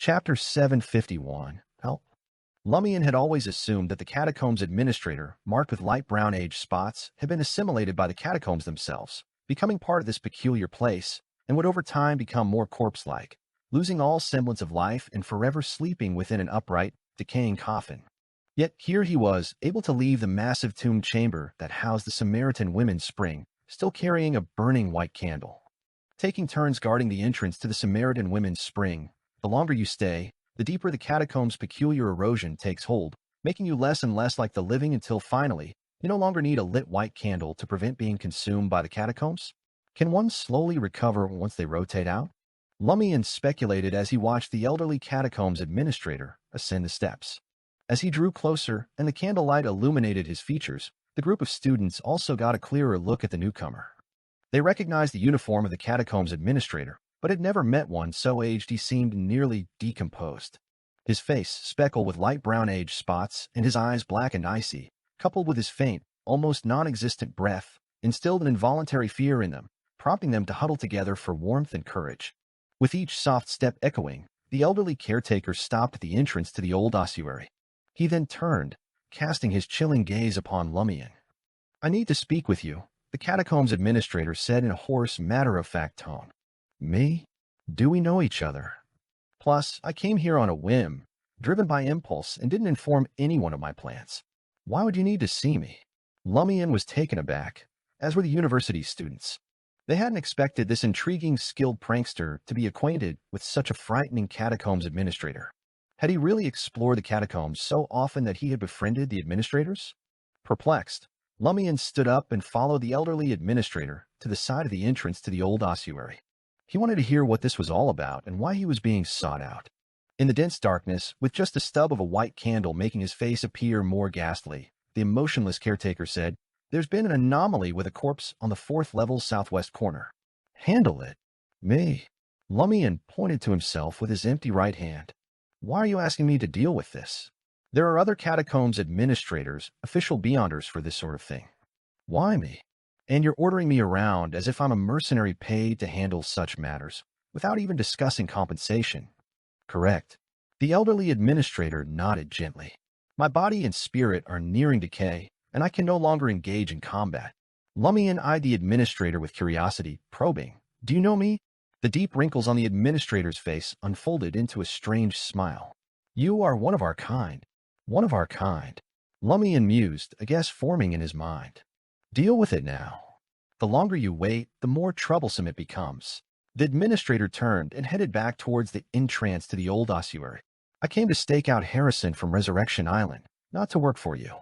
Chapter 751. Help. Lumian had always assumed that the catacombs administrator, marked with light brown age spots, had been assimilated by the catacombs themselves, becoming part of this peculiar place, and would over time become more corpse-like, losing all semblance of life and forever sleeping within an upright, decaying coffin. Yet here he was, able to leave the massive tomb chamber that housed the Samaritan women's spring, still carrying a burning white candle. Taking turns guarding the entrance to the Samaritan women's spring, the longer you stay, the deeper the catacomb's peculiar erosion takes hold, making you less and less like the living until finally, you no longer need a lit white candle to prevent being consumed by the catacombs. Can one slowly recover once they rotate out? Lumian speculated as he watched the elderly catacombs administrator ascend the steps. As he drew closer and the candlelight illuminated his features, the group of students also got a clearer look at the newcomer. They recognized the uniform of the catacombs administrator, but had never met one so aged he seemed nearly decomposed. His face speckled with light brown age spots and his eyes black and icy, coupled with his faint, almost non-existent breath, instilled an involuntary fear in them, prompting them to huddle together for warmth and courage. With each soft step echoing, the elderly caretaker stopped at the entrance to the old ossuary. He then turned, casting his chilling gaze upon Lumian. "I need to speak with you," the catacombs administrator said in a hoarse, matter-of-fact tone. "Me? Do we know each other? Plus, I came here on a whim, driven by impulse, and didn't inform anyone of my plans. Why would you need to see me?" Lumian was taken aback, as were the university students. They hadn't expected this intriguing, skilled prankster to be acquainted with such a frightening catacombs administrator. Had he really explored the catacombs so often that he had befriended the administrators? Perplexed, Lumian stood up and followed the elderly administrator to the side of the entrance to the old ossuary. He wanted to hear what this was all about and why he was being sought out. In the dense darkness, with just the stub of a white candle making his face appear more ghastly, the emotionless caretaker said, "There's been an anomaly with a corpse on the 4th level southwest corner." "Handle it." "Me." Lumian pointed to himself with his empty right hand. "Why are you asking me to deal with this? There are other catacombs administrators, official beyonders for this sort of thing." "Why me? And you're ordering me around as if I'm a mercenary paid to handle such matters, without even discussing compensation." "Correct." The elderly administrator nodded gently. "My body and spirit are nearing decay, and I can no longer engage in combat." Lumian eyed the administrator with curiosity, probing. "Do you know me?" The deep wrinkles on the administrator's face unfolded into a strange smile. "You are one of our kind." "One of our kind." Lumian mused, a guess forming in his mind. "Deal with it now. The longer you wait, the more troublesome it becomes." The administrator turned and headed back towards the entrance to the old ossuary. "I came to stake out Harrison from Resurrection Island, not to work for you."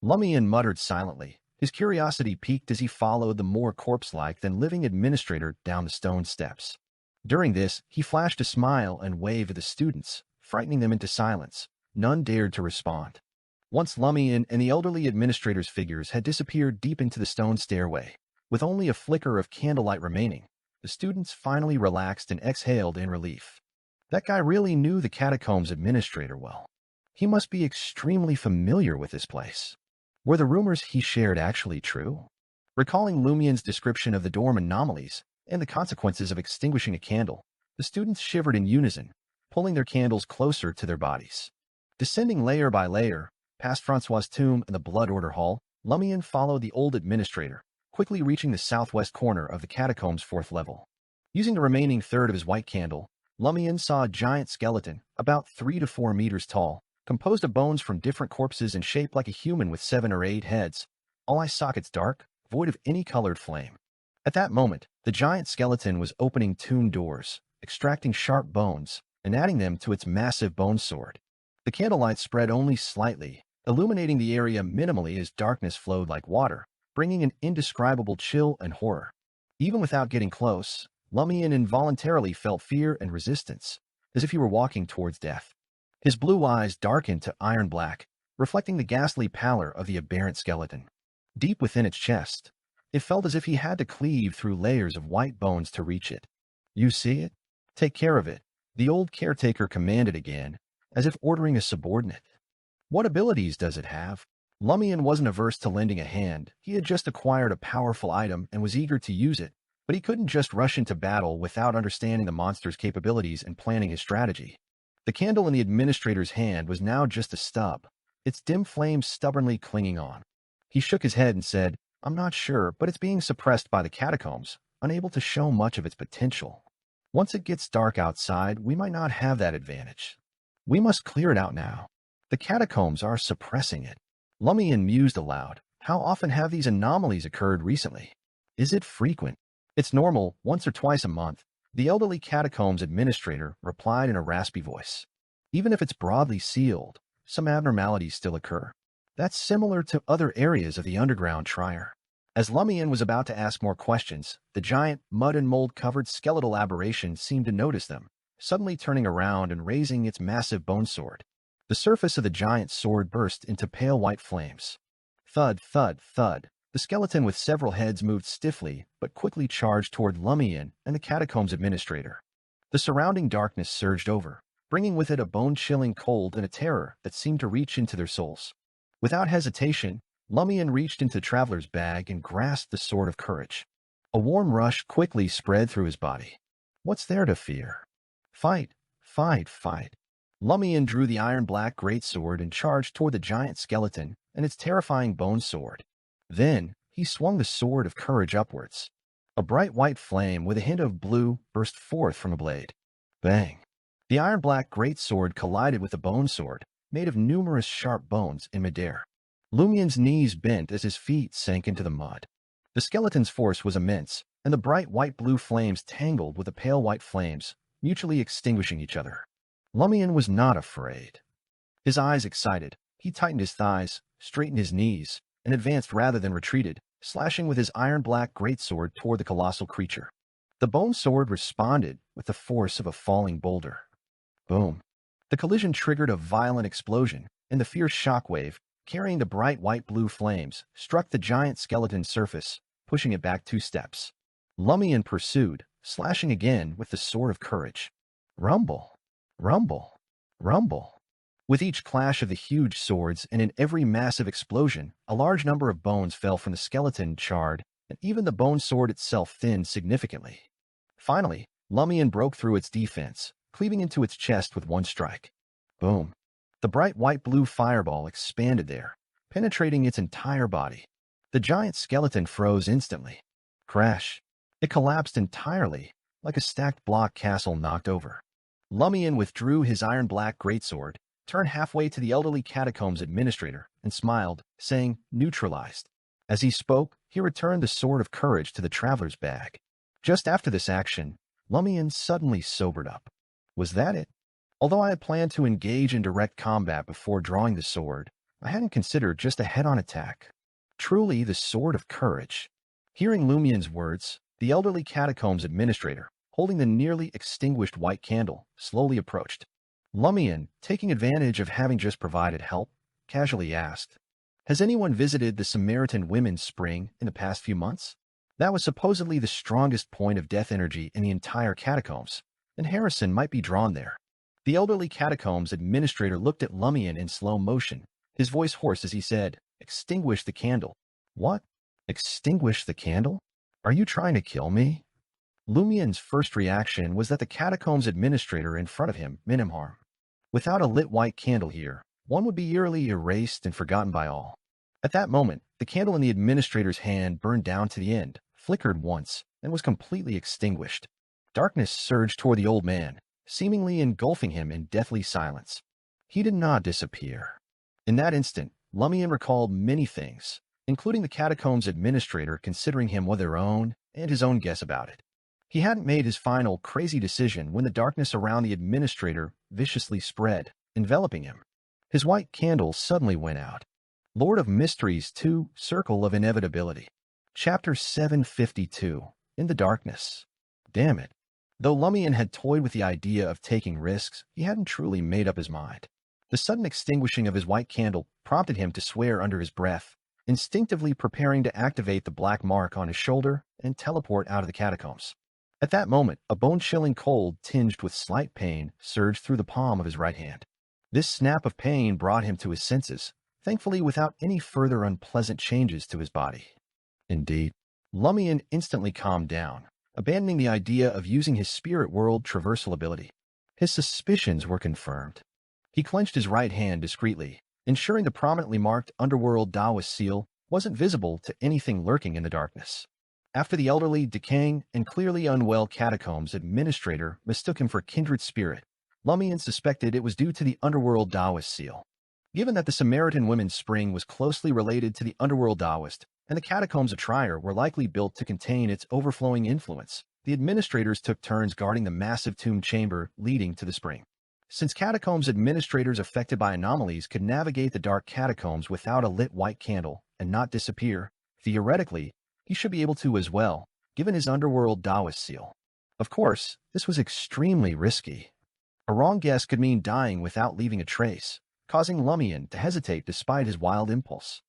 Lumian muttered silently. His curiosity piqued as he followed the more corpse-like than living administrator down the stone steps. During this, he flashed a smile and waved at the students, frightening them into silence. None dared to respond. Once Lumian and the elderly administrator's figures had disappeared deep into the stone stairway, with only a flicker of candlelight remaining, the students finally relaxed and exhaled in relief. That guy really knew the catacombs administrator well. He must be extremely familiar with this place. Were the rumors he shared actually true? Recalling Lumian's description of the dorm anomalies and the consequences of extinguishing a candle, the students shivered in unison, pulling their candles closer to their bodies. Descending layer by layer, past Francois's tomb and the Blood Order Hall, Lumian followed the old administrator, quickly reaching the southwest corner of the catacomb's 4th level. Using the remaining third of his white candle, Lumian saw a giant skeleton, about 3 to 4 meters tall, composed of bones from different corpses and shaped like a human with 7 or 8 heads. All eye sockets dark, void of any colored flame. At that moment, the giant skeleton was opening tomb doors, extracting sharp bones, and adding them to its massive bone sword. The candlelight spread only slightly, illuminating the area minimally as darkness flowed like water, bringing an indescribable chill and horror. Even without getting close, Lumian involuntarily felt fear and resistance, as if he were walking towards death. His blue eyes darkened to iron black, reflecting the ghastly pallor of the aberrant skeleton. Deep within its chest, it felt as if he had to cleave through layers of white bones to reach it. "You see it? Take care of it," the old caretaker commanded again, as if ordering a subordinate. "What abilities does it have?" Lumian wasn't averse to lending a hand. He had just acquired a powerful item and was eager to use it, but he couldn't just rush into battle without understanding the monster's capabilities and planning his strategy. The candle in the administrator's hand was now just a stub, its dim flame stubbornly clinging on. He shook his head and said, "I'm not sure, but it's being suppressed by the catacombs, unable to show much of its potential. Once it gets dark outside, we might not have that advantage. We must clear it out now. The catacombs are suppressing it." Lumian mused aloud. How often have these anomalies occurred recently? Is it frequent? "It's normal, once or twice a month," the elderly catacombs administrator replied in a raspy voice. "Even if it's broadly sealed, some abnormalities still occur. That's similar to other areas of the underground trier." As Lumian was about to ask more questions, the giant, mud and mold-covered skeletal aberration seemed to notice them, suddenly turning around and raising its massive bone sword. The surface of the giant sword burst into pale white flames. Thud, thud, thud. The skeleton with several heads moved stiffly, but quickly charged toward Lumian and the catacombs administrator. The surrounding darkness surged over, bringing with it a bone-chilling cold and a terror that seemed to reach into their souls. Without hesitation, Lumian reached into the traveler's bag and grasped the sword of courage. A warm rush quickly spread through his body. What's there to fear? Fight, fight, fight. Lumian drew the iron-black greatsword and charged toward the giant skeleton and its terrifying bone sword. Then, he swung the sword of courage upwards. A bright white flame with a hint of blue burst forth from the blade. Bang! The iron-black greatsword collided with the bone sword, made of numerous sharp bones in midair. Lumian's knees bent as his feet sank into the mud. The skeleton's force was immense, and the bright white-blue flames tangled with the pale white flames, mutually extinguishing each other. Lumian was not afraid. His eyes excited, he tightened his thighs, straightened his knees, and advanced rather than retreated, slashing with his iron-black greatsword toward the colossal creature. The bone sword responded with the force of a falling boulder. Boom! The collision triggered a violent explosion, and the fierce shockwave, carrying the bright white-blue flames, struck the giant skeleton's surface, pushing it back 2 steps. Lumian pursued, slashing again with the sword of courage. Rumble! Rumble! Rumble! With each clash of the huge swords and in every massive explosion, a large number of bones fell from the skeleton charred, and even the bone sword itself thinned significantly. Finally, Lumian broke through its defense, cleaving into its chest with one strike. Boom! The bright white-blue fireball expanded there, penetrating its entire body. The giant skeleton froze instantly. Crash! It collapsed entirely, like a stacked block castle knocked over. Lumian withdrew his iron-black greatsword, turned halfway to the elderly catacombs administrator, and smiled, saying, "Neutralized." As he spoke, he returned the sword of courage to the traveler's bag. Just after this action, Lumian suddenly sobered up. Was that it? Although I had planned to engage in direct combat before drawing the sword, I hadn't considered just a head-on attack. Truly the sword of courage. Hearing Lumian's words, the elderly catacombs administrator, holding the nearly extinguished white candle, slowly approached. Lumian, taking advantage of having just provided help, casually asked, "Has anyone visited the Samaritan Women's Spring in the past few months?" That was supposedly the strongest point of death energy in the entire catacombs, and Harrison might be drawn there. The elderly catacombs administrator looked at Lumian in slow motion, his voice hoarse as he said, "Extinguish the candle." "What? Extinguish the candle? Are you trying to kill me?" Lumian's first reaction was that the catacombs administrator in front of him meant him harm. Without a lit white candle here, one would be eerily erased and forgotten by all. At that moment, the candle in the administrator's hand burned down to the end, flickered once, and was completely extinguished. Darkness surged toward the old man, seemingly engulfing him in deathly silence. He did not disappear. In that instant, Lumian recalled many things, including the catacombs administrator considering him one of their own and his own guess about it. He hadn't made his final crazy decision when the darkness around the administrator viciously spread, enveloping him. His white candle suddenly went out. Lord of Mysteries 2, Circle of Inevitability. Chapter 752, In the Darkness. Damn it. Though Lumian had toyed with the idea of taking risks, he hadn't truly made up his mind. The sudden extinguishing of his white candle prompted him to swear under his breath, instinctively preparing to activate the black mark on his shoulder and teleport out of the catacombs. At that moment, a bone-chilling cold tinged with slight pain surged through the palm of his right hand. This snap of pain brought him to his senses, thankfully without any further unpleasant changes to his body. Indeed, Lumian instantly calmed down, abandoning the idea of using his spirit world traversal ability. His suspicions were confirmed. He clenched his right hand discreetly, ensuring the prominently marked underworld Taoist seal wasn't visible to anything lurking in the darkness. After the elderly, decaying, and clearly unwell catacombs administrator mistook him for kindred spirit, Lumian suspected it was due to the underworld Taoist seal. Given that the Samaritan women's spring was closely related to the underworld Taoist, and the catacombs of Trier were likely built to contain its overflowing influence, the administrators took turns guarding the massive tomb chamber leading to the spring. Since catacombs administrators affected by anomalies could navigate the dark catacombs without a lit white candle and not disappear, theoretically, he should be able to as well, given his underworld Taoist seal. Of course, this was extremely risky. A wrong guess could mean dying without leaving a trace, causing Lumian to hesitate despite his wild impulse.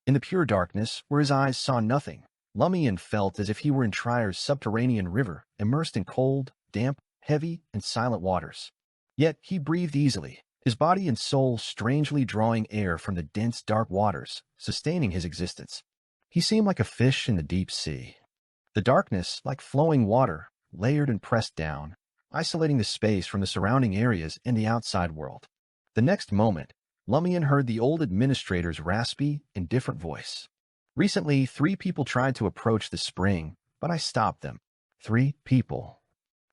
In the pure darkness, where his eyes saw nothing, Lumian felt as if he were in Trier's subterranean river, immersed in cold, damp, heavy, and silent waters. Yet he breathed easily, his body and soul strangely drawing air from the dense, dark waters, sustaining his existence. He seemed like a fish in the deep sea. The darkness, like flowing water, layered and pressed down, isolating the space from the surrounding areas and the outside world. The next moment, Lumian heard the old administrator's raspy, indifferent voice. Recently, 3 people tried to approach the spring, but I stopped them. 3 people.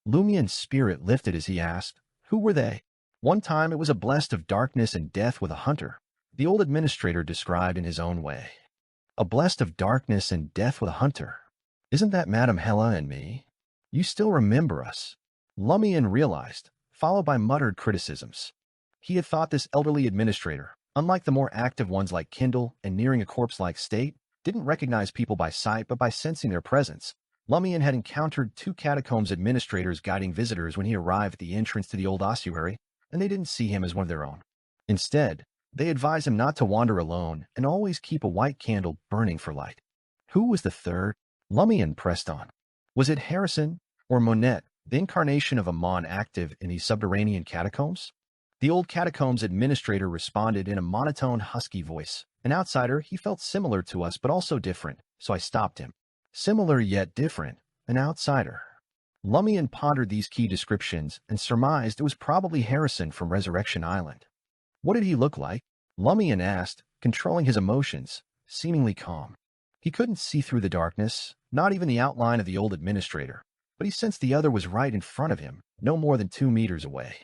Lumian's spirit lifted as he asked, who were they? One time it was a blessed of darkness and death with a hunter, the old administrator described in his own way. A blessed of darkness and death with a hunter. Isn't that Madame Hella and me? You still remember us? Lumian realized, followed by muttered criticisms. He had thought this elderly administrator, unlike the more active ones like Kindle and nearing a corpse-like state, didn't recognize people by sight but by sensing their presence. Lumian had encountered 2 catacombs administrators guiding visitors when he arrived at the entrance to the old ossuary, and they didn't see him as one of their own. Instead, they advised him not to wander alone and always keep a white candle burning for light. Who was the third? Lumian pressed on. Was it Harrison or Monette, the incarnation of a Mon active in these subterranean catacombs? The old catacombs administrator responded in a monotone, husky voice. An outsider, he felt similar to us but also different, so I stopped him. Similar yet different, an outsider. Lumian pondered these key descriptions and surmised it was probably Harrison from Resurrection Island. What did he look like? Lumian asked, controlling his emotions, seemingly calm. He couldn't see through the darkness, not even the outline of the old administrator, but he sensed the other was right in front of him, no more than 2 meters away.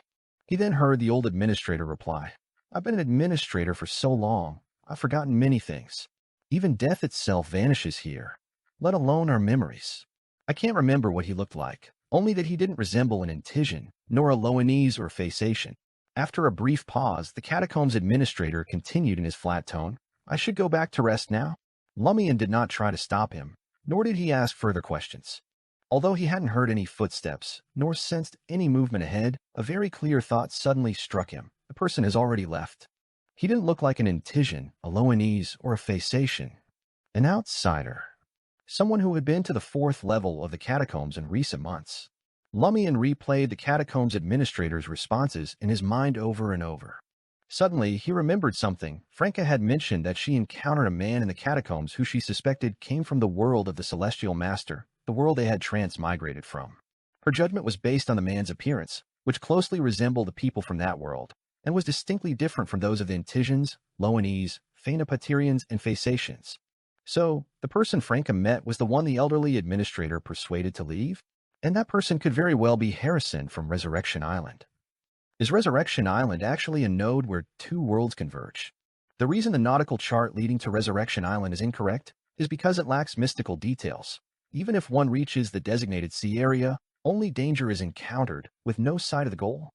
He then heard the old administrator reply, I've been an administrator for so long, I've forgotten many things. Even death itself vanishes here, let alone our memories. I can't remember what he looked like, only that he didn't resemble an Intision, nor a Loanese or Faceation. After a brief pause, the catacombs administrator continued in his flat tone, I should go back to rest now? Lumian did not try to stop him, nor did he ask further questions. Although he hadn't heard any footsteps, nor sensed any movement ahead, a very clear thought suddenly struck him. The person has already left. He didn't look like an Intision, a Loanese, or a Faceation. An outsider. Someone who had been to the 4th level of the catacombs in recent months. Lumian replayed the catacombs administrator's responses in his mind over and over. Suddenly, he remembered something. Franca had mentioned that she encountered a man in the catacombs who she suspected came from the world of the Celestial Master, the world they had transmigrated from. Her judgment was based on the man's appearance, which closely resembled the people from that world, and was distinctly different from those of the Intisians, Loanese, Phaenopaterians, and Faceations. So, the person Franca met was the one the elderly administrator persuaded to leave? And that person could very well be Harrison from Resurrection Island. Is Resurrection Island actually a node where 2 worlds converge? The reason the nautical chart leading to Resurrection Island is incorrect is because it lacks mystical details. Even if one reaches the designated sea area, only danger is encountered, with no sight of the goal.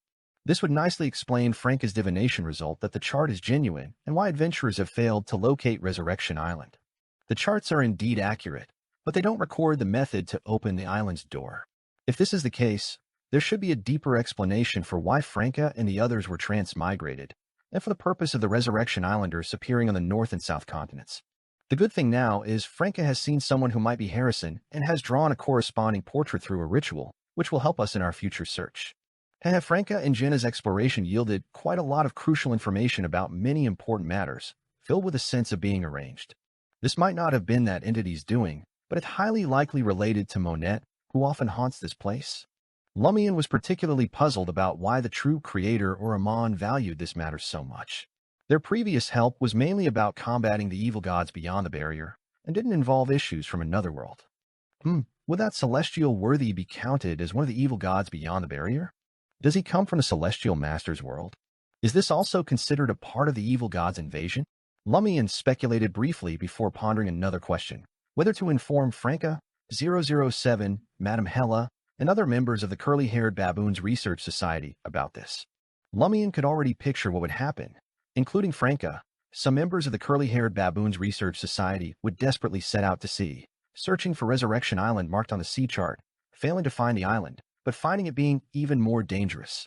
This would nicely explain Franca's divination result that the chart is genuine and why adventurers have failed to locate Resurrection Island. The charts are indeed accurate, but they don't record the method to open the island's door. If this is the case, there should be a deeper explanation for why Franca and the others were transmigrated, and for the purpose of the Resurrection Islanders appearing on the North and South continents. The good thing now is Franca has seen someone who might be Harrison and has drawn a corresponding portrait through a ritual, which will help us in our future search. And Franca and Jenna's exploration yielded quite a lot of crucial information about many important matters, filled with a sense of being arranged. This might not have been that entity's doing, but it's highly likely related to Monette, who often haunts this place. Lumian was particularly puzzled about why the true creator or Amon valued this matter so much. Their previous help was mainly about combating the evil gods beyond the barrier, and didn't involve issues from another world. Would that celestial worthy be counted as one of the evil gods beyond the barrier? Does he come from the celestial master's world? Is this also considered a part of the evil god's invasion? Lumian speculated briefly before pondering another question, whether to inform Franca, 007, Madame Hella, and other members of the Curly-Haired Baboons Research Society about this. Lumian could already picture what would happen, including Franca. Some members of the Curly-Haired Baboons Research Society would desperately set out to sea, searching for Resurrection Island marked on the sea chart, failing to find the island, but finding it being even more dangerous.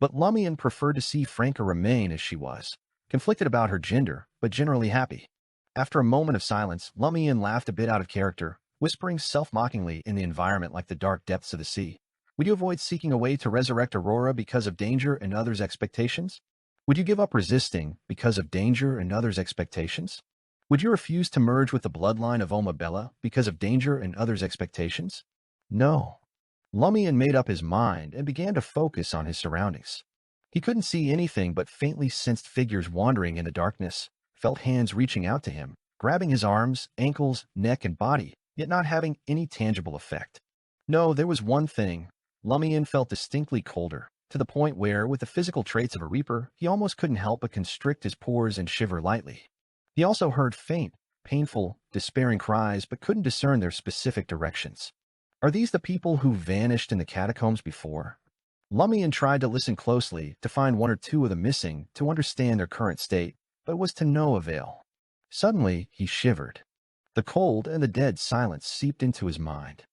But Lumian preferred to see Franca remain as she was, conflicted about her gender, but generally happy. After a moment of silence, Lumian laughed a bit out of character, whispering self-mockingly in the environment like the dark depths of the sea. Would you avoid seeking a way to resurrect Aurora because of danger and others' expectations? Would you give up resisting because of danger and others' expectations? Would you refuse to merge with the bloodline of Oma Bella because of danger and others' expectations? No. Lumian made up his mind and began to focus on his surroundings. He couldn't see anything but faintly sensed figures wandering in the darkness, felt hands reaching out to him, grabbing his arms, ankles, neck, and body, yet not having any tangible effect. No, there was one thing. Lumian felt distinctly colder, to the point where, with the physical traits of a reaper, he almost couldn't help but constrict his pores and shiver lightly. He also heard faint, painful, despairing cries but couldn't discern their specific directions. Are these the people who vanished in the catacombs before? Lumian tried to listen closely to find one or two of the missing to understand their current state, but was to no avail. Suddenly, he shivered. The cold and the dead silence seeped into his mind.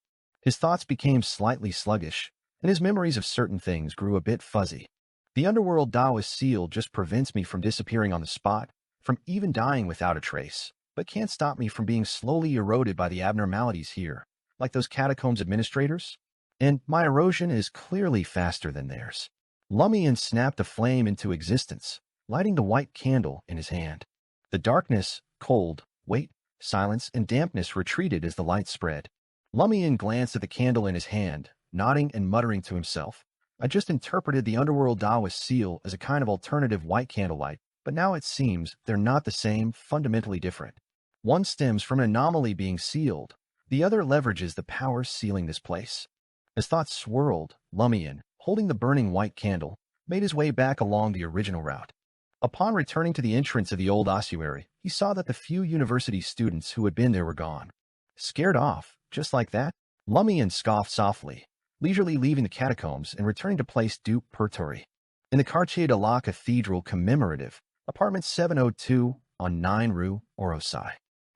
His thoughts became slightly sluggish, and his memories of certain things grew a bit fuzzy. The underworld Taoist seal just prevents me from disappearing on the spot, from even dying without a trace, but can't stop me from being slowly eroded by the abnormalities here, like those catacombs administrators. And my erosion is clearly faster than theirs. Lumian snapped a flame into existence, lighting the white candle in his hand. The darkness, cold, weight, silence, and dampness retreated as the light spread. Lumian glanced at the candle in his hand, nodding and muttering to himself. I just interpreted the underworld Taoist seal as a kind of alternative white candlelight, but now it seems they're not the same, fundamentally different. One stems from an anomaly being sealed, the other leverages the power sealing this place. As thoughts swirled, Lumian, holding the burning white candle, made his way back along the original route. Upon returning to the entrance of the old ossuary, he saw that the few university students who had been there were gone. Scared off, just like that? Lumian scoffed softly, leisurely leaving the catacombs and returning to Place du Purgatory. In the Quartier de la Cathedral Commemorative, apartment 702 on 9 Rue Orosai.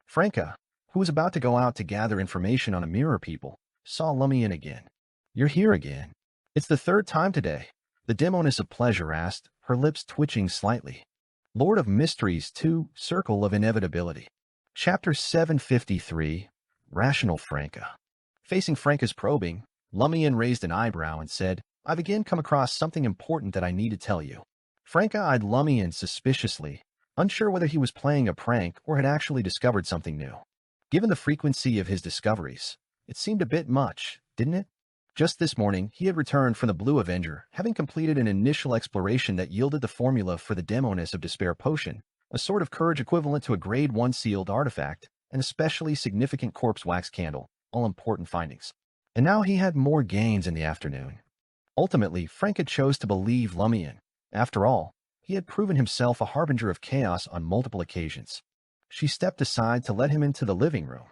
Franca, who was about to go out to gather information on a mirror people, saw Lumian again. You're here again. It's the third time today, the demoness of pleasure asked, her lips twitching slightly. Lord of Mysteries 2, Circle of Inevitability. Chapter 753, Rational Franca. Facing Franca's probing, Lumian raised an eyebrow and said, I've again come across something important that I need to tell you. Franca eyed Lumian suspiciously, unsure whether he was playing a prank or had actually discovered something new. Given the frequency of his discoveries, it seemed a bit much, didn't it? Just this morning, he had returned from the Blue Avenger, having completed an initial exploration that yielded the formula for the Demoness of Despair potion, a sort of courage equivalent to a Grade 1 sealed artifact, and a specially significant corpse wax candle, all important findings. And now he had more gains in the afternoon. Ultimately, Franca chose to believe Lumian. After all, he had proven himself a harbinger of chaos on multiple occasions. She stepped aside to let him into the living room.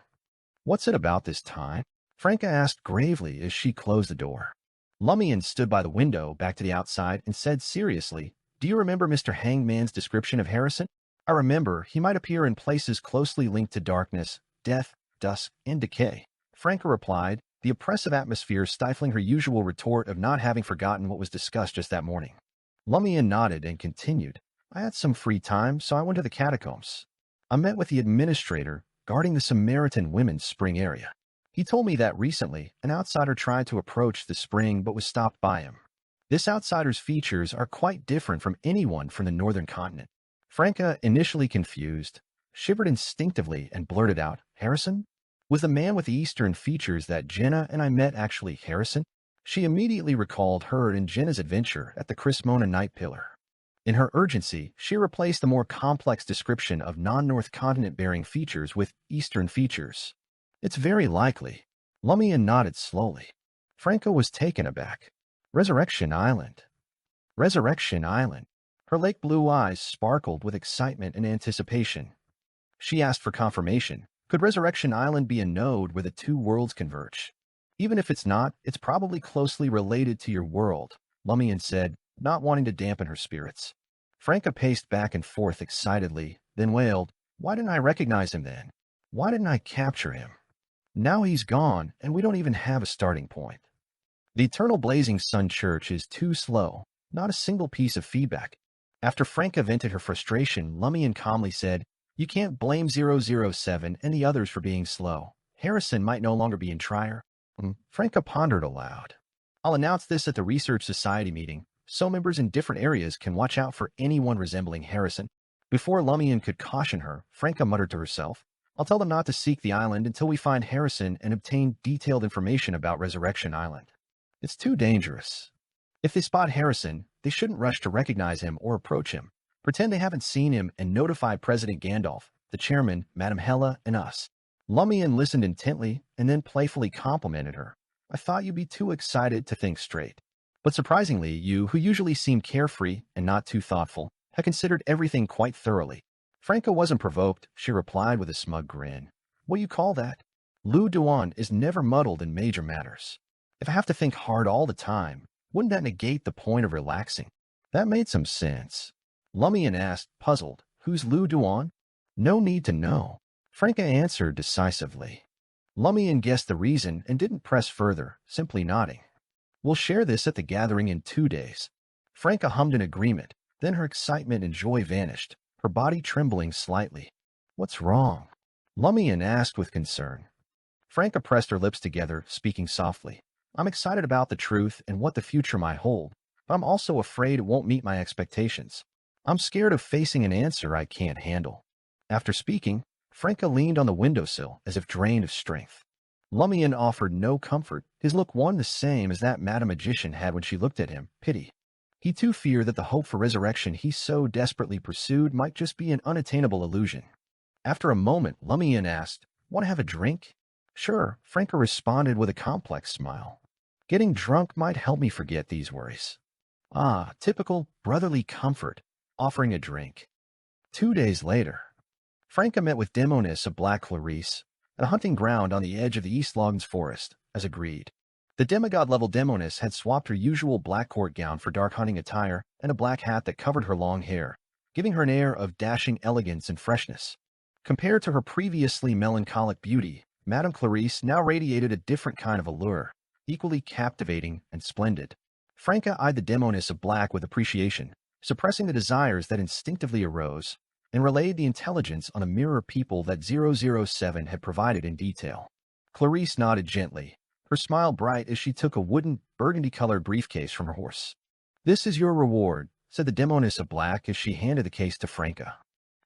What's it about this time? Franca asked gravely as she closed the door. Lumian stood by the window back to the outside and said seriously, Do you remember Mr. Hangman's description of Harrison? I remember he might appear in places closely linked to darkness, death, dusk, and decay. Franca replied, the oppressive atmosphere stifling her usual retort of not having forgotten what was discussed just that morning. Lumian nodded and continued, I had some free time, so I went to the catacombs. I met with the administrator guarding the Samaritan Women's Spring area. He told me that recently, an outsider tried to approach the spring but was stopped by him. This outsider's features are quite different from anyone from the northern continent. Franca, initially confused, shivered instinctively and blurted out, Harrison? Was the man with the eastern features that Jenna and I met actually Harrison? She immediately recalled her and Jenna's adventure at the Chrismona Night Pillar. In her urgency, she replaced the more complex description of non-North Continent-bearing features with Eastern features. It's very likely. Lumian nodded slowly. Franco was taken aback. Resurrection Island. Resurrection Island. Her lake blue eyes sparkled with excitement and anticipation. She asked for confirmation. Could Resurrection Island be a node where the two worlds converge? Even if it's not, it's probably closely related to your world, Lumian said, not wanting to dampen her spirits. Franca paced back and forth excitedly, then wailed, "Why didn't I recognize him then? Why didn't I capture him? Now he's gone, and we don't even have a starting point." The Eternal Blazing Sun Church is too slow, not a single piece of feedback. After Franca vented her frustration, Lumian calmly said, "You can't blame 007 and the others for being slow. Harrison might no longer be in Trier." Franca pondered aloud. "I'll announce this at the Research Society meeting, so members in different areas can watch out for anyone resembling Harrison." Before Lumian could caution her, Franca muttered to herself, "I'll tell them not to seek the island until we find Harrison and obtain detailed information about Resurrection Island. It's too dangerous. If they spot Harrison, they shouldn't rush to recognize him or approach him. Pretend they haven't seen him and notify President Gandalf, the chairman, Madame Hella, and us." Lumian listened intently and then playfully complimented her. "I thought you'd be too excited to think straight. But surprisingly, you, who usually seem carefree and not too thoughtful, have considered everything quite thoroughly." Franca wasn't provoked, she replied with a smug grin. "What do you call that? Lou Duan is never muddled in major matters. If I have to think hard all the time, wouldn't that negate the point of relaxing?" That made some sense. Lumian asked, puzzled, "Who's Lou Duan?" "No need to know," Franca answered decisively. Lumian guessed the reason and didn't press further, simply nodding. "We'll share this at the gathering in 2 days." Franca hummed in agreement, then her excitement and joy vanished, her body trembling slightly. "What's wrong?" Lumian asked with concern. Franca pressed her lips together, speaking softly. "I'm excited about the truth and what the future might hold, but I'm also afraid it won't meet my expectations. I'm scared of facing an answer I can't handle." After speaking, Franca leaned on the windowsill as if drained of strength. Lumian offered no comfort. His look one the same as that Madam Magician had when she looked at him, pity. He too feared that the hope for resurrection he so desperately pursued might just be an unattainable illusion. After a moment, Lumian asked, "Want to have a drink?" "Sure," Franca responded with a complex smile. "Getting drunk might help me forget these worries." Ah, typical brotherly comfort, offering a drink. 2 days later, Franca met with Demonis of Black Clarice at a hunting ground on the edge of the East Logans Forest, as agreed. The demigod-level Demonis had swapped her usual black court gown for dark hunting attire and a black hat that covered her long hair, giving her an air of dashing elegance and freshness. Compared to her previously melancholic beauty, Madame Clarice now radiated a different kind of allure, equally captivating and splendid. Franca eyed the Demonis of Black with appreciation, suppressing the desires that instinctively arose, and relayed the intelligence on a mirror people that 007 had provided in detail. Clarice nodded gently, her smile bright as she took a wooden, burgundy-colored briefcase from her horse. "This is your reward," said the Demonis of Black as she handed the case to Franca.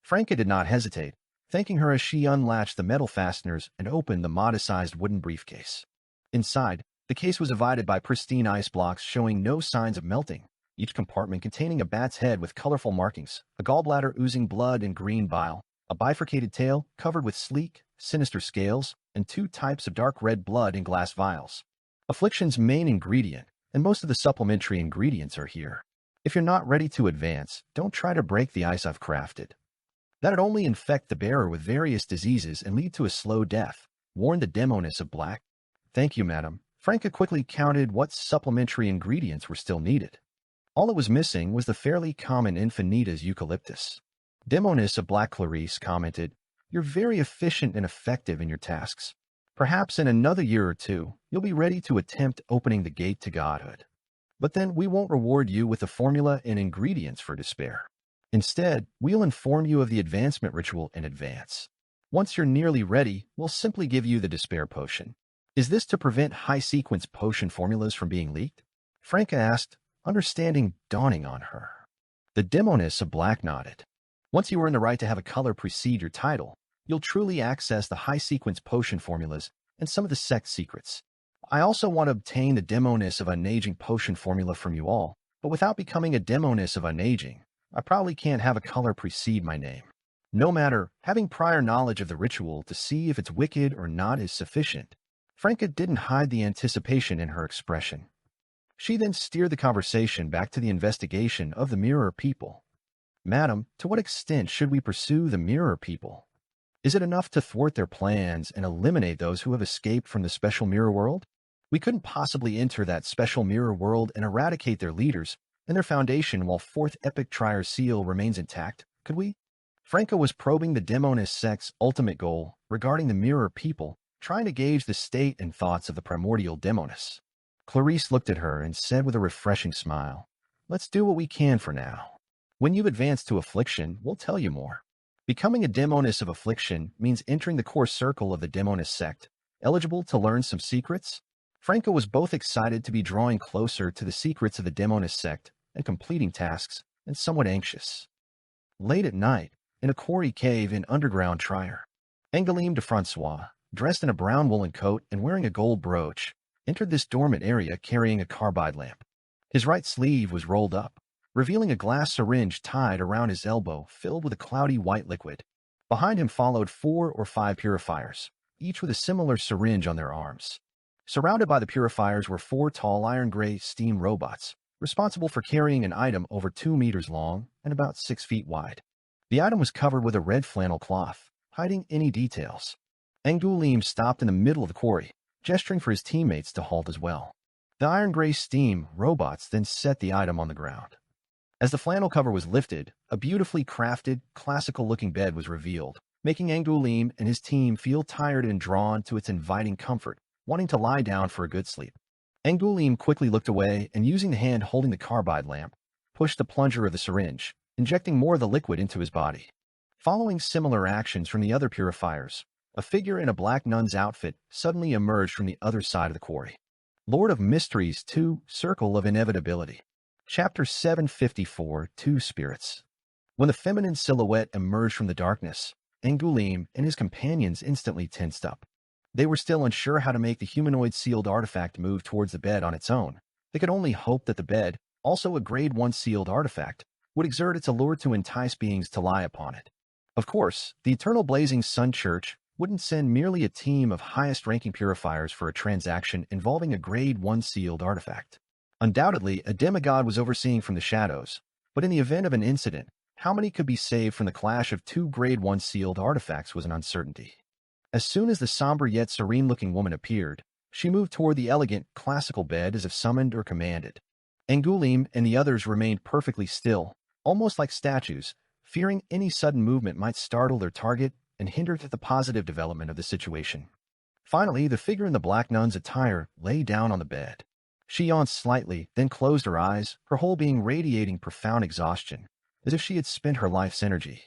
Franca did not hesitate, thanking her as she unlatched the metal fasteners and opened the modest-sized wooden briefcase. Inside, the case was divided by pristine ice blocks showing no signs of melting, each compartment containing a bat's head with colorful markings, a gallbladder oozing blood and green bile, a bifurcated tail covered with sleek, sinister scales, and 2 types of dark red blood in glass vials. Affliction's main ingredient, and most of the supplementary ingredients are here. If you're not ready to advance, don't try to break the ice I've crafted. That'd only infect the bearer with various diseases and lead to a slow death, warned the Demonis of Black. "Thank you, madam." Franca quickly counted what supplementary ingredients were still needed. All that was missing was the fairly common Infinitas eucalyptus. Demonis of Black Clarice commented, "You're very efficient and effective in your tasks. Perhaps in another year or 2, you'll be ready to attempt opening the gate to godhood. But then we won't reward you with the formula and ingredients for despair. Instead, we'll inform you of the advancement ritual in advance. Once you're nearly ready, we'll simply give you the despair potion." "Is this to prevent high-sequence potion formulas from being leaked?" Franca asked, understanding dawning on her. The Demonis of Black nodded. "Once you earn the right to have a color precede your title, you'll truly access the high-sequence potion formulas and some of the sect secrets. I also want to obtain the demoness of unaging potion formula from you all, but without becoming a demoness of unaging, I probably can't have a color precede my name. No matter, having prior knowledge of the ritual to see if it's wicked or not is sufficient. Franca didn't hide the anticipation in her expression. She then steered the conversation back to the investigation of the mirror people. Madam, to what extent should we pursue the mirror people? Is it enough to thwart their plans and eliminate those who have escaped from the special mirror world? We couldn't possibly enter that special mirror world and eradicate their leaders and their foundation while fourth epic trier seal remains intact, could we? Franca was probing the demoness sect's ultimate goal regarding the mirror people, trying to gauge the state and thoughts of the primordial demoness. Clarice looked at her and said with a refreshing smile, "Let's do what we can for now. When you advance to affliction, we'll tell you more." Becoming a demoness of affliction means entering the core circle of the demoness sect, eligible to learn some secrets. Franca was both excited to be drawing closer to the secrets of the demoness sect and completing tasks, and somewhat anxious. Late at night, in a quarry cave in underground Trier, Angoulême de Francois, dressed in a brown woolen coat and wearing a gold brooch, entered this dormant area carrying a carbide lamp. His right sleeve was rolled up, revealing a glass syringe tied around his elbow filled with a cloudy white liquid. Behind him followed 4 or 5 purifiers, each with a similar syringe on their arms. Surrounded by the purifiers were 4 tall iron-gray steam robots, responsible for carrying an item over 2 meters long and about 6 feet wide. The item was covered with a red flannel cloth, hiding any details. Angoulême stopped in the middle of the quarry, gesturing for his teammates to halt as well. The iron-gray steam robots then set the item on the ground. As the flannel cover was lifted, a beautifully crafted, classical-looking bed was revealed, making Angoulême and his team feel tired and drawn to its inviting comfort, wanting to lie down for a good sleep. Angoulême quickly looked away and, using the hand holding the carbide lamp, pushed the plunger of the syringe, injecting more of the liquid into his body. Following similar actions from the other purifiers, a figure in a black nun's outfit suddenly emerged from the other side of the quarry. Lord of Mysteries 2, Circle of Inevitability. Chapter 754, Two Spirits. When the feminine silhouette emerged from the darkness, Angoulême and his companions instantly tensed up. They were still unsure how to make the humanoid sealed artifact move towards the bed on its own. They could only hope that the bed, also a grade 1 sealed artifact, would exert its allure to entice beings to lie upon it. Of course, the Eternal Blazing Sun Church wouldn't send merely a team of highest-ranking purifiers for a transaction involving a grade 1 sealed artifact. Undoubtedly, a demigod was overseeing from the shadows, but in the event of an incident, how many could be saved from the clash of 2 grade 1 sealed artifacts was an uncertainty. As soon as the somber yet serene-looking woman appeared, she moved toward the elegant, classical bed as if summoned or commanded. Angoulême and the others remained perfectly still, almost like statues, fearing any sudden movement might startle their target and hinder the positive development of the situation. Finally, the figure in the black nun's attire lay down on the bed. She yawned slightly, then closed her eyes, her whole being radiating profound exhaustion, as if she had spent her life's energy.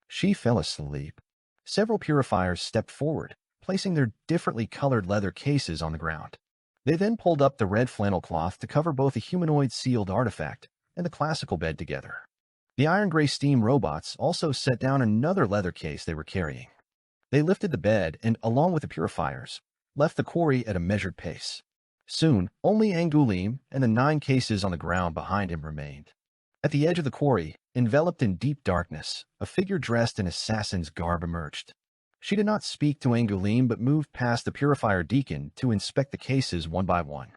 She fell asleep. Several purifiers stepped forward, placing their differently colored leather cases on the ground. They then pulled up the red flannel cloth to cover both the humanoid sealed artifact and the classical bed together. The iron-gray steam robots also set down another leather case they were carrying. They lifted the bed and, along with the purifiers, left the quarry at a measured pace. Soon, only Angoulême and the 9 cases on the ground behind him remained. At the edge of the quarry, enveloped in deep darkness, a figure dressed in assassin's garb emerged. She did not speak to Angoulême but moved past the purifier deacon to inspect the cases one by one.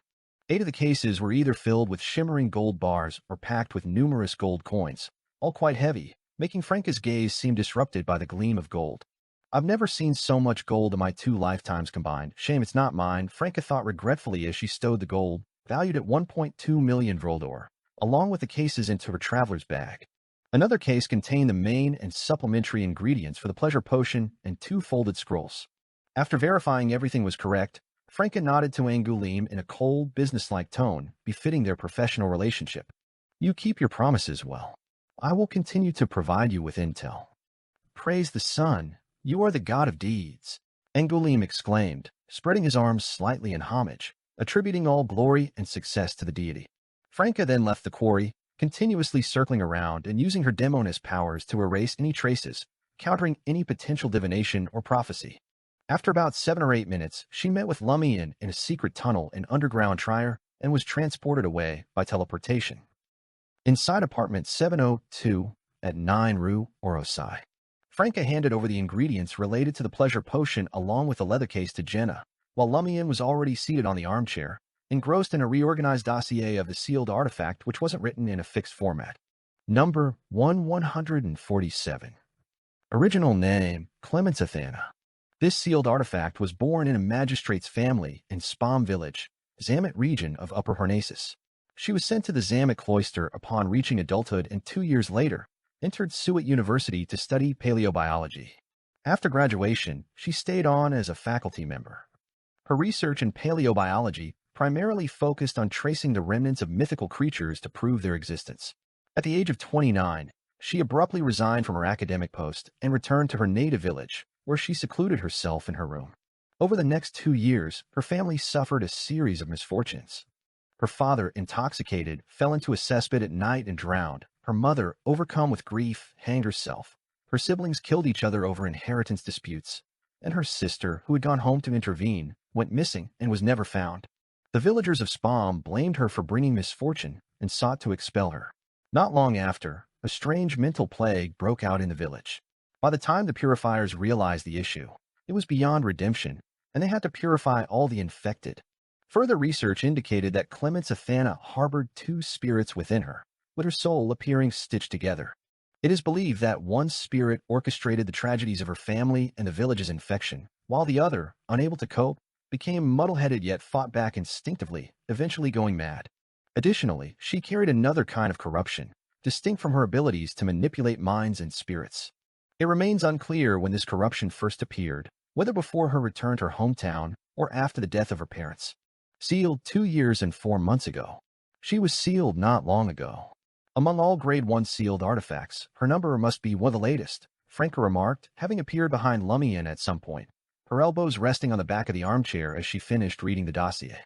8 of the cases were either filled with shimmering gold bars or packed with numerous gold coins, all quite heavy, making Franca's gaze seem disrupted by the gleam of gold. "I've never seen so much gold in my 2 lifetimes combined. Shame it's not mine," Franca thought regretfully as she stowed the gold, valued at 1.2 million Vroldor, along with the cases into her traveler's bag. Another case contained the main and supplementary ingredients for the pleasure potion and 2 folded scrolls. After verifying everything was correct, Franca nodded to Angoulême in a cold, businesslike tone befitting their professional relationship. "You keep your promises well. I will continue to provide you with intel." "Praise the sun. You are the god of deeds," Angoulême exclaimed, spreading his arms slightly in homage, attributing all glory and success to the deity. Franca then left the quarry, continuously circling around and using her demoness powers to erase any traces, countering any potential divination or prophecy. After about 7 or 8 minutes, she met with Lumian in a secret tunnel in underground Trier and was transported away by teleportation. Inside apartment 702 at 9 Rue Orosai, Franca handed over the ingredients related to the pleasure potion along with the leather case to Jenna, while Lumian was already seated on the armchair, engrossed in a reorganized dossier of the sealed artifact which wasn't written in a fixed format. Number 147. Original name, Clemens Athena. This sealed artifact was born in a magistrate's family in Spam village, Zamet region of Upper Hornasis. She was sent to the Zamet cloister upon reaching adulthood and 2 years later entered Suet University to study paleobiology. After graduation, she stayed on as a faculty member. Her research in paleobiology primarily focused on tracing the remnants of mythical creatures to prove their existence. At the age of 29, she abruptly resigned from her academic post and returned to her native village, where she secluded herself in her room. Over the next 2 years, her family suffered a series of misfortunes. Her father, intoxicated, fell into a cesspit at night and drowned. Her mother, overcome with grief, hanged herself. Her siblings killed each other over inheritance disputes. And her sister, who had gone home to intervene, went missing and was never found. The villagers of Spam blamed her for bringing misfortune and sought to expel her. Not long after, a strange mental plague broke out in the village. By the time the purifiers realized the issue, it was beyond redemption, and they had to purify all the infected. Further research indicated that Clemens Athena harbored 2 spirits within her, with her soul appearing stitched together. It is believed that one spirit orchestrated the tragedies of her family and the village's infection, while the other, unable to cope, became muddle-headed yet fought back instinctively, eventually going mad. Additionally, she carried another kind of corruption, distinct from her abilities to manipulate minds and spirits. It remains unclear when this corruption first appeared, whether before her return to her hometown or after the death of her parents. Sealed 2 years and 4 months ago. She was sealed not long ago. Among all Grade 1 sealed artifacts, her number must be one of the latest, Franca remarked, having appeared behind Lumian at some point, her elbows resting on the back of the armchair as she finished reading the dossier.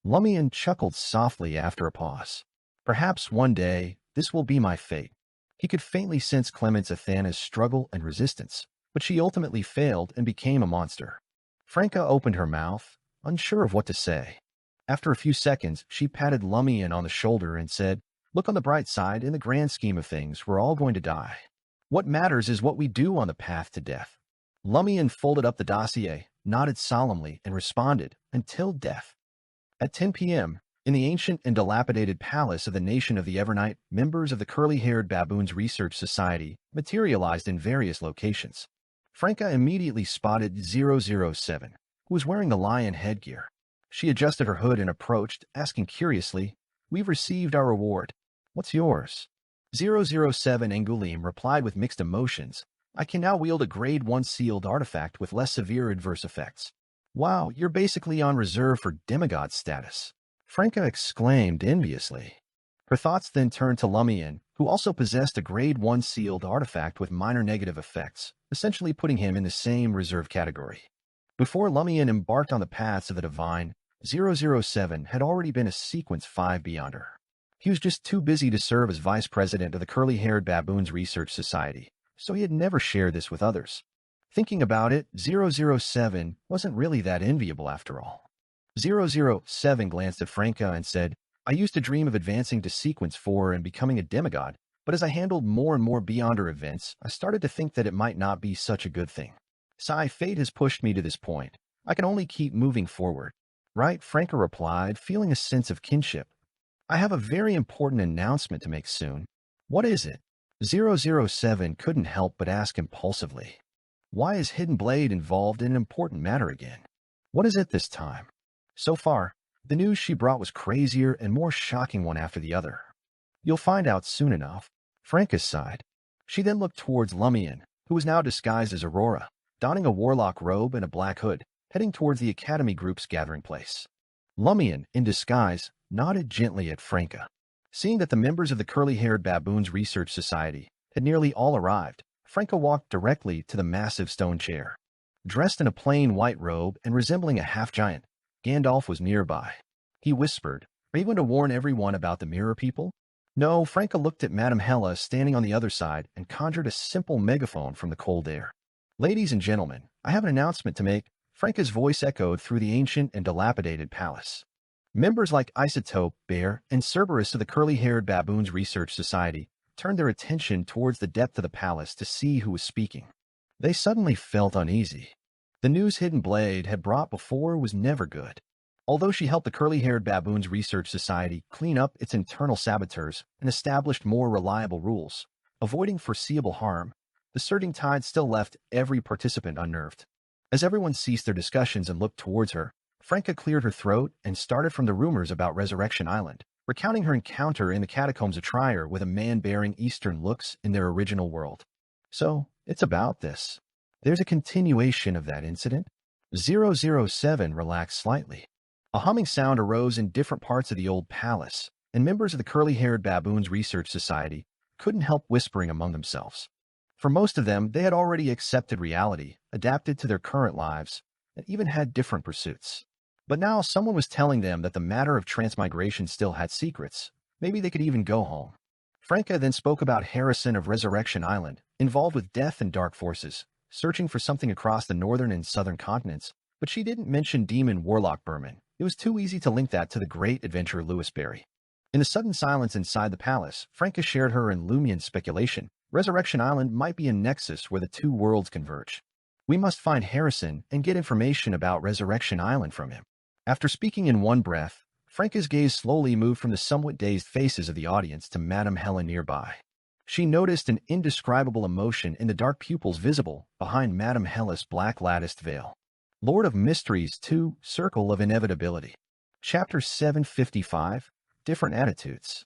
Lumian chuckled softly after a pause. Perhaps one day, this will be my fate. He could faintly sense Clemens Athena's struggle and resistance, but she ultimately failed and became a monster. Franca opened her mouth, unsure of what to say. After a few seconds, she patted Lumian on the shoulder and said, "Look on the bright side. In the grand scheme of things, we're all going to die. What matters is what we do on the path to death." Lumian folded up the dossier, nodded solemnly, and responded, "Until death." At 10 p.m., in the ancient and dilapidated palace of the Nation of the Evernight, members of the Curly-Haired Baboons Research Society materialized in various locations. Franca immediately spotted 007, who was wearing the lion headgear. She adjusted her hood and approached, asking curiously, "We've received our reward. What's yours?" 007 Angulim replied with mixed emotions, "I can now wield a Grade 1 sealed artifact with less severe adverse effects." "Wow, you're basically on reserve for demigod status," Franca exclaimed enviously. Her thoughts then turned to Lumian, who also possessed a Grade 1 sealed artifact with minor negative effects, essentially putting him in the same reserve category. Before Lumian embarked on the paths of the divine, 007 had already been a sequence 5 beyond her. He was just too busy to serve as vice president of the Curly-Haired Baboons Research Society, so he had never shared this with others. Thinking about it, 007 wasn't really that enviable after all. 007 glanced at Franca and said, "I used to dream of advancing to Sequence 4 and becoming a demigod, but as I handled more and more Beyonder events, I started to think that it might not be such a good thing. Fate has pushed me to this point. I can only keep moving forward." "Right," Franca replied, feeling a sense of kinship. "I have a very important announcement to make soon." "What is it?" 007 couldn't help but ask impulsively. Why is Hidden Blade involved in an important matter again? What is it this time? So far, the news she brought was crazier and more shocking one after the other. "You'll find out soon enough," Franca sighed. She then looked towards Lumian, who was now disguised as Aurora, donning a warlock robe and a black hood, heading towards the Academy Group's gathering place. Lumian, in disguise, nodded gently at Franca. Seeing that the members of the Curly-Haired Baboons Research Society had nearly all arrived, Franca walked directly to the massive stone chair. Dressed in a plain white robe and resembling a half-giant, Gandalf was nearby. He whispered, "Are you going to warn everyone about the Mirror People?" No, Franca looked at Madame Hella standing on the other side and conjured a simple megaphone from the cold air. "Ladies and gentlemen, I have an announcement to make. Franca's voice echoed through the ancient and dilapidated palace. Members like Isotope, Bear, and Cerberus of the Curly-Haired Baboons Research Society turned their attention towards the depth of the palace to see who was speaking. They suddenly felt uneasy. The news Hidden Blade had brought before was never good. Although she helped the Curly-Haired Baboons Research Society clean up its internal saboteurs and established more reliable rules, avoiding foreseeable harm, the surging tide still left every participant unnerved. As everyone ceased their discussions and looked towards her, Franca cleared her throat and started from the rumors about Resurrection Island, recounting her encounter in the catacombs of Trier with a man bearing Eastern looks in their original world. So, it's about this. There's a continuation of that incident. 007 relaxed slightly. A humming sound arose in different parts of the old palace, and members of the Curly-Haired Baboons Research Society couldn't help whispering among themselves. For most of them, they had already accepted reality, adapted to their current lives, and even had different pursuits. But now someone was telling them that the matter of transmigration still had secrets. Maybe they could even go home. Franca then spoke about Harrison of Resurrection Island, involved with death and dark forces, searching for something across the northern and southern continents, but she didn't mention Demon Warlock Berman. It was too easy to link that to the great adventurer Louis Berry. In the sudden silence inside the palace, Franca shared her and Lumian's speculation. Resurrection Island might be a nexus where the two worlds converge. We must find Harrison and get information about Resurrection Island from him. After speaking in one breath, Franca's gaze slowly moved from the somewhat dazed faces of the audience to Madame Helen nearby. She noticed an indescribable emotion in the dark pupils visible behind Madame Helen's black latticed veil. Lord of Mysteries 2, Circle of Inevitability. Chapter 755, Different Attitudes.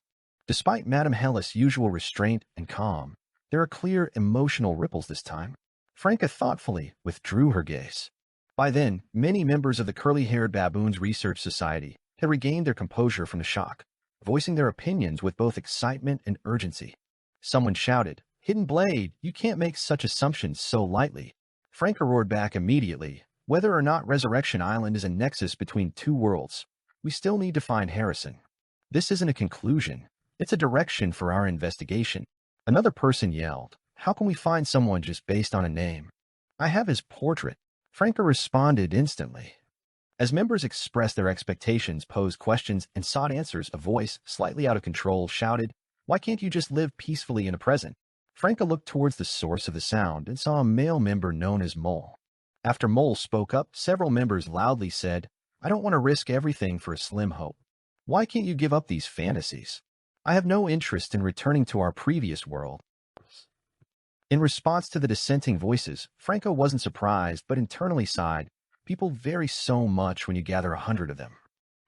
Despite Madame Helen's usual restraint and calm, there are clear emotional ripples this time. Franca thoughtfully withdrew her gaze. By then, many members of the Curly-Haired Baboons Research Society had regained their composure from the shock, voicing their opinions with both excitement and urgency. Someone shouted, "Hidden Blade, you can't make such assumptions so lightly." Franca roared back immediately, "Whether or not Resurrection Island is a nexus between two worlds, we still need to find Harrison. This isn't a conclusion, it's a direction for our investigation." Another person yelled, "How can we find someone just based on a name? I have his portrait." Franca responded instantly. As members expressed their expectations, posed questions, and sought answers, a voice, slightly out of control, shouted, "Why can't you just live peacefully in the present?" Franca looked towards the source of the sound and saw a male member known as Mole. After Mole spoke up, several members loudly said, "I don't want to risk everything for a slim hope. Why can't you give up these fantasies? I have no interest in returning to our previous world." In response to the dissenting voices, Franca wasn't surprised but internally sighed. People vary so much when you gather 100 of them.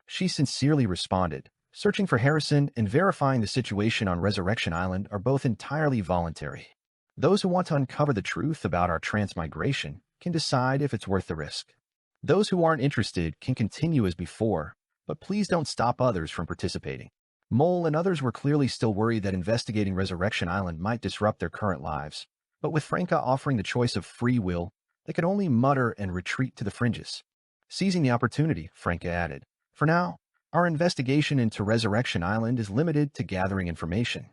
She sincerely responded, "Searching for Harrison and verifying the situation on Resurrection Island are both entirely voluntary. Those who want to uncover the truth about our transmigration can decide if it's worth the risk. Those who aren't interested can continue as before, but please don't stop others from participating." Mole and others were clearly still worried that investigating Resurrection Island might disrupt their current lives, but with Franca offering the choice of free will, they could only mutter and retreat to the fringes. Seizing the opportunity, Franca added, "For now, our investigation into Resurrection Island is limited to gathering information.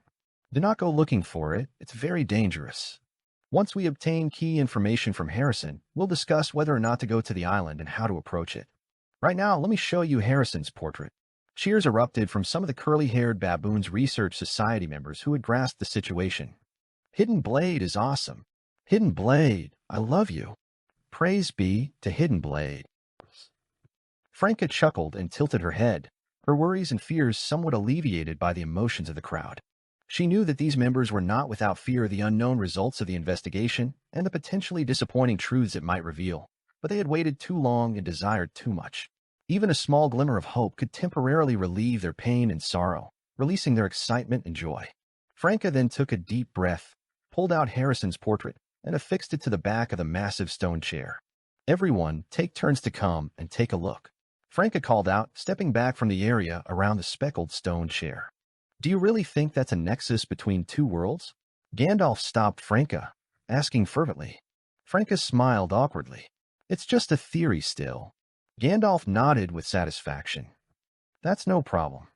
Do not go looking for it, it's very dangerous. Once we obtain key information from Harrison, we'll discuss whether or not to go to the island and how to approach it. Right now, let me show you Harrison's portrait." Cheers erupted from some of the Curly-Haired Baboons Research Society members who had grasped the situation. "Hidden Blade is awesome. Hidden Blade, I love you. Praise be to Hidden Blade." Franca chuckled and tilted her head, her worries and fears somewhat alleviated by the emotions of the crowd. She knew that these members were not without fear of the unknown results of the investigation and the potentially disappointing truths it might reveal, but they had waited too long and desired too much. Even a small glimmer of hope could temporarily relieve their pain and sorrow, releasing their excitement and joy. Franca then took a deep breath, pulled out Harrison's portrait, and affixed it to the back of the massive stone chair. "Everyone, take turns to come and take a look," Franca called out, stepping back from the area around the speckled stone chair. "Do you really think that's a nexus between two worlds?" Gandalf stopped Franca, asking fervently. Franca smiled awkwardly. "It's just a theory still." Gandalf nodded with satisfaction. "That's no problem.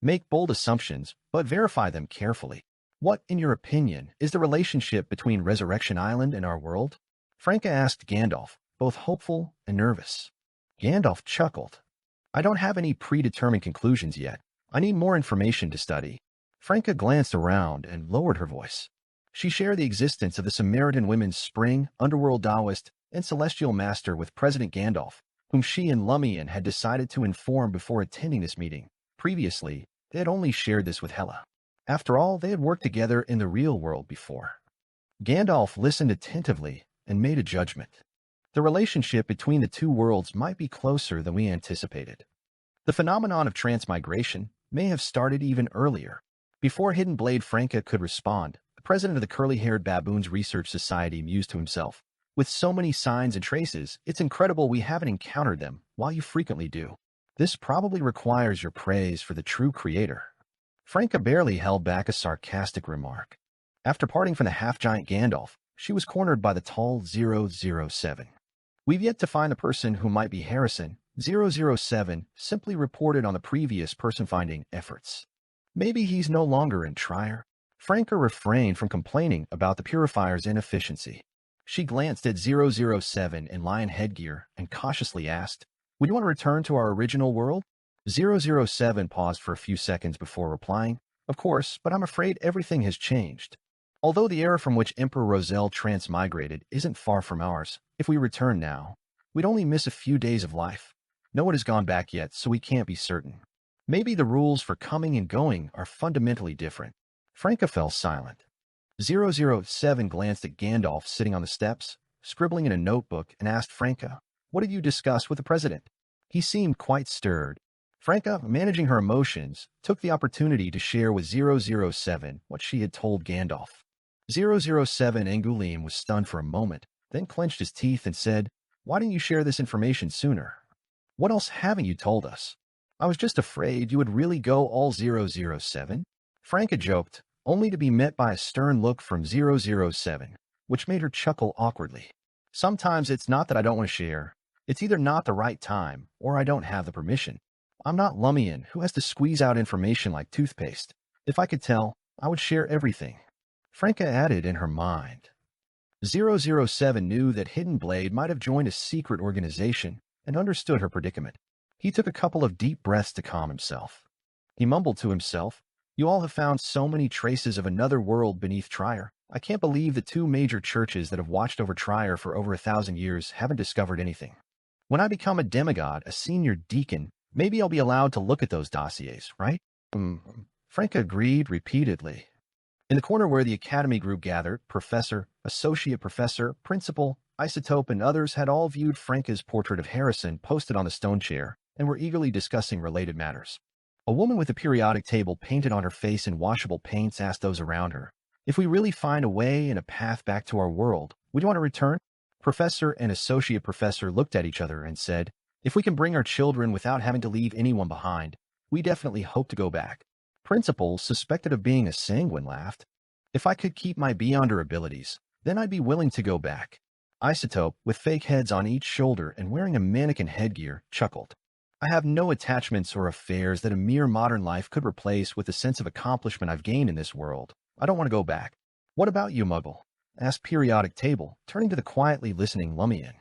Make bold assumptions, but verify them carefully. What, in your opinion, is the relationship between Resurrection Island and our world?" Franca asked Gandalf, both hopeful and nervous. Gandalf chuckled. I don't have any predetermined conclusions yet. I need more information to study. Franca glanced around and lowered her voice. She shared the existence of the Samaritan women's spring, underworld Taoist, and celestial master with President Gandalf, whom she and Lumian had decided to inform before attending this meeting. Previously, they had only shared this with Hela. After all, they had worked together in the real world before. Gandalf listened attentively and made a judgment. The relationship between the two worlds might be closer than we anticipated. The phenomenon of transmigration may have started even earlier. Before Hidden Blade Franca could respond, the president of the Curly-Haired Baboons Research Society mused to himself, with so many signs and traces, it's incredible we haven't encountered them, while you frequently do. This probably requires your praise for the true creator. Franca barely held back a sarcastic remark. After parting from the half-giant Gandalf, she was cornered by the tall 007. We've yet to find the person who might be Harrison. 007 simply reported on the previous person-finding efforts. Maybe he's no longer in Trier. Franca refrained from complaining about the purifier's inefficiency. She glanced at 007 in lion headgear and cautiously asked, would you want to return to our original world? 007 paused for a few seconds before replying, of course, but I'm afraid everything has changed. Although the era from which Emperor Roselle transmigrated isn't far from ours, if we return now, we'd only miss a few days of life. No one has gone back yet, so we can't be certain. Maybe the rules for coming and going are fundamentally different. Franca fell silent. 007 glanced at Gandalf sitting on the steps, scribbling in a notebook, and asked Franca, what did you discuss with the president? He seemed quite stirred. Franca, managing her emotions, took the opportunity to share with 007 what she had told Gandalf. 007 Angoulême was stunned for a moment, then clenched his teeth and said, why didn't you share this information sooner? What else haven't you told us? I was just afraid you would really go all 007. Franca joked, only to be met by a stern look from 007, which made her chuckle awkwardly. Sometimes it's not that I don't want to share. It's either not the right time, or I don't have the permission. I'm not Lumian, who has to squeeze out information like toothpaste. If I could tell, I would share everything. Franca added in her mind. 007 knew that Hidden Blade might have joined a secret organization and understood her predicament. He took a couple of deep breaths to calm himself. He mumbled to himself, you all have found so many traces of another world beneath Trier. I can't believe the two major churches that have watched over Trier for over 1,000 years haven't discovered anything. When I become a demigod, a senior deacon, maybe I'll be allowed to look at those dossiers, right? Franca agreed repeatedly. In the corner where the Academy group gathered, Professor, Associate Professor, Principal, Isotope, and others had all viewed Franca's portrait of Harrison posted on the stone chair and were eagerly discussing related matters. A woman with a periodic table painted on her face in washable paints asked those around her, if we really find a way and a path back to our world, would you want to return? Professor and Associate Professor looked at each other and said, if we can bring our children without having to leave anyone behind, we definitely hope to go back. Principal, suspected of being a sanguine, laughed. If I could keep my beyonder abilities, then I'd be willing to go back. Isotope, with fake heads on each shoulder and wearing a mannequin headgear, chuckled. I have no attachments or affairs that a mere modern life could replace with the sense of accomplishment I've gained in this world. I don't want to go back. What about you, Muggle? Asked Periodic Table, turning to the quietly listening Lumian.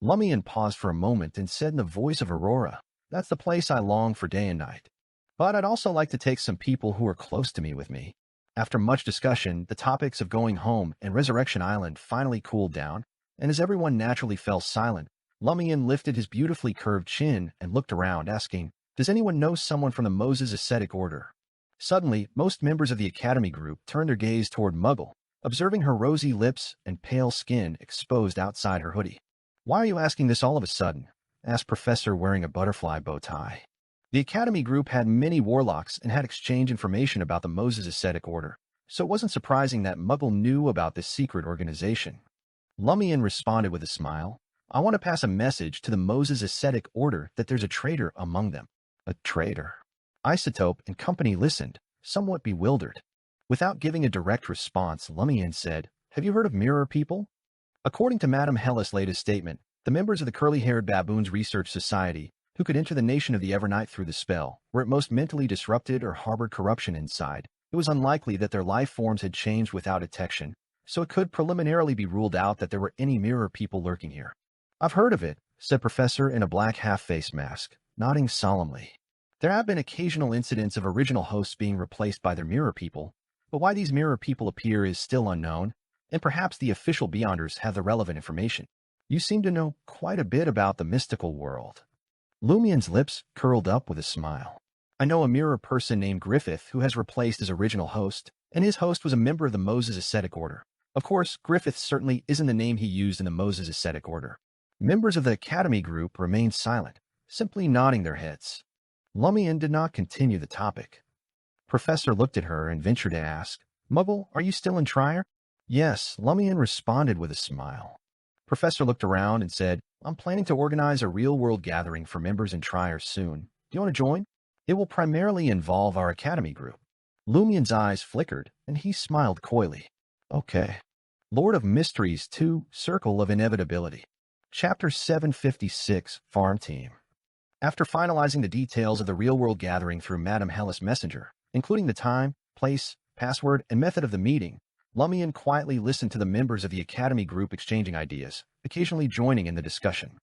Lumian paused for a moment and said in the voice of Aurora, that's the place I long for day and night. But I'd also like to take some people who are close to me with me. After much discussion, the topics of going home and Resurrection Island finally cooled down, and as everyone naturally fell silent, Lumian lifted his beautifully curved chin and looked around, asking, does anyone know someone from the Moses Ascetic Order? Suddenly, most members of the Academy group turned their gaze toward Muggle, observing her rosy lips and pale skin exposed outside her hoodie. Why are you asking this all of a sudden? Asked Professor wearing a butterfly bow tie. The Academy group had many warlocks and had exchanged information about the Moses Ascetic Order, so it wasn't surprising that Muggle knew about this secret organization. Lumian responded with a smile. I want to pass a message to the Moses Ascetic Order that there's a traitor among them. A traitor? Isotope and company listened, somewhat bewildered. Without giving a direct response, Lumian said, have you heard of mirror people? According to Madame Hellas' latest statement, the members of the Curly-Haired Baboons Research Society, who could enter the nation of the Evernight through the spell, were at most mentally disrupted or harbored corruption inside. It was unlikely that their life forms had changed without detection, so it could preliminarily be ruled out that there were any mirror people lurking here. I've heard of it, said Professor in a black half-face mask, nodding solemnly. There have been occasional incidents of original hosts being replaced by their mirror people, but why these mirror people appear is still unknown, and perhaps the official Beyonders have the relevant information. You seem to know quite a bit about the mystical world. Lumian's lips curled up with a smile. I know a mirror person named Griffith who has replaced his original host, and his host was a member of the Moses Ascetic Order. Of course, Griffith certainly isn't the name he used in the Moses Ascetic Order. Members of the Academy group remained silent, simply nodding their heads. Lumian did not continue the topic. Professor looked at her and ventured to ask, Muggle, are you still in Trier? Yes, Lumian responded with a smile. Professor looked around and said, I'm planning to organize a real-world gathering for members in Trier soon. Do you want to join? It will primarily involve our Academy group. Lumian's eyes flickered, and he smiled coyly. Okay. Lord of Mysteries 2, Circle of Inevitability. Chapter 756, Farm Team. After finalizing the details of the real-world gathering through Madame Hellas Messenger, including the time, place, password, and method of the meeting, Lumian quietly listened to the members of the Academy group exchanging ideas, occasionally joining in the discussion.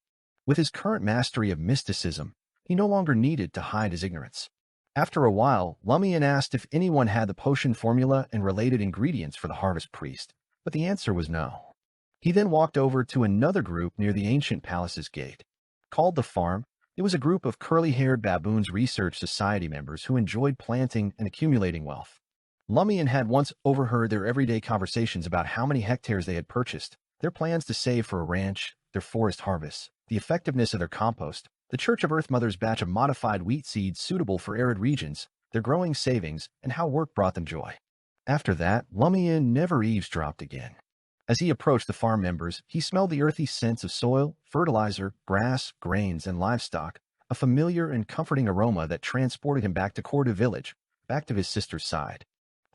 With his current mastery of mysticism, he no longer needed to hide his ignorance. After a while, Lumian asked if anyone had the potion formula and related ingredients for the Harvest Priest, but the answer was no. He then walked over to another group near the ancient palace's gate. Called the Farm, it was a group of curly-haired baboons research society members who enjoyed planting and accumulating wealth. Lumian had once overheard their everyday conversations about how many hectares they had purchased, their plans to save for a ranch, their forest harvests, the effectiveness of their compost, the Church of Earth Mother's batch of modified wheat seeds suitable for arid regions, their growing savings, and how work brought them joy. After that, Lumian never eavesdropped again. As he approached the farm members, he smelled the earthy scents of soil, fertilizer, grass, grains, and livestock, a familiar and comforting aroma that transported him back to Cordu village, back to his sister's side.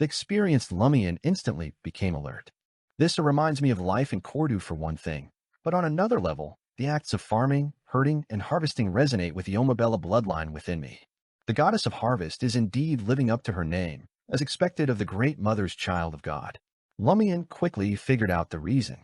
The experienced Lumian instantly became alert. This reminds me of life in Cordu for one thing, but on another level, the acts of farming, herding, and harvesting resonate with the Omabella bloodline within me. The goddess of harvest is indeed living up to her name, as expected of the Great Mother's child of God. Lumian quickly figured out the reason.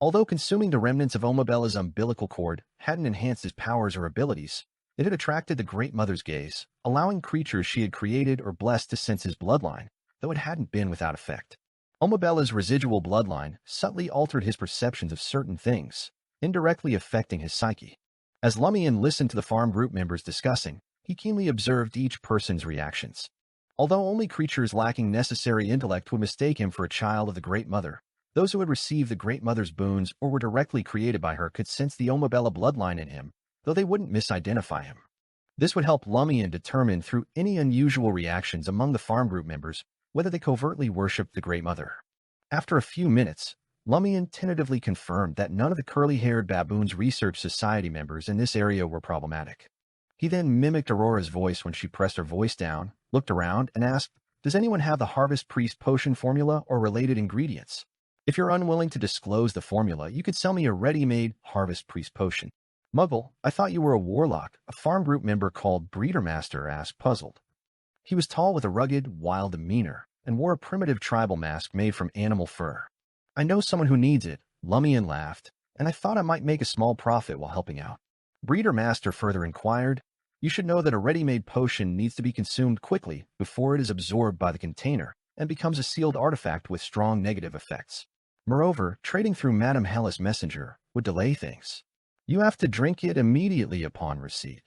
Although consuming the remnants of Omabella's umbilical cord hadn't enhanced his powers or abilities, it had attracted the Great Mother's gaze, allowing creatures she had created or blessed to sense his bloodline, though it hadn't been without effect. Omabella's residual bloodline subtly altered his perceptions of certain things, indirectly affecting his psyche. As Lumian listened to the farm group members discussing, he keenly observed each person's reactions. Although only creatures lacking necessary intellect would mistake him for a child of the Great Mother, those who had received the Great Mother's boons or were directly created by her could sense the Omabella bloodline in him, though they wouldn't misidentify him. This would help Lumian determine through any unusual reactions among the farm group members whether they covertly worshipped the Great Mother. After a few minutes, Lumian tentatively confirmed that none of the curly-haired baboons research society members in this area were problematic. He then mimicked Aurora's voice when she pressed her voice down, looked around, and asked, Does anyone have the Harvest Priest potion formula or related ingredients? If you're unwilling to disclose the formula, you could sell me a ready-made Harvest Priest potion. Muggle, I thought you were a warlock, a farm group member called Breeder Master asked, puzzled. He was tall with a rugged, wild demeanor, and wore a primitive tribal mask made from animal fur. I know someone who needs it, Lumian laughed, and I thought I might make a small profit while helping out. Breeder Master further inquired, You should know that a ready-made potion needs to be consumed quickly before it is absorbed by the container and becomes a sealed artifact with strong negative effects. Moreover, trading through Madame Hellas Messenger would delay things. You have to drink it immediately upon receipt.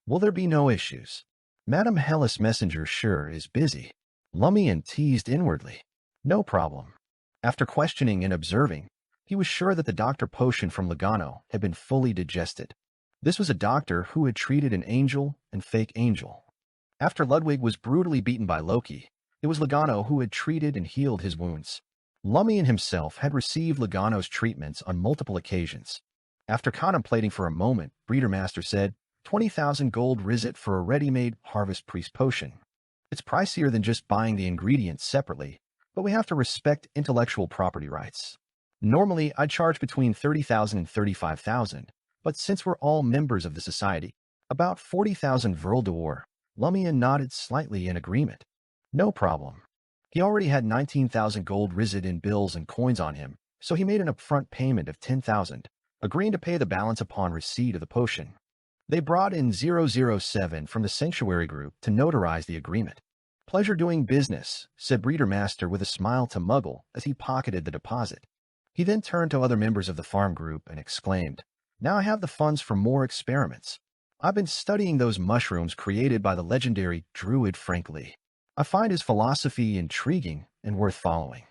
Will there be no issues? Madame Hellas Messenger sure is busy. Lumian teased inwardly. No problem. After questioning and observing, he was sure that the doctor potion from Lugano had been fully digested. This was a doctor who had treated an angel and fake angel. After Ludwig was brutally beaten by Loki, it was Lugano who had treated and healed his wounds. Lumian himself had received Lugano's treatments on multiple occasions. After contemplating for a moment, Breeder Master said, 20,000 gold risit for a ready-made Harvest Priest potion. It's pricier than just buying the ingredients separately, but we have to respect intellectual property rights. Normally, I'd charge between 30,000 and 35,000, but since we're all members of the society, about 40,000 Vril d'Or. Lumian nodded slightly in agreement. No problem. He already had 19,000 gold risit in bills and coins on him, so he made an upfront payment of 10,000, agreeing to pay the balance upon receipt of the potion. They brought in 007 from the Sanctuary Group to notarize the agreement. "Pleasure doing business," said Breeder Master with a smile to Muggle as he pocketed the deposit. He then turned to other members of the farm group and exclaimed, "Now I have the funds for more experiments. I've been studying those mushrooms created by the legendary druid Frank Lee. I find his philosophy intriguing and worth following.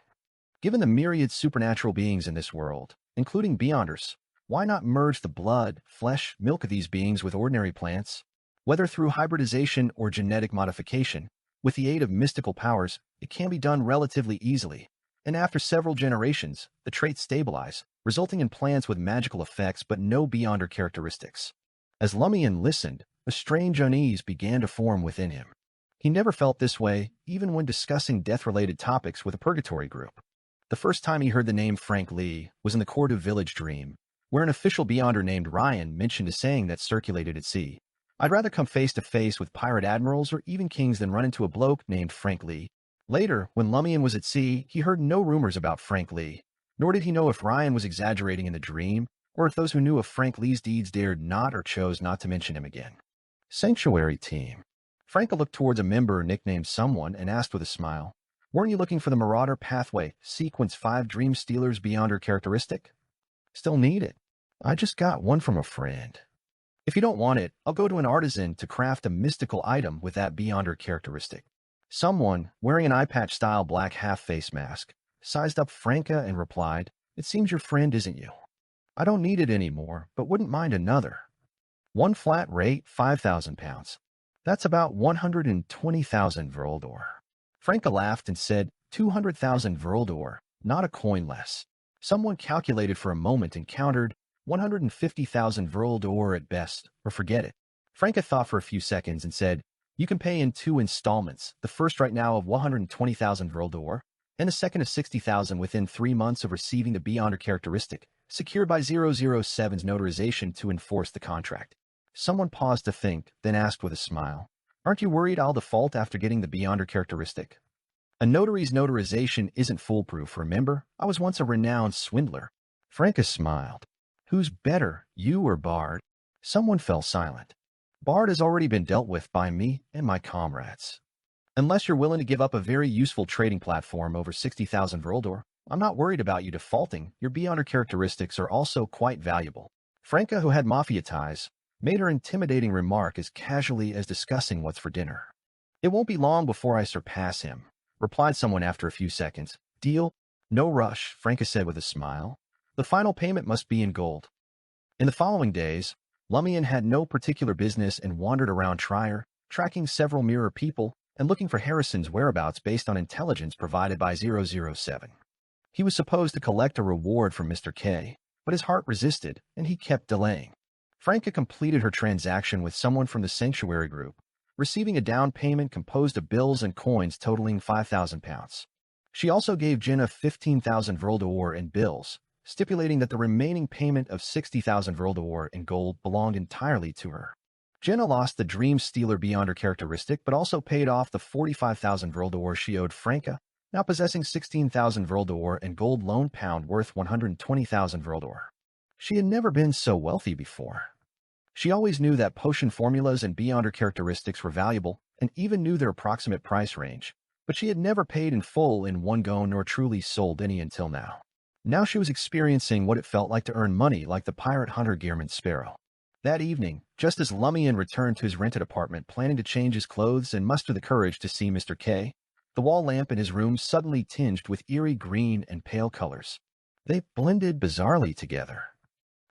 Given the myriad supernatural beings in this world, including Beyonders, why not merge the blood, flesh, milk of these beings with ordinary plants? Whether through hybridization or genetic modification, with the aid of mystical powers, it can be done relatively easily, and after several generations, the traits stabilize, resulting in plants with magical effects but no Beyonder characteristics." As Lumian listened, a strange unease began to form within him. He never felt this way, even when discussing death-related topics with a purgatory group. The first time he heard the name Frank Lee was in the Cordu Village Dream, where an official Beyonder named Ryan mentioned a saying that circulated at sea: "I'd rather come face to face with pirate admirals or even kings than run into a bloke named Frank Lee." Later, when Lumian was at sea, he heard no rumors about Frank Lee, nor did he know if Ryan was exaggerating in the dream, or if those who knew of Frank Lee's deeds dared not or chose not to mention him again. Sanctuary Team. Franka looked towards a member nicknamed Someone and asked with a smile, "Weren't you looking for the Marauder Pathway, Sequence 5 Dream Stealer's Beyonder characteristic?" "Still need it. I just got one from a friend." "If you don't want it, I'll go to an artisan to craft a mystical item with that Beyonder characteristic." Someone, wearing an eye-patch-style black half-face mask, sized up Franka and replied, "It seems your friend isn't you." "I don't need it anymore, but wouldn't mind another." "One flat rate, 5,000 pounds. That's about 120,000 Vrildor." Franka laughed and said, 200,000 Vrildor, not a coin less. Someone calculated for a moment and countered, 150,000 Vrildor at best, or forget it. Franka thought for a few seconds and said, "You can pay in 2 installments, the first right now of 120,000 Vrildor, and the second of 60,000 within 3 months of receiving the Beyonder characteristic, secured by 007's notarization to enforce the contract." Someone paused to think, then asked with a smile, "Aren't you worried I'll default after getting the Beyonder characteristic?" "A notary's notarization isn't foolproof, remember? I was once a renowned swindler." Franka smiled. "Who's better, you or Bard?" Someone fell silent. "Bard has already been dealt with by me and my comrades. Unless you're willing to give up a very useful trading platform over 60,000 Vrildor, I'm not worried about you defaulting. Your Beyonder characteristics are also quite valuable." Franka, who had mafia ties, made her intimidating remark as casually as discussing what's for dinner. "It won't be long before I surpass him," replied someone after a few seconds. "Deal?" "No rush," Franka said with a smile. "The final payment must be in gold." In the following days, Lumian had no particular business and wandered around Trier, tracking several mirror people and looking for Harrison's whereabouts based on intelligence provided by 007. He was supposed to collect a reward from Mr. K, but his heart resisted, and he kept delaying. Franka completed her transaction with someone from the Sanctuary Group, receiving a down payment composed of bills and coins totaling 5,000 pounds. She also gave Jenna 15,000 Vrildor in bills, stipulating that the remaining payment of 60,000 Vrildor in gold belonged entirely to her. Jenna lost the Dream Stealer Beyonder characteristic, but also paid off the 45,000 Vrildor she owed Franka, now possessing 16,000 Vrildor and gold loan pound worth 120,000 Vrildor. She had never been so wealthy before. She always knew that potion formulas and Beyonder characteristics were valuable and even knew their approximate price range, but she had never paid in full in one go nor truly sold any until now. Now she was experiencing what it felt like to earn money like the pirate hunter Gearman Sparrow. That evening, just as Lumian returned to his rented apartment planning to change his clothes and muster the courage to see Mr. K, the wall lamp in his room suddenly tinged with eerie green and pale colors. They blended bizarrely together.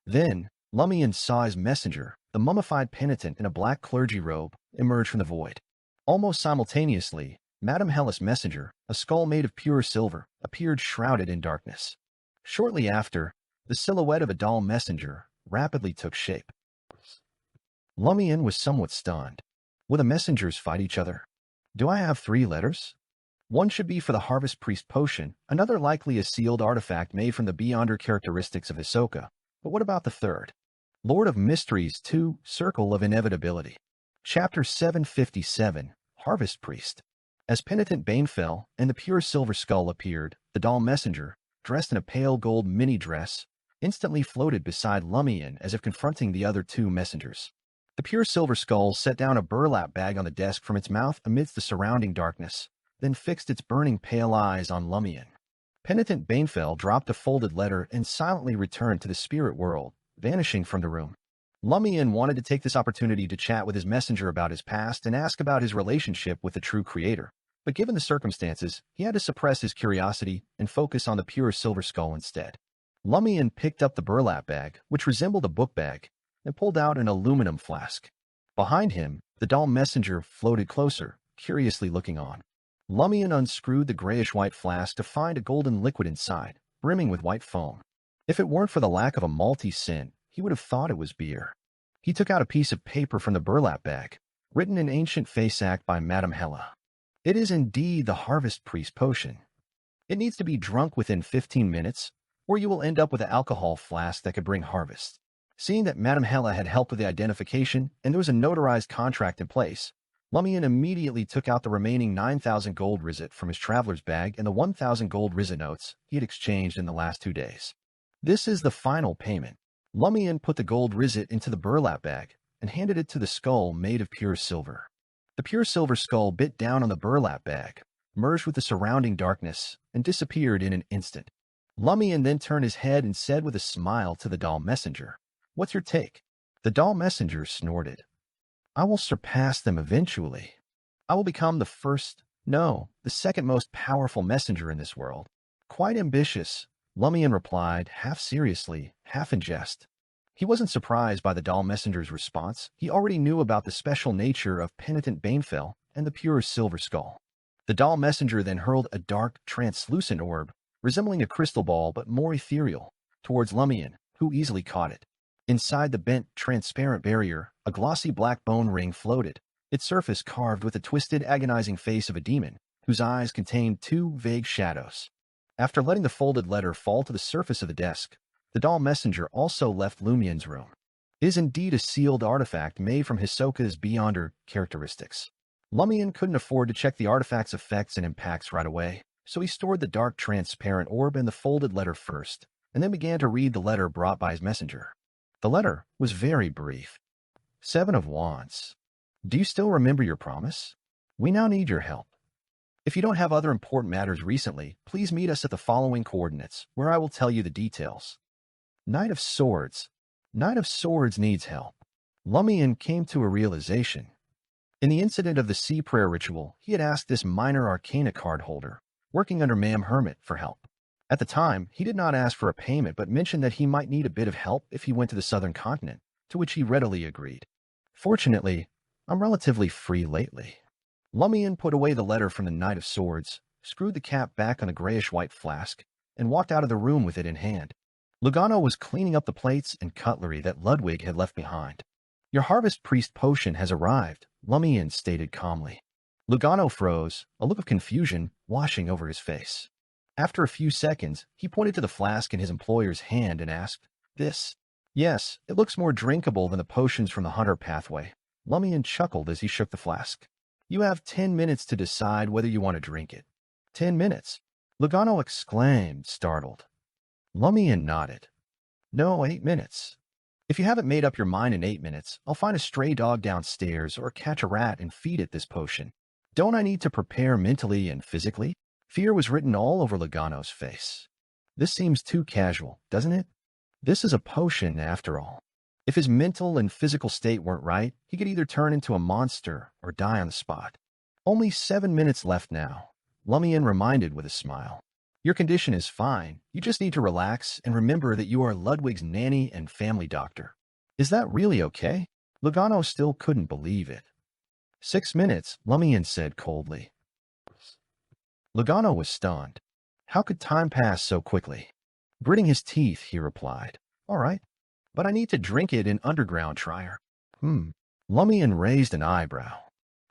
Then, Lumian saw his messenger, the mummified penitent in a black clergy robe, emerge from the void. Almost simultaneously, Madame Hellas' messenger, a skull made of pure silver, appeared shrouded in darkness. Shortly after, the silhouette of a doll messenger rapidly took shape. Lumian was somewhat stunned. Will the messengers fight each other? Do I have 3 letters? One should be for the Harvest Priest potion, another likely a sealed artifact made from the Beyonder characteristics of Hisoka. But what about the third? Lord of Mysteries 2, Circle of Inevitability. Chapter 757, Harvest Priest. As Penitent Banefell and the pure silver skull appeared, the doll messenger, dressed in a pale gold mini-dress, instantly floated beside Lumian as if confronting the other two messengers. The pure silver skull set down a burlap bag on the desk from its mouth amidst the surrounding darkness, then fixed its burning pale eyes on Lumian. Penitent Banefell dropped a folded letter and silently returned to the spirit world, vanishing from the room. Lumian wanted to take this opportunity to chat with his messenger about his past and ask about his relationship with the true creator, but given the circumstances, he had to suppress his curiosity and focus on the pure silver skull instead. Lumian picked up the burlap bag, which resembled a book bag, and pulled out an aluminum flask. Behind him, the doll messenger floated closer, curiously looking on. Lumian unscrewed the grayish-white flask to find a golden liquid inside, brimming with white foam. If it weren't for the lack of a malty scent, he would have thought it was beer. He took out a piece of paper from the burlap bag, written in ancient Faceac by Madame Hella. It is indeed the Harvest Priest potion. It needs to be drunk within 15 minutes, or you will end up with an alcohol flask that could bring harvest. Seeing that Madame Hella had helped with the identification and there was a notarized contract in place, Lumian immediately took out the remaining 9,000 gold rizit from his traveler's bag and the 1,000 gold rizit notes he had exchanged in the last 2 days. This is the final payment. Lumian put the gold rizit into the burlap bag and handed it to the skull made of pure silver. The pure silver skull bit down on the burlap bag, merged with the surrounding darkness, and disappeared in an instant. Lumian then turned his head and said with a smile to the doll messenger, "What's your take?" The doll messenger snorted. "I will surpass them eventually. I will become the second most powerful messenger in this world." "Quite ambitious," Lumian replied, half seriously, half in jest. He wasn't surprised by the doll messenger's response. He already knew about the special nature of Penitent Banefell and the pure silver skull. The doll messenger then hurled a dark, translucent orb, resembling a crystal ball but more ethereal, towards Lumian, who easily caught it. Inside the bent, transparent barrier, a glossy black bone ring floated, its surface carved with the twisted, agonizing face of a demon, whose eyes contained 2 vague shadows. After letting the folded letter fall to the surface of the desk, the doll messenger also left Lumian's room. It is indeed a sealed artifact made from Hisoka's Beyonder characteristics. Lumian couldn't afford to check the artifact's effects and impacts right away, so he stored the dark, transparent orb and the folded letter first, and then began to read the letter brought by his messenger. The letter was very brief. 7 of Wands. Do you still remember your promise? We now need your help. If you don't have other important matters recently, please meet us at the following coordinates, where I will tell you the details. Knight of Swords. Knight of Swords needs help. Lumian came to a realization. In the incident of the sea prayer ritual, he had asked this minor arcana card holder, working under Ma'am Hermit, for help. At the time, he did not ask for a payment but mentioned that he might need a bit of help if he went to the southern continent, to which he readily agreed. Fortunately, I'm relatively free lately. Lumian put away the letter from the Knight of Swords, screwed the cap back on the grayish-white flask, and walked out of the room with it in hand. Lugano was cleaning up the plates and cutlery that Ludwig had left behind. Your Harvest Priest potion has arrived, Lumian stated calmly. Lugano froze, a look of confusion washing over his face. After a few seconds, he pointed to the flask in his employer's hand and asked, "This?" "Yes, it looks more drinkable than the potions from the Hunter pathway." Lumian chuckled as he shook the flask. "You have 10 minutes to decide whether you want to drink it." 10 minutes? Lugano exclaimed, startled. Lumian nodded. "No, 8 minutes. If you haven't made up your mind in 8 minutes, I'll find a stray dog downstairs or catch a rat and feed it this potion. Don't I need to prepare mentally and physically?" Fear was written all over Lugano's face. This seems too casual, doesn't it? This is a potion, after all. If his mental and physical state weren't right, he could either turn into a monster or die on the spot. Only 7 minutes left now, Lumian reminded with a smile. Your condition is fine. You just need to relax and remember that you are Ludwig's nanny and family doctor. Is that really okay? Lugano still couldn't believe it. 6 minutes, Lumian said coldly. Lugano was stunned. How could time pass so quickly? Gritting his teeth, he replied, "All right, but I need to drink it in underground trier." Lumian raised an eyebrow.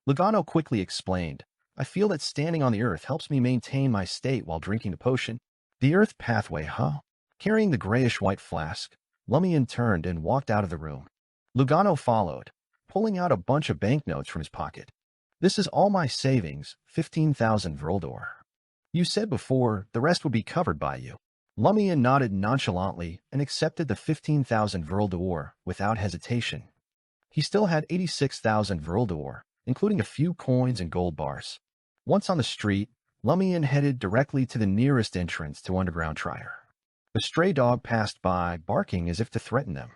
Lugano quickly explained, "I feel that standing on the earth helps me maintain my state while drinking the potion." The earth pathway, huh? Carrying the grayish-white flask, Lumian turned and walked out of the room. Lugano followed, pulling out a bunch of banknotes from his pocket. "This is all my savings, 15,000 Vroldor. You said before the rest would be covered by you." Lumian nodded nonchalantly and accepted the 15,000 Vril d'Or without hesitation. He still had 86,000 Vril d'Or, including a few coins and gold bars. Once on the street, Lumian headed directly to the nearest entrance to Underground Trier. A stray dog passed by, barking as if to threaten them.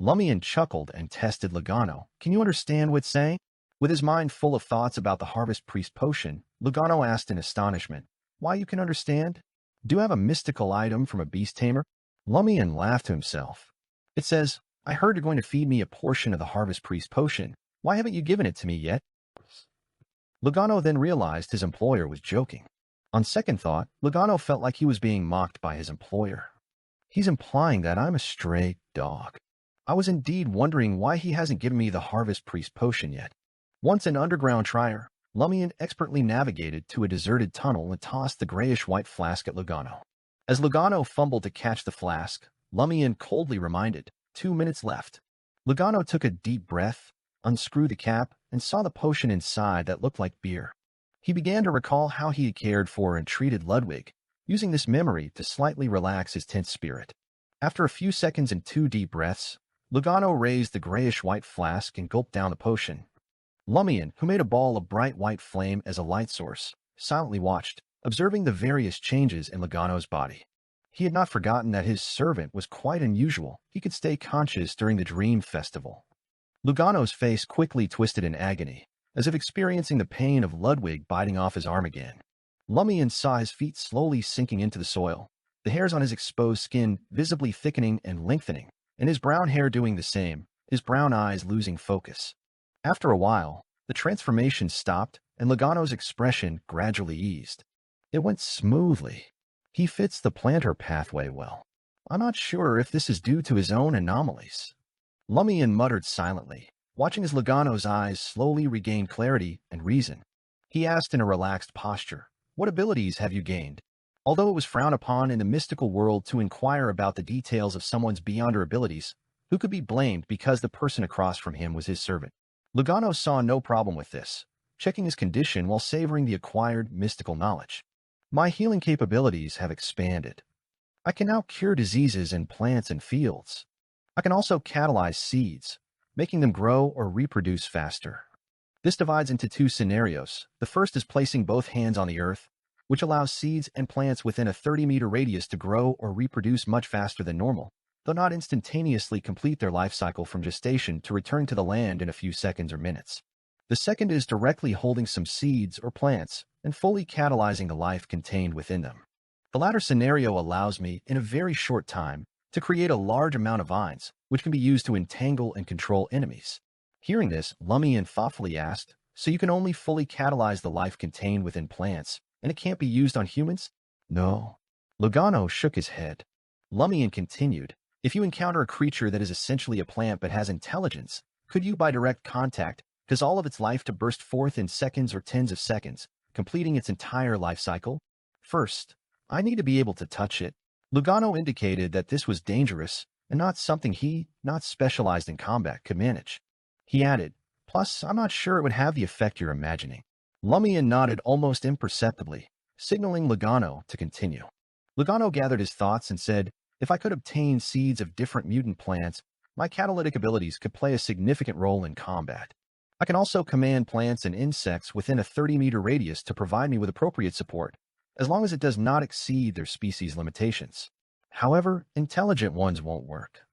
Lumian chuckled and tested Lugano. "Can you understand what's saying?" With his mind full of thoughts about the Harvest Priest potion, Lugano asked in astonishment, "Why you can understand? Do you have a mystical item from a beast tamer?" Lumian laughed to himself. "It says, I heard you're going to feed me a portion of the Harvest Priest potion. Why haven't you given it to me yet?" Lugano then realized his employer was joking. On second thought, Lugano felt like he was being mocked by his employer. He's implying that I'm a stray dog. I was indeed wondering why he hasn't given me the Harvest Priest potion yet. Once in Underground Trier, Lumian expertly navigated to a deserted tunnel and tossed the grayish-white flask at Lugano. As Lugano fumbled to catch the flask, Lumian coldly reminded, 2 minutes left. Lugano took a deep breath, unscrewed the cap, and saw the potion inside that looked like beer. He began to recall how he had cared for and treated Ludwig, using this memory to slightly relax his tense spirit. After a few seconds and 2 deep breaths, Lugano raised the grayish-white flask and gulped down the potion. Lumian, who made a ball of bright white flame as a light source, silently watched, observing the various changes in Lugano's body. He had not forgotten that his servant was quite unusual. He could stay conscious during the Dream Festival. Lugano's face quickly twisted in agony, as if experiencing the pain of Ludwig biting off his arm again. Lumian saw his feet slowly sinking into the soil, the hairs on his exposed skin visibly thickening and lengthening, and his brown hair doing the same, his brown eyes losing focus. After a while, the transformation stopped and Lugano's expression gradually eased. It went smoothly. He fits the planter pathway well. I'm not sure if this is due to his own anomalies. Lumian muttered silently, watching as Lugano's eyes slowly regained clarity and reason. He asked in a relaxed posture, "What abilities have you gained?" Although it was frowned upon in the mystical world to inquire about the details of someone's beyonder abilities, who could be blamed because the person across from him was his servant? Lugano saw no problem with this, checking his condition while savoring the acquired mystical knowledge. "My healing capabilities have expanded. I can now cure diseases in plants and fields. I can also catalyze seeds, making them grow or reproduce faster. This divides into 2 scenarios. The first is placing both hands on the earth, which allows seeds and plants within a 30-meter radius to grow or reproduce much faster than normal, though not instantaneously complete their life cycle from gestation to return to the land in a few seconds or minutes. The second is directly holding some seeds or plants and fully catalyzing the life contained within them. The latter scenario allows me, in a very short time, to create a large amount of vines, which can be used to entangle and control enemies." Hearing this, Lumian thoughtfully asked, "So you can only fully catalyze the life contained within plants, and it can't be used on humans?" "No." Lugano shook his head. Lumian continued, "If you encounter a creature that is essentially a plant but has intelligence, could you, by direct contact, cause all of its life to burst forth in seconds or tens of seconds, completing its entire life cycle? First, I need to be able to touch it." Lugano indicated that this was dangerous and not something he, not specialized in combat, could manage. He added, "Plus, I'm not sure it would have the effect you're imagining." Lumian nodded almost imperceptibly, signaling Lugano to continue. Lugano gathered his thoughts and said, "If I could obtain seeds of different mutant plants, my catalytic abilities could play a significant role in combat. I can also command plants and insects within a 30-meter radius to provide me with appropriate support, as long as it does not exceed their species limitations. However, intelligent ones won't work.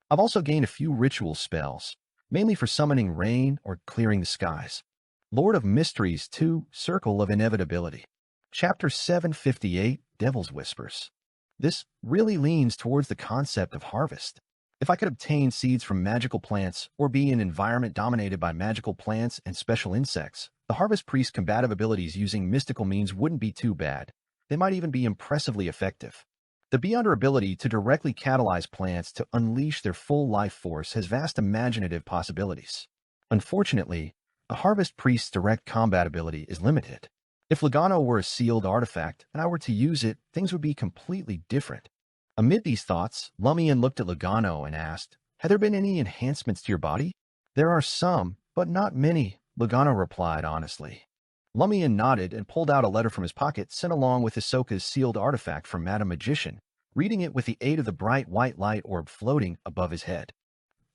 I've also gained a few ritual spells, mainly for summoning rain or clearing the skies. Lord of Mysteries 2, Circle of Inevitability. Chapter 758, Devil's Whispers. This really leans towards the concept of harvest. If I could obtain seeds from magical plants or be in an environment dominated by magical plants and special insects, the Harvest Priest's combative abilities using mystical means wouldn't be too bad. They might even be impressively effective. The Beyonder ability to directly catalyze plants to unleash their full life force has vast imaginative possibilities. Unfortunately, the Harvest Priest's direct combat ability is limited. If Lugano were a sealed artifact and I were to use it, things would be completely different. Amid these thoughts, Lumian looked at Lugano and asked, "Have there been any enhancements to your body?" "There are some, but not many," Lugano replied honestly. Lumian nodded and pulled out a letter from his pocket sent along with Hisoka's sealed artifact from Madame Magician, reading it with the aid of the bright white light orb floating above his head.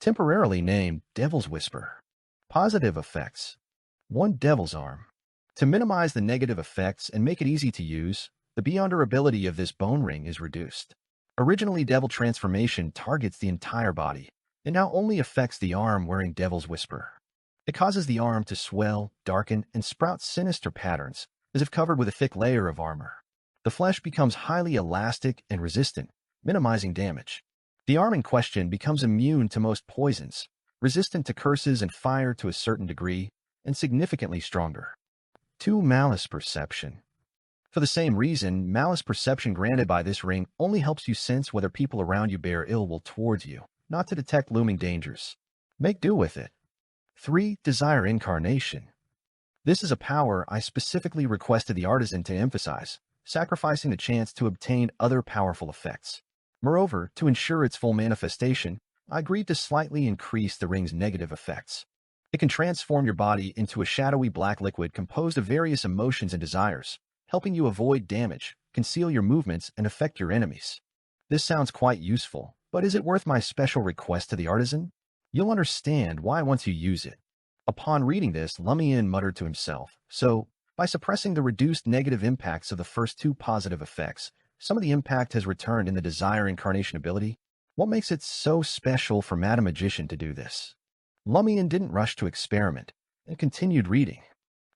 Temporarily named Devil's Whisper. Positive effects. 1. Devil's Arm. To minimize the negative effects and make it easy to use, the beyondurability of this bone ring is reduced. Originally, Devil Transformation targets the entire body. It now only affects the arm wearing Devil's Whisper. It causes the arm to swell, darken, and sprout sinister patterns, as if covered with a thick layer of armor. The flesh becomes highly elastic and resistant, minimizing damage. The arm in question becomes immune to most poisons, resistant to curses and fire to a certain degree, and significantly stronger. 2. Malice Perception. For the same reason, malice perception granted by this ring only helps you sense whether people around you bear ill will towards you, not to detect looming dangers. Make do with it. 3. Desire Incarnation. This is a power I specifically requested the artisan to emphasize, sacrificing the chance to obtain other powerful effects. Moreover, to ensure its full manifestation, I agreed to slightly increase the ring's negative effects. It can transform your body into a shadowy black liquid composed of various emotions and desires, helping you avoid damage, conceal your movements, and affect your enemies. This sounds quite useful, but is it worth my special request to the artisan? You'll understand why once you use it. Upon reading this, Lumian muttered to himself, so, by suppressing the reduced negative impacts of the first 2 positive effects, some of the impact has returned in the Desire Incarnation ability. What makes it so special for Madam Magician to do this? Lumian didn't rush to experiment, and continued reading.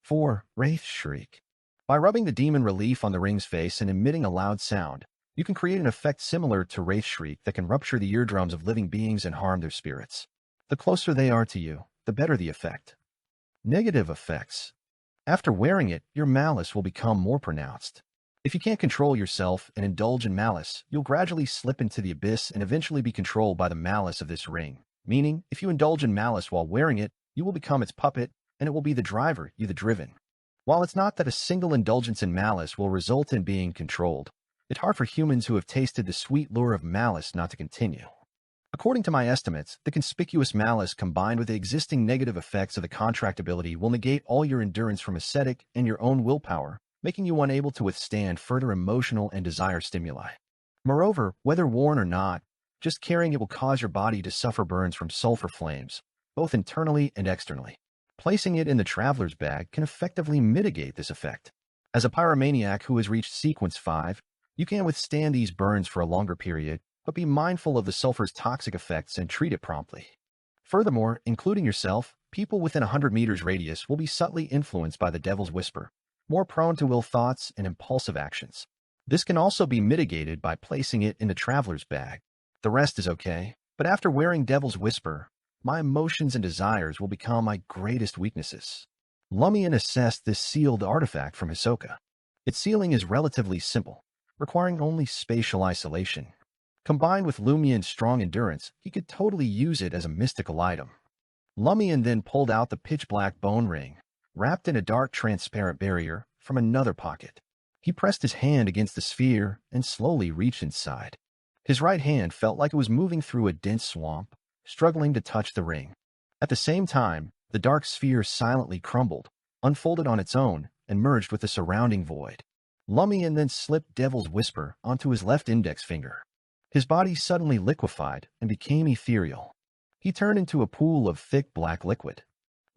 4. Wraith Shriek. By rubbing the demon relief on the ring's face and emitting a loud sound, you can create an effect similar to Wraith Shriek that can rupture the eardrums of living beings and harm their spirits. The closer they are to you, the better the effect. Negative effects. After wearing it, your malice will become more pronounced. If you can't control yourself and indulge in malice, you'll gradually slip into the abyss and eventually be controlled by the malice of this ring. Meaning, if you indulge in malice while wearing it, you will become its puppet, and it will be the driver, you the driven. While it's not that a single indulgence in malice will result in being controlled, it's hard for humans who have tasted the sweet lure of malice not to continue. According to my estimates, the conspicuous malice combined with the existing negative effects of the contract ability will negate all your endurance from ascetic and your own willpower, making you unable to withstand further emotional and desire stimuli. Moreover, whether worn or not, just carrying it will cause your body to suffer burns from sulfur flames, both internally and externally. Placing it in the traveler's bag can effectively mitigate this effect. As a pyromaniac who has reached sequence 5, you can withstand these burns for a longer period, but be mindful of the sulfur's toxic effects and treat it promptly. Furthermore, including yourself, people within 100 meters radius will be subtly influenced by the Devil's Whisper, more prone to ill thoughts and impulsive actions. This can also be mitigated by placing it in the traveler's bag. The rest is okay, but after wearing Devil's Whisper, my emotions and desires will become my greatest weaknesses. Lumian assessed this sealed artifact from Hisoka. Its sealing is relatively simple, requiring only spatial isolation. Combined with Lumian's strong endurance, he could totally use it as a mystical item. Lumian then pulled out the pitch-black bone ring, wrapped in a dark transparent barrier, from another pocket. He pressed his hand against the sphere and slowly reached inside. His right hand felt like it was moving through a dense swamp, struggling to touch the ring. At the same time, the dark sphere silently crumbled, unfolded on its own, and merged with the surrounding void. Lumian then slipped Devil's Whisper onto his left index finger. His body suddenly liquefied and became ethereal. He turned into a pool of thick black liquid.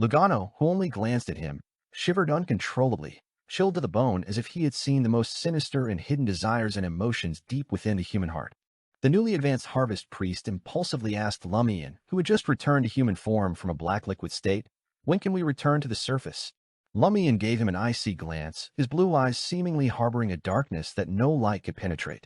Lugano, who only glanced at him, shivered uncontrollably, chilled to the bone as if he had seen the most sinister and hidden desires and emotions deep within the human heart. The newly advanced harvest priest impulsively asked Lumian, who had just returned to human form from a black liquid state, "When can we return to the surface?" Lumian gave him an icy glance, his blue eyes seemingly harboring a darkness that no light could penetrate.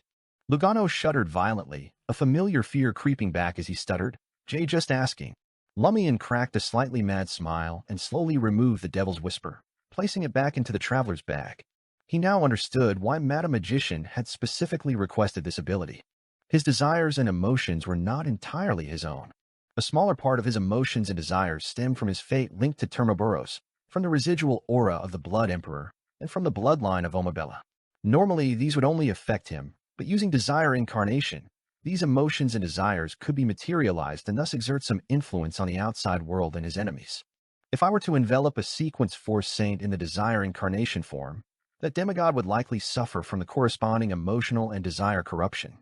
Lugano shuddered violently, a familiar fear creeping back as he stuttered, "Jay, just asking." Lumian cracked a slightly mad smile and slowly removed the Devil's Whisper, placing it back into the traveler's bag. He now understood why Madam Magician had specifically requested this ability. His desires and emotions were not entirely his own. A smaller part of his emotions and desires stemmed from his fate linked to Termaburos, from the residual aura of the Blood Emperor, and from the bloodline of Omabella. Normally, these would only affect him, but using Desire Incarnation, these emotions and desires could be materialized and thus exert some influence on the outside world and his enemies. If I were to envelop a Sequence 4 saint in the Desire Incarnation form, that demigod would likely suffer from the corresponding emotional and desire corruption.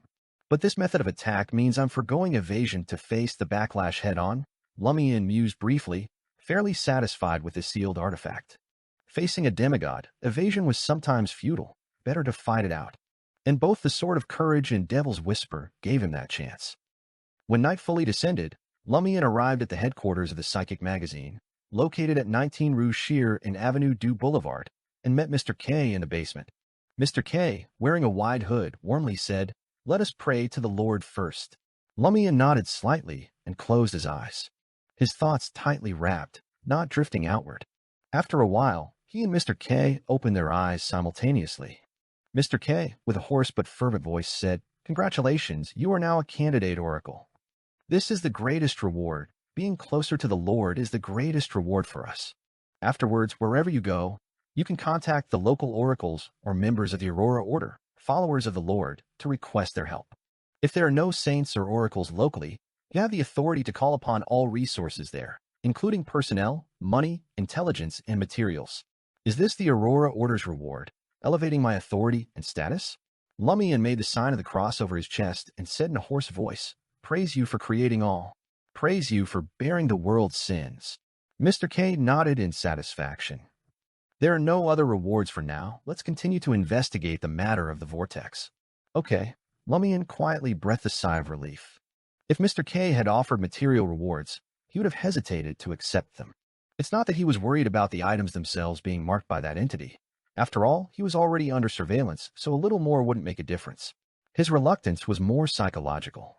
But this method of attack means I'm forgoing evasion to face the backlash head-on. Lumian mused briefly, fairly satisfied with the sealed artifact. Facing a demigod, evasion was sometimes futile. Better to fight it out. And both the Sword of Courage and Devil's Whisper gave him that chance. When night fully descended, Lumian arrived at the headquarters of the Psychic magazine, located at 19 Rue Shear and Avenue du Boulevard, and met Mr. K in the basement. Mr. K, wearing a wide hood, warmly said, "Let us pray to the Lord first." Lumian nodded slightly and closed his eyes. His thoughts tightly wrapped, not drifting outward. After a while, he and Mr. K opened their eyes simultaneously. Mr. K, with a hoarse but fervent voice, said, "Congratulations, you are now a candidate oracle. This is the greatest reward. Being closer to the Lord is the greatest reward for us. Afterwards, wherever you go, you can contact the local oracles or members of the Aurora Order, followers of the Lord, to request their help. If there are no saints or oracles locally, you have the authority to call upon all resources there, including personnel, money, intelligence, and materials. Is this the Aurora Order's reward, elevating my authority and status?" Lumian made the sign of the cross over his chest and said in a hoarse voice, "Praise you for creating all. Praise you for bearing the world's sins." Mr. K nodded in satisfaction. "There are no other rewards for now. Let's continue to investigate the matter of the vortex." "Okay." Lumian quietly breathed a sigh of relief. If Mr. K had offered material rewards, he would have hesitated to accept them. It's not that he was worried about the items themselves being marked by that entity. After all, he was already under surveillance, so a little more wouldn't make a difference. His reluctance was more psychological.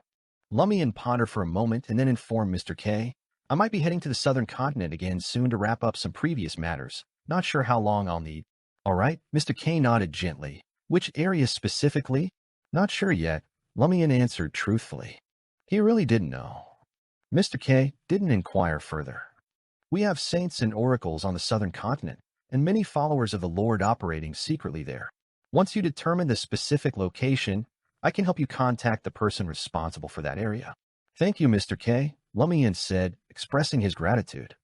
Lumian pondered for a moment and then informed Mr. K, "I might be heading to the southern continent again soon to wrap up some previous matters. Not sure how long I'll need." "All right," Mr. K nodded gently. "Which area specifically?" "Not sure yet," Lumian answered truthfully. He really didn't know. Mr. K didn't inquire further. "We have saints and oracles on the southern continent, and many followers of the Lord operating secretly there. Once you determine the specific location, I can help you contact the person responsible for that area." "Thank you, Mr. K," Lumian said, expressing his gratitude.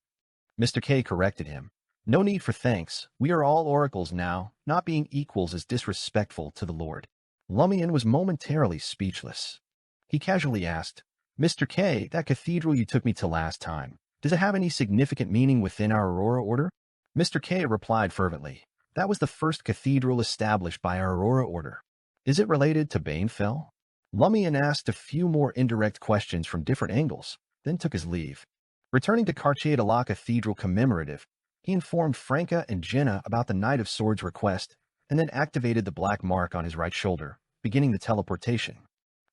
Mr. K corrected him. "No need for thanks. We are all oracles now. Not being equals is disrespectful to the Lord." Lumian was momentarily speechless. He casually asked, "Mr. K, that cathedral you took me to last time, does it have any significant meaning within our Aurora Order?" Mr. K replied fervently, "That was the first cathedral established by our Aurora Order." "Is it related to Banefell?" Lumian asked a few more indirect questions from different angles, then took his leave. Returning to Quartier de la Cathedral commemorative, he informed Franca and Jenna about the Knight of Swords' request, and then activated the black mark on his right shoulder, beginning the teleportation.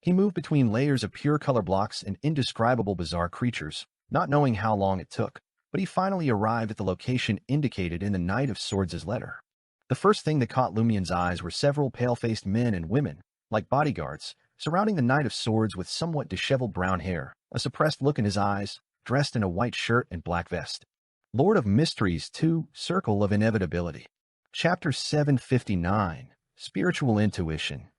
He moved between layers of pure color blocks and indescribable bizarre creatures, not knowing how long it took, but he finally arrived at the location indicated in the Knight of Swords' letter. The first thing that caught Lumian's eyes were several pale-faced men and women, like bodyguards, surrounding the Knight of Swords with somewhat disheveled brown hair, a suppressed look in his eyes, dressed in a white shirt and black vest. Lord of Mysteries 2, Circle of Inevitability. Chapter 759, Spiritual Intuition.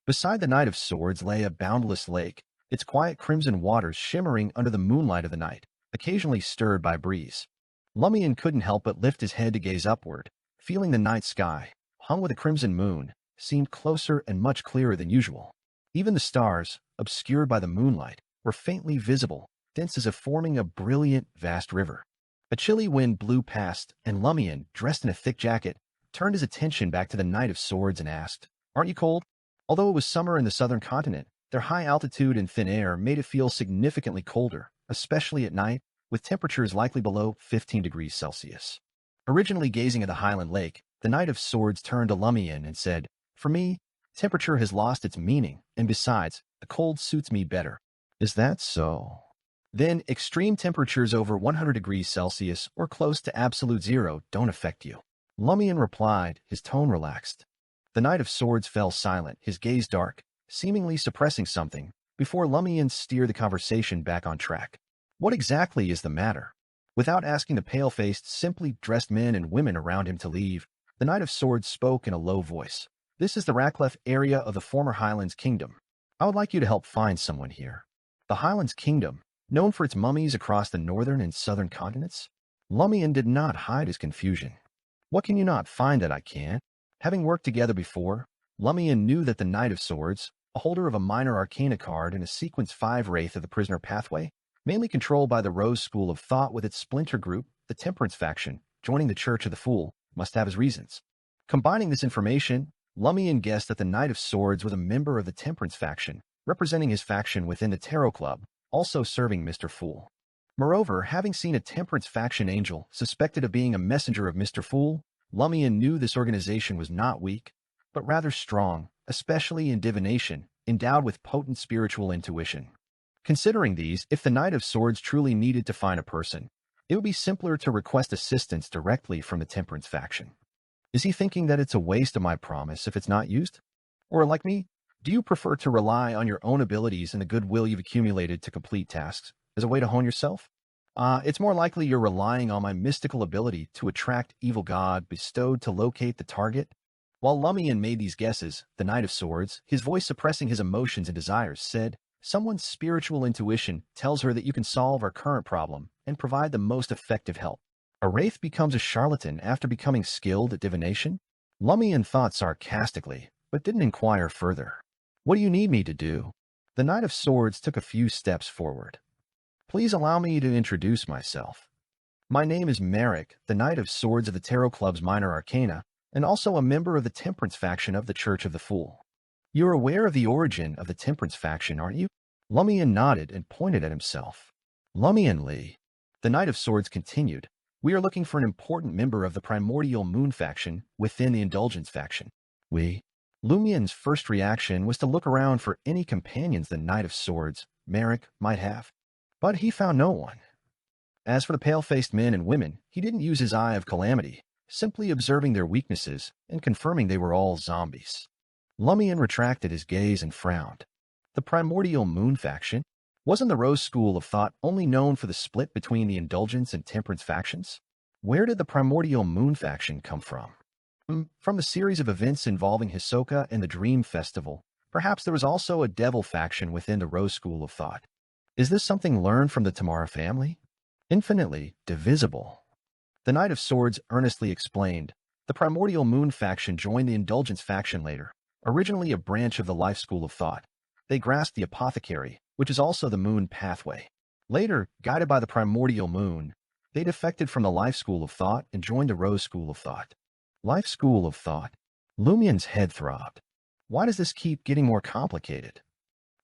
Beside the Knight of Swords lay a boundless lake, its quiet crimson waters shimmering under the moonlight of the night, occasionally stirred by breeze. Lumian couldn't help but lift his head to gaze upward, feeling the night sky, hung with a crimson moon, seemed closer and much clearer than usual. Even the stars, obscured by the moonlight, were faintly visible, dense as if forming a brilliant, vast river. A chilly wind blew past, and Lumian, dressed in a thick jacket, turned his attention back to the Knight of Swords and asked, "Aren't you cold?" Although it was summer in the southern continent, their high altitude and thin air made it feel significantly colder, especially at night, with temperatures likely below 15 degrees Celsius. Originally gazing at the highland lake, the Knight of Swords turned to Lumian and said, "For me, temperature has lost its meaning, and besides, the cold suits me better." "Is that so?" "Then extreme temperatures over 100 degrees Celsius or close to absolute zero don't affect you." Lumian replied, his tone relaxed. The Knight of Swords fell silent, his gaze dark, seemingly suppressing something, before Lumian steered the conversation back on track. "What exactly is the matter?" Without asking the pale-faced, simply dressed men and women around him to leave, the Knight of Swords spoke in a low voice. "This is the Radcliffe area of the former Highlands Kingdom. I would like you to help find someone here." The Highlands Kingdom, known for its mummies across the northern and southern continents? Lumian did not hide his confusion. "What can you not find that I can't?" Having worked together before, Lumian knew that the Knight of Swords, a holder of a minor arcana card in a sequence 5 Wraith of the Prisoner pathway, mainly controlled by the Rose School of Thought with its splinter group, the Temperance faction, joining the Church of the Fool, must have his reasons. Combining this information, Lumian guessed that the Knight of Swords was a member of the Temperance faction, representing his faction within the Tarot Club, also serving Mr. Fool. Moreover, having seen a Temperance faction angel suspected of being a messenger of Mr. Fool, Lumian knew this organization was not weak, but rather strong, especially in divination, endowed with potent spiritual intuition. Considering these, if the Knight of Swords truly needed to find a person, it would be simpler to request assistance directly from the Temperance faction. Is he thinking that it's a waste of my promise if it's not used? Or like me, do you prefer to rely on your own abilities and the goodwill you've accumulated to complete tasks as a way to hone yourself? It's more likely you're relying on my mystical ability to attract evil god bestowed to locate the target. While Lumian made these guesses, the Knight of Swords, his voice suppressing his emotions and desires, said, "Someone's spiritual intuition tells her that you can solve our current problem and provide the most effective help. A wraith becomes a charlatan after becoming skilled at divination?" Lumian thought sarcastically, but didn't inquire further. "What do you need me to do?" The Knight of Swords took a few steps forward. "Please allow me to introduce myself. My name is Merrick, the Knight of Swords of the Tarot Club's Minor Arcana, and also a member of the Temperance faction of the Church of the Fool. You're aware of the origin of the Temperance faction, aren't you?" Lumian nodded and pointed at himself. "Lumian Lee." The Knight of Swords continued, "We are looking for an important member of the Primordial Moon faction within the Indulgence faction." Lumian's first reaction was to look around for any companions the Knight of Swords, Merrick, might have. But he found no one. As for the pale-faced men and women, he didn't use his eye of calamity, simply observing their weaknesses and confirming they were all zombies. Lumian retracted his gaze and frowned. The Primordial Moon faction? Wasn't the Rose School of Thought only known for the split between the Indulgence and Temperance factions? Where did the Primordial Moon faction come from? From the series of events involving Hisoka and the Dream Festival, perhaps there was also a devil faction within the Rose School of Thought. Is this something learned from the Tamara family? Infinitely divisible. The Knight of Swords earnestly explained, the Primordial Moon faction joined the Indulgence faction later, originally a branch of the Life School of Thought. They grasped the Apothecary, which is also the Moon pathway. Later, guided by the Primordial Moon, they defected from the Life School of Thought and joined the Rose School of Thought. Life School of Thought. Lumian's head throbbed. Why does this keep getting more complicated?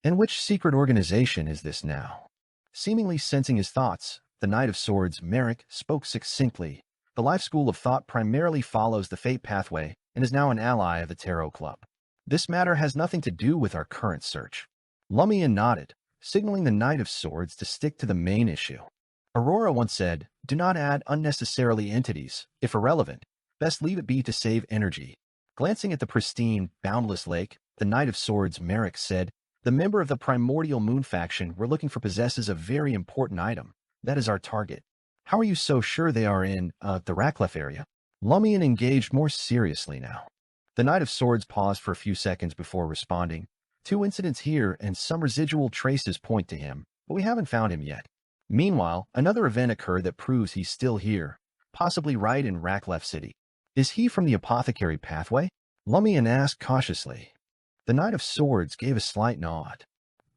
And which secret organization is this now? Seemingly sensing his thoughts, the Knight of Swords, Merrick, spoke succinctly. The Life School of Thought primarily follows the Fate pathway and is now an ally of the Tarot Club. This matter has nothing to do with our current search. Lumian nodded, signaling the Knight of Swords to stick to the main issue. Aurora once said, "Do not add unnecessarily entities. If irrelevant, best leave it be to save energy." Glancing at the pristine, boundless lake, the Knight of Swords, Merrick, said, "The member of the Primordial Moon faction we're looking for possesses a very important item. That is our target. How are you so sure they are in, the Racklef area?" Lumian engaged more seriously now. The Knight of Swords paused for a few seconds before responding. "2 incidents here and some residual traces point to him, but we haven't found him yet. Meanwhile, another event occurred that proves he's still here, possibly right in Racklef City." "Is he from the Apothecary pathway?" Lumian asked cautiously. The Knight of Swords gave a slight nod.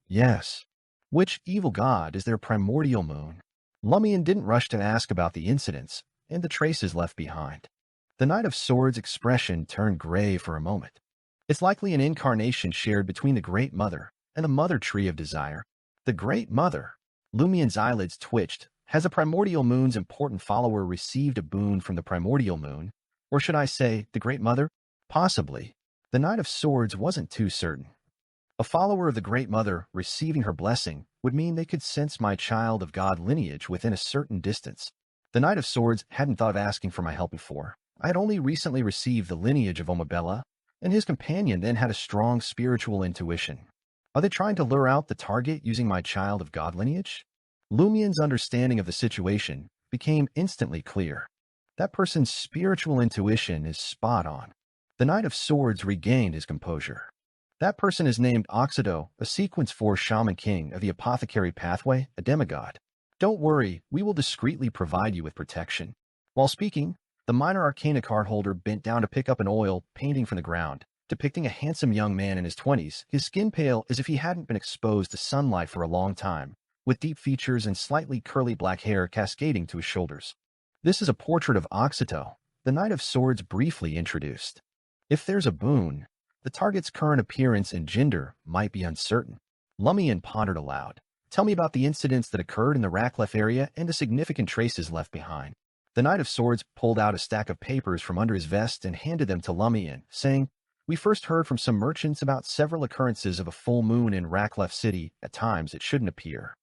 "Yes." "Which evil god is their Primordial Moon?" Lumian didn't rush to ask about the incidents and the traces left behind. The Knight of Swords' expression turned gray for a moment. "It's likely an incarnation shared between the Great Mother and the Mother Tree of Desire." "The Great Mother?" Lumian's eyelids twitched. Has the Primordial Moon's important follower received a boon from the Primordial Moon? Or should I say, the Great Mother? Possibly. The Knight of Swords wasn't too certain. A follower of the Great Mother receiving her blessing would mean they could sense my child of God lineage within a certain distance. The Knight of Swords hadn't thought of asking for my help before. I had only recently received the lineage of Omabella, and his companion then had a strong spiritual intuition. Are they trying to lure out the target using my child of God lineage? Lumian's understanding of the situation became instantly clear. That person's spiritual intuition is spot on. The Knight of Swords regained his composure. That person is named Oxido, a Sequence 4 Shaman King of the Apothecary pathway, a demigod. Don't worry, we will discreetly provide you with protection. While speaking, the minor arcana card holder bent down to pick up an oil painting from the ground, depicting a handsome young man in his 20s, his skin pale as if he hadn't been exposed to sunlight for a long time, with deep features and slightly curly black hair cascading to his shoulders. This is a portrait of Oxito, the Knight of Swords briefly introduced. If there's a boon, the target's current appearance and gender might be uncertain. Lumian pondered aloud. Tell me about the incidents that occurred in the Raclef area and the significant traces left behind. The Knight of Swords pulled out a stack of papers from under his vest and handed them to Lumian, saying, "We first heard from some merchants about several occurrences of a full moon in Raclef City. At times it shouldn't appear.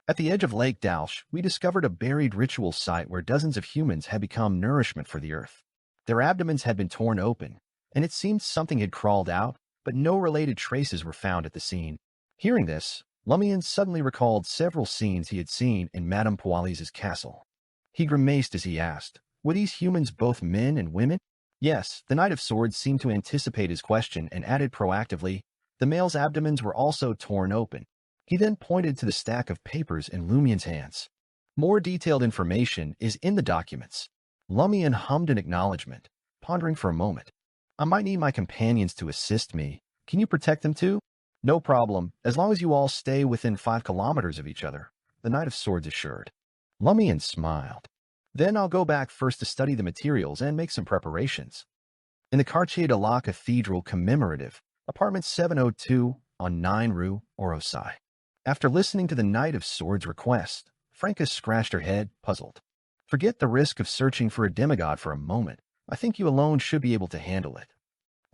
At the edge of Lake Dalsh, we discovered a buried ritual site where dozens of humans had become nourishment for the earth. Their abdomens had been torn open, and it seemed something had crawled out, but no related traces were found at the scene." Hearing this, Lumian suddenly recalled several scenes he had seen in Madame Poalis's castle. He grimaced as he asked, "Were these humans both men and women?" Yes, the Knight of Swords seemed to anticipate his question and added proactively, "The males' abdomens were also torn open." He then pointed to the stack of papers in Lumian's hands. "More detailed information is in the documents." Lumian hummed an acknowledgement, pondering for a moment. "I might need my companions to assist me. Can you protect them too?" "No problem, as long as you all stay within 5 kilometers of each other," the Knight of Swords assured. Lumian smiled. "Then I'll go back first to study the materials and make some preparations." In the Quartier de la Cathedral Commemorative, apartment 702 on 9 Rue Orosai. After listening to the Knight of Swords' request, Franca scratched her head, puzzled. "Forget the risk of searching for a demigod for a moment. I think you alone should be able to handle it.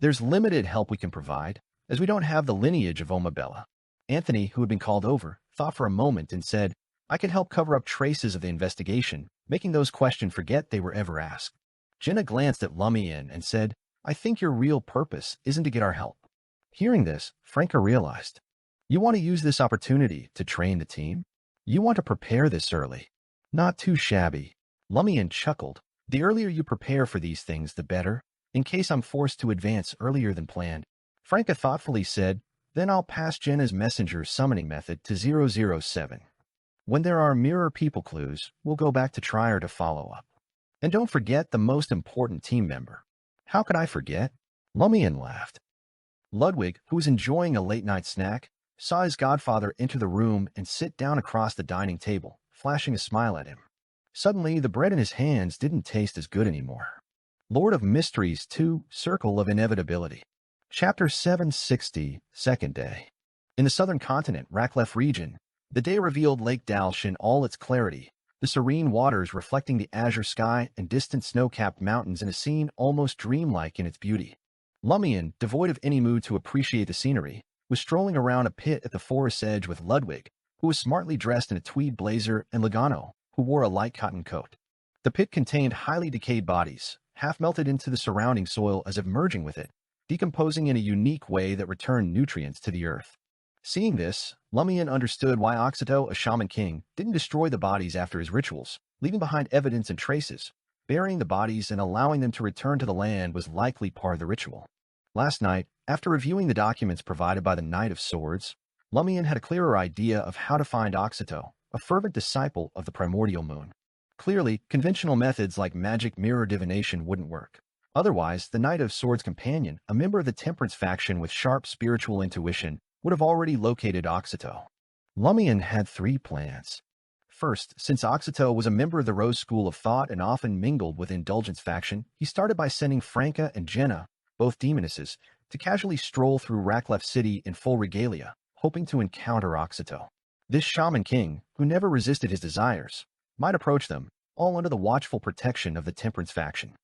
There's limited help we can provide, as we don't have the lineage of Omabella." Anthony, who had been called over, thought for a moment and said, "I can help cover up traces of the investigation, making those questioned forget they were ever asked." Jenna glanced at Lumian and said, "I think your real purpose isn't to get our help." Hearing this, Franca realized, "You want to use this opportunity to train the team? You want to prepare this early?" "Not too shabby." Lumian chuckled. "The earlier you prepare for these things, the better, in case I'm forced to advance earlier than planned." Franca thoughtfully said, "Then I'll pass Jenna's messenger summoning method to 007. When there are mirror people clues, we'll go back to Trier to follow up. And don't forget the most important team member." "How could I forget?" Lumian laughed. Ludwig, who was enjoying a late-night snack, saw his godfather enter the room and sit down across the dining table, flashing a smile at him. Suddenly, the bread in his hands didn't taste as good anymore. Lord of Mysteries 2, Circle of Inevitability. Chapter 760, Second Day. In the southern continent, Raclef region, the day revealed Lake Dalsh in all its clarity, the serene waters reflecting the azure sky and distant snow-capped mountains in a scene almost dreamlike in its beauty. Lumian, devoid of any mood to appreciate the scenery, was strolling around a pit at the forest's edge with Ludwig, who was smartly dressed in a tweed blazer, and Logano, who wore a light cotton coat. The pit contained highly decayed bodies, half melted into the surrounding soil as if merging with it, decomposing in a unique way that returned nutrients to the earth. Seeing this, Lumian understood why Oxito, a shaman king, didn't destroy the bodies after his rituals, leaving behind evidence and traces. Burying the bodies and allowing them to return to the land was likely part of the ritual. Last night, after reviewing the documents provided by the Knight of Swords, Lumian had a clearer idea of how to find Oxito, a fervent disciple of the primordial moon. Clearly, conventional methods like magic mirror divination wouldn't work. Otherwise, the Knight of Swords' companion, a member of the Temperance faction with sharp spiritual intuition, would have already located Oxito. Lumian had 3 plans. First, since Oxito was a member of the Rose School of Thought and often mingled with Indulgence faction, he started by sending Franca and Jenna, both demonesses, to casually stroll through Raclef City in full regalia, hoping to encounter Oxito. This shaman king, who never resisted his desires, might approach them, all under the watchful protection of the Temperance faction.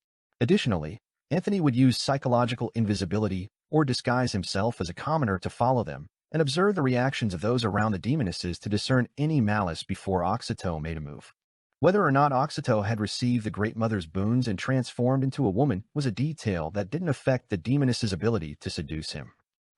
Additionally, Anthony would use psychological invisibility or disguise himself as a commoner to follow them and observe the reactions of those around the demonesses to discern any malice before Oxito made a move. Whether or not Oxito had received the Great Mother's boons and transformed into a woman was a detail that didn't affect the demoness's ability to seduce him.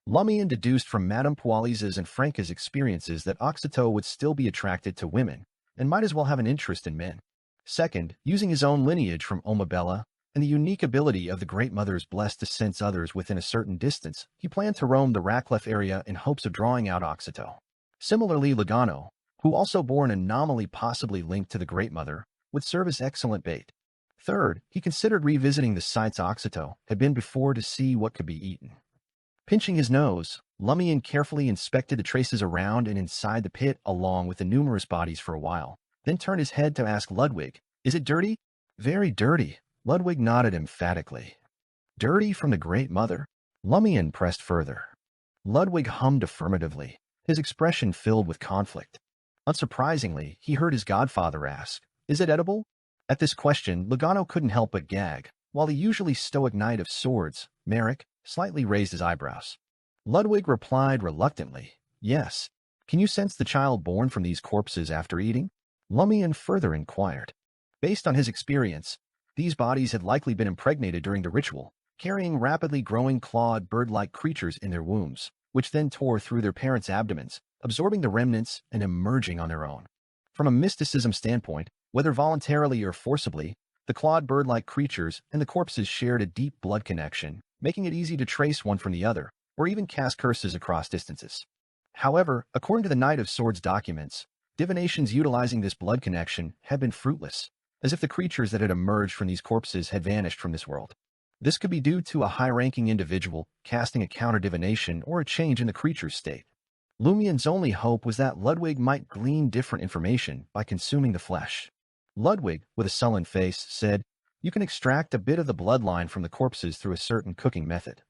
Lumian deduced from Madame Poalis's and Franca's experiences that Oxito would still be attracted to women and might as well have an interest in men. Second, using his own lineage from Omabella and the unique ability of the Great Mothers blessed to sense others within a certain distance, he planned to roam the Raclef area in hopes of drawing out Oxito. Similarly, Logano, who also bore an anomaly possibly linked to the Great Mother, would serve as excellent bait. Third, he considered revisiting the sites Oxito had been before to see what could be eaten. Pinching his nose, Lumian carefully inspected the traces around and inside the pit along with the numerous bodies for a while, then turned his head to ask Ludwig, "Is it dirty?" "Very dirty," Ludwig nodded emphatically. "Dirty from the Great Mother?" Lumian pressed further. Ludwig hummed affirmatively, his expression filled with conflict. Unsurprisingly, he heard his godfather ask, "Is it edible?" At this question, Lugano couldn't help but gag, while the usually stoic knight of swords, Merrick, slightly raised his eyebrows. Ludwig replied reluctantly, "Yes. Can you sense the child born from these corpses after eating?" Lumian further inquired. Based on his experience, these bodies had likely been impregnated during the ritual, carrying rapidly growing clawed bird-like creatures in their wombs, which then tore through their parents' abdomens, absorbing the remnants and emerging on their own. From a mysticism standpoint, whether voluntarily or forcibly, the clawed bird-like creatures and the corpses shared a deep blood connection, making it easy to trace one from the other, or even cast curses across distances. However, according to the Knight of Swords documents, divinations utilizing this blood connection had been fruitless, as if the creatures that had emerged from these corpses had vanished from this world. This could be due to a high-ranking individual casting a counter-divination or a change in the creature's state. Lumian's only hope was that Ludwig might glean different information by consuming the flesh. Ludwig, with a sullen face, said, "You can extract a bit of the bloodline from the corpses through a certain cooking method.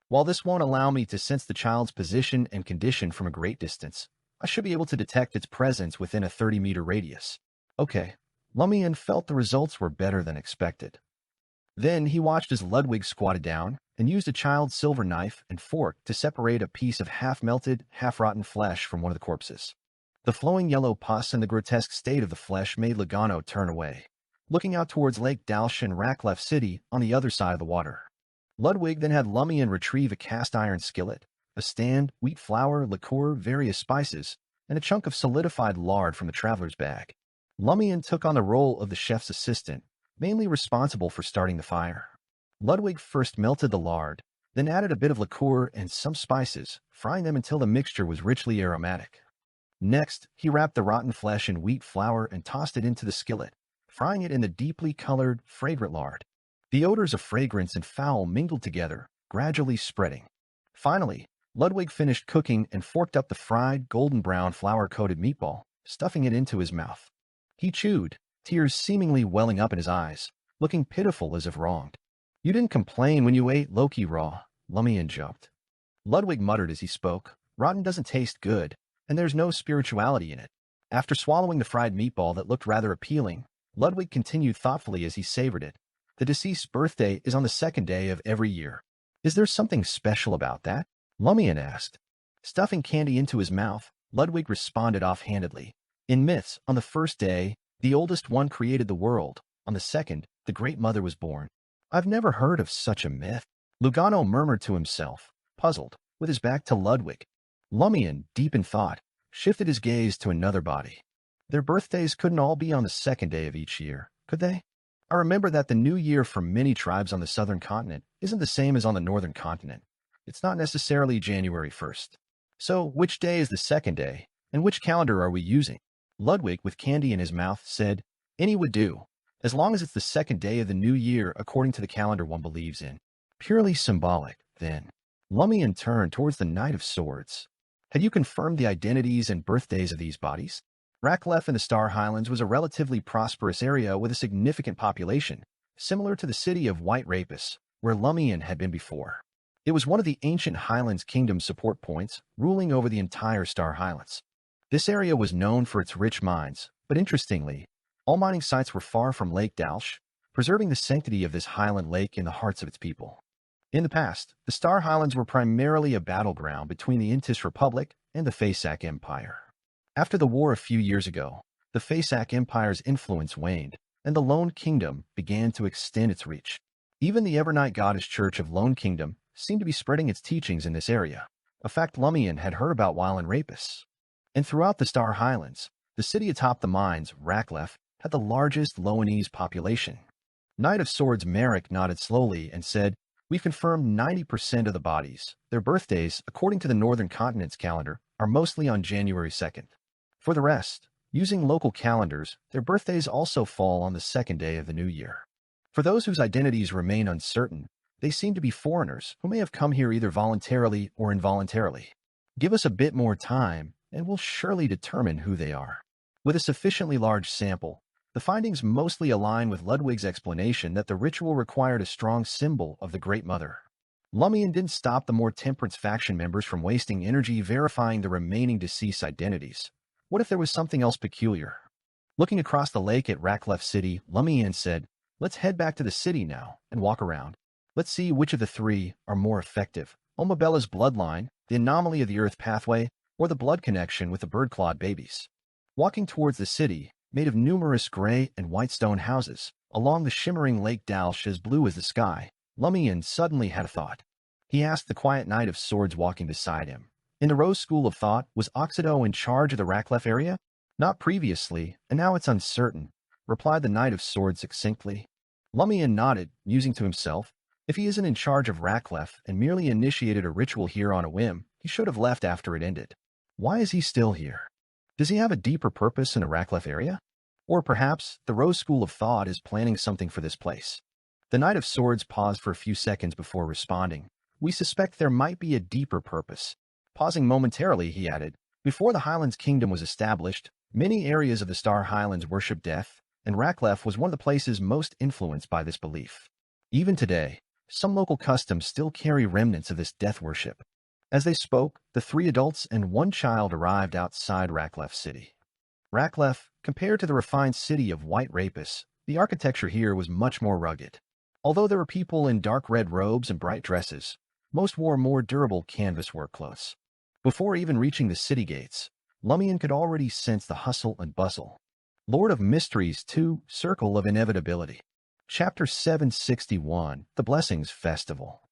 While this won't allow me to sense the child's position and condition from a great distance, I should be able to detect its presence within a 30-meter radius." Okay, Lumian felt the results were better than expected. Then he watched as Ludwig squatted down and used a child's silver knife and fork to separate a piece of half-melted, half-rotten flesh from one of the corpses. The flowing yellow pus and the grotesque state of the flesh made Lugano turn away, looking out towards Lake Dalsh and Raklev City on the other side of the water. Ludwig then had Lumian retrieve a cast-iron skillet, a stand, wheat flour, liqueur, various spices, and a chunk of solidified lard from the traveler's bag. Lumian took on the role of the chef's assistant, mainly responsible for starting the fire. Ludwig first melted the lard, then added a bit of liqueur and some spices, frying them until the mixture was richly aromatic. Next, he wrapped the rotten flesh in wheat flour and tossed it into the skillet, frying it in the deeply colored, fragrant lard. The odors of fragrance and foul mingled together, gradually spreading. Finally, Ludwig finished cooking and forked up the fried, golden-brown flour-coated meatball, stuffing it into his mouth. He chewed, tears seemingly welling up in his eyes, looking pitiful as if wronged. "You didn't complain when you ate Loki raw," Lumian joked. Ludwig muttered as he spoke, "Rotten doesn't taste good, and there's no spirituality in it." After swallowing the fried meatball that looked rather appealing, Ludwig continued thoughtfully as he savored it. "The deceased's birthday is on the second day of every year. Is there something special about that?" Lumian asked. Stuffing candy into his mouth, Ludwig responded offhandedly. "In myths, on the first day, the oldest one created the world. On the second, the Great Mother was born." "I've never heard of such a myth," Lugano murmured to himself, puzzled, with his back to Ludwig. Lumian, deep in thought, shifted his gaze to another body. "Their birthdays couldn't all be on the second day of each year, could they? I remember that the new year for many tribes on the southern continent isn't the same as on the northern continent. It's not necessarily January 1st. So, which day is the second day, and which calendar are we using?" Ludwig, with candy in his mouth, said, "Any would do, as long as it's the second day of the new year according to the calendar one believes in." "Purely symbolic, then." Lumian turned towards the Knight of Swords. "Had you confirmed the identities and birthdays of these bodies?" Raklev in the Star Highlands was a relatively prosperous area with a significant population, similar to the city of White Rapis, where Lumian had been before. It was one of the ancient Highlands Kingdom's support points, ruling over the entire Star Highlands. This area was known for its rich mines, but interestingly, all mining sites were far from Lake Dalsh, preserving the sanctity of this highland lake in the hearts of its people. In the past, the Star Highlands were primarily a battleground between the Intis Republic and the Faesak Empire. After the war a few years ago, the Faesak Empire's influence waned, and the Lone Kingdom began to extend its reach. Even the Evernight Goddess Church of Lone Kingdom seemed to be spreading its teachings in this area, a fact Lumian had heard about while in Rapis. And throughout the Star Highlands, the city atop the mines, Raklev, had the largest Loanese population. Knight of Swords Merrick nodded slowly and said, "We've confirmed 90% of the bodies. Their birthdays, according to the Northern Continent's calendar, are mostly on January 2nd. For the rest, using local calendars, their birthdays also fall on the second day of the new year. For those whose identities remain uncertain, They seem to be foreigners who may have come here either voluntarily or involuntarily. Give us a bit more time, and we'll surely determine who they are. With a sufficiently large sample, the findings mostly align with Ludwig's explanation that the ritual required a strong symbol of the Great Mother. Lumian didn't stop the more temperance faction members from wasting energy verifying the remaining deceased identities. What if there was something else peculiar? Looking across the lake at Raklev City, Lumian said, "Let's head back to the city now and walk around. Let's see which of the three are more effective. Omabella's bloodline, the anomaly of the Earth pathway, or the blood connection with the bird-clawed babies." Walking towards the city, made of numerous gray and white stone houses, along the shimmering Lake Dalsh as blue as the sky, Lumian suddenly had a thought. He asked the quiet knight of swords walking beside him. In the Rose School of Thought, was Oxido in charge of the Raklev area? Not previously, and now it's uncertain, replied the knight of swords succinctly. Lumian nodded, musing to himself. If he isn't in charge of Raklev and merely initiated a ritual here on a whim, he should have left after it ended. Why is he still here? Does he have a deeper purpose in the Raklev area? Or perhaps the Rose School of Thought is planning something for this place. The Knight of Swords paused for a few seconds before responding. We suspect there might be a deeper purpose. Pausing momentarily, he added, before the Highlands Kingdom was established, many areas of the Star Highlands worship death, and Raklev was one of the places most influenced by this belief. Even today, some local customs still carry remnants of this death worship. As they spoke, the 3 adults and 1 child arrived outside Raklev City. Raklev, compared to the refined city of white rapists, the architecture here was much more rugged. Although there were people in dark red robes and bright dresses, most wore more durable canvas work clothes. Before even reaching the city gates, Lumian could already sense the hustle and bustle. Lord of Mysteries 2, Circle of Inevitability. Chapter 761, The Blessings Festival.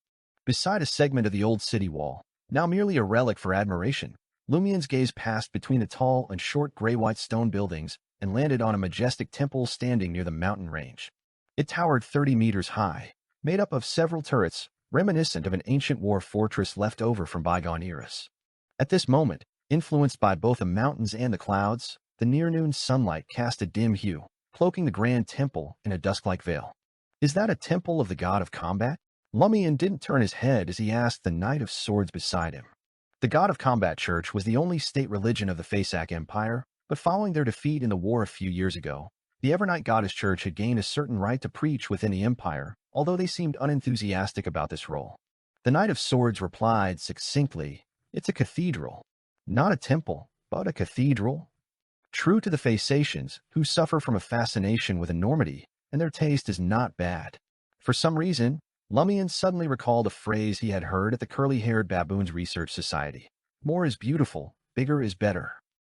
Beside a segment of the old city wall, now merely a relic for admiration, Lumian's gaze passed between the tall and short gray-white stone buildings and landed on a majestic temple standing near the mountain range. It towered 30 meters high, made up of several turrets, reminiscent of an ancient war fortress left over from bygone eras. At this moment, influenced by both the mountains and the clouds, the near-noon sunlight cast a dim hue, cloaking the grand temple in a dusk-like veil. Is that a temple of the god of combat? Lumian didn't turn his head as he asked the Knight of Swords beside him. The God of Combat Church was the only state religion of the Fasak Empire, but following their defeat in the war a few years ago, the Evernight Goddess Church had gained a certain right to preach within the empire, although they seemed unenthusiastic about this role. The Knight of Swords replied succinctly, "It's a cathedral. Not a temple, but a cathedral." True to the Fasacians, who suffer from a fascination with enormity, and their taste is not bad. For some reason, Lumian suddenly recalled a phrase he had heard at the Curly-Haired Baboons Research Society. More is beautiful, bigger is better.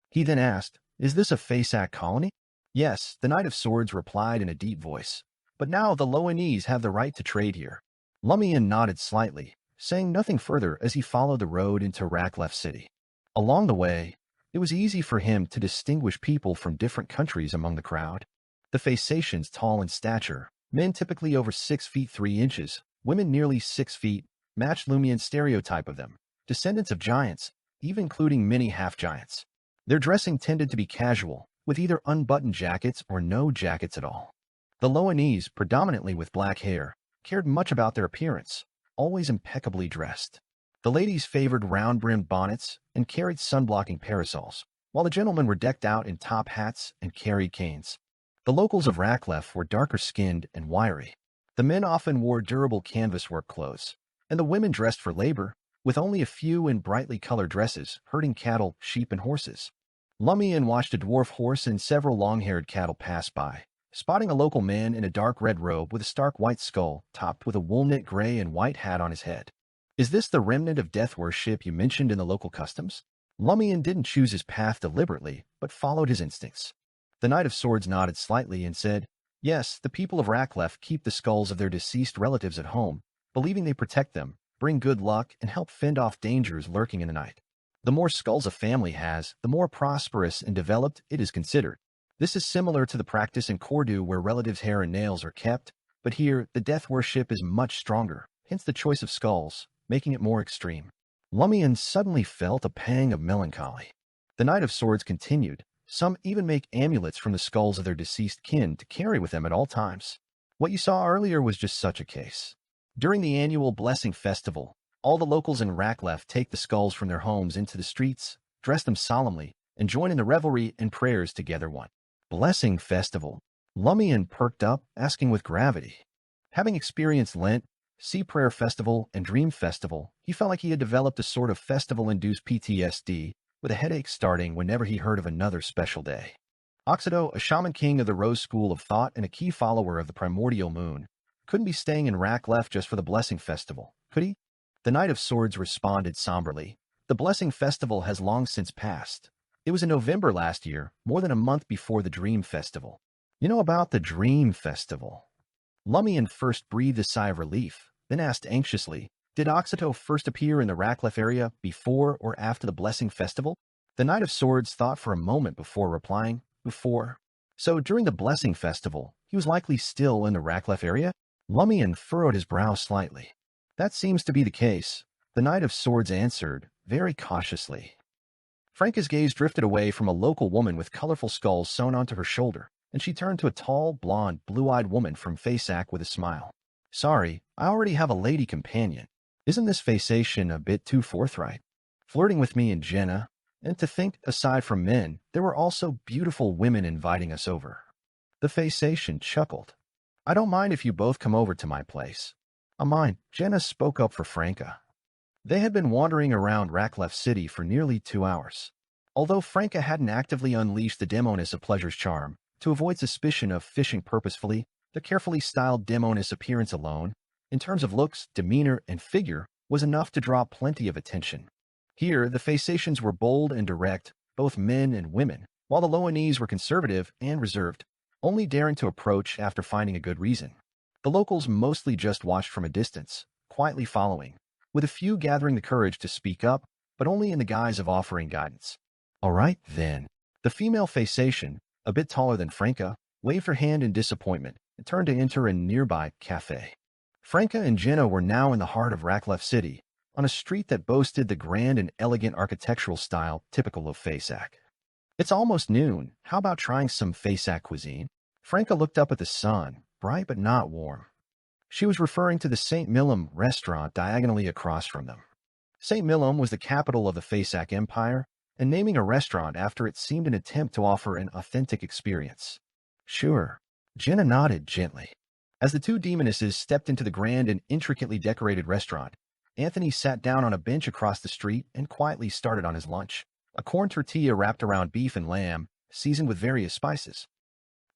He then asked, "Is this a Fasak colony?" "Yes," the Knight of Swords replied in a deep voice. "But now the Loanese have the right to trade here." Lumian nodded slightly, saying nothing further as he followed the road into Raklev City. Along the way, it was easy for him to distinguish people from different countries among the crowd. The Fasacians tall in stature, men typically over 6 feet 3 inches, women nearly 6 feet, matched Lumian's stereotype of them, descendants of giants, even including many half-giants. Their dressing tended to be casual, with either unbuttoned jackets or no jackets at all. The Loanese, predominantly with black hair, cared much about their appearance, always impeccably dressed. The ladies favored round-brimmed bonnets and carried sun-blocking parasols, while the gentlemen were decked out in top hats and carried canes. The locals of Raklev were darker-skinned and wiry. The men often wore durable canvas work clothes, and the women dressed for labor, with only a few in brightly colored dresses, herding cattle, sheep, and horses. Lumian watched a dwarf horse and several long-haired cattle pass by, spotting a local man in a dark red robe with a stark white skull, topped with a wool-knit gray and white hat on his head. "Is this the remnant of death worship you mentioned in the local customs?" Lumian didn't choose his path deliberately, but followed his instincts. The Knight of Swords nodded slightly and said, "Yes, the people of Raklev keep the skulls of their deceased relatives at home, believing they protect them, bring good luck, and help fend off dangers lurking in the night. The more skulls a family has, the more prosperous and developed it is considered. This is similar to the practice in Kordu where relatives' hair and nails are kept, but here the death worship is much stronger, hence the choice of skulls, making it more extreme." Lumian suddenly felt a pang of melancholy. The Knight of Swords continued, "Some even make amulets from the skulls of their deceased kin to carry with them at all times. What you saw earlier was just such a case." During the annual Blessing Festival, all the locals in Raklev take the skulls from their homes into the streets, dress them solemnly, and join in the revelry and prayers together. One Blessing Festival. Lumian perked up, asking with gravity. Having experienced Lent, Sea Prayer Festival, and Dream Festival, he felt like he had developed a sort of festival-induced PTSD, with a headache starting whenever he heard of another special day. Oxydo, a shaman king of the Rose School of Thought and a key follower of the primordial moon, couldn't be staying in Raklev just for the Blessing Festival, could he? The Knight of Swords responded somberly. The Blessing Festival has long since passed. It was in November last year, more than a month before the Dream Festival. You know about the Dream Festival? Lumian first breathed a sigh of relief, then asked anxiously, did Oxydo first appear in the Raklev area before or after the Blessing Festival? The Knight of Swords thought for a moment before replying, before. So during the Blessing Festival, he was likely still in the Raklev area? Lumian furrowed his brow slightly. That seems to be the case, the Knight of Swords answered, very cautiously. Franca's gaze drifted away from a local woman with colorful skulls sewn onto her shoulder, and she turned to a tall, blonde, blue-eyed woman from Faceac with a smile. Sorry, I already have a lady companion. Isn't this Faceation a bit too forthright? Flirting with me and Jenna, and to think, aside from men, there were also beautiful women inviting us over. The Faceation chuckled. I don't mind if you both come over to my place. I mind, Jenna spoke up for Franca. They had been wandering around Raklev City for nearly 2 hours. Although Franca hadn't actively unleashed the demoness of pleasure's charm, to avoid suspicion of fishing purposefully, the carefully styled demoness appearance alone, in terms of looks, demeanor, and figure, was enough to draw plenty of attention. Here, the Faceations were bold and direct, both men and women, while the Loanese were conservative and reserved, only daring to approach after finding a good reason. The locals mostly just watched from a distance, quietly following, with a few gathering the courage to speak up, but only in the guise of offering guidance. All right, then. The female Faceation, a bit taller than Franca, waved her hand in disappointment and turned to enter a nearby cafe. Franca and Jenna were now in the heart of Raklev City, on a street that boasted the grand and elegant architectural style typical of Faceac. It's almost noon. How about trying some Faceac cuisine? Franca looked up at the sun, bright but not warm. She was referring to the St. Millum restaurant diagonally across from them. St. Millum was the capital of the Faceac Empire, and naming a restaurant after it seemed an attempt to offer an authentic experience. Sure. Jenna nodded gently. As the two demonesses stepped into the grand and intricately decorated restaurant, Anthony sat down on a bench across the street and quietly started on his lunch, a corn tortilla wrapped around beef and lamb, seasoned with various spices.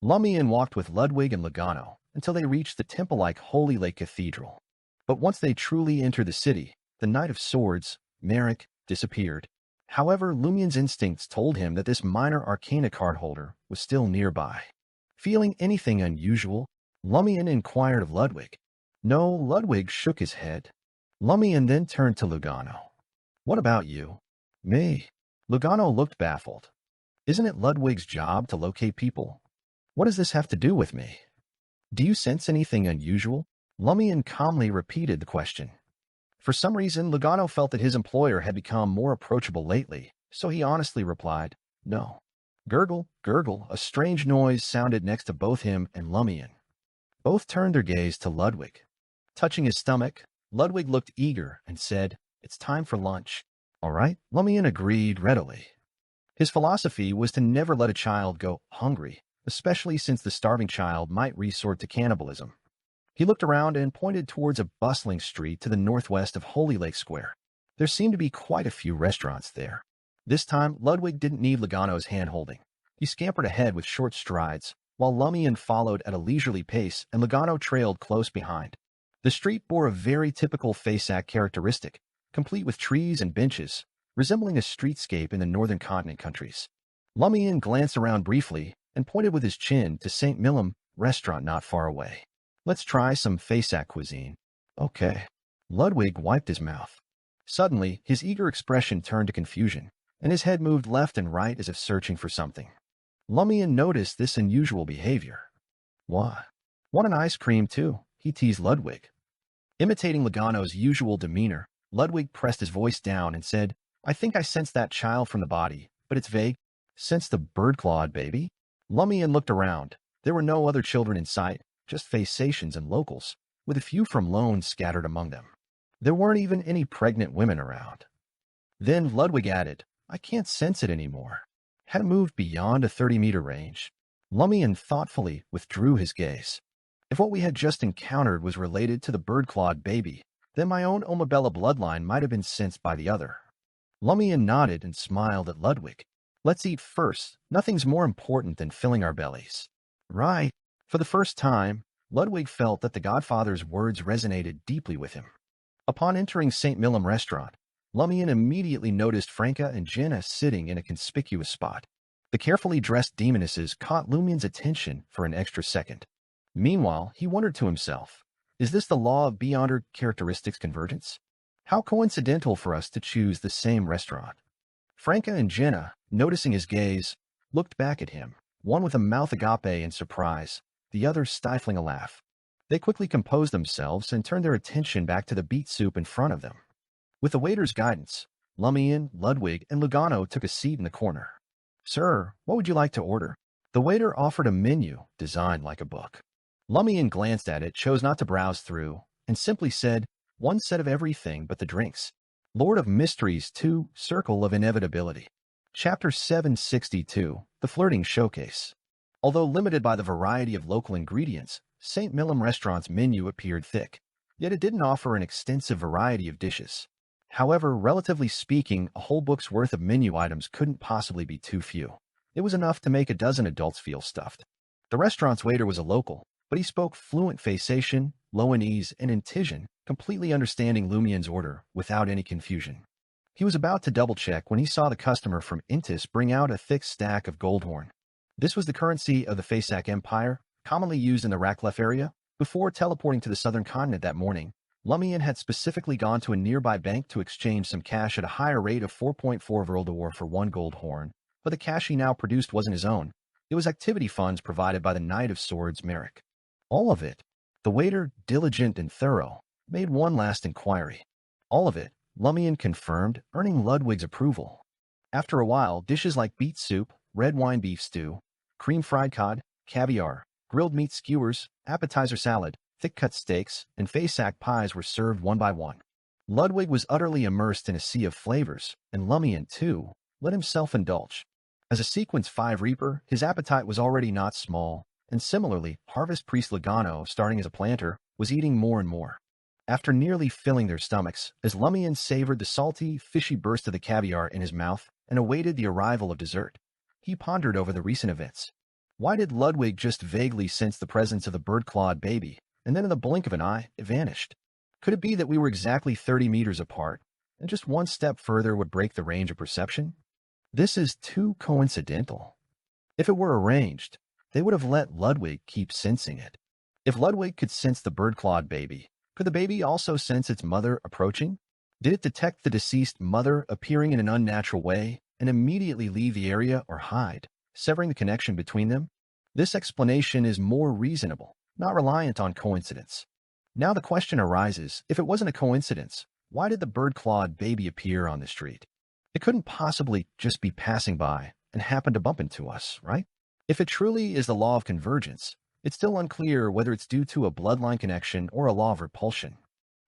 Lumian walked with Ludwig and Logano until they reached the temple-like Holy Lake Cathedral. But once they truly entered the city, the Knight of Swords, Merrick, disappeared. However, Lumian's instincts told him that this minor arcana card holder was still nearby. Feeling anything unusual, Lumian inquired of Ludwig. No, Ludwig shook his head. Lumian then turned to Logano. What about you? Me? Logano looked baffled. Isn't it Ludwig's job to locate people? What does this have to do with me? Do you sense anything unusual? Lumian calmly repeated the question. For some reason, Logano felt that his employer had become more approachable lately, so he honestly replied, no. Gurgle, gurgle, a strange noise sounded next to both him and Lumian. Both turned their gaze to Ludwig. Touching his stomach, Ludwig looked eager and said, it's time for lunch. All right, Lumian agreed readily. His philosophy was to never let a child go hungry, especially since the starving child might resort to cannibalism. He looked around and pointed towards a bustling street to the northwest of Holy Lake Square. There seemed to be quite a few restaurants there. This time, Ludwig didn't need Logano's hand-holding. He scampered ahead with short strides, while Lumian followed at a leisurely pace and Logano trailed close behind. The street bore a very typical Faceac characteristic, complete with trees and benches, resembling a streetscape in the northern continent countries. Lumian glanced around briefly and pointed with his chin to St. Millum restaurant not far away. Let's try some Faceac cuisine. Okay. Ludwig wiped his mouth. Suddenly, his eager expression turned to confusion, and his head moved left and right as if searching for something. Lumian noticed this unusual behavior. What? Want an ice cream too? He teased Ludwig. Imitating Logano's usual demeanor, Ludwig pressed his voice down and said, I think I sense that child from the body, but it's vague. Sense the bird-clawed baby? Lumian looked around. There were no other children in sight, just Faceations and locals, with a few from loans scattered among them. There weren't even any pregnant women around. Then Ludwig added, I can't sense it anymore. Had it moved beyond a 30-meter range? Lumian thoughtfully withdrew his gaze. If what we had just encountered was related to the bird-clawed baby, then my own Omabella bloodline might have been sensed by the other. Lumian nodded and smiled at Ludwig. Let's eat first. Nothing's more important than filling our bellies. Right. For the first time, Ludwig felt that the Godfather's words resonated deeply with him. Upon entering St. Millum restaurant, Lumian immediately noticed Franca and Jenna sitting in a conspicuous spot. The carefully dressed demonesses caught Lumian's attention for an extra second. Meanwhile, he wondered to himself, is this the law of beyonder characteristics convergence? How coincidental for us to choose the same restaurant. Franca and Jenna, noticing his gaze, looked back at him, one with a mouth agape in surprise, the other stifling a laugh. They quickly composed themselves and turned their attention back to the beet soup in front of them. With the waiter's guidance, Lumian, Ludwig, and Lugano took a seat in the corner. Sir, what would you like to order? The waiter offered a menu designed like a book. Lumian glanced at it, chose not to browse through, and simply said, one set of everything but the drinks. Lord of Mysteries 2, Circle of Inevitability. Chapter 762, The Flirting Showcase. Although limited by the variety of local ingredients, St. Millum Restaurant's menu appeared thick, yet it didn't offer an extensive variety of dishes. However, relatively speaking, a whole book's worth of menu items couldn't possibly be too few. It was enough to make a dozen adults feel stuffed. The restaurant's waiter was a local, but he spoke fluent Phaeacian, Loanese, and Intijan, completely understanding Lumian's order without any confusion. He was about to double-check when he saw the customer from Intis bring out a thick stack of goldhorn. This was the currency of the Phaeacian Empire, commonly used in the Raclef area. Before teleporting to the southern continent that morning, Lumian had specifically gone to a nearby bank to exchange some cash at a higher rate of 4.4 Vril for one gold horn, but the cash he now produced wasn't his own. It was activity funds provided by the Knight of Swords, Merrick. All of it. The waiter, diligent and thorough, made one last inquiry. All of it, Lumian confirmed, earning Ludwig's approval. After a while, dishes like beet soup, red wine beef stew, cream fried cod, caviar, grilled meat skewers, appetizer salad, thick-cut steaks, and Phaeacian pies were served one by one. Ludwig was utterly immersed in a sea of flavors, and Lumian, too, let himself indulge. As a Sequence 5 Reaper, his appetite was already not small, and similarly, Harvest Priest Lugano, starting as a planter, was eating more and more. After nearly filling their stomachs, as Lumian savored the salty, fishy burst of the caviar in his mouth and awaited the arrival of dessert, he pondered over the recent events. Why did Ludwig just vaguely sense the presence of the bird-clawed baby, and then in the blink of an eye, it vanished? Could it be that we were exactly 30 meters apart, and just one step further would break the range of perception? This is too coincidental. If it were arranged, they would have let Ludwig keep sensing it. If Ludwig could sense the bird-clawed baby, could the baby also sense its mother approaching? Did it detect the deceased mother appearing in an unnatural way and immediately leave the area or hide, severing the connection between them? This explanation is more reasonable, not reliant on coincidence. Now the question arises, if it wasn't a coincidence, why did the bird-clawed baby appear on the street? It couldn't possibly just be passing by and happen to bump into us, right? If it truly is the law of convergence, it's still unclear whether it's due to a bloodline connection or a law of repulsion.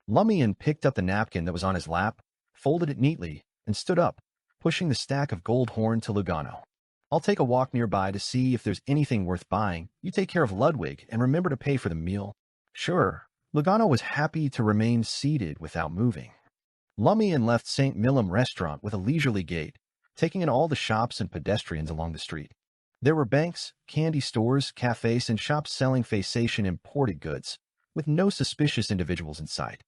Lumian picked up the napkin that was on his lap, folded it neatly, and stood up, pushing the stack of gold horn to Lugano. I'll take a walk nearby to see if there's anything worth buying. You take care of Ludwig and remember to pay for the meal. Sure. Lugano was happy to remain seated without moving. Lumian left St. Millum restaurant with a leisurely gait, taking in all the shops and pedestrians along the street. There were banks, candy stores, cafes, and shops selling Phaeacian imported goods, with no suspicious individuals in sight.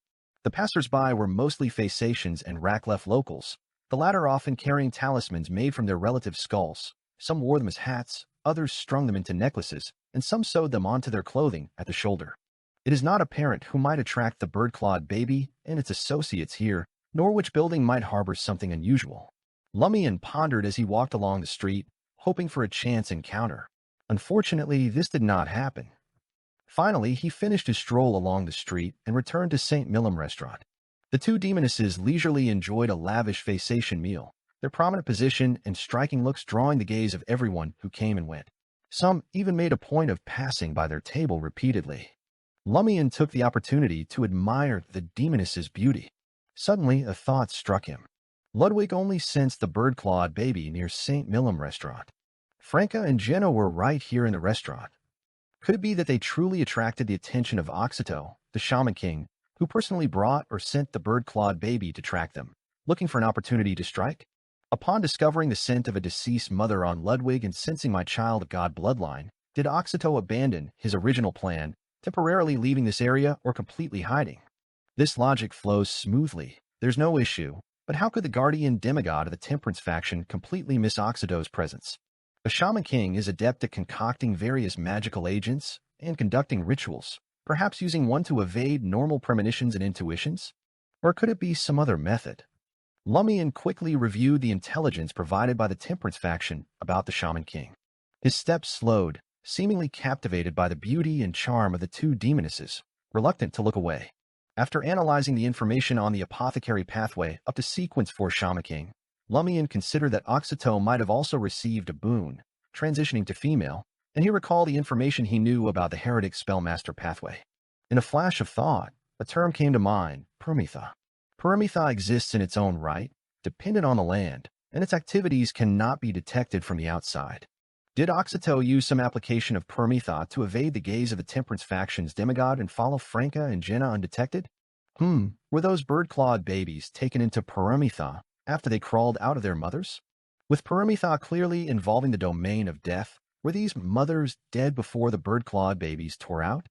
The passers-by were mostly Phaeacians and Raclef locals, the latter often carrying talismans made from their relative skulls. Some wore them as hats, others strung them into necklaces, and some sewed them onto their clothing at the shoulder. It is not apparent who might attract the bird-clawed baby and its associates here, nor which building might harbor something unusual. Lumian pondered as he walked along the street, hoping for a chance encounter. Unfortunately, this did not happen. Finally, he finished his stroll along the street and returned to St. Millum restaurant. The two demonesses leisurely enjoyed a lavish Phaeacian meal, their prominent position and striking looks drawing the gaze of everyone who came and went. Some even made a point of passing by their table repeatedly. Lumian took the opportunity to admire the demoness's beauty. Suddenly, a thought struck him. Ludwig only sensed the bird-clawed baby near St. Millum restaurant. Franca and Jenna were right here in the restaurant. Could it be that they truly attracted the attention of Oxito, the Shaman King, who personally brought or sent the bird-clawed baby to track them, looking for an opportunity to strike? Upon discovering the scent of a deceased mother on Ludwig and sensing my child of God bloodline, did Oxito abandon his original plan, temporarily leaving this area or completely hiding? This logic flows smoothly. There's no issue. But how could the guardian demigod of the Temperance faction completely miss Oxito's presence? A Shaman King is adept at concocting various magical agents and conducting rituals, perhaps using one to evade normal premonitions and intuitions? Or could it be some other method? Lumian quickly reviewed the intelligence provided by the Temperance faction about the Shaman King. His steps slowed, seemingly captivated by the beauty and charm of the two demonesses, reluctant to look away. After analyzing the information on the apothecary pathway up to sequence 4 Shaman King, Lumian considered that Oxito might have also received a boon, transitioning to female, and he recalled the information he knew about the heretic spellmaster pathway. In a flash of thought, a term came to mind: Paramitha. Paramitha exists in its own right, dependent on the land, and its activities cannot be detected from the outside. Did Oxito use some application of Paramitha to evade the gaze of the Temperance faction's demigod and follow Franca and Jenna undetected? Were those bird-clawed babies taken into Paramitha after they crawled out of their mothers? With Paramitha clearly involving the domain of death, were these mothers dead before the bird-clawed babies tore out?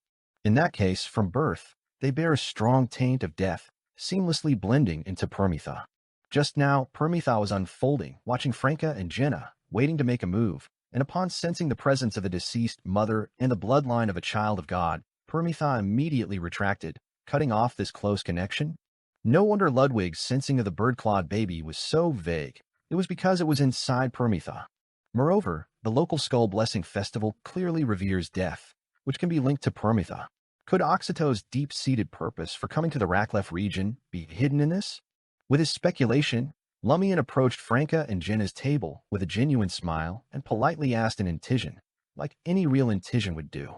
In that case, from birth, they bear a strong taint of death, seamlessly blending into Paramitha. Just now, Paramitha was unfolding, watching Franca and Jenna, waiting to make a move, and upon sensing the presence of a deceased mother and the bloodline of a child of God, Paramitha immediately retracted, cutting off this close connection. No wonder Ludwig's sensing of the bird-clawed baby was so vague. It was because it was inside Paramitha. Moreover, the local skull blessing festival clearly reveres death, which can be linked to Paramitha. Could Oxito's deep-seated purpose for coming to the Raklef region be hidden in this? With his speculation, Lumian approached Franca and Jenna's table with a genuine smile and politely asked an Intision, like any real Intision would do.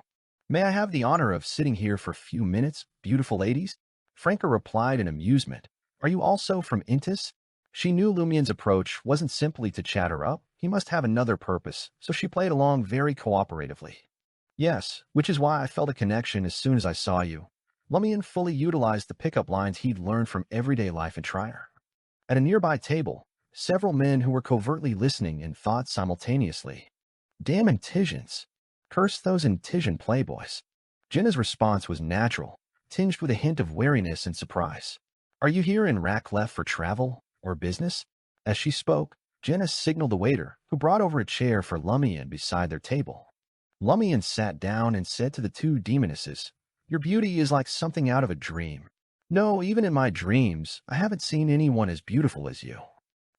"May I have the honor of sitting here for a few minutes, beautiful ladies?" Franca replied in amusement. "Are you also from Intis?" She knew Lumian's approach wasn't simply to chat her up. He must have another purpose, so she played along very cooperatively. "Yes, which is why I felt a connection as soon as I saw you." Lumian fully utilized the pickup lines he'd learned from everyday life in Trier. At a nearby table, several men who were covertly listening and thought simultaneously. "Damn Intisions. Curse those Intision playboys." Jenna's response was natural, tinged with a hint of wariness and surprise. "Are you here in Raklef for travel or business?" As she spoke, Jenna signaled the waiter, who brought over a chair for Lumian beside their table. Lumian sat down and said to the two demonesses, "Your beauty is like something out of a dream. No, even in my dreams, I haven't seen anyone as beautiful as you.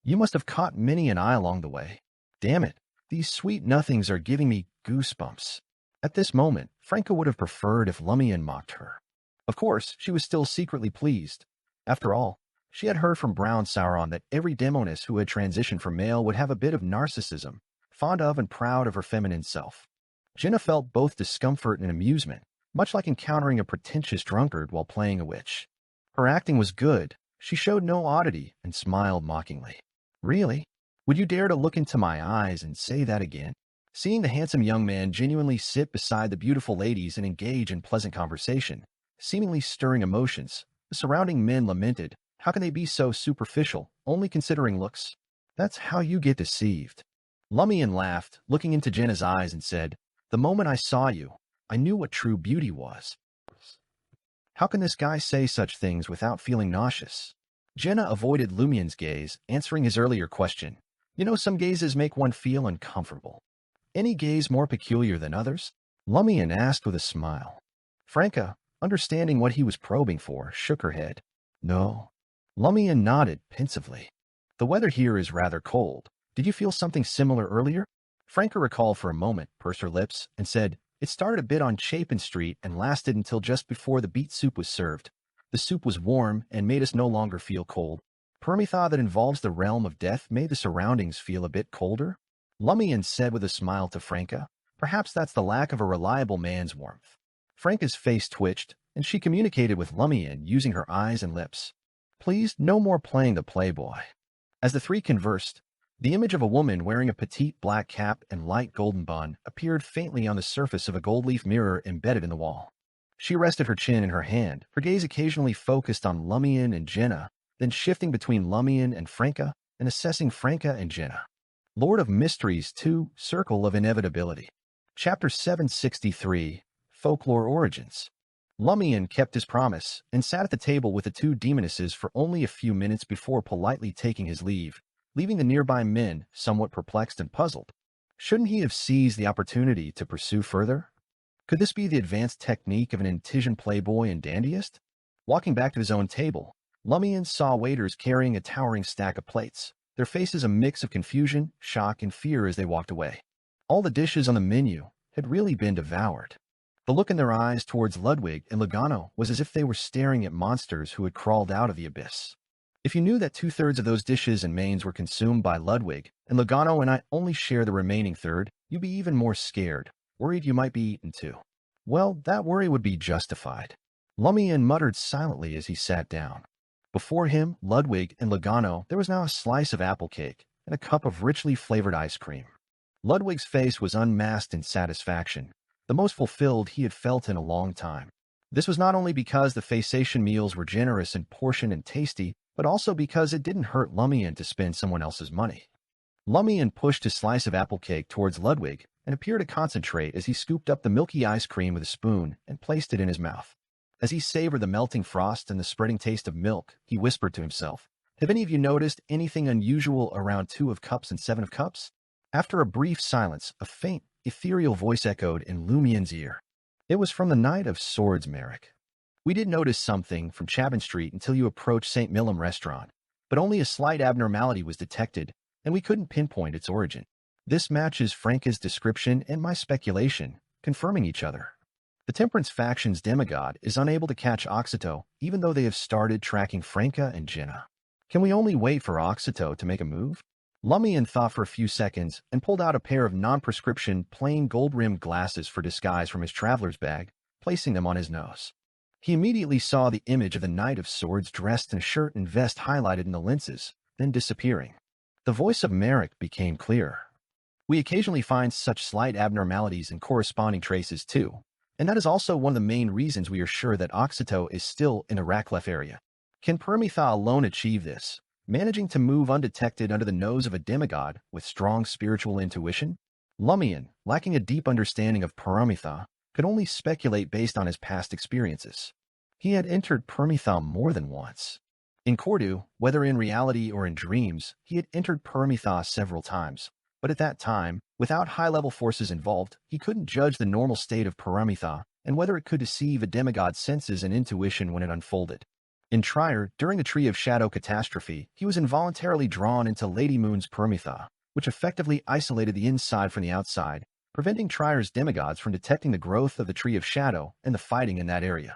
You must have caught many an eye along the way. Damn it, these sweet nothings are giving me goosebumps." At this moment, Franca would have preferred if Lumian mocked her. Of course, she was still secretly pleased. After all, she had heard from Brown Sauron that every demoness who had transitioned from male would have a bit of narcissism, fond of and proud of her feminine self. Jenna felt both discomfort and amusement, much like encountering a pretentious drunkard while playing a witch. Her acting was good. She showed no oddity and smiled mockingly. "Really? Would you dare to look into my eyes and say that again?" Seeing the handsome young man genuinely sit beside the beautiful ladies and engage in pleasant conversation, seemingly stirring emotions, the surrounding men lamented, "How can they be so superficial, only considering looks? That's how you get deceived." Lumian laughed, looking into Jenna's eyes and said, "The moment I saw you, I knew what true beauty was." How can this guy say such things without feeling nauseous? Jenna avoided Lumian's gaze, answering his earlier question. "You know, some gazes make one feel uncomfortable. Any gaze more peculiar than others?" Lumian asked with a smile. Franca, understanding what he was probing for, shook her head. "No." Lumian nodded pensively. "The weather here is rather cold. Did you feel something similar earlier?" Franca recalled for a moment, pursed her lips, and said, "It started a bit on Chapin Street and lasted until just before the beet soup was served. The soup was warm and made us no longer feel cold. Paramitha that involves the realm of death made the surroundings feel a bit colder." Lumian said with a smile to Franca, "Perhaps that's the lack of a reliable man's warmth." Franca's face twitched, and she communicated with Lumian using her eyes and lips. Please, no more playing the playboy. As the three conversed, the image of a woman wearing a petite black cap and light golden bun appeared faintly on the surface of a gold leaf mirror embedded in the wall. She rested her chin in her hand, her gaze occasionally focused on Lumian and Jenna, then shifting between Lumian and Franca and assessing Franca and Jenna. Lord of Mysteries 2, Circle of Inevitability. Chapter 763, Folklore Origins. Lumian kept his promise and sat at the table with the two demonesses for only a few minutes before politely taking his leave, leaving the nearby men somewhat perplexed and puzzled. Shouldn't he have seized the opportunity to pursue further? Could this be the advanced technique of an Antisian playboy and dandyist? Walking back to his own table, Lumian saw waiters carrying a towering stack of plates, their faces a mix of confusion, shock, and fear as they walked away. All the dishes on the menu had really been devoured. The look in their eyes towards Ludwig and Logano was as if they were staring at monsters who had crawled out of the abyss. If you knew that 2/3 of those dishes and mains were consumed by Ludwig, and Logano and I only share the remaining third, you'd be even more scared, worried you might be eaten too. Well, that worry would be justified. Lumian muttered silently as he sat down. Before him, Ludwig and Logano, there was now a slice of apple cake and a cup of richly flavored ice cream. Ludwig's face was unmasked in satisfaction, the most fulfilled he had felt in a long time. This was not only because the Faysation meals were generous in portion and tasty, but also because it didn't hurt Lumian to spend someone else's money. Lumian pushed his slice of apple cake towards Ludwig and appeared to concentrate as he scooped up the milky ice cream with a spoon and placed it in his mouth. As he savored the melting frost and the spreading taste of milk, he whispered to himself, "Have any of you noticed anything unusual around 2 of cups and 7 of cups?" After a brief silence, a faint, ethereal voice echoed in Lumian's ear. It was from the Knight of Swords, Merrick. "We did notice something from Chapin Street until you approached St. Millum restaurant, but only a slight abnormality was detected, and we couldn't pinpoint its origin. This matches Franca's description and my speculation, confirming each other. The Temperance faction's demigod is unable to catch Oxito, even though they have started tracking Franca and Jenna. Can we only wait for Oxito to make a move?" Lumian thought for a few seconds and pulled out a pair of non-prescription, plain gold-rimmed glasses for disguise from his traveler's bag, placing them on his nose. He immediately saw the image of the Knight of Swords dressed in a shirt and vest highlighted in the lenses, then disappearing. The voice of Merrick became clearer. "We occasionally find such slight abnormalities and corresponding traces too, and that is also one of the main reasons we are sure that Oxito is still in the Raclef area. Can Permitha alone achieve this, managing to move undetected under the nose of a demigod with strong spiritual intuition?" Lumian, lacking a deep understanding of Permitha, could only speculate based on his past experiences. He had entered Permitha more than once. In Cordu, whether in reality or in dreams, he had entered Permitha several times, but at that time, without high-level forces involved, he couldn't judge the normal state of Permitha and whether it could deceive a demigod's senses and intuition when it unfolded. In Trier, during the Tree of Shadow catastrophe, he was involuntarily drawn into Lady Moon's Permitha, which effectively isolated the inside from the outside, preventing Trier's demigods from detecting the growth of the Tree of Shadow and the fighting in that area.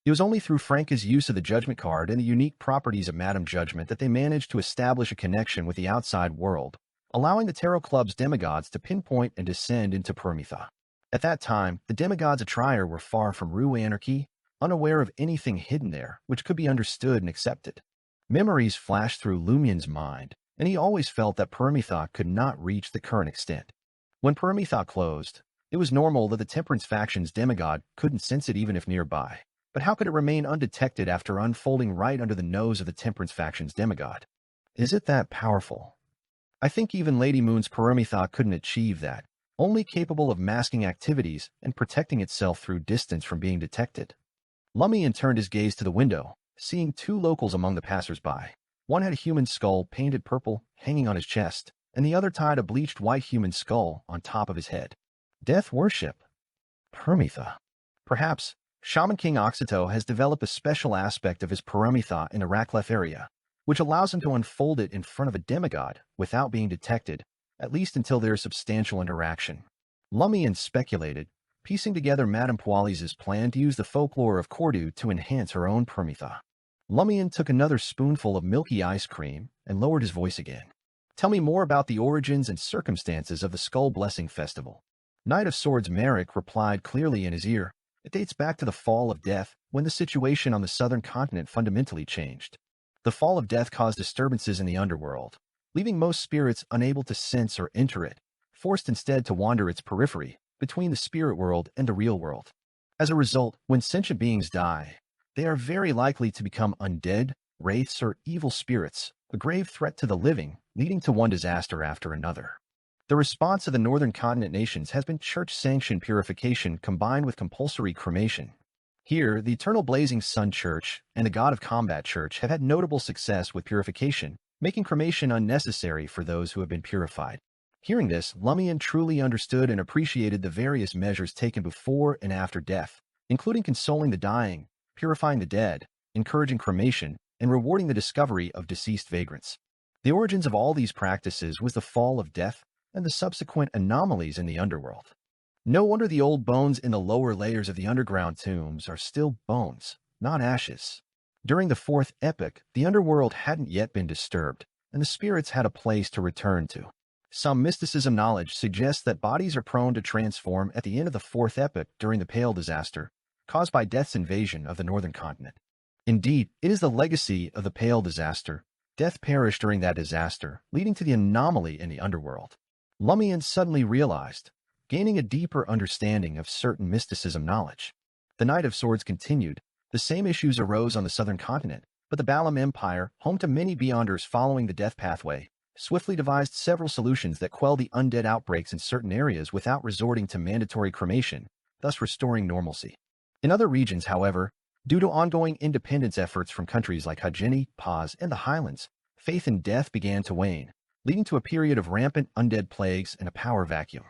It was only through Franca's use of the Judgment card and the unique properties of Madame Judgment that they managed to establish a connection with the outside world, allowing the Tarot Club's demigods to pinpoint and descend into Permitha. At that time, the demigods of Trier were far from Rue Anarchy, unaware of anything hidden there which could be understood and accepted. Memories flashed through Lumian's mind, and he always felt that Permitha could not reach the current extent. When Permitha closed, it was normal that the Temperance faction's demigod couldn't sense it even if nearby. But how could it remain undetected after unfolding right under the nose of the Temperance faction's demigod? Is it that powerful? I think even Lady Moon's Permitha couldn't achieve that, only capable of masking activities and protecting itself through distance from being detected. Lumian turned his gaze to the window, seeing 2 locals among the passers-by. One had a human skull painted purple hanging on his chest, and the other tied a bleached white human skull on top of his head. Death worship. Permitha. Perhaps Shaman King Oxito has developed a special aspect of his Permitha in the Raclef area, which allows him to unfold it in front of a demigod without being detected, at least until there is substantial interaction. Lumian speculated, piecing together Madame Poalis's plan to use the folklore of Cordu to enhance her own Permitha. Lumian took another spoonful of milky ice cream and lowered his voice again. "Tell me more about the origins and circumstances of the Skull Blessing Festival." Knight of Swords Merrick replied clearly in his ear, It dates back to the Fall of Death, when the situation on the southern continent fundamentally changed. The Fall of Death caused disturbances in the underworld, leaving most spirits unable to sense or enter it, forced instead to wander its periphery, between the spirit world and the real world. As a result, when sentient beings die, they are very likely to become undead, wraiths, or evil spirits, a grave threat to the living, leading to one disaster after another. The response of the northern continent nations has been church-sanctioned purification combined with compulsory cremation. Here, the Eternal Blazing Sun Church and the God of Combat Church have had notable success with purification, making cremation unnecessary for those who have been purified. Hearing this, Lumian truly understood and appreciated the various measures taken before and after death, including consoling the dying, purifying the dead, encouraging cremation, and rewarding the discovery of deceased vagrants. The origins of all these practices was the fall of death and the subsequent anomalies in the underworld. No wonder the old bones in the lower layers of the underground tombs are still bones, not ashes. During the fourth epoch, the underworld hadn't yet been disturbed, and the spirits had a place to return to. Some mysticism knowledge suggests that bodies are prone to transform at the end of the fourth epoch during the Pale Disaster, caused by Death's invasion of the northern continent. Indeed, it is the legacy of the Pale Disaster. Death perished during that disaster, leading to the anomaly in the underworld. Lumian suddenly realized, gaining a deeper understanding of certain mysticism knowledge. The Knight of Swords continued. The same issues arose on the southern continent, but the Balam Empire, home to many Beyonders following the death pathway, swiftly devised several solutions that quell the undead outbreaks in certain areas without resorting to mandatory cremation, thus restoring normalcy. In other regions, however, due to ongoing independence efforts from countries like Hajini, Paz, and the Highlands, faith in death began to wane, leading to a period of rampant undead plagues and a power vacuum.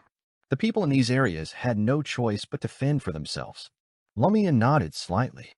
The people in these areas had no choice but to fend for themselves. Lumian nodded slightly.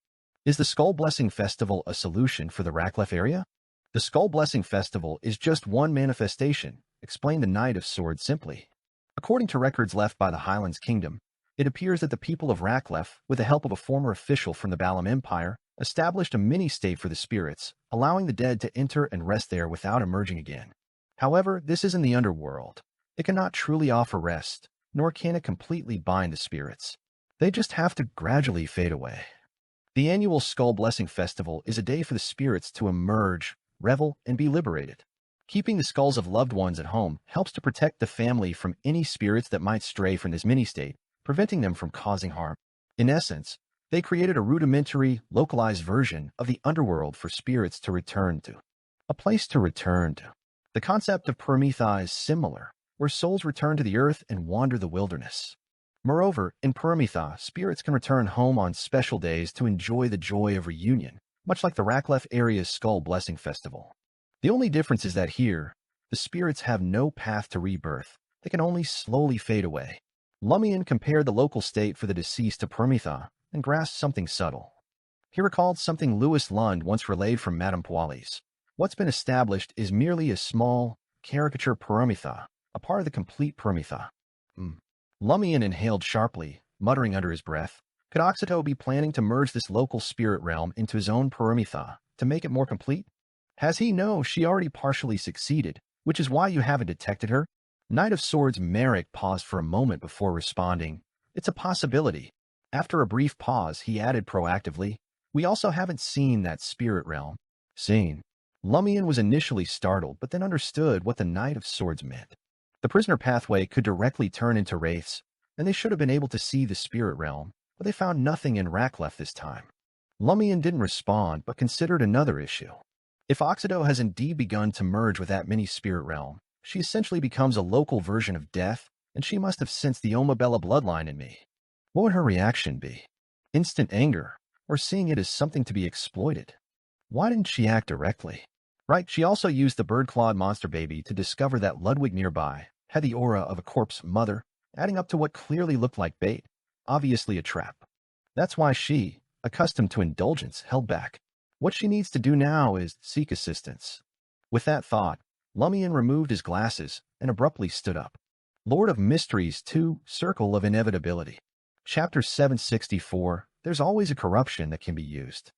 Is the Skull Blessing Festival a solution for the Raklev area? The Skull Blessing Festival is just one manifestation, explained the Knight of Swords simply. According to records left by the Highlands Kingdom, it appears that the people of Raklev, with the help of a former official from the Balam Empire, established a mini-state for the spirits, allowing the dead to enter and rest there without emerging again. However, this is in the underworld. It cannot truly offer rest, nor can it completely bind the spirits. They just have to gradually fade away. The annual Skull Blessing Festival is a day for the spirits to emerge, revel, and be liberated. Keeping the skulls of loved ones at home helps to protect the family from any spirits that might stray from this mini-state, preventing them from causing harm. In essence, they created a rudimentary, localized version of the underworld for spirits to return to. A place to return to. The concept of Paramitha is similar, where souls return to the earth and wander the wilderness. Moreover, in Paramitha, spirits can return home on special days to enjoy the joy of reunion, much like the Raklev area's Skull Blessing Festival. The only difference is that here, the spirits have no path to rebirth. They can only slowly fade away. Lumian compared the local state for the deceased to Paramitha and grasped something subtle. He recalled something Louis Lund once relayed from Madame Poalis. What's been established is merely a small, caricature Paramitha, a part of the complete Paramitha. Lumian inhaled sharply, muttering under his breath. Could Oxito be planning to merge this local spirit realm into his own Paramitha to make it more complete? Has he know she already partially succeeded, which is why you haven't detected her? Knight of Swords Merrick paused for a moment before responding. It's a possibility. After a brief pause, he added proactively, we also haven't seen that spirit realm. Seen. Lumian was initially startled, but then understood what the Knight of Swords meant. The prisoner pathway could directly turn into wraiths, and they should have been able to see the spirit realm, but they found nothing in Raklev this time. Lumian didn't respond, but considered another issue. If Oxido has indeed begun to merge with that mini-spirit realm, she essentially becomes a local version of death, and she must have sensed the Omabella bloodline in me. What would her reaction be? Instant anger, or seeing it as something to be exploited? Why didn't she act directly? Right, she also used the bird-clawed monster baby to discover that Ludwig nearby had the aura of a corpse mother, adding up to what clearly looked like bait, obviously a trap. That's why she, accustomed to indulgence, held back. What she needs to do now is seek assistance. With that thought, Lumian removed his glasses and abruptly stood up. Lord of Mysteries 2, Circle of Inevitability. Chapter 764, There's always a corruption that can be used.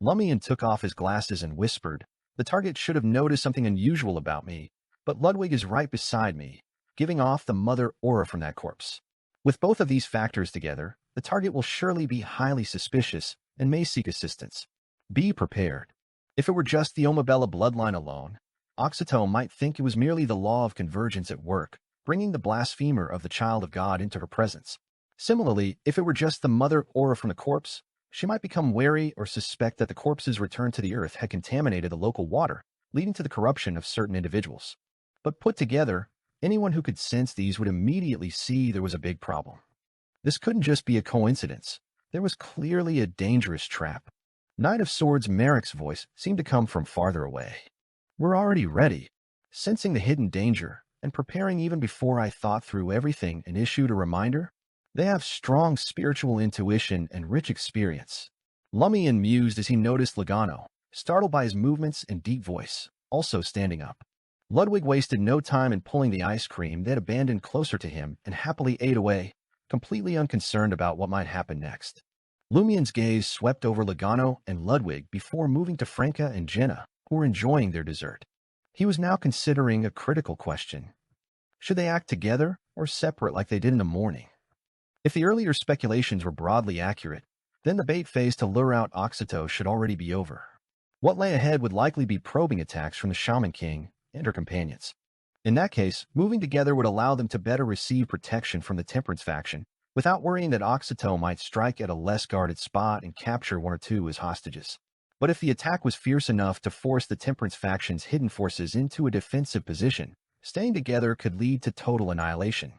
Lumian took off his glasses and whispered, the target should have noticed something unusual about me, but Ludwig is right beside me, giving off the mother aura from that corpse. With both of these factors together, the target will surely be highly suspicious and may seek assistance. Be prepared. If it were just the Omabella bloodline alone, Oxito might think it was merely the law of convergence at work, bringing the blasphemer of the child of God into her presence. Similarly, if it were just the mother aura from the corpse, she might become wary or suspect that the corpse's return to the earth had contaminated the local water, leading to the corruption of certain individuals. But put together, anyone who could sense these would immediately see there was a big problem. This couldn't just be a coincidence. There was clearly a dangerous trap. Knight of Swords Merrick's voice seemed to come from farther away. We're already ready, sensing the hidden danger and preparing even before I thought through everything and issued a reminder. They have strong spiritual intuition and rich experience. Lumian mused as he noticed Logano, startled by his movements and deep voice, also standing up. Ludwig wasted no time in pulling the ice cream they had abandoned closer to him and happily ate away, completely unconcerned about what might happen next. Lumian's gaze swept over Logano and Ludwig before moving to Franca and Jenna, who were enjoying their dessert. He was now considering a critical question. Should they act together or separate like they did in the morning? If the earlier speculations were broadly accurate, then the bait phase to lure out Oxito should already be over. What lay ahead would likely be probing attacks from the Shaman King and her companions. In that case, moving together would allow them to better receive protection from the Temperance faction, without worrying that Oxito might strike at a less guarded spot and capture one or two as hostages. But if the attack was fierce enough to force the Temperance faction's hidden forces into a defensive position, staying together could lead to total annihilation.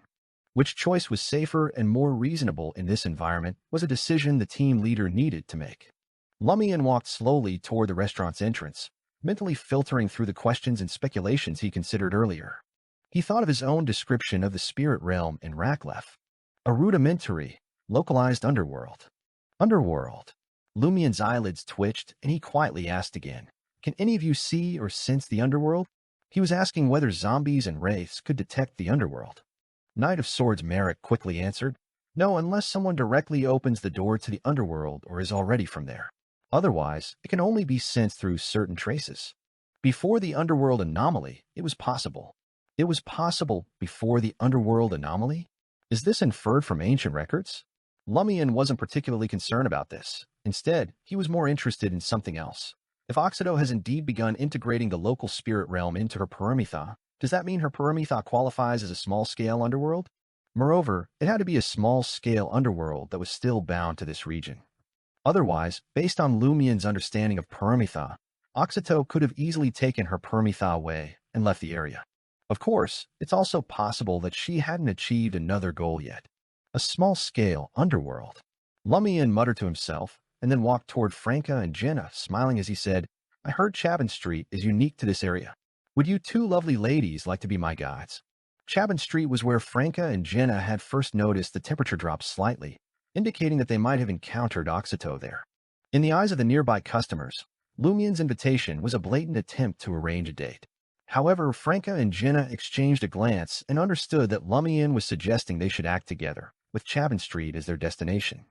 Which choice was safer and more reasonable in this environment was a decision the team leader needed to make. Lumian walked slowly toward the restaurant's entrance, mentally filtering through the questions and speculations he considered earlier. He thought of his own description of the spirit realm in Raklev, a rudimentary, localized underworld. Underworld. Lumian's eyelids twitched, and he quietly asked again, "Can any of you see or sense the underworld?" He was asking whether zombies and wraiths could detect the underworld. Knight of Swords Merrick quickly answered, "No, unless someone directly opens the door to the underworld or is already from there. Otherwise, it can only be sensed through certain traces. Before the underworld anomaly, it was possible. It was possible before the underworld anomaly? Is this inferred from ancient records?" Lumian wasn't particularly concerned about this. Instead, he was more interested in something else. If Oxito has indeed begun integrating the local spirit realm into her Paramitha, does that mean her Paramitha qualifies as a small-scale underworld? Moreover, it had to be a small-scale underworld that was still bound to this region. Otherwise, based on Lumian's understanding of Paramitha, Oxito could have easily taken her Paramitha away and left the area. Of course, it's also possible that she hadn't achieved another goal yet. A small-scale underworld. Lumian muttered to himself, and then walked toward Franca and Jenna, smiling as he said, "I heard Chabin Street is unique to this area. Would you two lovely ladies like to be my guides?" Chabin Street was where Franca and Jenna had first noticed the temperature drop slightly, indicating that they might have encountered Oxito there. In the eyes of the nearby customers, Lumian's invitation was a blatant attempt to arrange a date. However, Franca and Jenna exchanged a glance and understood that Lumian was suggesting they should act together, with Chabin Street as their destination.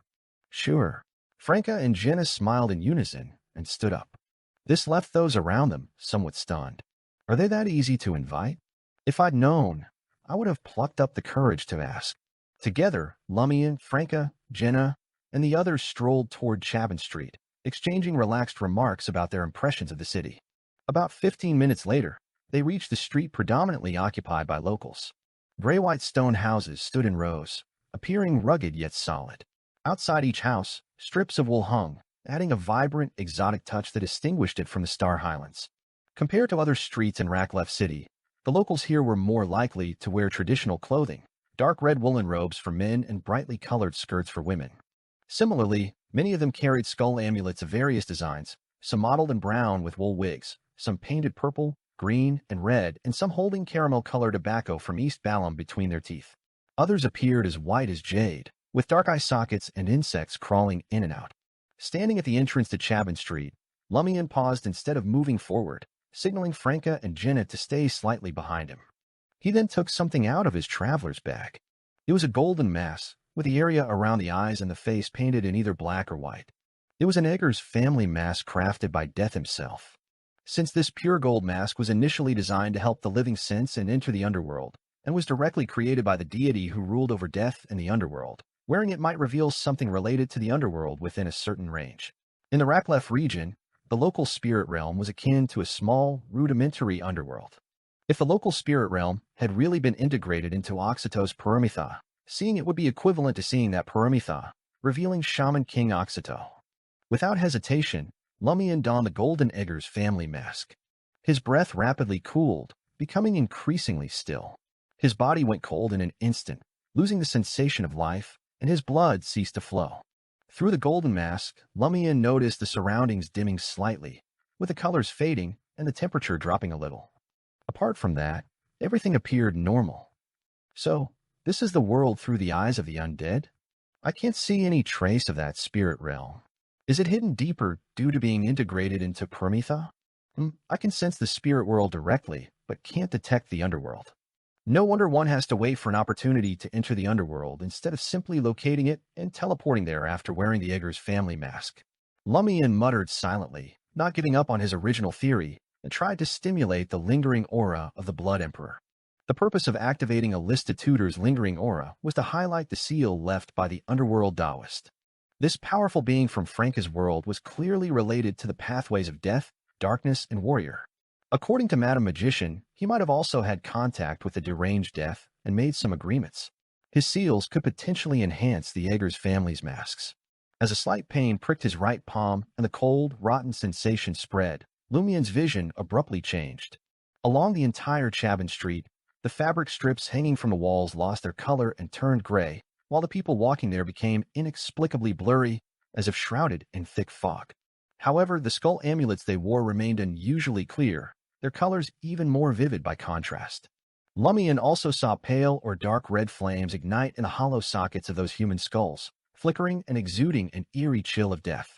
Sure. Franca and Jenna smiled in unison and stood up. This left those around them somewhat stunned. Are they that easy to invite? If I'd known, I would have plucked up the courage to ask. Together, Lumian, Franca, Jenna, and the others strolled toward Chabin Street, exchanging relaxed remarks about their impressions of the city. About 15 minutes later, they reached the street predominantly occupied by locals. Gray-white stone houses stood in rows, appearing rugged yet solid. Outside each house, strips of wool hung, adding a vibrant, exotic touch that distinguished it from the Star Highlands. Compared to other streets in Raklev City, the locals here were more likely to wear traditional clothing, dark red woolen robes for men and brightly colored skirts for women. Similarly, many of them carried skull amulets of various designs, some mottled in brown with wool wigs, some painted purple, green, and red, and some holding caramel-colored tobacco from East Balam between their teeth. Others appeared as white as jade, with dark eye sockets and insects crawling in and out. Standing at the entrance to Chabin Street, Lumian paused instead of moving forward, signaling Franca and Jenna to stay slightly behind him. He then took something out of his traveler's bag. It was a golden mask, with the area around the eyes and the face painted in either black or white. It was an Egger's family mask crafted by Death himself. Since this pure gold mask was initially designed to help the living sense and enter the underworld, and was directly created by the deity who ruled over death and the underworld, Wearing it might reveal something related to the underworld within a certain range. In the Raklef region, the local spirit realm was akin to a small, rudimentary underworld. If the local spirit realm had really been integrated into Oxyto's Paramitha, seeing it would be equivalent to seeing that Paramitha, revealing Shaman King Oxyto. Without hesitation, Lumian donned the Golden Egger's family mask. His breath rapidly cooled, becoming increasingly still. His body went cold in an instant, losing the sensation of life, and his blood ceased to flow. Through the golden mask, Lumian noticed the surroundings dimming slightly, with the colors fading and the temperature dropping a little. Apart from that, everything appeared normal. So, this is the world through the eyes of the undead? I can't see any trace of that spirit realm. Is it hidden deeper due to being integrated into Paramitha? I can sense the spirit world directly, but can't detect the underworld. No wonder one has to wait for an opportunity to enter the underworld instead of simply locating it and teleporting there after wearing the Egger's family mask. Lumian muttered silently, not giving up on his original theory, and tried to stimulate the lingering aura of the Blood Emperor. The purpose of activating a listed tutor's lingering aura was to highlight the seal left by the underworld Taoist. This powerful being from Franca's world was clearly related to the pathways of death, darkness, and warrior. According to Madame Magician, he might have also had contact with the deranged death and made some agreements. His seals could potentially enhance the Egger's family's masks. As a slight pain pricked his right palm and the cold, rotten sensation spread, Lumian's vision abruptly changed. Along the entire Chabin Street, the fabric strips hanging from the walls lost their color and turned gray, while the people walking there became inexplicably blurry, as if shrouded in thick fog. However, the skull amulets they wore remained unusually clear, their colors even more vivid by contrast. Lumian also saw pale or dark red flames ignite in the hollow sockets of those human skulls, flickering and exuding an eerie chill of death.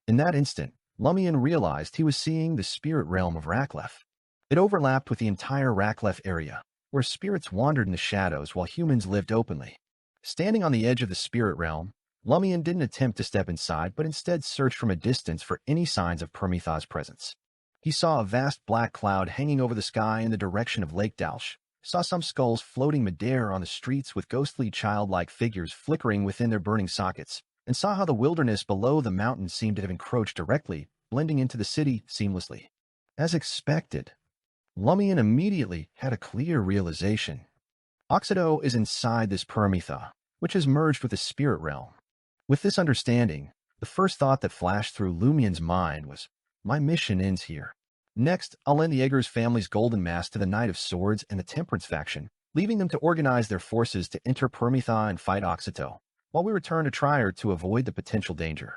In that instant, Lumian realized he was seeing the spirit realm of Raklef. It overlapped with the entire Raklef area, where spirits wandered in the shadows while humans lived openly. Standing on the edge of the spirit realm, Lumian didn't attempt to step inside, but instead searched from a distance for any signs of Paramitha's presence. He saw a vast black cloud hanging over the sky in the direction of Lake Dalsh, saw some skulls floating midair on the streets with ghostly childlike figures flickering within their burning sockets, and saw how the wilderness below the mountains seemed to have encroached directly, blending into the city seamlessly. As expected, Lumian immediately had a clear realization. Oxyto is inside this Paramitha, which has merged with the spirit realm. With this understanding, the first thought that flashed through Lumian's mind was, my mission ends here. Next, I'll lend the Egger's family's golden mask to the Knight of Swords and the Temperance faction, leaving them to organize their forces to enter Paramitha and fight Oxyto, while we return to Trier to avoid the potential danger.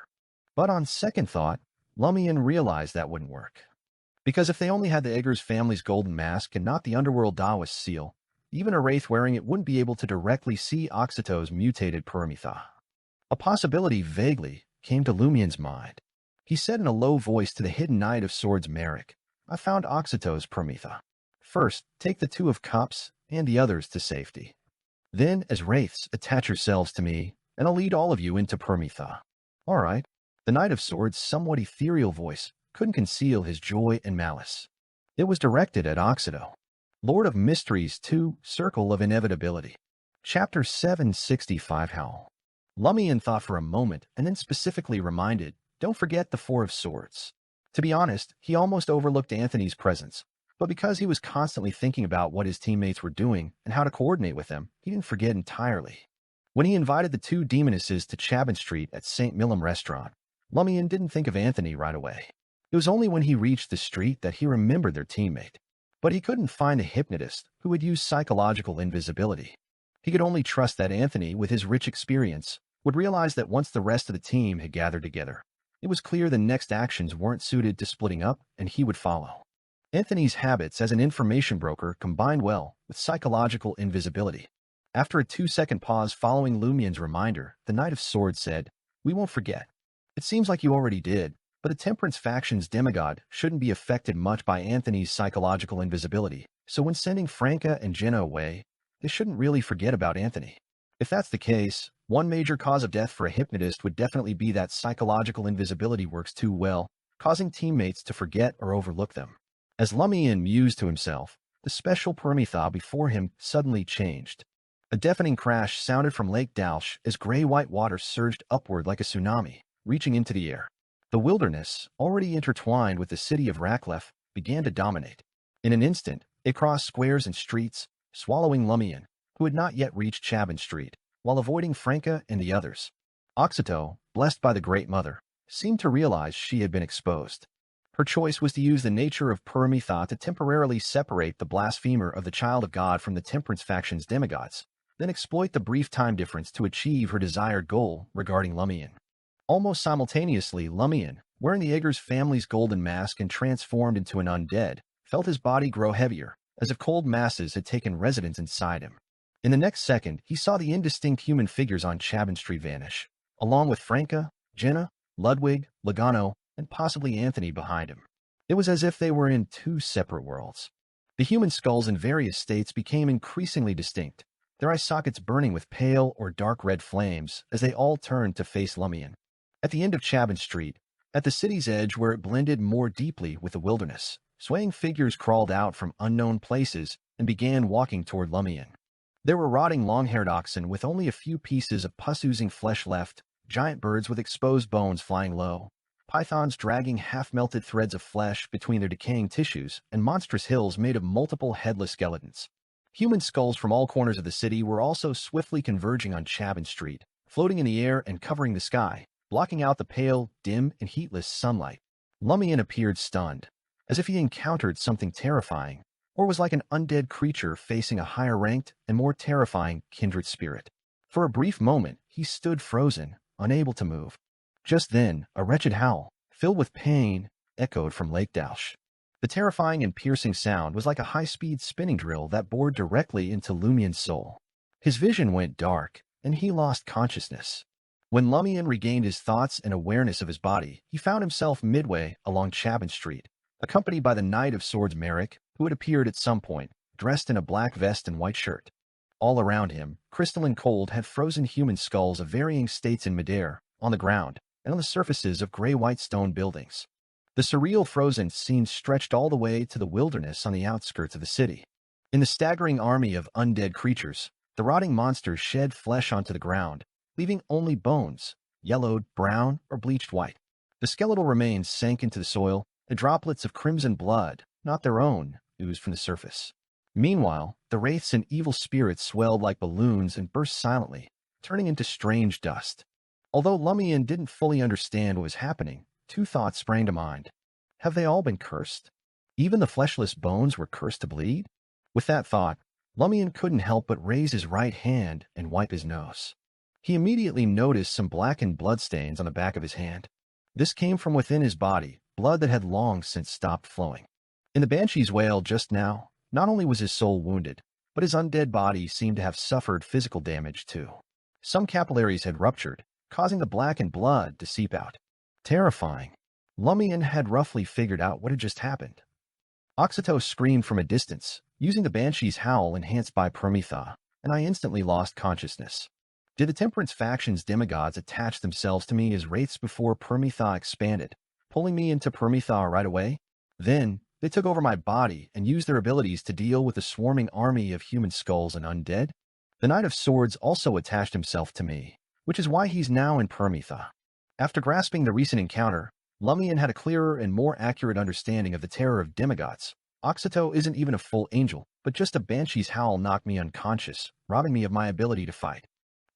But on second thought, Lumian realized that wouldn't work. Because if they only had the Egger's family's golden mask and not the Underworld Taoist seal, even a wraith wearing it wouldn't be able to directly see Oxyto's mutated Paramitha. A possibility vaguely came to Lumian's mind. He said in a low voice to the hidden Knight of Swords Merrick, I found Oxyto's Paramitha. First, take the Two of Cups and the others to safety. Then, as wraiths, attach yourselves to me, and I'll lead all of you into Paramitha. All right. The Knight of Swords' somewhat ethereal voice couldn't conceal his joy and malice. It was directed at Oxyto. Lord of Mysteries 2, Circle of Inevitability. Chapter 765 Howl. Lumian thought for a moment and then specifically reminded, don't forget the Four of Swords. To be honest, he almost overlooked Anthony's presence, but because he was constantly thinking about what his teammates were doing and how to coordinate with them, he didn't forget entirely. When he invited the two demonesses to Chabin Street at St. Millum Restaurant, Lumian didn't think of Anthony right away. It was only when he reached the street that he remembered their teammate. But he couldn't find a hypnotist who would use psychological invisibility. He could only trust that Anthony, with his rich experience, would realize that once the rest of the team had gathered together, it was clear the next actions weren't suited to splitting up, and he would follow. Anthony's habits as an information broker combined well with psychological invisibility. After a 2-second pause following Lumian's reminder, the Knight of Swords said, we won't forget. It seems like you already did, but the Temperance faction's demigod shouldn't be affected much by Anthony's psychological invisibility, so when sending Franca and Jenna away, they shouldn't really forget about Anthony. If that's the case, one major cause of death for a hypnotist would definitely be that psychological invisibility works too well, causing teammates to forget or overlook them. As Lumian mused to himself, the special Paramitha before him suddenly changed. A deafening crash sounded from Lake Dalsh as gray-white water surged upward like a tsunami, reaching into the air. The wilderness, already intertwined with the city of Ratcliffe, began to dominate. In an instant, it crossed squares and streets, swallowing Lumian, who had not yet reached Chabon Street, while avoiding Franca and the others. Oxito, blessed by the Great Mother, seemed to realize she had been exposed. Her choice was to use the nature of Paramitha to temporarily separate the blasphemer of the child of God from the Temperance faction's demigods, then exploit the brief time difference to achieve her desired goal regarding Lumian. Almost simultaneously, Lumian, wearing the Eggers family's golden mask and transformed into an undead, felt his body grow heavier, as if cold masses had taken residence inside him. In the next second, he saw the indistinct human figures on Chabon Street vanish, along with Franca, Jenna, Ludwig, Logano, and possibly Anthony behind him. It was as if they were in two separate worlds. The human skulls in various states became increasingly distinct, their eye sockets burning with pale or dark red flames as they all turned to face Lumian. At the end of Chabon Street, at the city's edge where it blended more deeply with the wilderness, swaying figures crawled out from unknown places and began walking toward Lumian. There were rotting long-haired oxen with only a few pieces of pus-oozing flesh left, giant birds with exposed bones flying low, pythons dragging half-melted threads of flesh between their decaying tissues, and monstrous hills made of multiple headless skeletons. Human skulls from all corners of the city were also swiftly converging on Chabon Street, floating in the air and covering the sky, blocking out the pale, dim, and heatless sunlight. Lumian appeared stunned, as if he encountered something terrifying, or was like an undead creature facing a higher-ranked and more terrifying kindred spirit. For a brief moment, he stood frozen, unable to move. Just then, a wretched howl, filled with pain, echoed from Lake Dalsh. The terrifying and piercing sound was like a high-speed spinning drill that bored directly into Lumian's soul. His vision went dark, and he lost consciousness. When Lumian regained his thoughts and awareness of his body, he found himself midway along Chabon Street, accompanied by the Knight of Swords Merrick, who had appeared at some point, dressed in a black vest and white shirt. All around him, crystalline cold had frozen human skulls of varying states in midair, on the ground, and on the surfaces of gray-white stone buildings. The surreal frozen scene stretched all the way to the wilderness on the outskirts of the city. In the staggering army of undead creatures, the rotting monsters shed flesh onto the ground, leaving only bones, yellowed, brown, or bleached white. The skeletal remains sank into the soil, and droplets of crimson blood, not their own, oozed from the surface. Meanwhile, the wraiths and evil spirits swelled like balloons and burst silently, turning into strange dust. Although Lumian didn't fully understand what was happening, two thoughts sprang to mind. Have they all been cursed? Even the fleshless bones were cursed to bleed? With that thought, Lumian couldn't help but raise his right hand and wipe his nose. He immediately noticed some blackened bloodstains on the back of his hand. This came from within his body, blood that had long since stopped flowing. In the Banshee's wail just now, not only was his soul wounded, but his undead body seemed to have suffered physical damage too. Some capillaries had ruptured, causing the blackened blood to seep out. Terrifying. Lumian had roughly figured out what had just happened. Oxito screamed from a distance, using the Banshee's howl enhanced by Paramitha, and I instantly lost consciousness. Did the Temperance faction's demigods attach themselves to me as wraiths before Paramitha expanded, pulling me into Paramitha right away? Then, they took over my body and used their abilities to deal with a swarming army of human skulls and undead? The Knight of Swords also attached himself to me, which is why he's now in Paramitha. After grasping the recent encounter, Lumian had a clearer and more accurate understanding of the terror of demigods. Oxito isn't even a full angel, but just a Banshee's howl knocked me unconscious, robbing me of my ability to fight.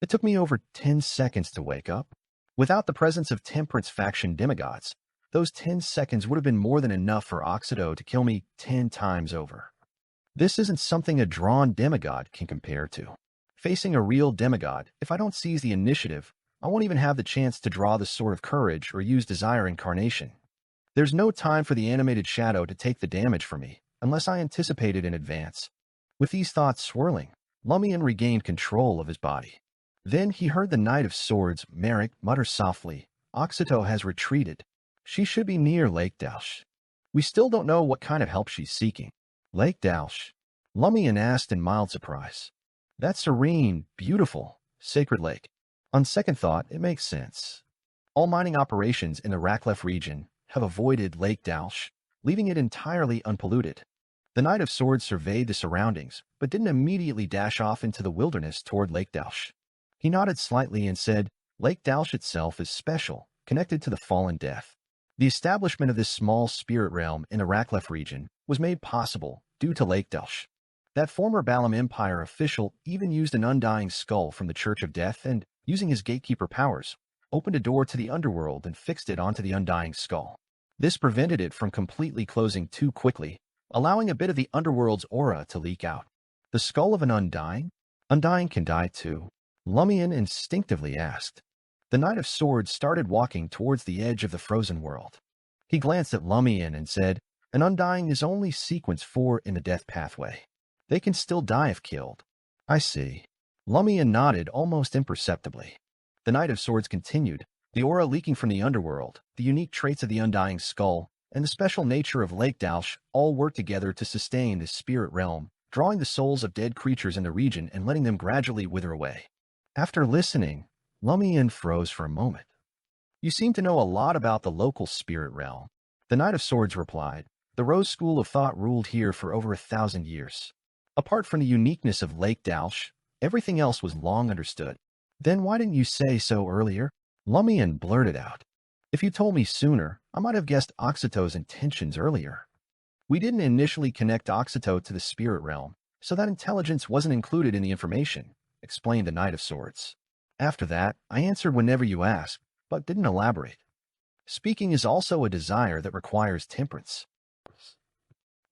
It took me over 10 seconds to wake up. Without the presence of Temperance faction demigods, those 10 seconds would have been more than enough for Oxito to kill me 10 times over. This isn't something a drawn demigod can compare to. Facing a real demigod, if I don't seize the initiative, I won't even have the chance to draw the Sword of Courage or use Desire Incarnation. There's no time for the animated shadow to take the damage from me, unless I anticipate it in advance. With these thoughts swirling, Lumian regained control of his body. Then he heard the Knight of Swords, Merrick, mutter softly, "Oxito has retreated. She should be near Lake Dalsh. We still don't know what kind of help she's seeking." Lake Dalsh? Lumian asked in mild surprise. That serene, beautiful, sacred lake. On second thought, it makes sense. All mining operations in the Ratcliffe region have avoided Lake Dalsh, leaving it entirely unpolluted. The Knight of Swords surveyed the surroundings, but didn't immediately dash off into the wilderness toward Lake Dalsh. He nodded slightly and said, Lake Dalsh itself is special, connected to the fallen death. The establishment of this small spirit realm in the Raklef region was made possible due to Lake Dalsh. That former Balam Empire official even used an undying skull from the Church of Death and, using his gatekeeper powers, opened a door to the underworld and fixed it onto the undying skull. This prevented it from completely closing too quickly, allowing a bit of the underworld's aura to leak out. The skull of an undying? Undying can die too, Lumian instinctively asked. The Knight of Swords started walking towards the edge of the frozen world. He glanced at Lumian and said, An undying is only sequence 4 in the death pathway. They can still die if killed. I see. Lumian nodded almost imperceptibly. The Knight of Swords continued, the aura leaking from the underworld, the unique traits of the undying skull, and the special nature of Lake Dalsh all work together to sustain this spirit realm, drawing the souls of dead creatures in the region and letting them gradually wither away. After listening, Lumian froze for a moment. You seem to know a lot about the local spirit realm. The Knight of Swords replied, The Rose School of Thought ruled here for over 1,000 years. Apart from the uniqueness of Lake Dalsh, everything else was long understood. Then why didn't you say so earlier? Lumian blurted out. If you told me sooner, I might have guessed Oxito's intentions earlier. We didn't initially connect Oxito to the spirit realm, so that intelligence wasn't included in the information, explained the Knight of Swords. After that, I answered whenever you asked, but didn't elaborate. Speaking is also a desire that requires temperance.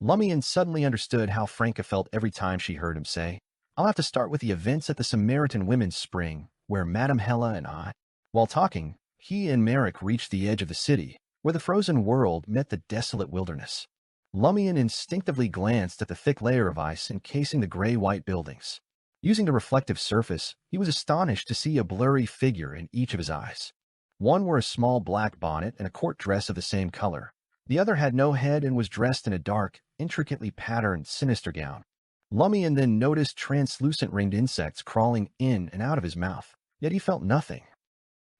Lumian suddenly understood how Franca felt every time she heard him say, I'll have to start with the events at the Samaritan Women's Spring, where Madame Hella and I... While talking, he and Merrick reached the edge of the city, where the frozen world met the desolate wilderness. Lumian instinctively glanced at the thick layer of ice encasing the gray-white buildings. Using the reflective surface, he was astonished to see a blurry figure in each of his eyes. One wore a small black bonnet and a court dress of the same color. The other had no head and was dressed in a dark, intricately patterned, sinister gown. Lumian then noticed translucent ringed insects crawling in and out of his mouth, yet he felt nothing.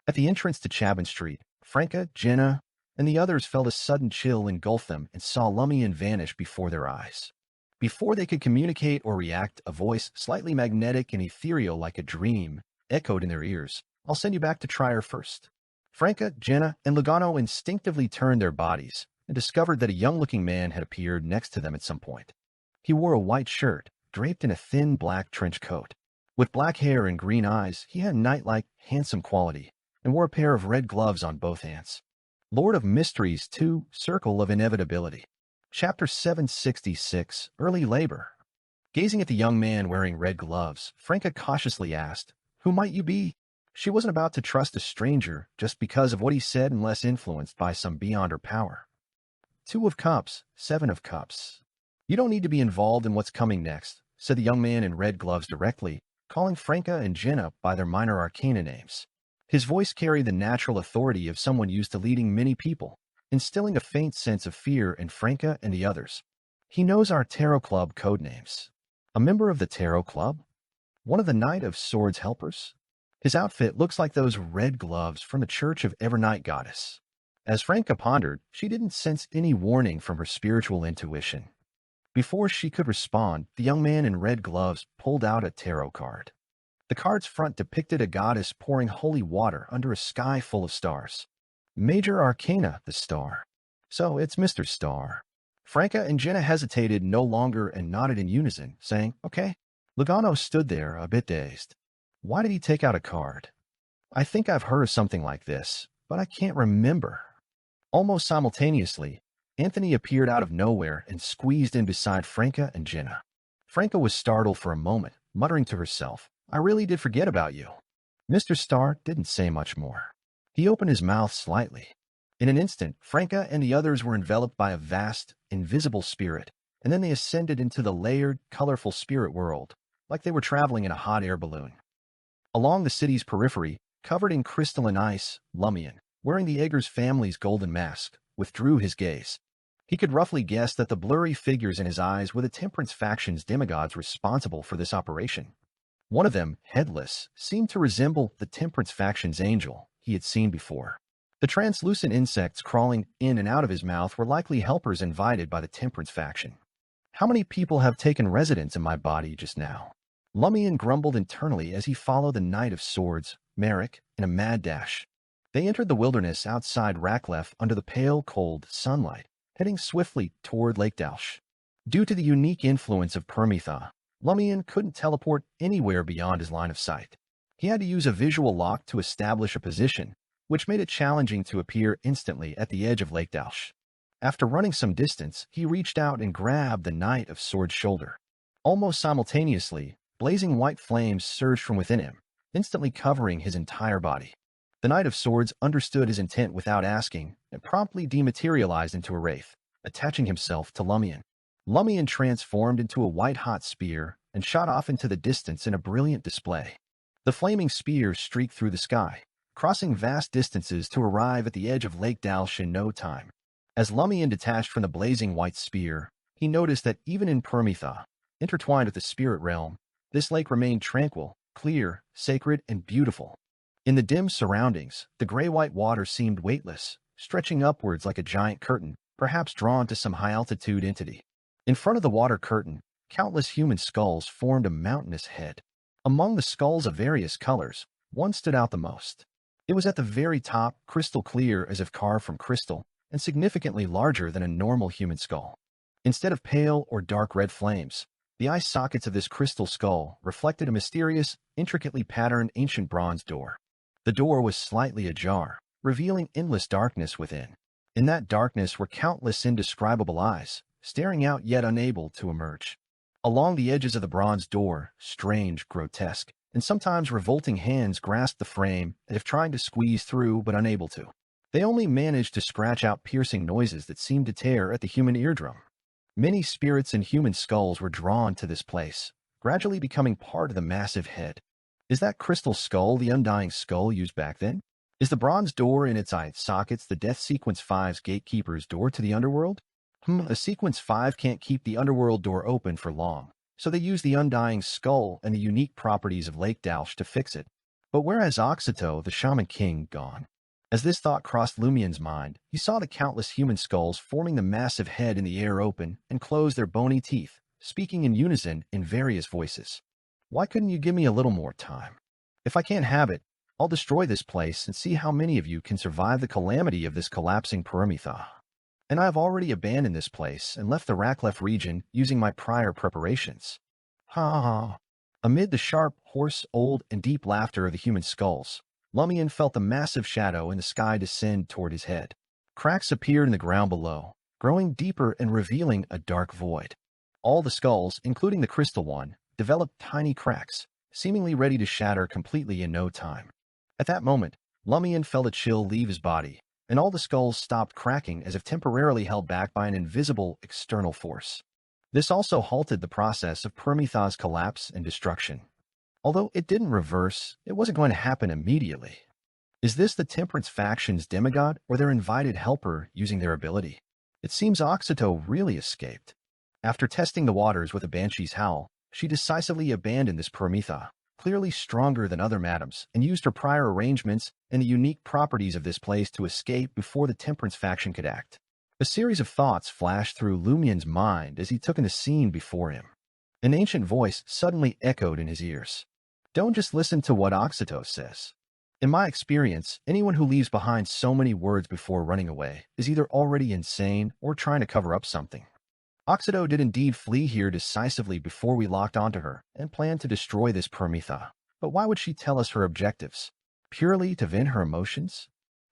At the entrance to Chabon Street, Franca, Jenna, and the others felt a sudden chill engulf them and saw Lumian vanish before their eyes. Before they could communicate or react, a voice, slightly magnetic and ethereal like a dream, echoed in their ears. I'll send you back to try her first. Franca, Jenna, and Lugano instinctively turned their bodies and discovered that a young-looking man had appeared next to them at some point. He wore a white shirt, draped in a thin black trench coat. With black hair and green eyes, he had knight-like, handsome quality, and wore a pair of red gloves on both hands. Lord of Mysteries 2, Circle of Inevitability. Chapter 766, Early Labor. Gazing at the young man wearing red gloves, Franca cautiously asked, Who might you be? She wasn't about to trust a stranger just because of what he said unless influenced by some beyond her power. 2 of Cups, 7 of Cups. You don't need to be involved in what's coming next, said the young man in red gloves directly, calling Franca and Jenna by their minor arcana names. His voice carried the natural authority of someone used to leading many people, instilling a faint sense of fear in Franca and the others. He knows our Tarot Club code names. A member of the Tarot Club? One of the Knight of Swords helpers? His outfit looks like those red gloves from the Church of Evernight Goddess. As Franca pondered, she didn't sense any warning from her spiritual intuition. Before she could respond, the young man in red gloves pulled out a tarot card. The card's front depicted a goddess pouring holy water under a sky full of stars. Major Arcana, the star. So it's Mr. Star. Franca and Jenna hesitated no longer and nodded in unison, saying, Okay. Lugano stood there, a bit dazed. Why did he take out a card? I think I've heard of something like this, but I can't remember. Almost simultaneously, Anthony appeared out of nowhere and squeezed in beside Franca and Jenna. Franca was startled for a moment, muttering to herself, I really did forget about you. Mr. Star didn't say much more. He opened his mouth slightly. In an instant, Franca and the others were enveloped by a vast, invisible spirit, and then they ascended into the layered, colorful spirit world, like they were traveling in a hot air balloon. Along the city's periphery, covered in crystalline ice, Lumian, wearing the Eggers family's golden mask, withdrew his gaze. He could roughly guess that the blurry figures in his eyes were the Temperance faction's demigods responsible for this operation. One of them, headless, seemed to resemble the Temperance faction's angel he had seen before. The translucent insects crawling in and out of his mouth were likely helpers invited by the Temperance faction. How many people have taken residence in my body just now? Lumian grumbled internally as he followed the Knight of Swords, Merrick, in a mad dash. They entered the wilderness outside Rakleff under the pale, cold sunlight, heading swiftly toward Lake Dalsh. Due to the unique influence of Permetha, Lumian couldn't teleport anywhere beyond his line of sight. He had to use a visual lock to establish a position, which made it challenging to appear instantly at the edge of Lake Dalsh. After running some distance, he reached out and grabbed the Knight of Swords' shoulder. Almost simultaneously, blazing white flames surged from within him, instantly covering his entire body. The Knight of Swords understood his intent without asking and promptly dematerialized into a wraith, attaching himself to Lumian. Lumian transformed into a white-hot spear and shot off into the distance in a brilliant display. The flaming spear streaked through the sky, crossing vast distances to arrive at the edge of Lake Dalsh in no time. As Lumian detached from the blazing white spear, he noticed that even in Permetha, intertwined with the spirit realm, this lake remained tranquil, clear, sacred, and beautiful. In the dim surroundings, the gray-white water seemed weightless, stretching upwards like a giant curtain, perhaps drawn to some high-altitude entity. In front of the water curtain, countless human skulls formed a mountainous head. Among the skulls of various colors, one stood out the most. It was at the very top, crystal clear as if carved from crystal, and significantly larger than a normal human skull. Instead of pale or dark red flames, the eye sockets of this crystal skull reflected a mysterious, intricately patterned ancient bronze door. The door was slightly ajar, revealing endless darkness within. In that darkness were countless indescribable eyes, staring out yet unable to emerge. Along the edges of the bronze door, strange, grotesque, and sometimes revolting hands grasped the frame as if trying to squeeze through but unable to. They only managed to scratch out piercing noises that seemed to tear at the human eardrum. Many spirits and human skulls were drawn to this place, gradually becoming part of the massive head. Is that crystal skull the undying skull used back then? Is the bronze door in its eye sockets the Death Sequence 5's gatekeeper's door to the underworld? The Sequence 5 can't keep the underworld door open for long, so they use the undying skull and the unique properties of Lake Dalsh to fix it. But where has Oxito, the Shaman King, gone? As this thought crossed Lumian's mind, he saw the countless human skulls forming the massive head in the air open and close their bony teeth, speaking in unison in various voices. Why couldn't you give me a little more time? If I can't have it, I'll destroy this place and see how many of you can survive the calamity of this collapsing Paramitha. And I have already abandoned this place and left the Rakleff region using my prior preparations. Ha ha. Amid the sharp, hoarse, old, and deep laughter of the human skulls, Lumian felt the massive shadow in the sky descend toward his head. Cracks appeared in the ground below, growing deeper and revealing a dark void. All the skulls, including the crystal one, developed tiny cracks, seemingly ready to shatter completely in no time. At that moment, Lumian felt a chill leave his body, and all the skulls stopped cracking as if temporarily held back by an invisible external force. This also halted the process of Permetha's collapse and destruction. Although it didn't reverse, it wasn't going to happen immediately. Is this the Temperance faction's demigod or their invited helper using their ability? It seems Oxito really escaped. After testing the waters with a banshee's howl, she decisively abandoned this Permetha, clearly stronger than other madams, and used her prior arrangements and the unique properties of this place to escape before the Temperance faction could act. A series of thoughts flashed through Lumian's mind as he took in the scene before him. An ancient voice suddenly echoed in his ears. Don't just listen to what Oxito says. In my experience, anyone who leaves behind so many words before running away is either already insane or trying to cover up something. Oxito did indeed flee here decisively before we locked onto her and planned to destroy this Permetha. But why would she tell us her objectives? Purely to vent her emotions?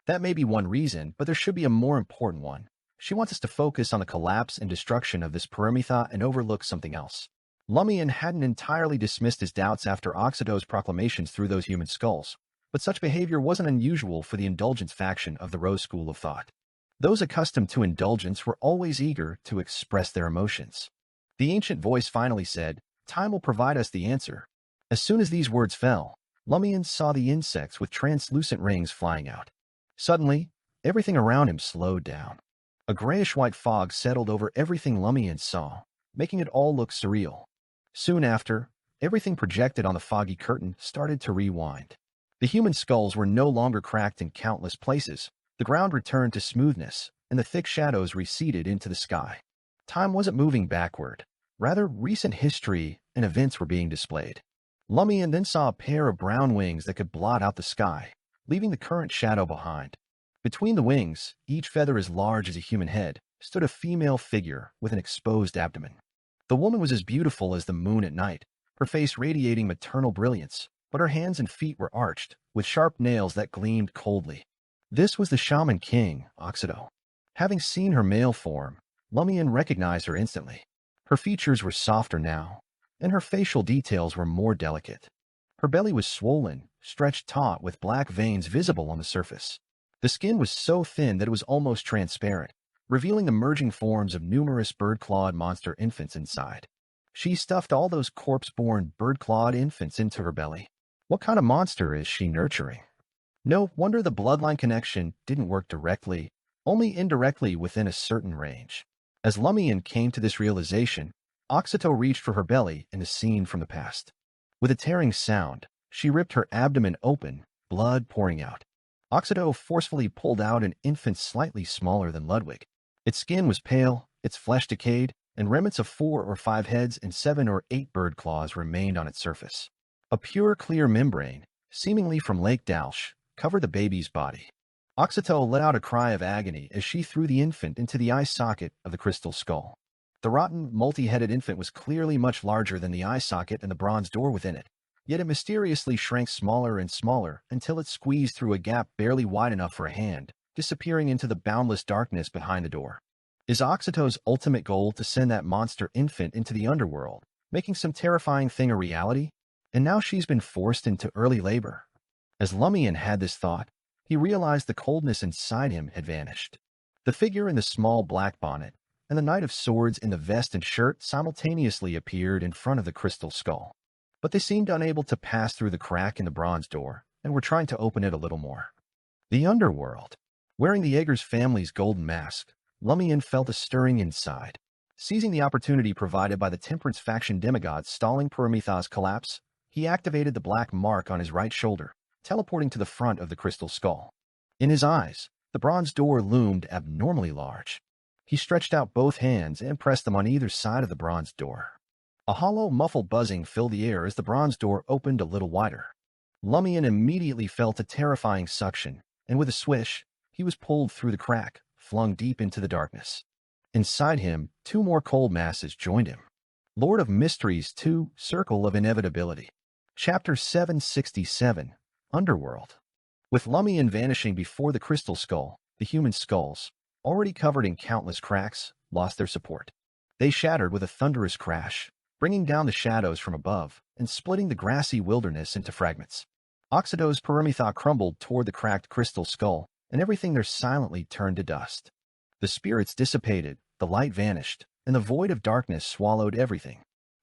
That may be one reason, but there should be a more important one. She wants us to focus on the collapse and destruction of this Permetha and overlook something else. Lumian hadn't entirely dismissed his doubts after Oxito's proclamations through those human skulls, but such behavior wasn't unusual for the Indulgence faction of the Rose School of Thought. Those accustomed to indulgence were always eager to express their emotions. The ancient voice finally said, "Time will provide us the answer." As soon as these words fell, Lumian saw the insects with translucent rings flying out. Suddenly, everything around him slowed down. A grayish-white fog settled over everything Lumian saw, making it all look surreal. Soon after, everything projected on the foggy curtain started to rewind. The human skulls were no longer cracked in countless places. The ground returned to smoothness, and the thick shadows receded into the sky. Time wasn't moving backward. Rather, recent history and events were being displayed. Lumian then saw a pair of brown wings that could blot out the sky, leaving the current shadow behind. Between the wings, each feather as large as a human head, stood a female figure with an exposed abdomen. The woman was as beautiful as the moon at night, her face radiating maternal brilliance, but her hands and feet were arched, with sharp nails that gleamed coldly. This was the Shaman King, Oxydo. Having seen her male form, Lumian recognized her instantly. Her features were softer now, and her facial details were more delicate. Her belly was swollen, stretched taut with black veins visible on the surface. The skin was so thin that it was almost transparent, revealing the merging forms of numerous bird-clawed monster infants inside. She stuffed all those corpse-born bird-clawed infants into her belly. What kind of monster is she nurturing? No wonder the bloodline connection didn't work directly, only indirectly within a certain range. As Lumian came to this realization, Oxyto reached for her belly in a scene from the past. With a tearing sound, she ripped her abdomen open, blood pouring out. Oxyto forcefully pulled out an infant slightly smaller than Ludwig. Its skin was pale, its flesh decayed, and remnants of 4 or 5 heads and 7 or 8 bird claws remained on its surface. A pure, clear membrane, seemingly from Lake Dalsh, covered the baby's body. Oxyto let out a cry of agony as she threw the infant into the eye socket of the crystal skull. The rotten, multi-headed infant was clearly much larger than the eye socket and the bronze door within it, yet it mysteriously shrank smaller and smaller until it squeezed through a gap barely wide enough for a hand, disappearing into the boundless darkness behind the door. Is Oxyto's ultimate goal to send that monster infant into the underworld, making some terrifying thing a reality? And now she's been forced into early labor. As Lumian had this thought, he realized the coldness inside him had vanished. The figure in the small black bonnet and the Knight of Swords in the vest and shirt simultaneously appeared in front of the crystal skull. But they seemed unable to pass through the crack in the bronze door and were trying to open it a little more. The underworld. Wearing the Jaeger's family's golden mask, Lumian felt a stirring inside. Seizing the opportunity provided by the Temperance faction demigods stalling Prometheus' collapse, he activated the black mark on his right shoulder, teleporting to the front of the crystal skull. In his eyes, the bronze door loomed abnormally large. He stretched out both hands and pressed them on either side of the bronze door. A hollow, muffled buzzing filled the air as the bronze door opened a little wider. Lumian immediately felt a terrifying suction, and with a swish, he was pulled through the crack, flung deep into the darkness. Inside him, 2 more cold masses joined him. Lord of Mysteries 2, Circle of Inevitability. Chapter 767, Underworld. With Lumian vanishing before the crystal skull, the human skulls, already covered in countless cracks, lost their support. They shattered with a thunderous crash, bringing down the shadows from above and splitting the grassy wilderness into fragments. Oxydo's Prometheus crumbled toward the cracked crystal skull, and everything there silently turned to dust. The spirits dissipated, the light vanished, and the void of darkness swallowed everything.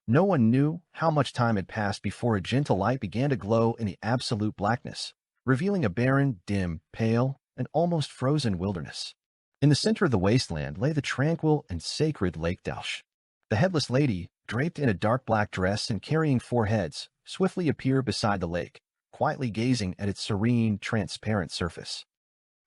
No one knew how much time had passed before a gentle light began to glow in the absolute blackness, revealing a barren, dim, pale, and almost frozen wilderness. In the center of the wasteland lay the tranquil and sacred Lake Dalsh. The headless lady, draped in a dark black dress and carrying 4 heads, swiftly appeared beside the lake, quietly gazing at its serene, transparent surface.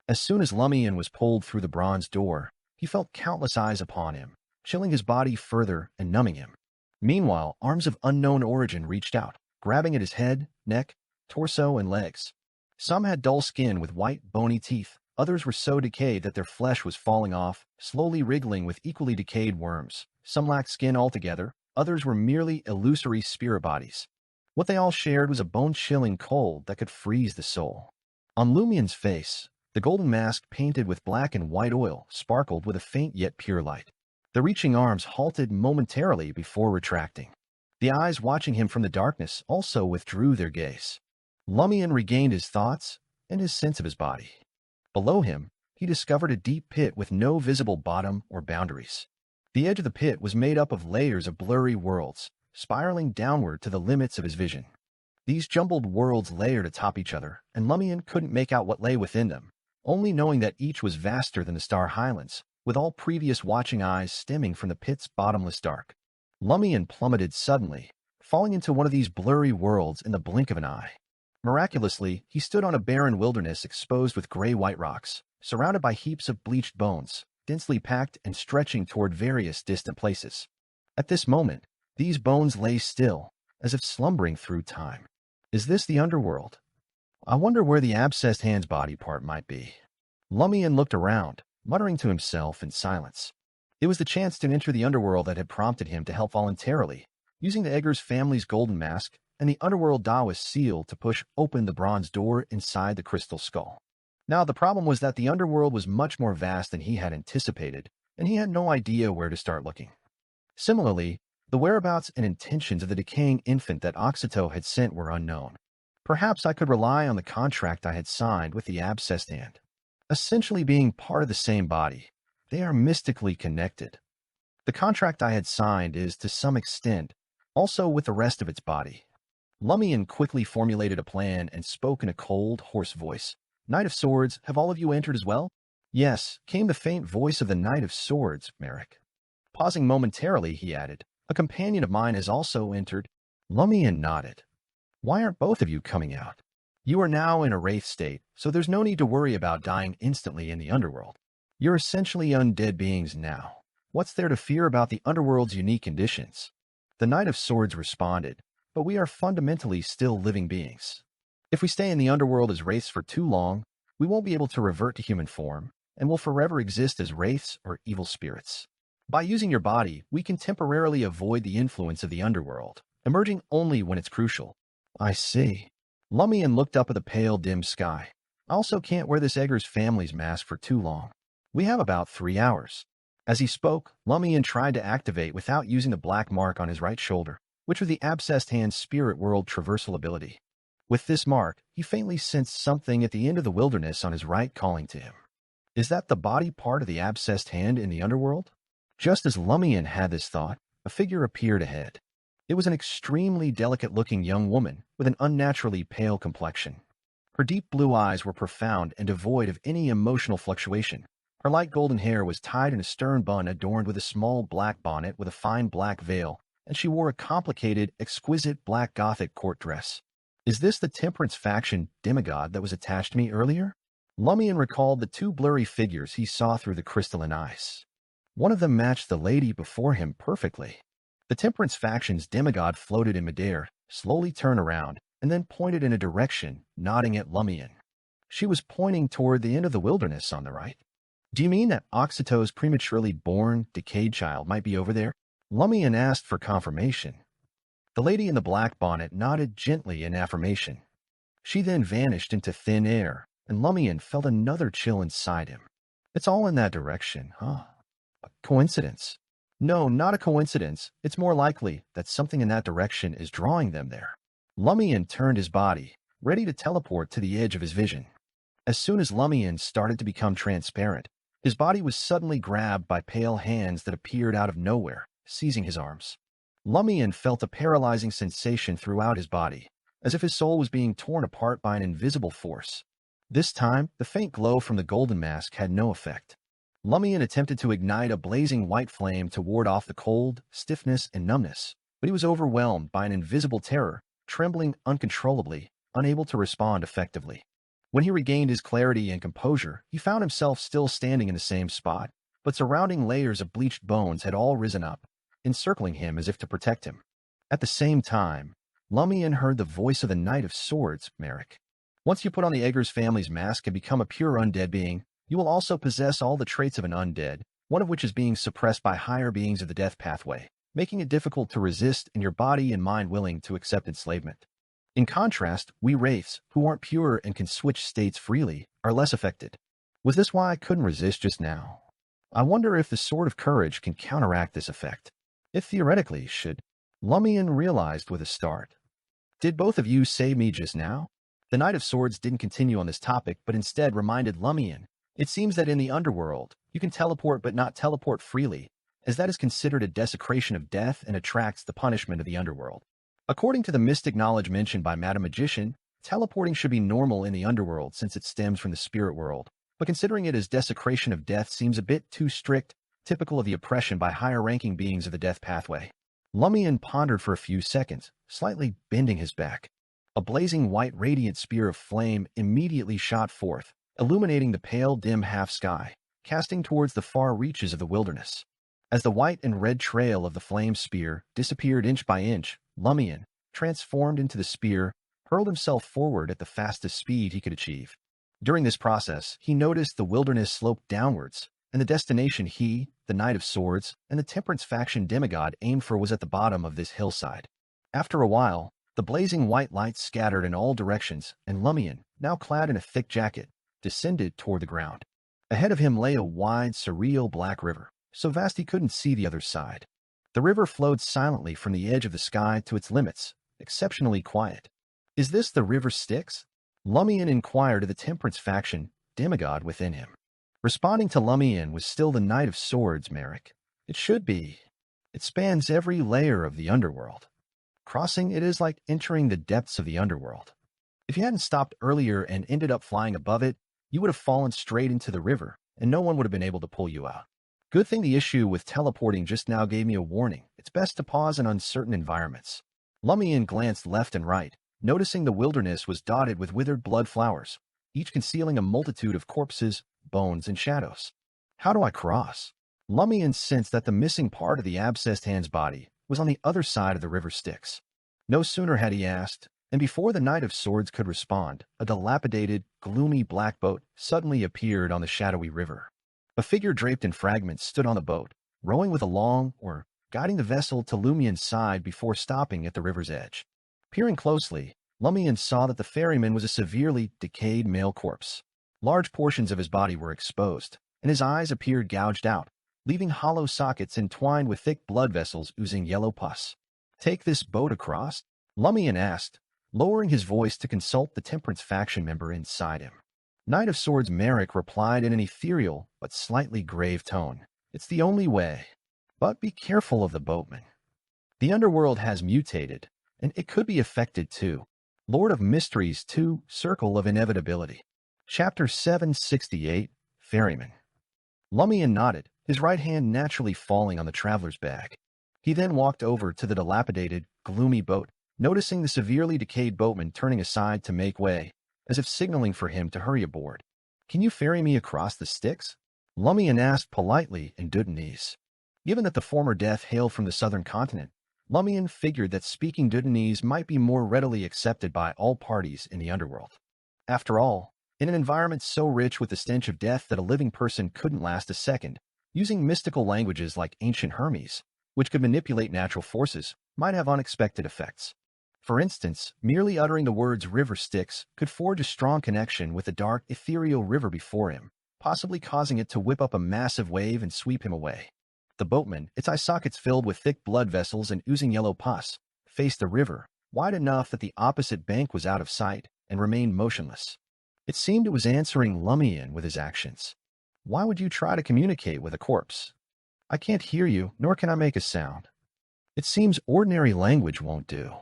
As soon as Lumian was pulled through the bronze door, he felt countless eyes upon him, chilling his body further and numbing him. Meanwhile, arms of unknown origin reached out, grabbing at his head, neck, torso, and legs. Some had dull skin with white, bony teeth. Others were so decayed that their flesh was falling off, slowly wriggling with equally decayed worms. Some lacked skin altogether. Others were merely illusory spirit bodies. What they all shared was a bone-chilling cold that could freeze the soul. On Lumian's face, the golden mask painted with black and white oil sparkled with a faint yet pure light. The reaching arms halted momentarily before retracting. The eyes watching him from the darkness also withdrew their gaze. Lumian regained his thoughts and his sense of his body. Below him, he discovered a deep pit with no visible bottom or boundaries. The edge of the pit was made up of layers of blurry worlds, spiraling downward to the limits of his vision. These jumbled worlds layered atop each other, and Lumian couldn't make out what lay within them, only knowing that each was vaster than the Star Highlands, with all previous watching eyes stemming from the pit's bottomless dark. Lumian plummeted suddenly, falling into one of these blurry worlds in the blink of an eye. Miraculously, he stood on a barren wilderness exposed with gray-white rocks, surrounded by heaps of bleached bones, densely packed and stretching toward various distant places. At this moment, these bones lay still, as if slumbering through time. Is this the underworld? I wonder where the abscessed hand's body part might be. Lumian looked around, muttering to himself in silence. It was the chance to enter the underworld that had prompted him to help voluntarily, using the Eggers family's golden mask and the underworld Taoist seal to push open the bronze door inside the crystal skull. Now, the problem was that the underworld was much more vast than he had anticipated, and he had no idea where to start looking. Similarly, the whereabouts and intentions of the decaying infant that Oxito had sent were unknown. Perhaps I could rely on the contract I had signed with the abscessed hand. Essentially being part of the same body, they are mystically connected. The contract I had signed is, to some extent, also with the rest of its body. Lumian quickly formulated a plan and spoke in a cold, hoarse voice. Knight of Swords, have all of you entered as well? Yes, came the faint voice of the Knight of Swords, Merrick. Pausing momentarily, he added, a companion of mine has also entered. Lumian nodded. Why aren't both of you coming out? You are now in a wraith state, so there's no need to worry about dying instantly in the underworld. You're essentially undead beings now. What's there to fear about the underworld's unique conditions? The Knight of Swords responded, but we are fundamentally still living beings. If we stay in the underworld as wraiths for too long, we won't be able to revert to human form, and will forever exist as wraiths or evil spirits. By using your body, we can temporarily avoid the influence of the underworld, emerging only when it's crucial. I see. Lumian looked up at the pale, dim sky. I also can't wear this Eggers family's mask for too long. We have about 3 hours. As he spoke, Lumian tried to activate without using the black mark on his right shoulder, which was the abscessed hand's spirit world traversal ability. With this mark, he faintly sensed something at the end of the wilderness on his right calling to him. Is that the body part of the abscessed hand in the underworld? Just as Lumian had this thought, a figure appeared ahead. It was an extremely delicate-looking young woman with an unnaturally pale complexion. Her deep blue eyes were profound and devoid of any emotional fluctuation. Her light golden hair was tied in a stern bun adorned with a small black bonnet with a fine black veil, and she wore a complicated, exquisite black Gothic court dress. Is this the Temperance faction demigod that was attached to me earlier? Lumian recalled the 2 blurry figures he saw through the crystalline eyes. One of them matched the lady before him perfectly. The Temperance faction's demigod floated in midair, slowly turned around, and then pointed in a direction, nodding at Lumian. She was pointing toward the end of the wilderness on the right. Do you mean that Oxito's prematurely born, decayed child might be over there? Lumian asked for confirmation. The lady in the black bonnet nodded gently in affirmation. She then vanished into thin air, and Lumian felt another chill inside him. It's all in that direction, huh? A coincidence? No, not a coincidence. It's more likely that something in that direction is drawing them there. Lumian turned his body, ready to teleport to the edge of his vision. As soon as Lumian started to become transparent, his body was suddenly grabbed by pale hands that appeared out of nowhere, seizing his arms. Lumian felt a paralyzing sensation throughout his body, as if his soul was being torn apart by an invisible force. This time, the faint glow from the golden mask had no effect. Lumian attempted to ignite a blazing white flame to ward off the cold, stiffness, and numbness, but he was overwhelmed by an invisible terror, trembling uncontrollably, unable to respond effectively. When he regained his clarity and composure, he found himself still standing in the same spot, but surrounding layers of bleached bones had all risen up, encircling him as if to protect him. At the same time, Lumian heard the voice of the Knight of Swords, Merrick. Once you put on the Eggers family's mask and become a pure undead being, you will also possess all the traits of an undead, one of which is being suppressed by higher beings of the death pathway, making it difficult to resist and your body and mind willing to accept enslavement. In contrast, we wraiths, who aren't pure and can switch states freely, are less affected. Was this why I couldn't resist just now? I wonder if the Sword of Courage can counteract this effect. It theoretically should. Lumian realized with a start. Did both of you save me just now? The Knight of Swords didn't continue on this topic, but instead reminded Lumian, it seems that in the underworld, you can teleport but not teleport freely, as that is considered a desecration of death and attracts the punishment of the underworld. According to the mystic knowledge mentioned by Madam Magician, teleporting should be normal in the underworld since it stems from the spirit world, but considering it as desecration of death seems a bit too strict, typical of the oppression by higher-ranking beings of the death pathway. Lumian pondered for a few seconds, slightly bending his back. A blazing white radiant spear of flame immediately shot forth, illuminating the pale, dim half-sky, casting towards the far reaches of the wilderness. As the white and red trail of the flame spear disappeared inch by inch, Lumian, transformed into the spear, hurled himself forward at the fastest speed he could achieve. During this process, he noticed the wilderness sloped downwards, and the destination he, the Knight of Swords, and the Temperance faction demigod aimed for was at the bottom of this hillside. After a while, the blazing white lights scattered in all directions, and Lumian, now clad in a thick jacket, descended toward the ground. Ahead of him lay a wide, surreal black river, so vast he couldn't see the other side. The river flowed silently from the edge of the sky to its limits, exceptionally quiet. "Is this the river Styx?" Lumian inquired of the Temperance faction demigod within him. Responding to Lumian was still the Knight of Swords, Merrick. "It should be. It spans every layer of the underworld. Crossing it is like entering the depths of the underworld. If you hadn't stopped earlier and ended up flying above it, you would have fallen straight into the river, and no one would have been able to pull you out. Good thing the issue with teleporting just now gave me a warning. It's best to pause in uncertain environments." Lumian glanced left and right, noticing the wilderness was dotted with withered blood flowers, each concealing a multitude of corpses, bones, and shadows. "How do I cross?" Lumian sensed that the missing part of the abscessed hand's body was on the other side of the river Styx. No sooner had he asked, and before the Knight of Swords could respond, a dilapidated, gloomy black boat suddenly appeared on the shadowy river. A figure draped in fragments stood on the boat, rowing with a long oar, guiding the vessel to Lumian's side before stopping at the river's edge. Peering closely, Lumian saw that the ferryman was a severely decayed male corpse. Large portions of his body were exposed, and his eyes appeared gouged out, leaving hollow sockets entwined with thick blood vessels oozing yellow pus. "Take this boat across?" Lumian asked, lowering his voice to consult the Temperance faction member inside him. Knight of Swords Merrick replied in an ethereal but slightly grave tone. "It's the only way. But be careful of the boatman. The underworld has mutated, and it could be affected too." Lord of Mysteries 2, Circle of Inevitability. Chapter 768, Ferryman. Lumian nodded, his right hand naturally falling on the traveler's bag. He then walked over to the dilapidated, gloomy boat, noticing the severely decayed boatman turning aside to make way, as if signaling for him to hurry aboard. "Can you ferry me across the Styx?" Lumian asked politely in Dudanese. Given that the former death hailed from the southern continent, Lumian figured that speaking Dudanese might be more readily accepted by all parties in the underworld. After all, in an environment so rich with the stench of death that a living person couldn't last a second, using mystical languages like ancient Hermes, which could manipulate natural forces, might have unexpected effects. For instance, merely uttering the words "river Styx" could forge a strong connection with the dark, ethereal river before him, possibly causing it to whip up a massive wave and sweep him away. The boatman, its eye sockets filled with thick blood vessels and oozing yellow pus, faced the river, wide enough that the opposite bank was out of sight, and remained motionless. It seemed it was answering Lumian with his actions. "Why would you try to communicate with a corpse? I can't hear you, nor can I make a sound. It seems ordinary language won't do.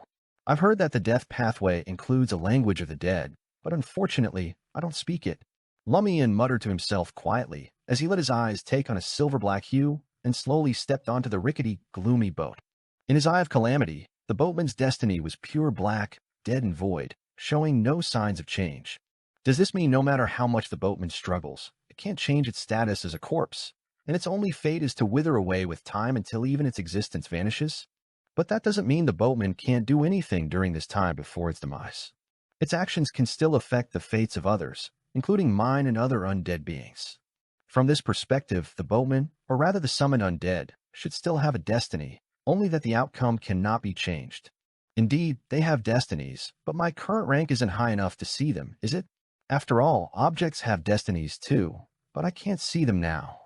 I've heard that the death pathway includes a language of the dead, but unfortunately, I don't speak it." Lumian muttered to himself quietly as he let his eyes take on a silver-black hue and slowly stepped onto the rickety, gloomy boat. In his eye of calamity, the boatman's destiny was pure black, dead and void, showing no signs of change. Does this mean no matter how much the boatman struggles, it can't change its status as a corpse, and its only fate is to wither away with time until even its existence vanishes? But that doesn't mean the boatman can't do anything during this time before its demise. Its actions can still affect the fates of others, including mine and other undead beings. From this perspective, the boatman, or rather the summoned undead, should still have a destiny, only that the outcome cannot be changed. Indeed, they have destinies, but my current rank isn't high enough to see them, is it? After all, objects have destinies too, but I can't see them now.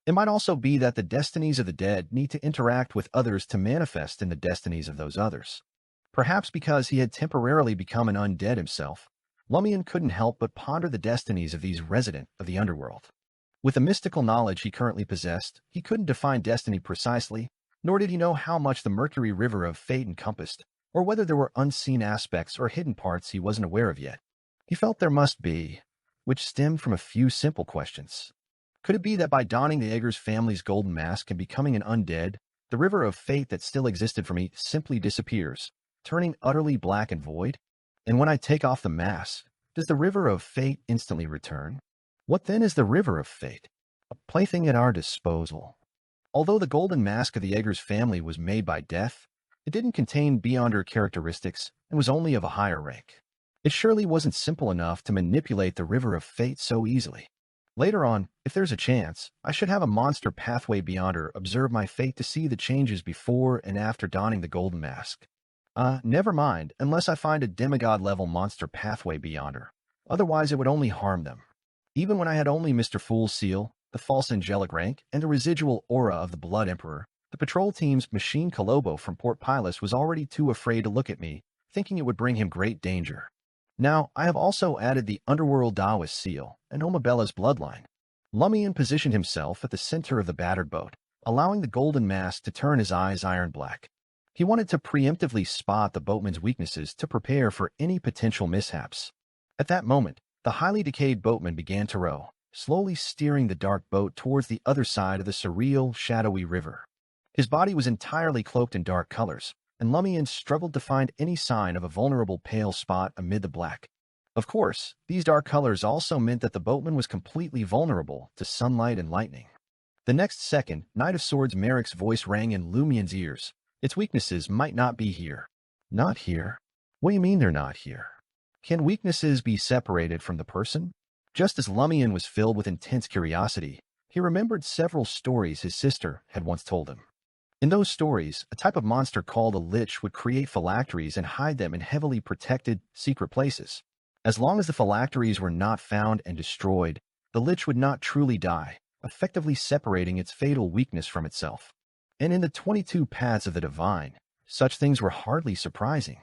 It might also be that the destinies of the dead need to interact with others to manifest in the destinies of those others. Perhaps because he had temporarily become an undead himself, Lumian couldn't help but ponder the destinies of these residents of the underworld. With the mystical knowledge he currently possessed, he couldn't define destiny precisely, nor did he know how much the Mercury River of Fate encompassed, or whether there were unseen aspects or hidden parts he wasn't aware of yet. He felt there must be, which stemmed from a few simple questions. Could it be that by donning the Eggers family's golden mask and becoming an undead, the river of fate that still existed for me simply disappears, turning utterly black and void? And when I take off the mask, does the river of fate instantly return? What then is the river of fate? A plaything at our disposal. Although the golden mask of the Eggers family was made by death, it didn't contain Beyonder characteristics and was only of a higher rank. It surely wasn't simple enough to manipulate the River of Fate so easily. Later on, if there's a chance, I should have a monster pathway Beyonder observe my fate to see the changes before and after donning the golden mask. Never mind, unless I find a demigod-level monster pathway Beyonder. Otherwise, it would only harm them. Even when I had only Mr. Fool's seal, the false angelic rank, and the residual aura of the Blood Emperor, the patrol team's Machine Colobo from Port Pilus was already too afraid to look at me, thinking it would bring him great danger. Now, I have also added the Underworld Taoist seal and Omabella's bloodline. Lumian positioned himself at the center of the battered boat, allowing the golden mask to turn his eyes iron black. He wanted to preemptively spot the boatman's weaknesses to prepare for any potential mishaps. At that moment, the highly decayed boatman began to row, slowly steering the dark boat towards the other side of the surreal, shadowy river. His body was entirely cloaked in dark colors, and Lumian struggled to find any sign of a vulnerable pale spot amid the black. Of course, these dark colors also meant that the boatman was completely vulnerable to sunlight and lightning. The next second, Knight of Swords Merrick's voice rang in Lumian's ears. Its weaknesses might not be here. Not here? What do you mean they're not here? Can weaknesses be separated from the person? Just as Lumian was filled with intense curiosity, he remembered several stories his sister had once told him. In those stories, a type of monster called a lich would create phylacteries and hide them in heavily protected, secret places. As long as the phylacteries were not found and destroyed, the lich would not truly die, effectively separating its fatal weakness from itself. And in the 22 Paths of the Divine, such things were hardly surprising.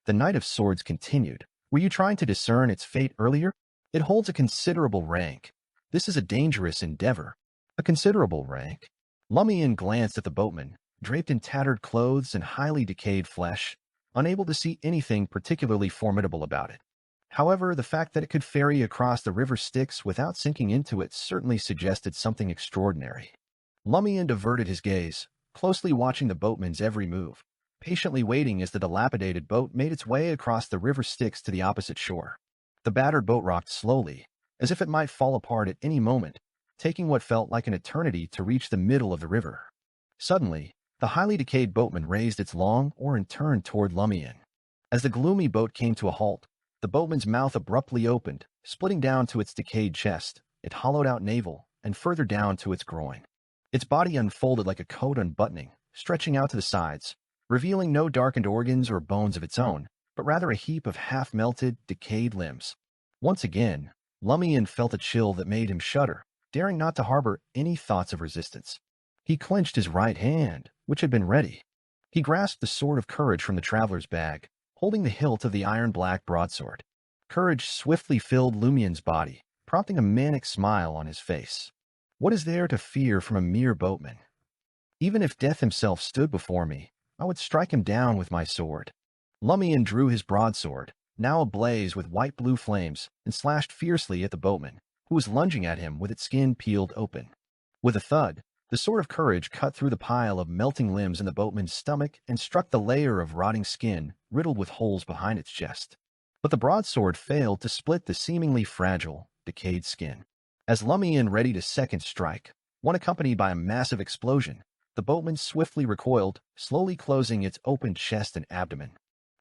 The Knight of Swords continued. Were you trying to discern its fate earlier? It holds a considerable rank. This is a dangerous endeavor. A considerable rank? Lumian glanced at the boatman, draped in tattered clothes and highly decayed flesh, unable to see anything particularly formidable about it. However, the fact that it could ferry across the river Styx without sinking into it certainly suggested something extraordinary. Lumian diverted his gaze, closely watching the boatman's every move, patiently waiting as the dilapidated boat made its way across the river Styx to the opposite shore. The battered boat rocked slowly, as if it might fall apart at any moment, taking what felt like an eternity to reach the middle of the river. Suddenly, the highly decayed boatman raised its long oar and turned toward Lumian. As the gloomy boat came to a halt, the boatman's mouth abruptly opened, splitting down to its decayed chest, its hollowed-out navel, and further down to its groin. Its body unfolded like a coat unbuttoning, stretching out to the sides, revealing no darkened organs or bones of its own, but rather a heap of half-melted, decayed limbs. Once again, Lumian felt a chill that made him shudder, daring not to harbor any thoughts of resistance. He clenched his right hand, which had been ready. He grasped the sword of courage from the traveler's bag, holding the hilt of the iron-black broadsword. Courage swiftly filled Lumian's body, prompting a manic smile on his face. What is there to fear from a mere boatman? Even if death himself stood before me, I would strike him down with my sword. Lumian drew his broadsword, now ablaze with white-blue flames, and slashed fiercely at the boatman, who was lunging at him with its skin peeled open. With a thud, the sword of courage cut through the pile of melting limbs in the boatman's stomach and struck the layer of rotting skin riddled with holes behind its chest. But the broadsword failed to split the seemingly fragile, decayed skin. As Lumian readied a second strike, one accompanied by a massive explosion, the boatman swiftly recoiled, slowly closing its opened chest and abdomen.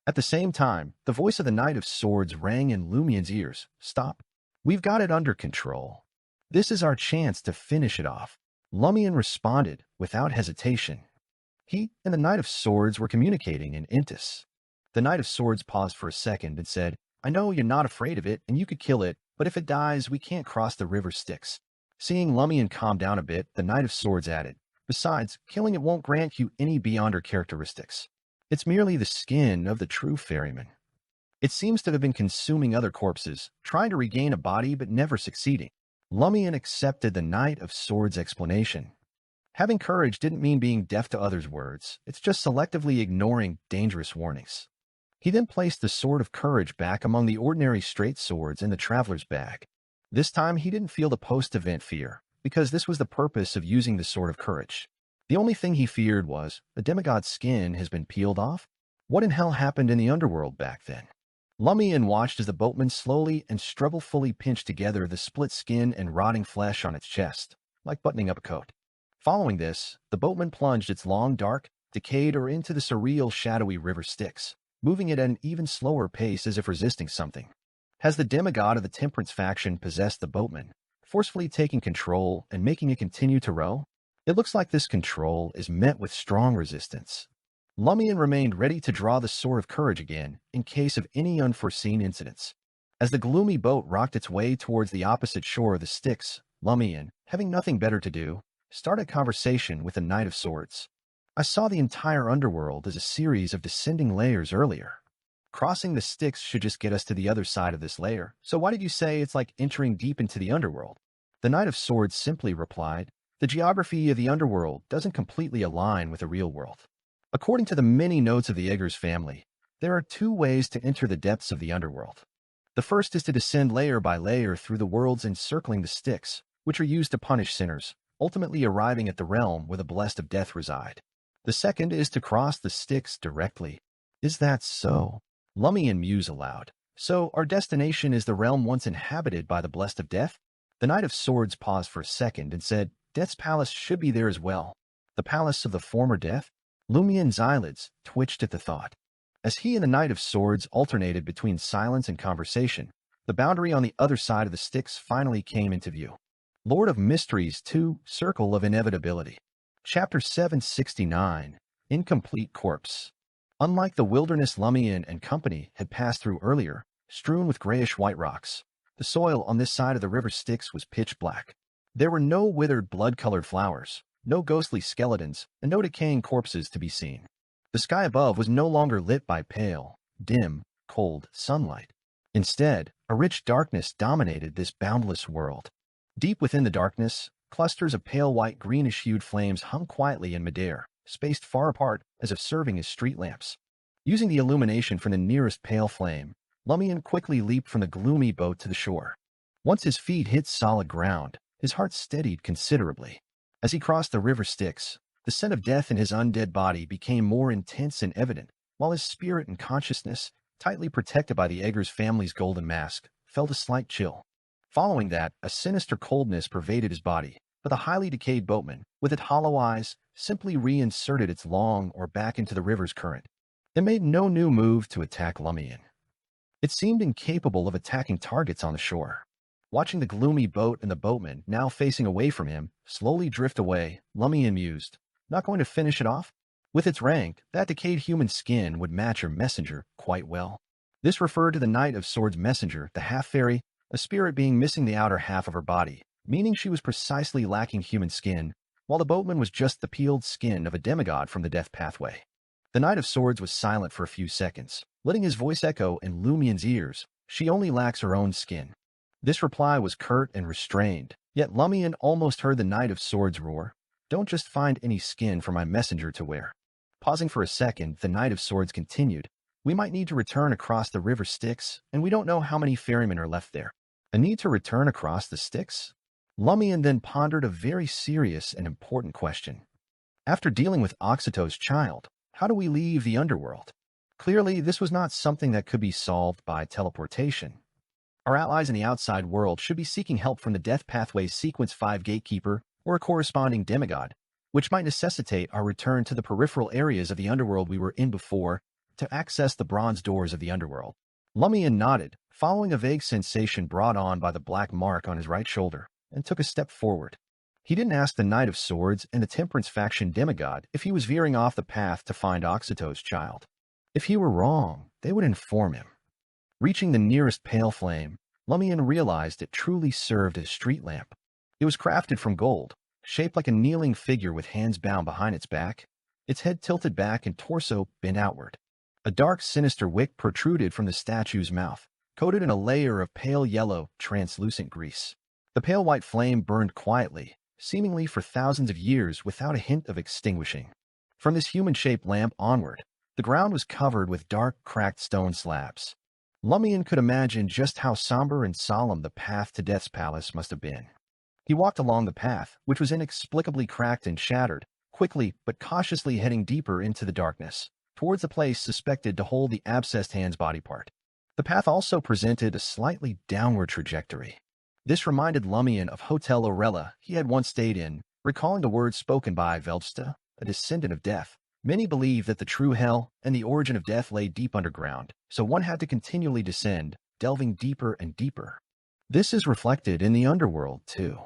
At the same time, the voice of the Knight of Swords rang in Lumian's ears. Stop. We've got it under control. This is our chance to finish it off. Lumian responded without hesitation. He and the Knight of Swords were communicating in Intis. The Knight of Swords paused for a second and said, I know you're not afraid of it and you could kill it, but if it dies, we can't cross the river Styx. Seeing Lumian calm down a bit, the Knight of Swords added, Besides, killing it won't grant you any Beyonder characteristics. It's merely the skin of the true ferryman. It seems to have been consuming other corpses, trying to regain a body but never succeeding. Lumian accepted the Knight of Swords' explanation. Having courage didn't mean being deaf to others' words. It's just selectively ignoring dangerous warnings. He then placed the Sword of Courage back among the ordinary straight swords in the traveler's bag. This time he didn't feel the post-event fear, because this was the purpose of using the Sword of Courage. The only thing he feared was, the demigod's skin has been peeled off? What in hell happened in the underworld back then? Lumian watched as the boatman slowly and strugglefully pinched together the split skin and rotting flesh on its chest, like buttoning up a coat. Following this, the boatman plunged its long, dark, decayed or into the surreal, shadowy river Styx, moving it at an even slower pace as if resisting something. Has the demigod of the temperance faction possessed the boatman, forcefully taking control and making it continue to row? It looks like this control is met with strong resistance. Lumian remained ready to draw the sword of courage again in case of any unforeseen incidents. As the gloomy boat rocked its way towards the opposite shore of the Styx, Lumian, having nothing better to do, started a conversation with the Knight of Swords. I saw the entire underworld as a series of descending layers earlier. Crossing the Styx should just get us to the other side of this layer, so why did you say it's like entering deep into the underworld? The Knight of Swords simply replied, the geography of the underworld doesn't completely align with the real world. According to the many notes of the Eggers family, there are two ways to enter the depths of the underworld. The first is to descend layer by layer through the worlds encircling the Styx, which are used to punish sinners, ultimately arriving at the realm where the blessed of death reside. The second is to cross the Styx directly. Is that so? Lumian mused aloud. So our destination is the realm once inhabited by the blessed of death? The Knight of Swords paused for a second and said, Death's palace should be there as well. The palace of the former death? Lumian's eyelids twitched at the thought. As he and the Knight of Swords alternated between silence and conversation, the boundary on the other side of the Styx finally came into view. Lord of Mysteries 2, Circle of Inevitability. Chapter 769, Incomplete Corpse. Unlike the wilderness Lumian and company had passed through earlier, strewn with grayish-white rocks, the soil on this side of the river Styx was pitch black. There were no withered blood-colored flowers, no ghostly skeletons, and no decaying corpses to be seen. The sky above was no longer lit by pale, dim, cold sunlight. Instead, a rich darkness dominated this boundless world. Deep within the darkness, clusters of pale white greenish-hued flames hung quietly in midair, spaced far apart as if serving as street lamps. Using the illumination from the nearest pale flame, Lumian quickly leaped from the gloomy boat to the shore. Once his feet hit solid ground, his heart steadied considerably. As he crossed the river Styx, the scent of death in his undead body became more intense and evident, while his spirit and consciousness, tightly protected by the Eggers family's golden mask, felt a slight chill. Following that, a sinister coldness pervaded his body, but the highly decayed boatman, with its hollow eyes, simply reinserted its long oar back into the river's current. It made no new move to attack Lumian. It seemed incapable of attacking targets on the shore. Watching the gloomy boat and the boatman, now facing away from him, slowly drift away, Lumian mused, not going to finish it off? With its rank, that decayed human skin would match her messenger quite well. This referred to the Knight of Swords' messenger, the half-fairy, a spirit being missing the outer half of her body, meaning she was precisely lacking human skin, while the boatman was just the peeled skin of a demigod from the death pathway. The Knight of Swords was silent for a few seconds, letting his voice echo in Lumian's ears. She only lacks her own skin. This reply was curt and restrained, yet Lumian almost heard the Knight of Swords roar, Don't just find any skin for my messenger to wear. Pausing for a second, the Knight of Swords continued, We might need to return across the river Styx, and we don't know how many ferrymen are left there. A need to return across the Styx? Lumian then pondered a very serious and important question. After dealing with Oxyto's child, how do we leave the underworld? Clearly, this was not something that could be solved by teleportation. Our allies in the outside world should be seeking help from the Death Pathway's Sequence 5 Gatekeeper or a corresponding demigod, which might necessitate our return to the peripheral areas of the underworld we were in before to access the bronze doors of the underworld. Lumian nodded, following a vague sensation brought on by the black mark on his right shoulder, and took a step forward. He didn't ask the Knight of Swords and the Temperance faction demigod if he was veering off the path to find Oxyto's child. If he were wrong, they would inform him. Reaching the nearest pale flame, Lumian realized it truly served as a street lamp. It was crafted from gold, shaped like a kneeling figure with hands bound behind its back, its head tilted back and torso bent outward. A dark, sinister wick protruded from the statue's mouth, coated in a layer of pale yellow, translucent grease. The pale white flame burned quietly, seemingly for thousands of years without a hint of extinguishing. From this human-shaped lamp onward, the ground was covered with dark, cracked stone slabs. Lumian could imagine just how somber and solemn the path to Death's palace must have been. He walked along the path, which was inexplicably cracked and shattered, quickly but cautiously heading deeper into the darkness, towards the place suspected to hold the abscessed hand's body part. The path also presented a slightly downward trajectory. This reminded Lumian of Hotel Orella he had once stayed in, Recalling the words spoken by Velsta, a descendant of death, many believe that the true hell and the origin of death lay deep underground, so one had to continually descend, delving deeper and deeper. This is reflected in the underworld, too.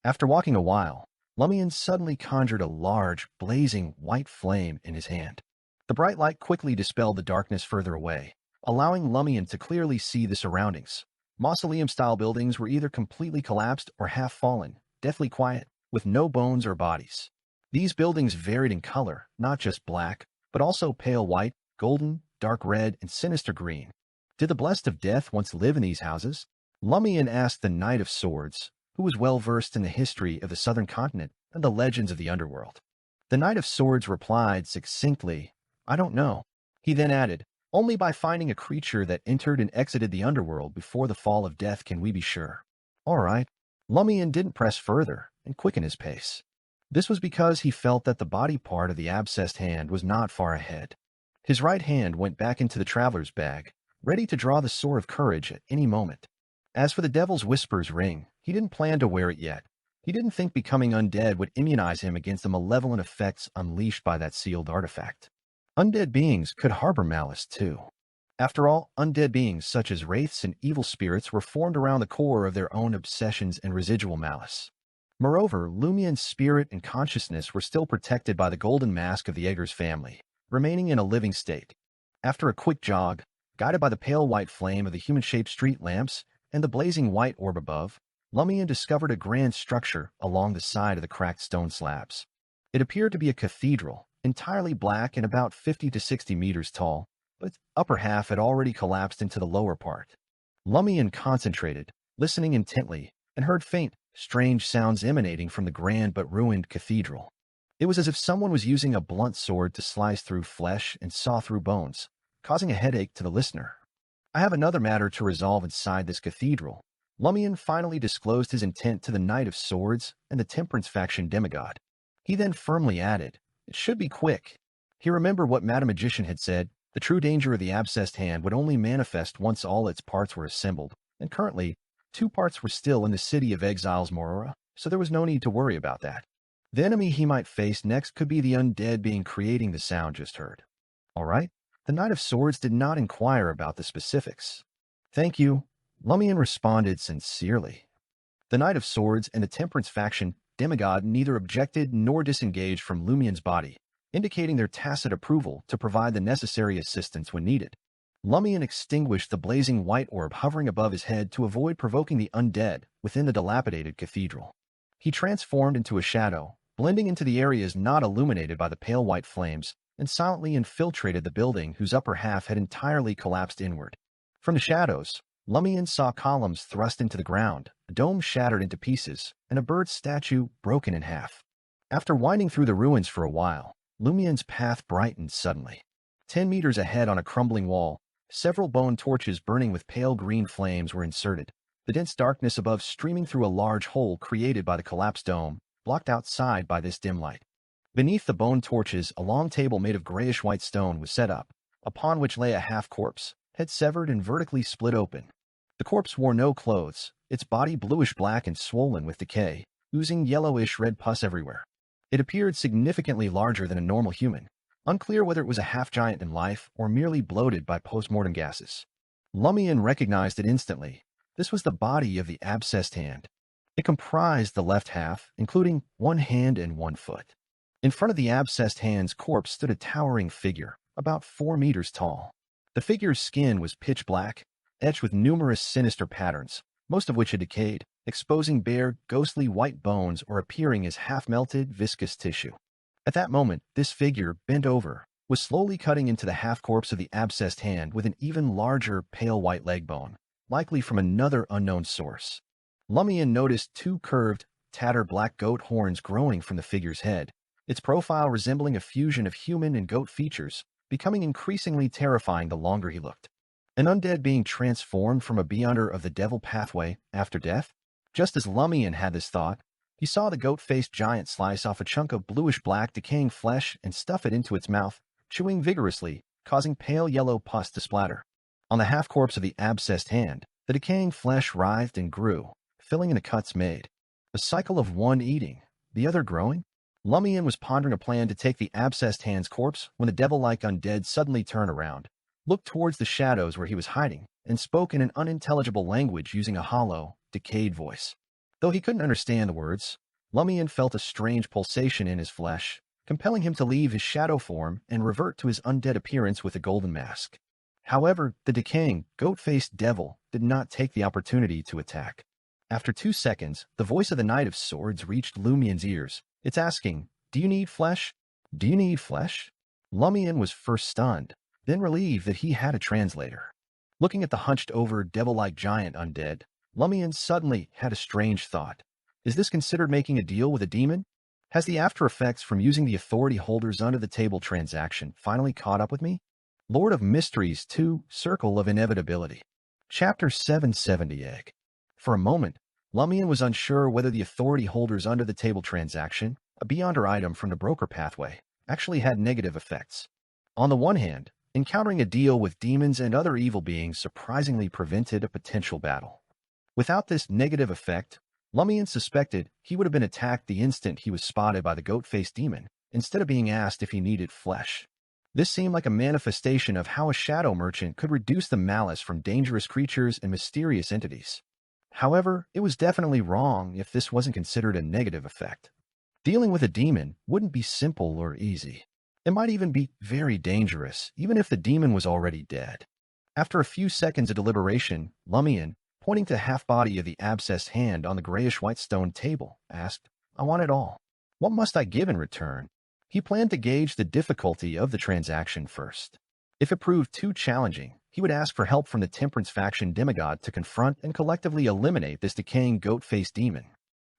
After walking a while, Lumian suddenly conjured a large, blazing white flame in his hand. The bright light quickly dispelled the darkness further away, allowing Lumian to clearly see the surroundings. Mausoleum-style buildings were either completely collapsed or half-fallen, deathly quiet, with no bones or bodies. These buildings varied in color, not just black, but also pale white, golden, dark red, and sinister green. Did the blessed of death once live in these houses? Lumian asked the Knight of Swords, who was well-versed in the history of the southern continent and the legends of the underworld. The Knight of Swords replied succinctly, "I don't know." He then added, "Only by finding a creature that entered and exited the underworld before the fall of death can we be sure." All right. Lumian didn't press further and quicken his pace. This was because he felt that the body part of the abscessed hand was not far ahead. His right hand went back into the traveler's bag, ready to draw the sword of courage at any moment. As for the Devil's Whisper's ring, he didn't plan to wear it yet. He didn't think becoming undead would immunize him against the malevolent effects unleashed by that sealed artifact. Undead beings could harbor malice, too. After all, undead beings such as wraiths and evil spirits were formed around the core of their own obsessions and residual malice. Moreover, Lumian's spirit and consciousness were still protected by the golden mask of the Eggers family, remaining in a living state. After a quick jog, guided by the pale white flame of the human-shaped street lamps and the blazing white orb above, Lumian discovered a grand structure along the side of the cracked stone slabs. It appeared to be a cathedral, entirely black and about 50 to 60 meters tall, but its upper half had already collapsed into the lower part. Lumian concentrated, listening intently, and heard faint, strange sounds emanating from the grand but ruined cathedral. It was as if someone was using a blunt sword to slice through flesh and saw through bones, causing a headache to the listener. "I have another matter to resolve inside this cathedral." Lumian finally disclosed his intent to the Knight of Swords and the Temperance faction demigod. He then firmly added, "It should be quick." He remembered what Madam Magician had said: the true danger of the abscessed hand would only manifest once all its parts were assembled, and currently, 2 parts were still in the city of Exiles Morora, so there was no need to worry about that. The enemy he might face next could be the undead being creating the sound just heard. All right, the Knight of Swords did not inquire about the specifics. "Thank you," Lumian responded sincerely. The Knight of Swords and the Temperance faction demigod neither objected nor disengaged from Lumian's body, indicating their tacit approval to provide the necessary assistance when needed. Lumian extinguished the blazing white orb hovering above his head to avoid provoking the undead within the dilapidated cathedral. He transformed into a shadow, blending into the areas not illuminated by the pale white flames, and silently infiltrated the building whose upper half had entirely collapsed inward. From the shadows, Lumian saw columns thrust into the ground, a dome shattered into pieces, and a bird statue broken in half. After winding through the ruins for a while, Lumian's path brightened suddenly. 10 meters ahead on a crumbling wall, several bone torches burning with pale green flames were inserted, the dense darkness above streaming through a large hole created by the collapsed dome, blocked outside by this dim light. Beneath the bone torches, a long table made of grayish-white stone was set up, upon which lay a half-corpse, head severed and vertically split open. The corpse wore no clothes, its body bluish-black and swollen with decay, oozing yellowish-red pus everywhere. It appeared significantly larger than a normal human, unclear whether it was a half-giant in life or merely bloated by post-mortem gases. Lumian recognized it instantly. This was the body of the abscessed hand. It comprised the left half, including 1 hand and 1 foot. In front of the abscessed hand's corpse stood a towering figure, about 4 meters tall. The figure's skin was pitch black, etched with numerous sinister patterns, most of which had decayed, exposing bare, ghostly white bones or appearing as half-melted, viscous tissue. At that moment, this figure, bent over, was slowly cutting into the half-corpse of the abscessed hand with an even larger, pale white leg bone, likely from another unknown source. Lumian noticed 2 curved, tattered black goat horns growing from the figure's head, its profile resembling a fusion of human and goat features, becoming increasingly terrifying the longer he looked. An undead being transformed from a beyonder of the devil pathway after death? Just as Lumian had this thought, he saw the goat-faced giant slice off a chunk of bluish-black decaying flesh and stuff it into its mouth, chewing vigorously, causing pale yellow pus to splatter. On the half-corpse of the abscessed hand, the decaying flesh writhed and grew, filling in the cuts made. A cycle of one eating, The other growing? Lumian was pondering a plan to take the abscessed hand's corpse when the devil-like undead suddenly turned around, looked towards the shadows where he was hiding, and spoke in an unintelligible language using a hollow, decayed voice. Though he couldn't understand the words, Lumian felt a strange pulsation in his flesh, compelling him to leave his shadow form and revert to his undead appearance with a golden mask. However, the decaying, goat-faced devil did not take the opportunity to attack. After 2 seconds, the voice of the Knight of Swords reached Lumian's ears. It's asking, "Do you need flesh? Do you need flesh?" Lumian was first stunned, then relieved that he had a translator. Looking at the hunched-over, devil-like giant undead, Lumian suddenly had a strange thought. Is this considered making a deal with a demon? Has the after effects from using the authority holders under the table transaction finally caught up with me? Lord of Mysteries 2, Circle of Inevitability. Chapter 770 Egg. For a moment, Lumian was unsure whether the authority holders under the table transaction, a beyonder item from the broker pathway, actually had negative effects. On the one hand, encountering a deal with demons and other evil beings surprisingly prevented a potential battle. Without this negative effect, Lumian suspected he would have been attacked the instant he was spotted by the goat-faced demon, instead of being asked if he needed flesh. This seemed like a manifestation of how a shadow merchant could reduce the malice from dangerous creatures and mysterious entities. However, it was definitely wrong if this wasn't considered a negative effect. Dealing with a demon wouldn't be simple or easy. It might even be very dangerous, even if the demon was already dead. After a few seconds of deliberation, Lumian, pointing to the half-body of the abscessed hand on the grayish-white stone table, asked, "I want it all. What must I give in return?" He planned to gauge the difficulty of the transaction first. If it proved too challenging, he would ask for help from the Temperance faction demigod to confront and collectively eliminate this decaying goat-faced demon.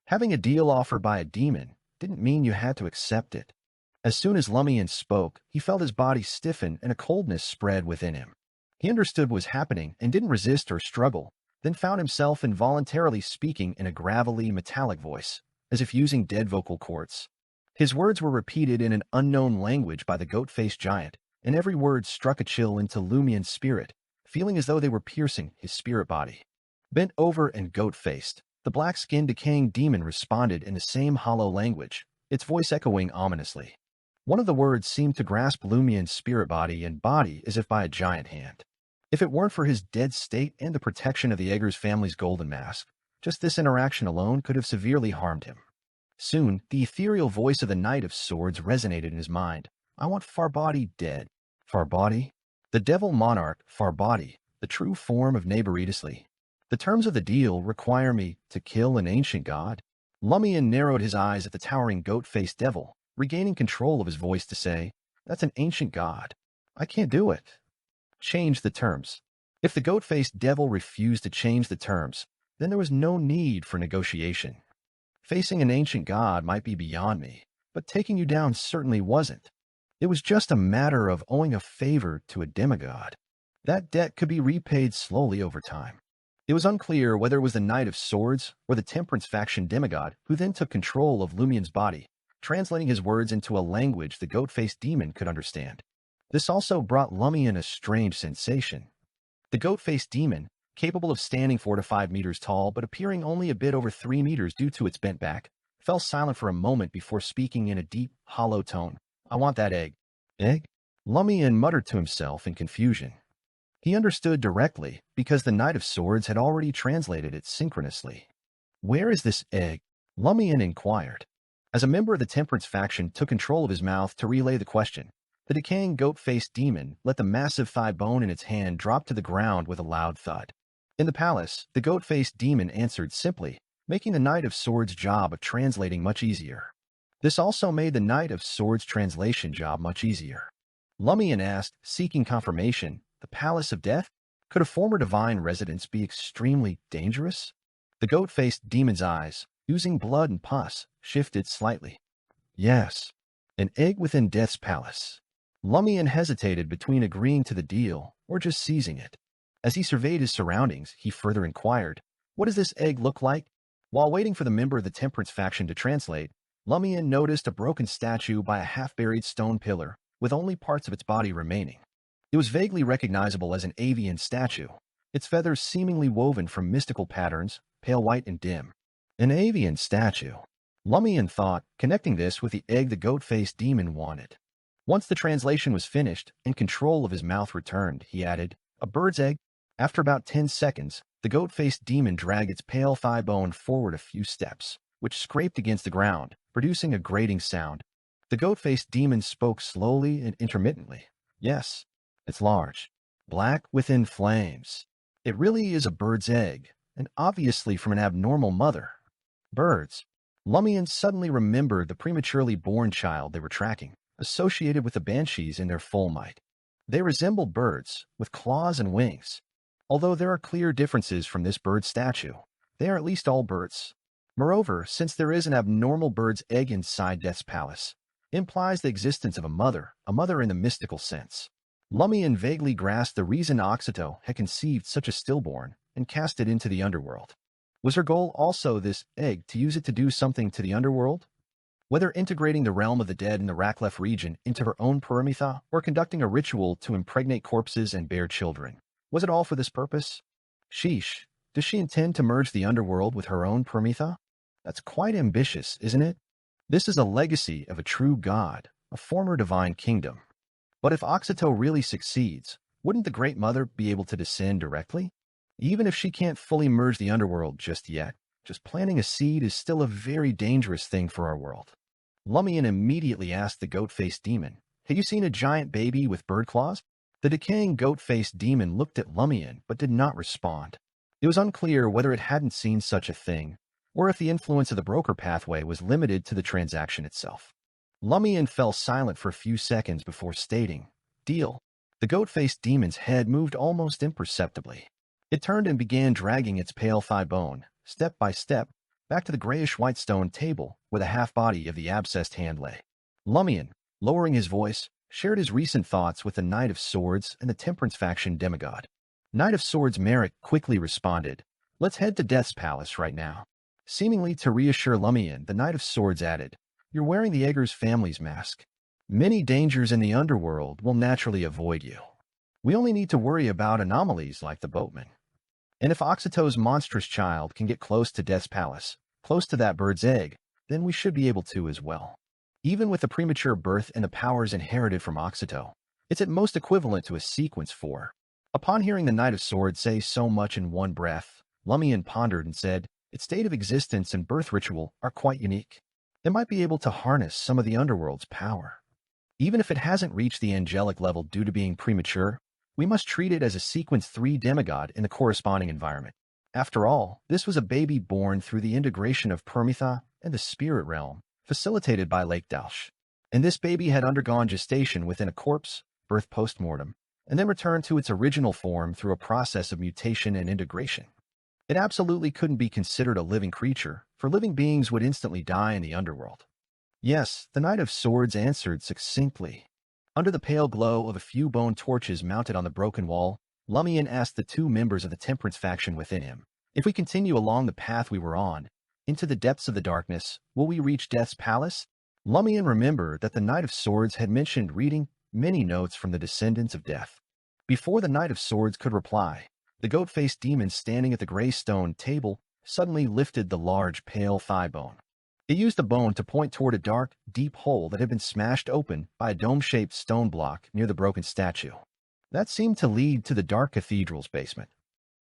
Having a deal offered by a demon didn't mean you had to accept it. As soon as Lumian spoke, he felt his body stiffen and a coldness spread within him. He understood what was happening and didn't resist or struggle, then found himself involuntarily speaking in a gravelly, metallic voice, as if using dead vocal cords. His words were repeated in an unknown language by the goat-faced giant, and every word struck a chill into Lumian's spirit, feeling as though they were piercing his spirit body. Bent over and goat-faced, the black-skinned decaying demon responded in the same hollow language, its voice echoing ominously. One of the words seemed to grasp Lumian's spirit body and body as if by a giant hand. If it weren't for his dead state and the protection of the Eggers family's golden mask, just this interaction alone could have severely harmed him. Soon, the ethereal voice of the Knight of Swords resonated in his mind. "I want Farbody dead." Farbody? The devil monarch, Farbody, the true form of Naboritusly. The terms of the deal require me to kill an ancient god? Lumian narrowed his eyes at the towering goat-faced devil, regaining control of his voice to say, "That's an ancient god. I can't do it." Change the terms. If the goat-faced devil refused to change the terms, then there was no need for negotiation. Facing an ancient god might be beyond me, but taking you down certainly wasn't. It was just a matter of owing a favor to a demigod. That debt could be repaid slowly over time. It was unclear whether it was the Knight of Swords or the Temperance faction demigod who then took control of Lumian's body, translating his words into a language the goat-faced demon could understand. This also brought Lumian a strange sensation. The goat-faced demon, capable of standing 4 to 5 meters tall but appearing only a bit over 3 meters due to its bent back, fell silent for a moment before speaking in a deep, hollow tone. "I want that egg." "Egg?" Lumian muttered to himself in confusion. He understood directly because the Knight of Swords had already translated it synchronously. "Where is this egg?" Lumian inquired. As a member of the Temperance faction took control of his mouth to relay the question, the decaying goat-faced demon let the massive thigh bone in its hand drop to the ground with a loud thud. In the palace, the goat-faced demon answered simply, making the Knight of Swords' job of translating much easier. This also made the Knight of Swords' translation job much easier. Lumian asked, seeking confirmation, "The Palace of Death? Could a former divine residence be extremely dangerous?" The goat-faced demon's eyes, oozing blood and pus, shifted slightly. "Yes. An egg within Death's palace." Lumian hesitated between agreeing to the deal or just seizing it. As he surveyed his surroundings, he further inquired, "What does this egg look like?" While waiting for the member of the Temperance faction to translate, Lumian noticed a broken statue by a half-buried stone pillar, with only parts of its body remaining. It was vaguely recognizable as an avian statue, its feathers seemingly woven from mystical patterns, pale white and dim. An avian statue. Lumian thought, connecting this with the egg the goat-faced demon wanted. Once the translation was finished and control of his mouth returned, he added, "A bird's egg?" After about 10 seconds, the goat-faced demon dragged its pale thigh bone forward a few steps, which scraped against the ground, producing a grating sound. The goat-faced demon spoke slowly and intermittently. "Yes, it's large. Black within flames. It really is a bird's egg, and obviously from an abnormal mother." Birds. Lumian suddenly remembered the prematurely born child they were tracking, associated with the banshees in their full might. They resembled birds, with claws and wings. Although there are clear differences from this bird statue, they are at least all birds. Moreover, since there is an abnormal bird's egg inside Death's palace, it implies the existence of a mother in the mystical sense. Lumian vaguely grasped the reason Oxito had conceived such a stillborn and cast it into the underworld. Was her goal also this egg to use it to do something to the underworld? Whether integrating the realm of the dead in the Raklef region into her own Paramitha or conducting a ritual to impregnate corpses and bear children, was it all for this purpose? Sheesh, does she intend to merge the underworld with her own Paramitha? That's quite ambitious, isn't it? This is a legacy of a true god, a former divine kingdom. But if Oxito really succeeds, wouldn't the Great Mother be able to descend directly? Even if she can't fully merge the underworld just yet, just planting a seed is still a very dangerous thing for our world. Lumian immediately asked the goat-faced demon, "Have you seen a giant baby with bird claws?" The decaying goat-faced demon looked at Lumian but did not respond. It was unclear whether it hadn't seen such a thing, or if the influence of the broker pathway was limited to the transaction itself. Lumian fell silent for a few seconds before stating, "Deal." The goat-faced demon's head moved almost imperceptibly. It turned and began dragging its pale thigh bone, step by step, back to the grayish-white stone table where the half-body of the abscessed hand lay. Lumian, lowering his voice, shared his recent thoughts with the Knight of Swords and the Temperance faction demigod. Knight of Swords Merrick quickly responded, "Let's head to Death's Palace right now." Seemingly to reassure Lumian, the Knight of Swords added, "You're wearing the Eggers family's mask. Many dangers in the underworld will naturally avoid you. We only need to worry about anomalies like the boatman. And if Oxito's monstrous child can get close to Death's Palace, close to that bird's egg, then we should be able to as well. Even with the premature birth and the powers inherited from Oxito, it's at most equivalent to a sequence 4. Upon hearing the Knight of Swords say so much in one breath, Lumian pondered and said, "Its state of existence and birth ritual are quite unique. It might be able to harness some of the underworld's power. Even if it hasn't reached the angelic level due to being premature, we must treat it as a sequence 3 demigod in the corresponding environment. After all, this was a baby born through the integration of Permitha and the spirit realm, facilitated by Lake Dalsh. And this baby had undergone gestation within a corpse, birth post-mortem, and then returned to its original form through a process of mutation and integration. It absolutely couldn't be considered a living creature, for living beings would instantly die in the underworld." "Yes," the Knight of Swords answered succinctly. Under the pale glow of a few bone torches mounted on the broken wall, Lumian asked the 2 members of the Temperance faction within him, "If we continue along the path we were on, into the depths of the darkness, will we reach Death's Palace?" Lumian remembered that the Knight of Swords had mentioned reading many notes from the descendants of Death. Before the Knight of Swords could reply, the goat-faced demon standing at the gray stone table suddenly lifted the large, pale thigh bone. It used the bone to point toward a dark, deep hole that had been smashed open by a dome-shaped stone block near the broken statue. That seemed to lead to the dark cathedral's basement.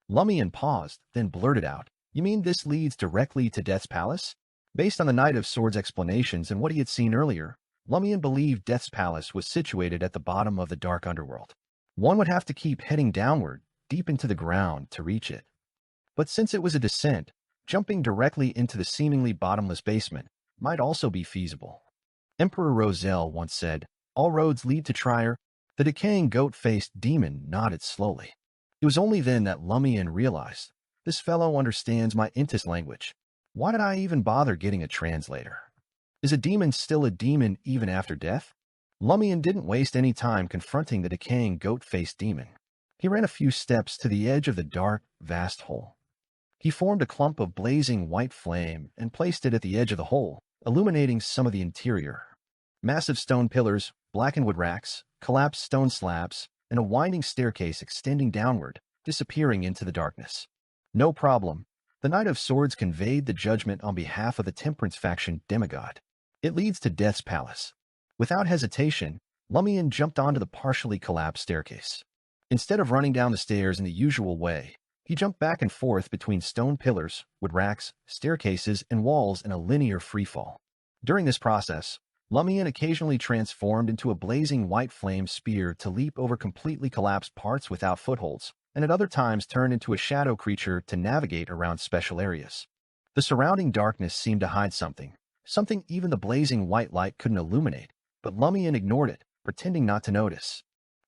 Lumian paused, then blurted out, "You mean this leads directly to Death's Palace?" Based on the Knight of Swords' explanations and what he had seen earlier, Lumian believed Death's Palace was situated at the bottom of the dark underworld. One would have to keep heading downward, deep into the ground, to reach it. But since it was a descent, jumping directly into the seemingly bottomless basement might also be feasible. Emperor Roselle once said, "All roads lead to Trier." The decaying goat-faced demon nodded slowly. It was only then that Lumian realized, this fellow understands my Intis language. Why did I even bother getting a translator? Is a demon still a demon even after death? Lumian didn't waste any time confronting the decaying goat-faced demon. He ran a few steps to the edge of the dark, vast hole. He formed a clump of blazing white flame and placed it at the edge of the hole, illuminating some of the interior. Massive stone pillars, blackened wood racks, collapsed stone slabs, and a winding staircase extending downward, disappearing into the darkness. "No problem." The Knight of Swords conveyed the judgment on behalf of the Temperance faction demigod. It leads to Death's Palace. Without hesitation, Lumian jumped onto the partially collapsed staircase. Instead of running down the stairs in the usual way, he jumped back and forth between stone pillars, wood racks, staircases, and walls in a linear freefall. During this process, Lumian occasionally transformed into a blazing white flame spear to leap over completely collapsed parts without footholds, and at other times turned into a shadow creature to navigate around special areas. The surrounding darkness seemed to hide something even the blazing white light couldn't illuminate, but Lumian ignored it, pretending not to notice.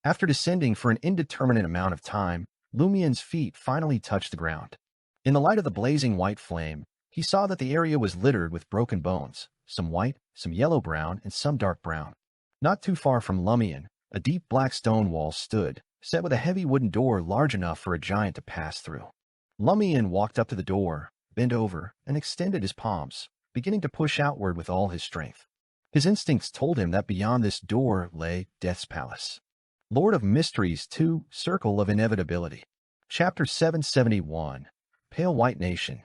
After descending for an indeterminate amount of time, Lumian's feet finally touched the ground. In the light of the blazing white flame, he saw that the area was littered with broken bones, some white, some yellow-brown, and some dark brown. Not too far from Lumian, a deep black stone wall stood, set with a heavy wooden door large enough for a giant to pass through. Lumian walked up to the door, bent over, and extended his palms, beginning to push outward with all his strength. His instincts told him that beyond this door lay Death's Palace. Lord of Mysteries 2, Circle of Inevitability. Chapter 771, Pale White Nation.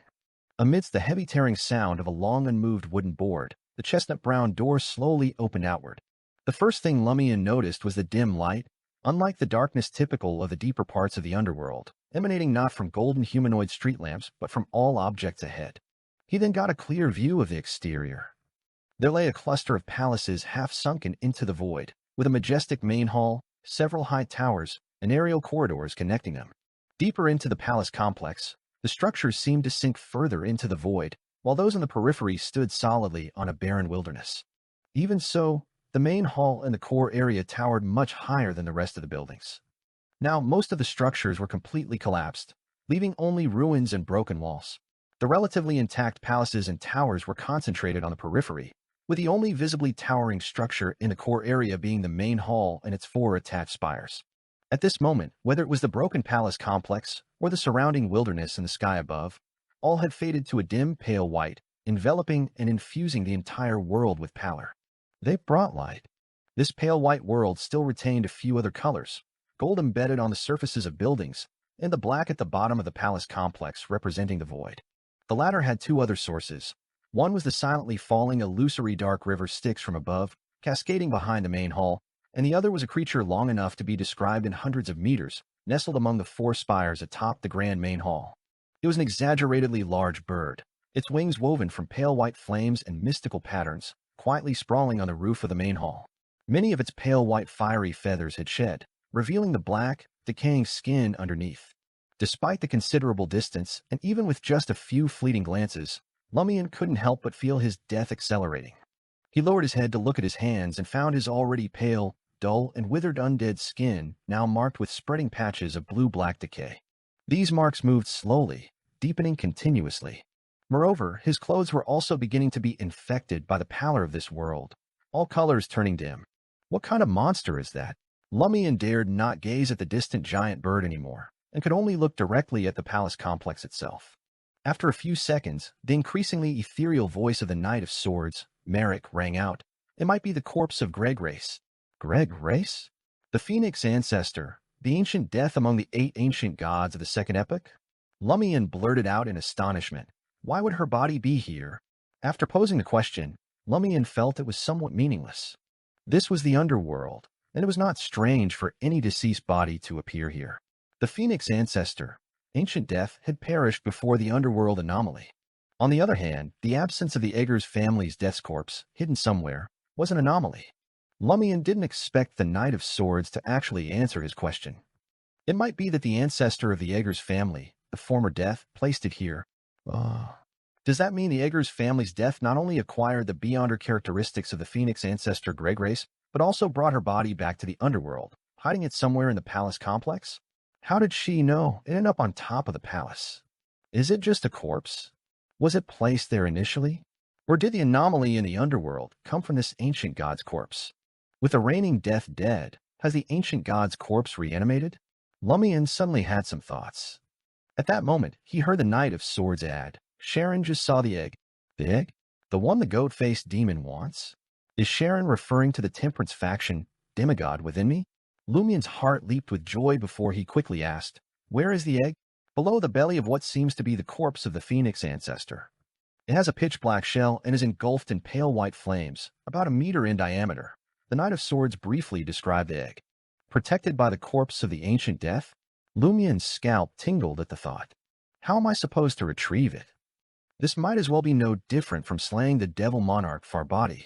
Amidst the heavy tearing sound of a long unmoved wooden board, the chestnut-brown door slowly opened outward. The first thing Lumian noticed was the dim light, unlike the darkness typical of the deeper parts of the underworld, emanating not from golden humanoid street lamps but from all objects ahead. He then got a clear view of the exterior. There lay a cluster of palaces half-sunken into the void, with a majestic main hall, several high towers, and aerial corridors connecting them. Deeper into the palace complex, the structures seemed to sink further into the void, while those in the periphery stood solidly on a barren wilderness. Even so, the main hall and the core area towered much higher than the rest of the buildings. Now, most of the structures were completely collapsed, leaving only ruins and broken walls. The relatively intact palaces and towers were concentrated on the periphery, with the only visibly towering structure in the core area being the main hall and its 4 attached spires. At this moment, whether it was the broken palace complex or the surrounding wilderness in the sky above, all had faded to a dim pale white, enveloping and infusing the entire world with pallor. They brought light. This pale white world still retained a few other colors, gold embedded on the surfaces of buildings, and the black at the bottom of the palace complex representing the void. The latter had 2 other sources. One was the silently falling illusory dark river Styx from above, cascading behind the main hall, and the other was a creature long enough to be described in hundreds of meters, nestled among the 4 spires atop the grand main hall. It was an exaggeratedly large bird, its wings woven from pale white flames and mystical patterns, quietly sprawling on the roof of the main hall. Many of its pale white fiery feathers had shed, revealing the black, decaying skin underneath. Despite the considerable distance, and even with just a few fleeting glances, Lumian couldn't help but feel his death accelerating. He lowered his head to look at his hands and found his already pale, dull, and withered undead skin now marked with spreading patches of blue-black decay. These marks moved slowly, deepening continuously. Moreover, his clothes were also beginning to be infected by the pallor of this world, all colors turning dim. What kind of monster is that? Lumian dared not gaze at the distant giant bird anymore, and could only look directly at the palace complex itself. After a few seconds, the increasingly ethereal voice of the Knight of Swords, Merrick, rang out. It might be the corpse of Greg Race. Greg Race? The Phoenix ancestor, the ancient death among the 8 ancient gods of the Second Epoch? Lumian blurted out in astonishment. Why would her body be here? After posing the question, Lumian felt it was somewhat meaningless. This was the underworld, and it was not strange for any deceased body to appear here. The Phoenix ancestor, ancient death, had perished before the underworld anomaly. On the other hand, the absence of the Eggers family's death's corpse, hidden somewhere, was an anomaly. Lumian didn't expect the Knight of Swords to actually answer his question. It might be that the ancestor of the Eggers family, the former death, placed it here. Does that mean the Eggers family's death not only acquired the beyonder characteristics of the Phoenix ancestor Greg Race, but also brought her body back to the underworld, hiding it somewhere in the palace complex? How did she know it ended up on top of the palace? Is it just a corpse? Was it placed there initially? Or did the anomaly in the underworld come from this ancient god's corpse? With the reigning death dead, has the ancient god's corpse reanimated? Lumian suddenly had some thoughts. At that moment, he heard the Knight of Swords add, Sharon just saw the egg. The egg? The one the goat-faced demon wants? Is Sharon referring to the Temperance faction, demigod within me? Lumian's heart leaped with joy before he quickly asked, Where is the egg? below the belly of what seems to be the corpse of the phoenix ancestor. It has a pitch-black shell and is engulfed in pale white flames, about a meter in diameter. The Knight of Swords briefly described the egg. Protected by the corpse of the ancient death? Lumian's scalp tingled at the thought. How am I supposed to retrieve it? This might as well be no different from slaying the devil monarch Farbati.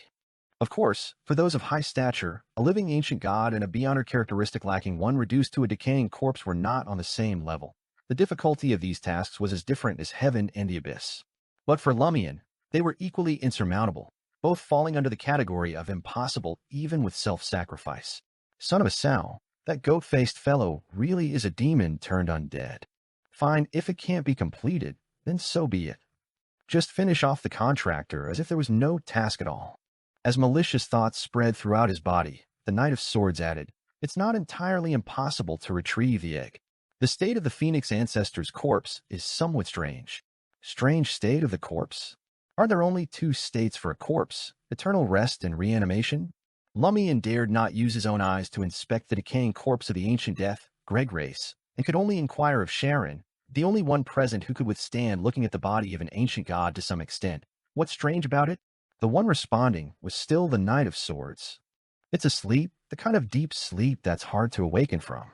Of course, for those of high stature, a living ancient god and a beyonder characteristic lacking one reduced to a decaying corpse were not on the same level. The difficulty of these tasks was as different as heaven and the abyss. But for Lumian, they were equally insurmountable, both falling under the category of impossible even with self-sacrifice. Son of a sow, that goat-faced fellow really is a demon turned undead. Fine, if it can't be completed, then so be it. Just finish off the contractor as if there was no task at all. As malicious thoughts spread throughout his body, the Knight of Swords added, "It's not entirely impossible to retrieve the egg. The state of the Phoenix ancestor's corpse is somewhat strange." Strange state of the corpse? Are there only two states for a corpse, eternal rest and reanimation? Lumian dared not use his own eyes to inspect the decaying corpse of the ancient death, Greg Race, and could only inquire of Sharon, the only one present who could withstand looking at the body of an ancient god to some extent. What's strange about it? The one responding was still the Knight of Swords. It's a sleep, the kind of deep sleep that's hard to awaken from.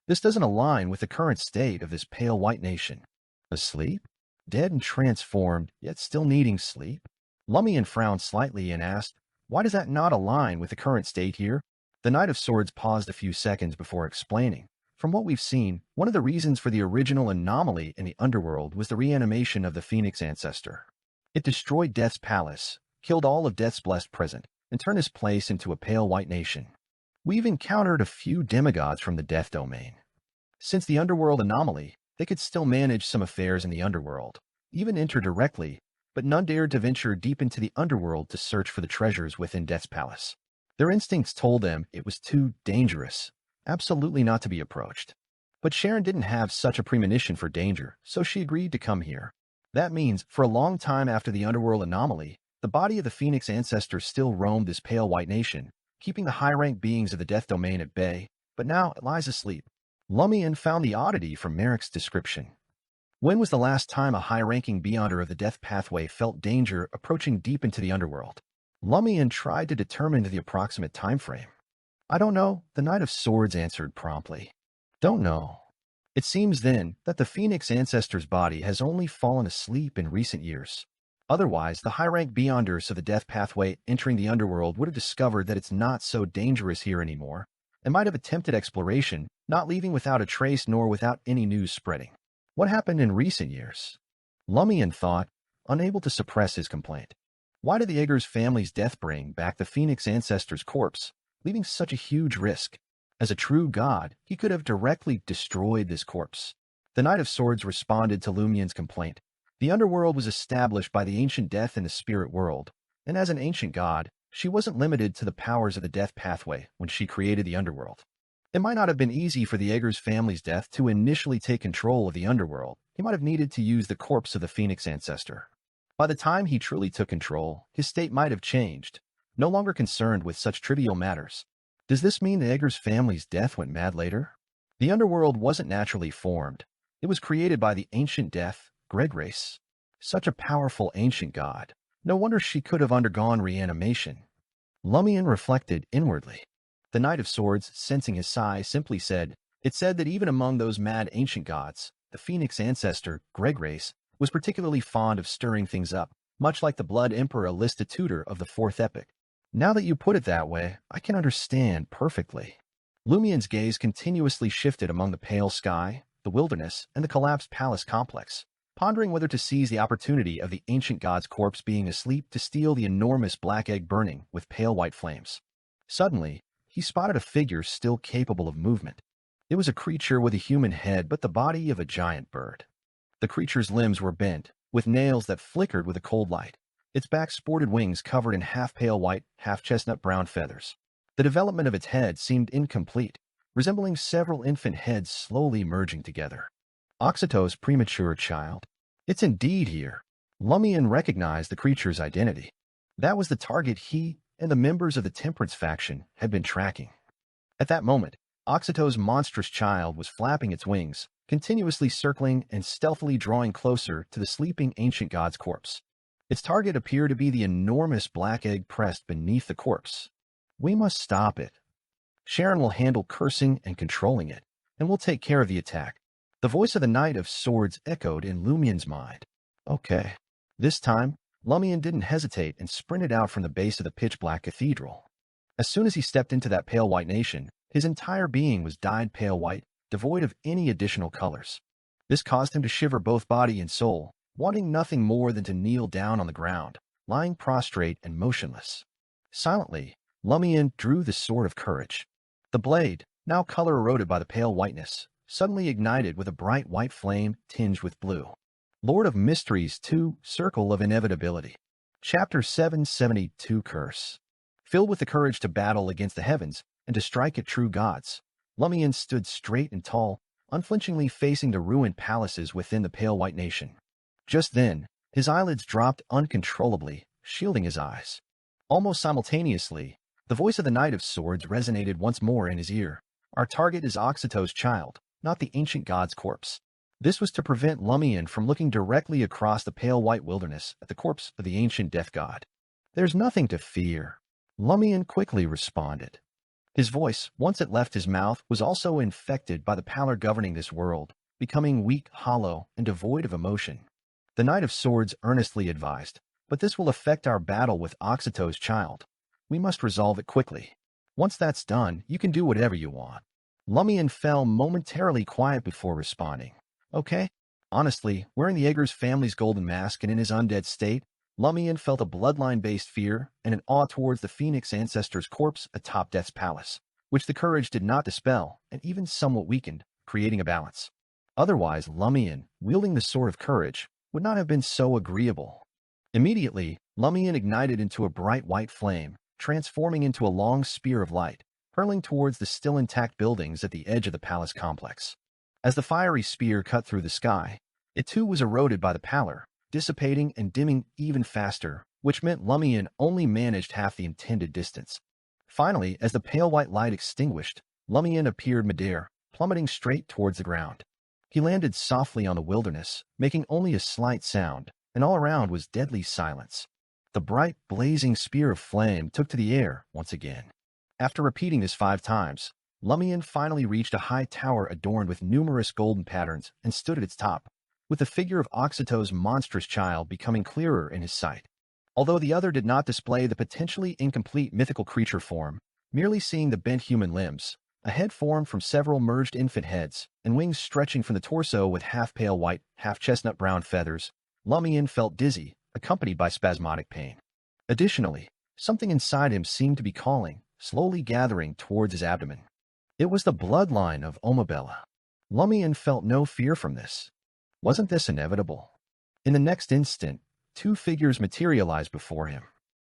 This doesn't align with the current state of this pale white nation. Asleep? Dead and transformed, yet still needing sleep? Lumian frowned slightly and asked, "Why does that not align with the current state here?" The Knight of Swords paused a few seconds before explaining. From what we've seen, one of the reasons for the original anomaly in the underworld was the reanimation of the Phoenix ancestor. It destroyed Death's palace, killed all of Death's blessed present, and turned his place into a pale white nation. We've encountered a few demigods from the Death domain. Since the underworld anomaly, they could still manage some affairs in the underworld, even enter directly, but none dared to venture deep into the underworld to search for the treasures within Death's palace. Their instincts told them it was too dangerous, absolutely not to be approached. But Sharon didn't have such a premonition for danger, so she agreed to come here. That means, for a long time after the underworld anomaly, the body of the Phoenix ancestor still roamed this pale white nation, keeping the high-ranked beings of the Death domain at bay, but now it lies asleep. Lumian found the oddity from Merrick's description. When was the last time a high-ranking beyonder of the Death pathway felt danger approaching deep into the underworld? Lumian tried to determine the approximate time frame. "I don't know," the Knight of Swords answered promptly. "Don't know." It seems then that the Phoenix ancestor's body has only fallen asleep in recent years. Otherwise, the high-rank beyonders of the Death pathway entering the underworld would have discovered that it's not so dangerous here anymore, and might have attempted exploration, not leaving without a trace nor without any news spreading. What happened in recent years? Lumian thought, unable to suppress his complaint. Why did the Eggers family's death bring back the Phoenix ancestor's corpse, leaving such a huge risk? As a true god, he could have directly destroyed this corpse. The Knight of Swords responded to Lumian's complaint. The underworld was established by the ancient death in the spirit world, and as an ancient god, she wasn't limited to the powers of the Death pathway when she created the underworld. It might not have been easy for the Eggers family's death to initially take control of the underworld. He might have needed to use the corpse of the Phoenix ancestor. By the time he truly took control, his state might have changed, no longer concerned with such trivial matters. Does this mean the Eggers family's death went mad later? The underworld wasn't naturally formed. It was created by the ancient death, Greg Race. Such a powerful ancient god. No wonder she could have undergone reanimation. Lumian reflected inwardly. The Knight of Swords, sensing his sigh, simply said, "It said that even among those mad ancient gods, the Phoenix ancestor, Greg Race, was particularly fond of stirring things up, much like the Blood Emperor Alista Tutor of the Fourth Epoch." Now that you put it that way, I can understand perfectly. Lumian's gaze continuously shifted among the pale sky, the wilderness, and the collapsed palace complex, pondering whether to seize the opportunity of the ancient god's corpse being asleep to steal the enormous black egg burning with pale white flames. Suddenly, he spotted a figure still capable of movement. It was a creature with a human head but the body of a giant bird. The creature's limbs were bent, with nails that flickered with a cold light. Its back sported wings covered in half-pale white, half-chestnut-brown feathers. The development of its head seemed incomplete, resembling several infant heads slowly merging together. Oxyto's premature child. It's indeed here. Lumian recognized the creature's identity. That was the target he and the members of the Temperance faction had been tracking. At that moment, Oxyto's monstrous child was flapping its wings, continuously circling and stealthily drawing closer to the sleeping ancient god's corpse. Its target appeared to be the enormous black egg pressed beneath the corpse. We must stop it. Sharon will handle cursing and controlling it, and we'll take care of the attack. The voice of the Knight of Swords echoed in Lumian's mind. Okay. This time, Lumian didn't hesitate and sprinted out from the base of the pitch-black cathedral. As soon as he stepped into that pale white nation, his entire being was dyed pale white, devoid of any additional colors. This caused him to shiver both body and soul, wanting nothing more than to kneel down on the ground, lying prostrate and motionless. Silently, Lumian drew the sword of courage. The blade, now color-eroded by the pale whiteness, suddenly ignited with a bright white flame tinged with blue. Lord of Mysteries 2, Circle of Inevitability. Chapter 772 Curse. Filled with the courage to battle against the heavens and to strike at true gods, Lumian stood straight and tall, unflinchingly facing the ruined palaces within the pale white nation. Just then, his eyelids dropped uncontrollably, shielding his eyes. Almost simultaneously, the voice of the Knight of Swords resonated once more in his ear. Our target is Oxyto's child, not the ancient god's corpse. This was to prevent Lumian from looking directly across the pale white wilderness at the corpse of the ancient death god. There's nothing to fear, Lumian quickly responded. His voice, once it left his mouth, was also infected by the pallor governing this world, becoming weak, hollow, and devoid of emotion. The Knight of Swords earnestly advised, but this will affect our battle with Oxyto's child. We must resolve it quickly. Once that's done, you can do whatever you want. Lumian fell momentarily quiet before responding. Okay. Honestly, wearing the Eggers family's golden mask and in his undead state, Lumian felt a bloodline-based fear and an awe towards the Phoenix ancestor's corpse atop Death's palace, which the courage did not dispel and even somewhat weakened, creating a balance. Otherwise, Lumian, wielding the Sword of Courage, would not have been so agreeable. Immediately, Lumian ignited into a bright white flame, transforming into a long spear of light, hurling towards the still intact buildings at the edge of the palace complex. As the fiery spear cut through the sky, it too was eroded by the pallor, dissipating and dimming even faster, which meant Lumian only managed half the intended distance. Finally, as the pale white light extinguished, Lumian appeared midair, plummeting straight towards the ground. He landed softly on the wilderness, making only a slight sound, and all around was deadly silence. The bright, blazing spear of flame took to the air once again. After repeating this 5 times, Lumian finally reached a high tower adorned with numerous golden patterns and stood at its top, with the figure of Oxyto's monstrous child becoming clearer in his sight. Although the other did not display the potentially incomplete mythical creature form, merely seeing the bent human limbs, a head formed from several merged infant heads, and wings stretching from the torso with half-pale white, half-chestnut brown feathers, Lumian felt dizzy, accompanied by spasmodic pain. Additionally, something inside him seemed to be calling, slowly gathering towards his abdomen. It was the bloodline of Omabella. Lumian felt no fear from this. Wasn't this inevitable? In the next instant, 2 figures materialized before him.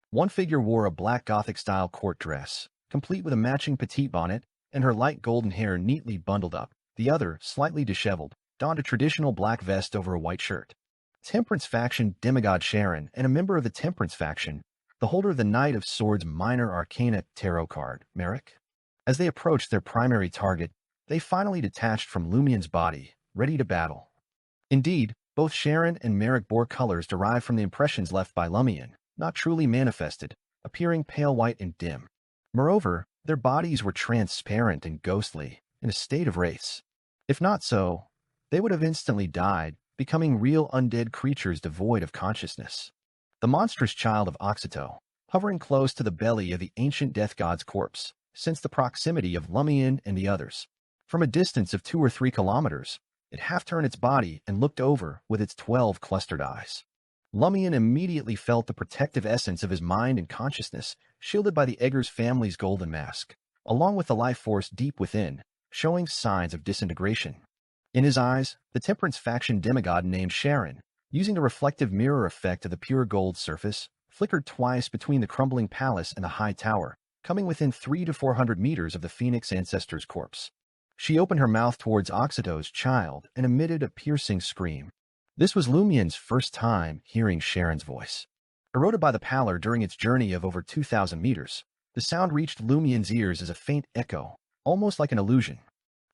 One figure wore a black Gothic-style court dress, complete with a matching petite bonnet, and her light golden hair neatly bundled up. The other, slightly disheveled, donned a traditional black vest over a white shirt. Temperance faction demigod Sharon and a member of the Temperance faction, the holder of the Knight of Swords Minor Arcana tarot card, Merrick. As they approached their primary target, they finally detached from Lumian's body, ready to battle. Indeed, both Sharon and Merrick bore colors derived from the impressions left by Lumian, not truly manifested, appearing pale white and dim. Moreover, their bodies were transparent and ghostly, in a state of wraiths. If not so, they would have instantly died, becoming real undead creatures devoid of consciousness. The monstrous child of Oxyto, hovering close to the belly of the ancient death god's corpse, sensed the proximity of Lumian and the others. From a distance of 2 or 3 kilometers, it half-turned its body and looked over with its 12 clustered eyes. Lumian immediately felt the protective essence of his mind and consciousness, shielded by the Eggers family's golden mask, along with the life force deep within, showing signs of disintegration. In his eyes, the Temperance faction demigod named Sharon, using the reflective mirror effect of the pure gold surface, flickered twice between the crumbling palace and the high tower, coming within 300 to 400 meters of the Phoenix ancestor's corpse. She opened her mouth towards Oxyto's child and emitted a piercing scream. This was Lumian's first time hearing Sharon's voice. Eroded by the pallor during its journey of over 2,000 meters, the sound reached Lumian's ears as a faint echo, almost like an illusion.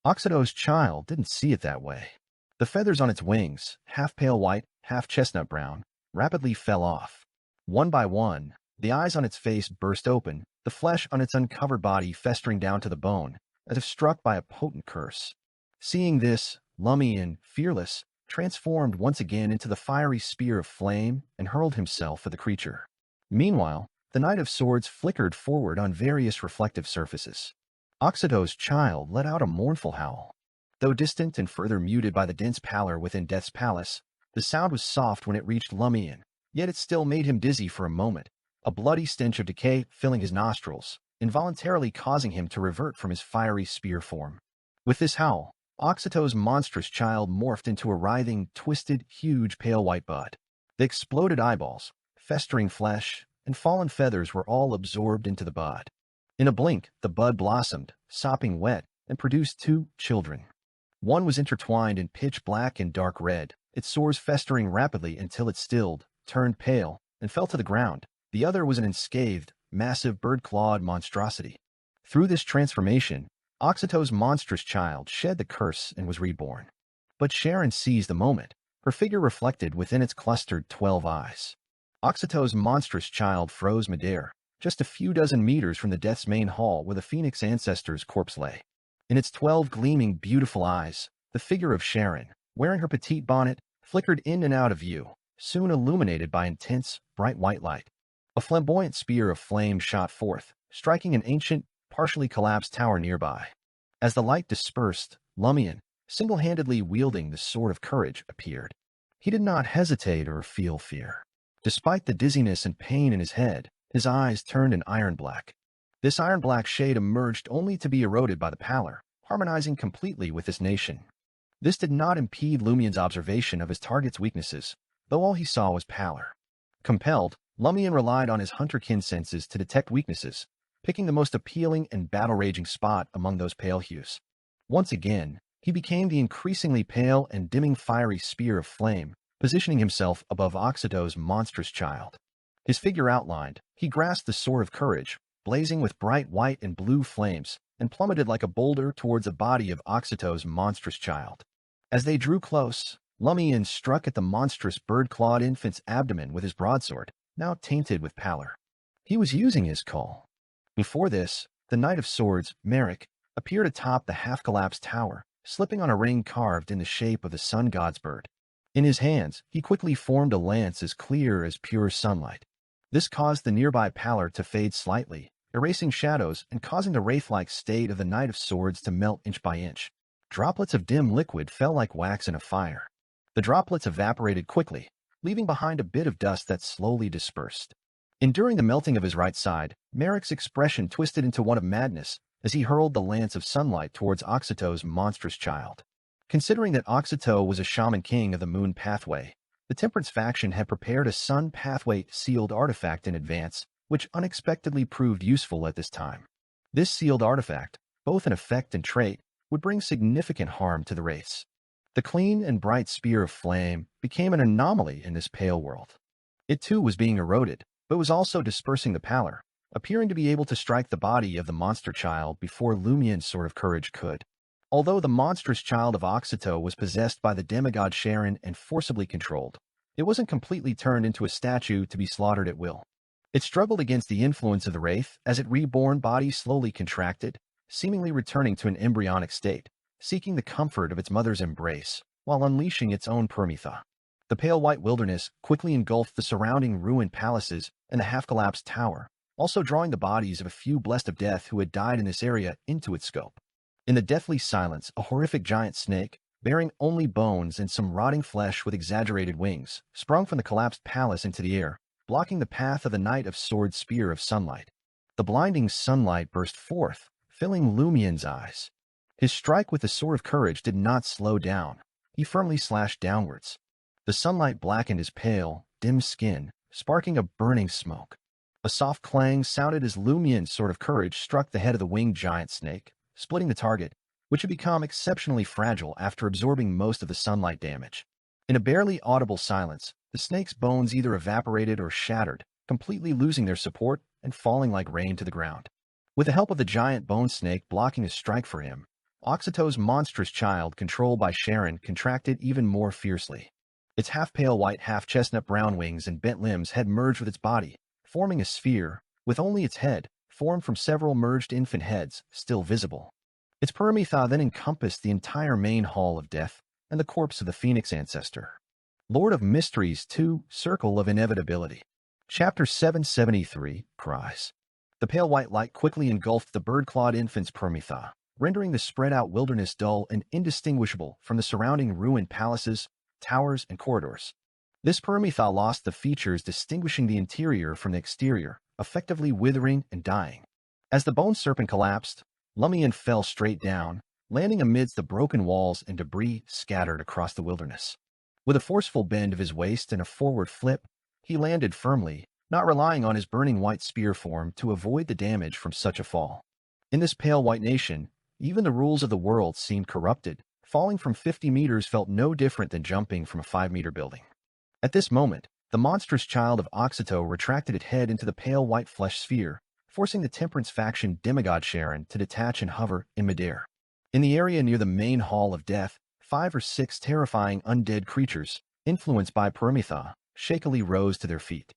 Oxydo's child didn't see it that way. The feathers on its wings, half pale white, half chestnut brown, rapidly fell off. One by one, the eyes on its face burst open, the flesh on its uncovered body festering down to the bone, as if struck by a potent curse. Seeing this, Lumian, fearless, transformed once again into the fiery spear of flame and hurled himself at the creature. Meanwhile, the Knight of Swords flickered forward on various reflective surfaces. Oxydo's child let out a mournful howl. Though distant and further muted by the dense pallor within Death's palace, the sound was soft when it reached Lumian, yet it still made him dizzy for a moment, a bloody stench of decay filling his nostrils, involuntarily causing him to revert from his fiery spear form. With this howl, Oxydo's monstrous child morphed into a writhing, twisted, huge pale white bud. The exploded eyeballs, festering flesh, and fallen feathers were all absorbed into the bud. In a blink, the bud blossomed, sopping wet, and produced two children. One was intertwined in pitch black and dark red, its sores festering rapidly until it stilled, turned pale, and fell to the ground. The other was an unscathed, massive bird-clawed monstrosity. Through this transformation, Oxydo's monstrous child shed the curse and was reborn. But Sharon seized the moment, her figure reflected within its clustered 12 eyes. Oxydo's monstrous child froze midair, just a few dozen meters from the Death's main hall where the Phoenix ancestor's corpse lay. In its 12 gleaming, beautiful eyes, the figure of Sharon, wearing her petite bonnet, flickered in and out of view, soon illuminated by intense, bright white light. A flamboyant spear of flame shot forth, striking an ancient, partially collapsed tower nearby. As the light dispersed, Lumian, single-handedly wielding the Sword of Courage, appeared. He did not hesitate or feel fear. Despite the dizziness and pain in his head, his eyes turned an iron black. This iron-black shade emerged only to be eroded by the pallor, harmonizing completely with this nation. This did not impede Lumian's observation of his target's weaknesses, though all he saw was pallor. Compelled, Lumian relied on his hunter-kin senses to detect weaknesses, picking the most appealing and battle-raging spot among those pale hues. Once again, he became the increasingly pale and dimming fiery spear of flame, positioning himself above Oxydo's monstrous child. His figure outlined, he grasped the Sword of Courage, blazing with bright white and blue flames, and plummeted like a boulder towards the body of Oxydo's monstrous child. As they drew close, Lumian struck at the monstrous bird-clawed infant's abdomen with his broadsword, now tainted with pallor. He was using his call. Before this, the Knight of Swords, Merrick, appeared atop the half-collapsed tower, slipping on a ring carved in the shape of the sun god's bird. In his hands, he quickly formed a lance as clear as pure sunlight. This caused the nearby pallor to fade slightly, erasing shadows and causing the wraith-like state of the Knight of Swords to melt inch by inch. Droplets of dim liquid fell like wax in a fire. The droplets evaporated quickly, leaving behind a bit of dust that slowly dispersed. Enduring the melting of his right side, Merrick's expression twisted into one of madness as he hurled the lance of sunlight towards Oxydo's monstrous child. Considering that Oxydo was a shaman king of the moon pathway, the Temperance faction had prepared a sun pathway sealed artifact in advance, which unexpectedly proved useful at this time. This sealed artifact, both in effect and trait, would bring significant harm to the wraiths. The clean and bright spear of flame became an anomaly in this pale world. It too was being eroded, but was also dispersing the pallor, appearing to be able to strike the body of the monster child before Lumian's Sword of Courage could. Although the monstrous child of Oxydo was possessed by the demigod Sharon and forcibly controlled, it wasn't completely turned into a statue to be slaughtered at will. It struggled against the influence of the wraith as its reborn body slowly contracted, seemingly returning to an embryonic state, seeking the comfort of its mother's embrace, while unleashing its own Permitha. The pale white wilderness quickly engulfed the surrounding ruined palaces and the half-collapsed tower, also drawing the bodies of a few blessed of death who had died in this area into its scope. In the deathly silence, a horrific giant snake, bearing only bones and some rotting flesh with exaggerated wings, sprung from the collapsed palace into the air, blocking the path of the Knight of Swords' spear of sunlight. The blinding sunlight burst forth, filling Lumian's eyes. His strike with the Sword of Courage did not slow down. He firmly slashed downwards. The sunlight blackened his pale, dim skin, sparking a burning smoke. A soft clang sounded as Lumian's Sword of Courage struck the head of the winged giant snake, splitting the target, which had become exceptionally fragile after absorbing most of the sunlight damage. In a barely audible silence, the snake's bones either evaporated or shattered, completely losing their support and falling like rain to the ground. With the help of the giant bone snake blocking a strike for him, Oxito's monstrous child, controlled by Sharon, contracted even more fiercely. Its half-pale white, half-chestnut brown wings and bent limbs had merged with its body, forming a sphere, with only its head, formed from several merged infant heads, still visible. Its perimetha then encompassed the entire main hall of death and the corpse of the Phoenix ancestor. Lord of Mysteries 2, Circle of Inevitability. Chapter 773, Cries. The pale white light quickly engulfed the bird-clawed infant's perimetha, rendering the spread-out wilderness dull and indistinguishable from the surrounding ruined palaces, towers, and corridors. This perimetha lost the features distinguishing the interior from the exterior, effectively withering and dying. As the bone serpent collapsed, Lumian fell straight down, landing amidst the broken walls and debris scattered across the wilderness. With a forceful bend of his waist and a forward flip, he landed firmly, not relying on his burning white spear form to avoid the damage from such a fall. In this pale white nation, even the rules of the world seemed corrupted. Falling from 50 meters felt no different than jumping from a 5-meter building. At this moment, the monstrous child of Oxito retracted its head into the pale white flesh sphere, forcing the Temperance faction demigod Sharon to detach and hover in midair. In the area near the main hall of death, 5 or 6 terrifying undead creatures, influenced by perimetha, shakily rose to their feet.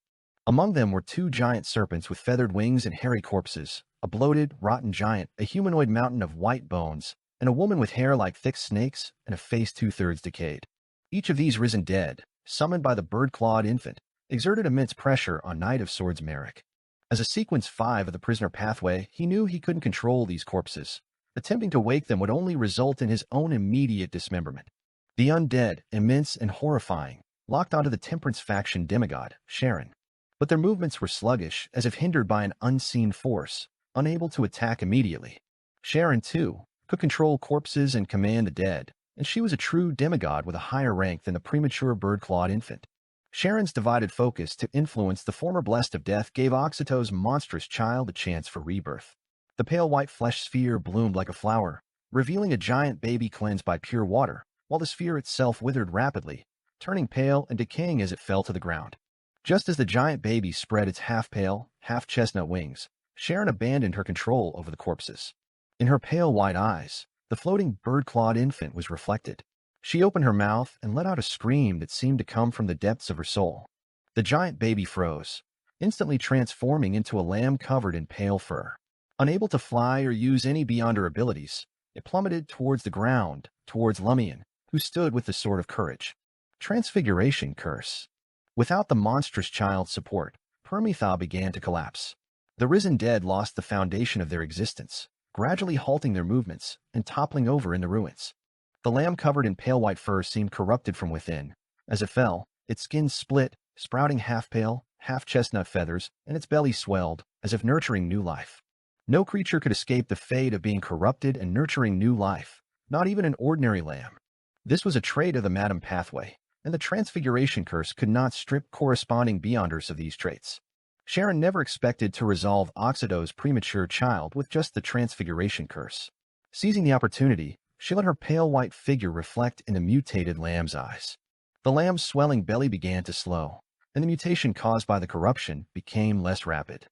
Among them were 2 giant serpents with feathered wings and hairy corpses, a bloated, rotten giant, a humanoid mountain of white bones, and a woman with hair like thick snakes and a face 2/3 decayed. Each of these risen dead, summoned by the bird-clawed infant, exerted immense pressure on Knight of Swords Merrick. As a sequence 5 of the prisoner pathway, he knew he couldn't control these corpses. Attempting to wake them would only result in his own immediate dismemberment. The undead, immense and horrifying, locked onto the Temperance faction demigod, Sharon. But their movements were sluggish, as if hindered by an unseen force, unable to attack immediately. Sharon, too, could control corpses and command the dead, and she was a true demigod with a higher rank than the premature bird-clawed infant. Sharon's divided focus to influence the former blessed of death gave Oxito's monstrous child a chance for rebirth. The pale white flesh sphere bloomed like a flower, revealing a giant baby cleansed by pure water, while the sphere itself withered rapidly, turning pale and decaying as it fell to the ground. Just as the giant baby spread its half-pale, half-chestnut wings, Sharon abandoned her control over the corpses. In her pale white eyes, the floating bird-clawed infant was reflected. She opened her mouth and let out a scream that seemed to come from the depths of her soul. The giant baby froze, instantly transforming into a lamb covered in pale fur. Unable to fly or use any beyonder abilities, it plummeted towards the ground, towards Lumian, who stood with the sword of courage. Transfiguration curse. Without the monstrous child's support, perimetha began to collapse. The risen dead lost the foundation of their existence, gradually halting their movements and toppling over in the ruins. The lamb covered in pale white fur seemed corrupted from within. As it fell, its skin split, sprouting half-pale, half-chestnut feathers, and its belly swelled, as if nurturing new life. No creature could escape the fate of being corrupted and nurturing new life, not even an ordinary lamb. This was a trait of the Madam Pathway, and the Transfiguration curse could not strip corresponding beyonders of these traits. Sharon never expected to resolve Oxito's premature child with just the Transfiguration curse. Seizing the opportunity, she let her pale white figure reflect in the mutated lamb's eyes. The lamb's swelling belly began to slow, and the mutation caused by the corruption became less rapid.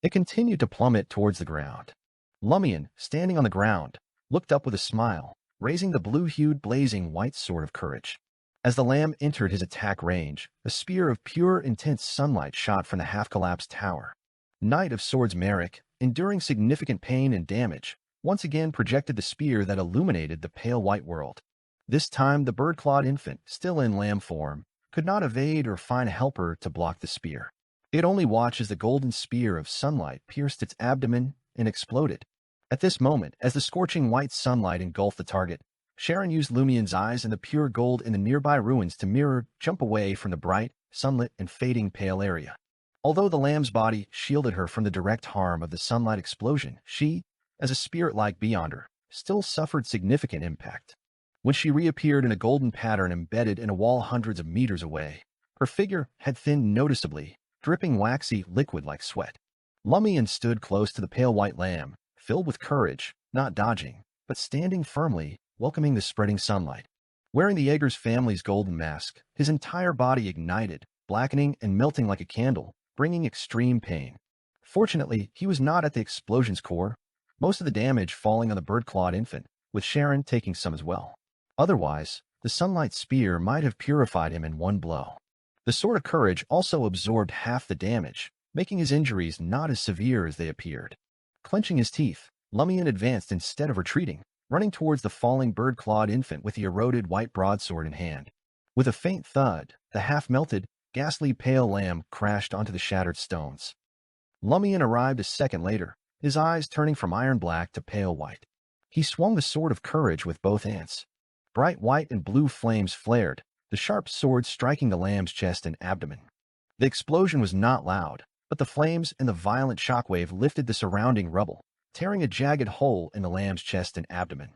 It continued to plummet towards the ground. Lumian, standing on the ground, looked up with a smile, raising the blue-hued blazing white sword of courage. As the lamb entered his attack range, a spear of pure, intense sunlight shot from the half-collapsed tower. Knight of Swords Merrick, enduring significant pain and damage, once again projected the spear that illuminated the pale white world. This time the bird-clawed infant, still in lamb form, could not evade or find a helper to block the spear. It only watched as the golden spear of sunlight pierced its abdomen and exploded. At this moment, as the scorching white sunlight engulfed the target, Sharon used Lumian's eyes and the pure gold in the nearby ruins to jump away from the bright, sunlit, and fading pale area. Although the lamb's body shielded her from the direct harm of the sunlight explosion, she, as a spirit-like beyonder, still suffered significant impact. When she reappeared in a golden pattern embedded in a wall hundreds of meters away, her figure had thinned noticeably, dripping waxy liquid like sweat. Lumian stood close to the pale white lamb, filled with courage, not dodging, but standing firmly, welcoming the spreading sunlight. Wearing the Yeager's family's golden mask, his entire body ignited, blackening and melting like a candle, bringing extreme pain. Fortunately, he was not at the explosion's core, most of the damage falling on the bird-clawed infant, with Sharon taking some as well. Otherwise, the sunlight spear might have purified him in one blow. The Sword of Courage also absorbed half the damage, making his injuries not as severe as they appeared. Clenching his teeth, Lumian advanced instead of retreating, running towards the falling bird-clawed infant with the eroded white broadsword in hand. With a faint thud, the half-melted, ghastly pale lamb crashed onto the shattered stones. Lumian arrived a second later, his eyes turning from iron-black to pale white. He swung the Sword of Courage with both hands. Bright white and blue flames flared, the sharp sword striking the lamb's chest and abdomen. The explosion was not loud, but the flames and the violent shockwave lifted the surrounding rubble, tearing a jagged hole in the lamb's chest and abdomen.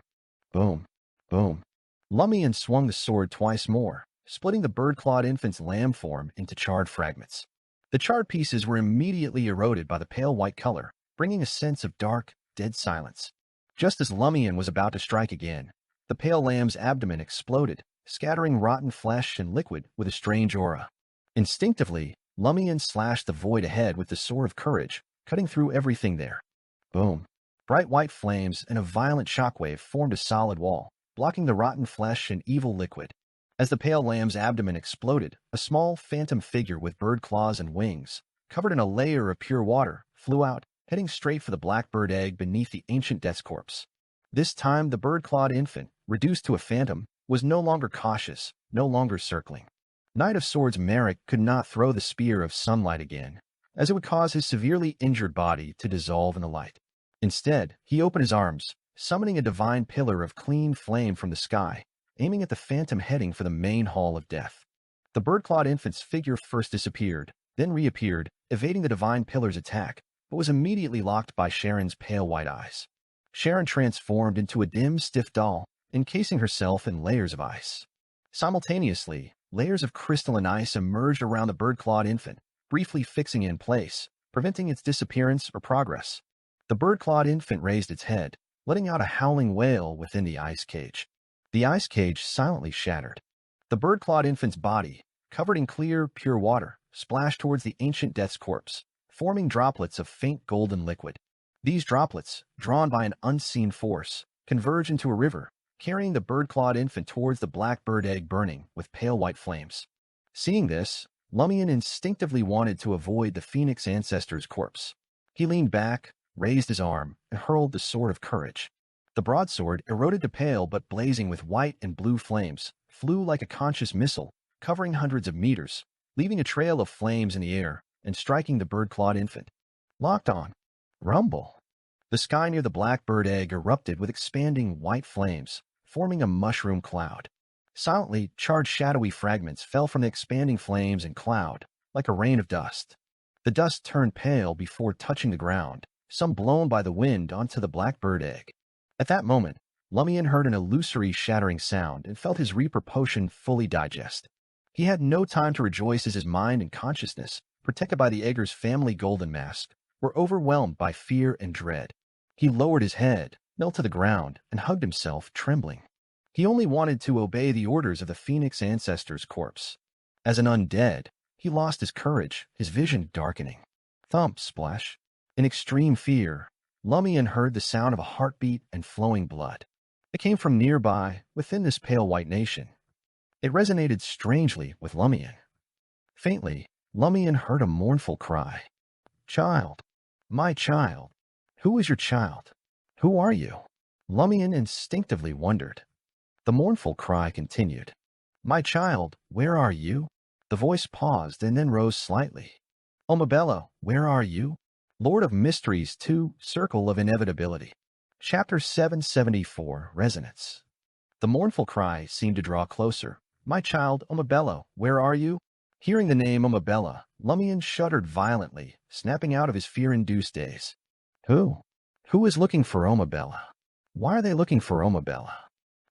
Boom, boom. Lumian swung the sword twice more, splitting the bird-clawed infant's lamb form into charred fragments. The charred pieces were immediately eroded by the pale white color, bringing a sense of dark, dead silence. Just as Lumian was about to strike again, the pale lamb's abdomen exploded, scattering rotten flesh and liquid with a strange aura. Instinctively, Lumian slashed the void ahead with the Sword of Courage, cutting through everything there. Boom. Bright white flames and a violent shockwave formed a solid wall, blocking the rotten flesh and evil liquid. As the pale lamb's abdomen exploded, a small phantom figure with bird claws and wings, covered in a layer of pure water, flew out, heading straight for the blackbird egg beneath the ancient death's corpse. This time the bird-clawed infant, reduced to a phantom, was no longer cautious, no longer circling. Knight of Swords Merrick could not throw the spear of sunlight again, as it would cause his severely injured body to dissolve in the light. Instead, he opened his arms, summoning a divine pillar of clean flame from the sky, aiming at the phantom heading for the main hall of death. The bird-clawed infant's figure first disappeared, then reappeared, evading the divine pillar's attack, but was immediately locked by Sharon's pale white eyes. Sharon transformed into a dim, stiff doll, encasing herself in layers of ice. Simultaneously, layers of crystalline ice emerged around the bird-clawed infant, briefly fixing it in place, preventing its disappearance or progress. The bird-clawed infant raised its head, letting out a howling wail within the ice cage. The ice cage silently shattered. The bird-clawed infant's body, covered in clear, pure water, splashed towards the ancient death's corpse, forming droplets of faint golden liquid. These droplets, drawn by an unseen force, converged into a river, carrying the bird-clawed infant towards the blackbird egg burning with pale white flames. Seeing this, Lumian instinctively wanted to avoid the phoenix ancestor's corpse. He leaned back, raised his arm, and hurled the Sword of Courage. The broadsword, eroded to pale but blazing with white and blue flames, flew like a conscious missile, covering hundreds of meters, leaving a trail of flames in the air and striking the bird-clawed infant. Locked on. Rumble. The sky near the blackbird egg erupted with expanding white flames, forming a mushroom cloud. Silently, charred shadowy fragments fell from the expanding flames and cloud, like a rain of dust. The dust turned pale before touching the ground, some blown by the wind onto the blackbird egg. At that moment, Lumian heard an illusory shattering sound and felt his Reaper potion fully digest. He had no time to rejoice as his mind and consciousness, protected by the Egger's family golden mask, were overwhelmed by fear and dread. He lowered his head, knelt to the ground, and hugged himself, trembling. He only wanted to obey the orders of the Phoenix ancestor's corpse. As an undead, he lost his courage, his vision darkening. Thump, splash. In extreme fear, Lumian heard the sound of a heartbeat and flowing blood. It came from nearby, within this pale white nation. It resonated strangely with Lumian. Faintly, Lumian heard a mournful cry. Child. My child. Who is your child? Who are you? Lumian instinctively wondered. The mournful cry continued. My child, where are you? The voice paused and then rose slightly. Omabella, where are you? Lord of Mysteries 2, Circle of Inevitability. Chapter 774, Resonance. The mournful cry seemed to draw closer. My child, Omabella, where are you? Hearing the name Omabella, Lumian shuddered violently, snapping out of his fear-induced daze. Who? Who is looking for Omabella? Why are they looking for Omabella?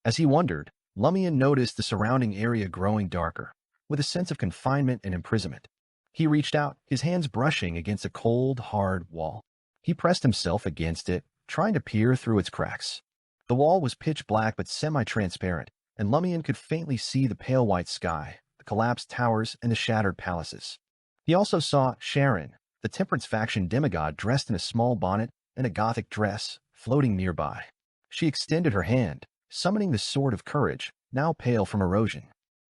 As he wondered, Lumian noticed the surrounding area growing darker, with a sense of confinement and imprisonment. He reached out, his hands brushing against a cold, hard wall. He pressed himself against it, trying to peer through its cracks. The wall was pitch black but semi-transparent, and Lumian could faintly see the pale white sky, the collapsed towers, and the shattered palaces. He also saw Sharon, the Temperance faction demigod dressed in a small bonnet and a gothic dress, floating nearby. She extended her hand, summoning the sword of courage, now pale from erosion.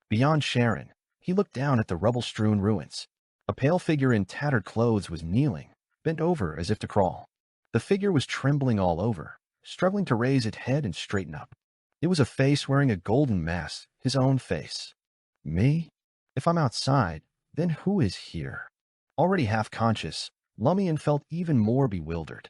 Beyond Sharon, he looked down at the rubble-strewn ruins. A pale figure in tattered clothes was kneeling, bent over as if to crawl. The figure was trembling all over, struggling to raise its head and straighten up. It was a face wearing a golden mask, his own face. Me? If I'm outside, then who is here? Already half-conscious, Lumian felt even more bewildered.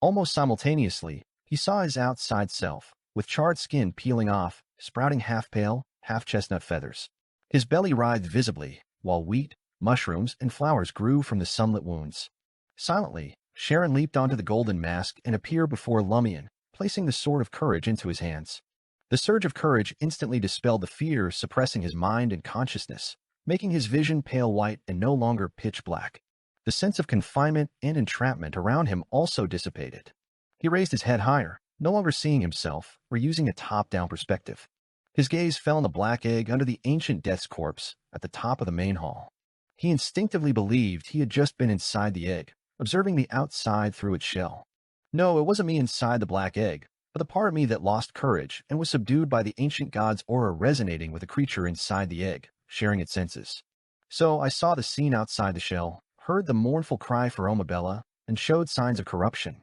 Almost simultaneously, he saw his outside self, with charred skin peeling off, sprouting half-pale, half-chestnut feathers. His belly writhed visibly, while wheat, mushrooms, and flowers grew from the sunlit wounds. Silently, Sharon leaped onto the golden mask and appeared before Lumian, placing the sword of courage into his hands. The surge of courage instantly dispelled the fear suppressing his mind and consciousness, making his vision pale white and no longer pitch black. The sense of confinement and entrapment around him also dissipated. He raised his head higher, no longer seeing himself or using a top-down perspective. His gaze fell on the black egg under the ancient death's corpse at the top of the main hall. He instinctively believed he had just been inside the egg, observing the outside through its shell. No, it wasn't me inside the black egg, but the part of me that lost courage and was subdued by the ancient god's aura resonating with the creature inside the egg, sharing its senses. So I saw the scene outside the shell, heard the mournful cry for Omabella, and showed signs of corruption.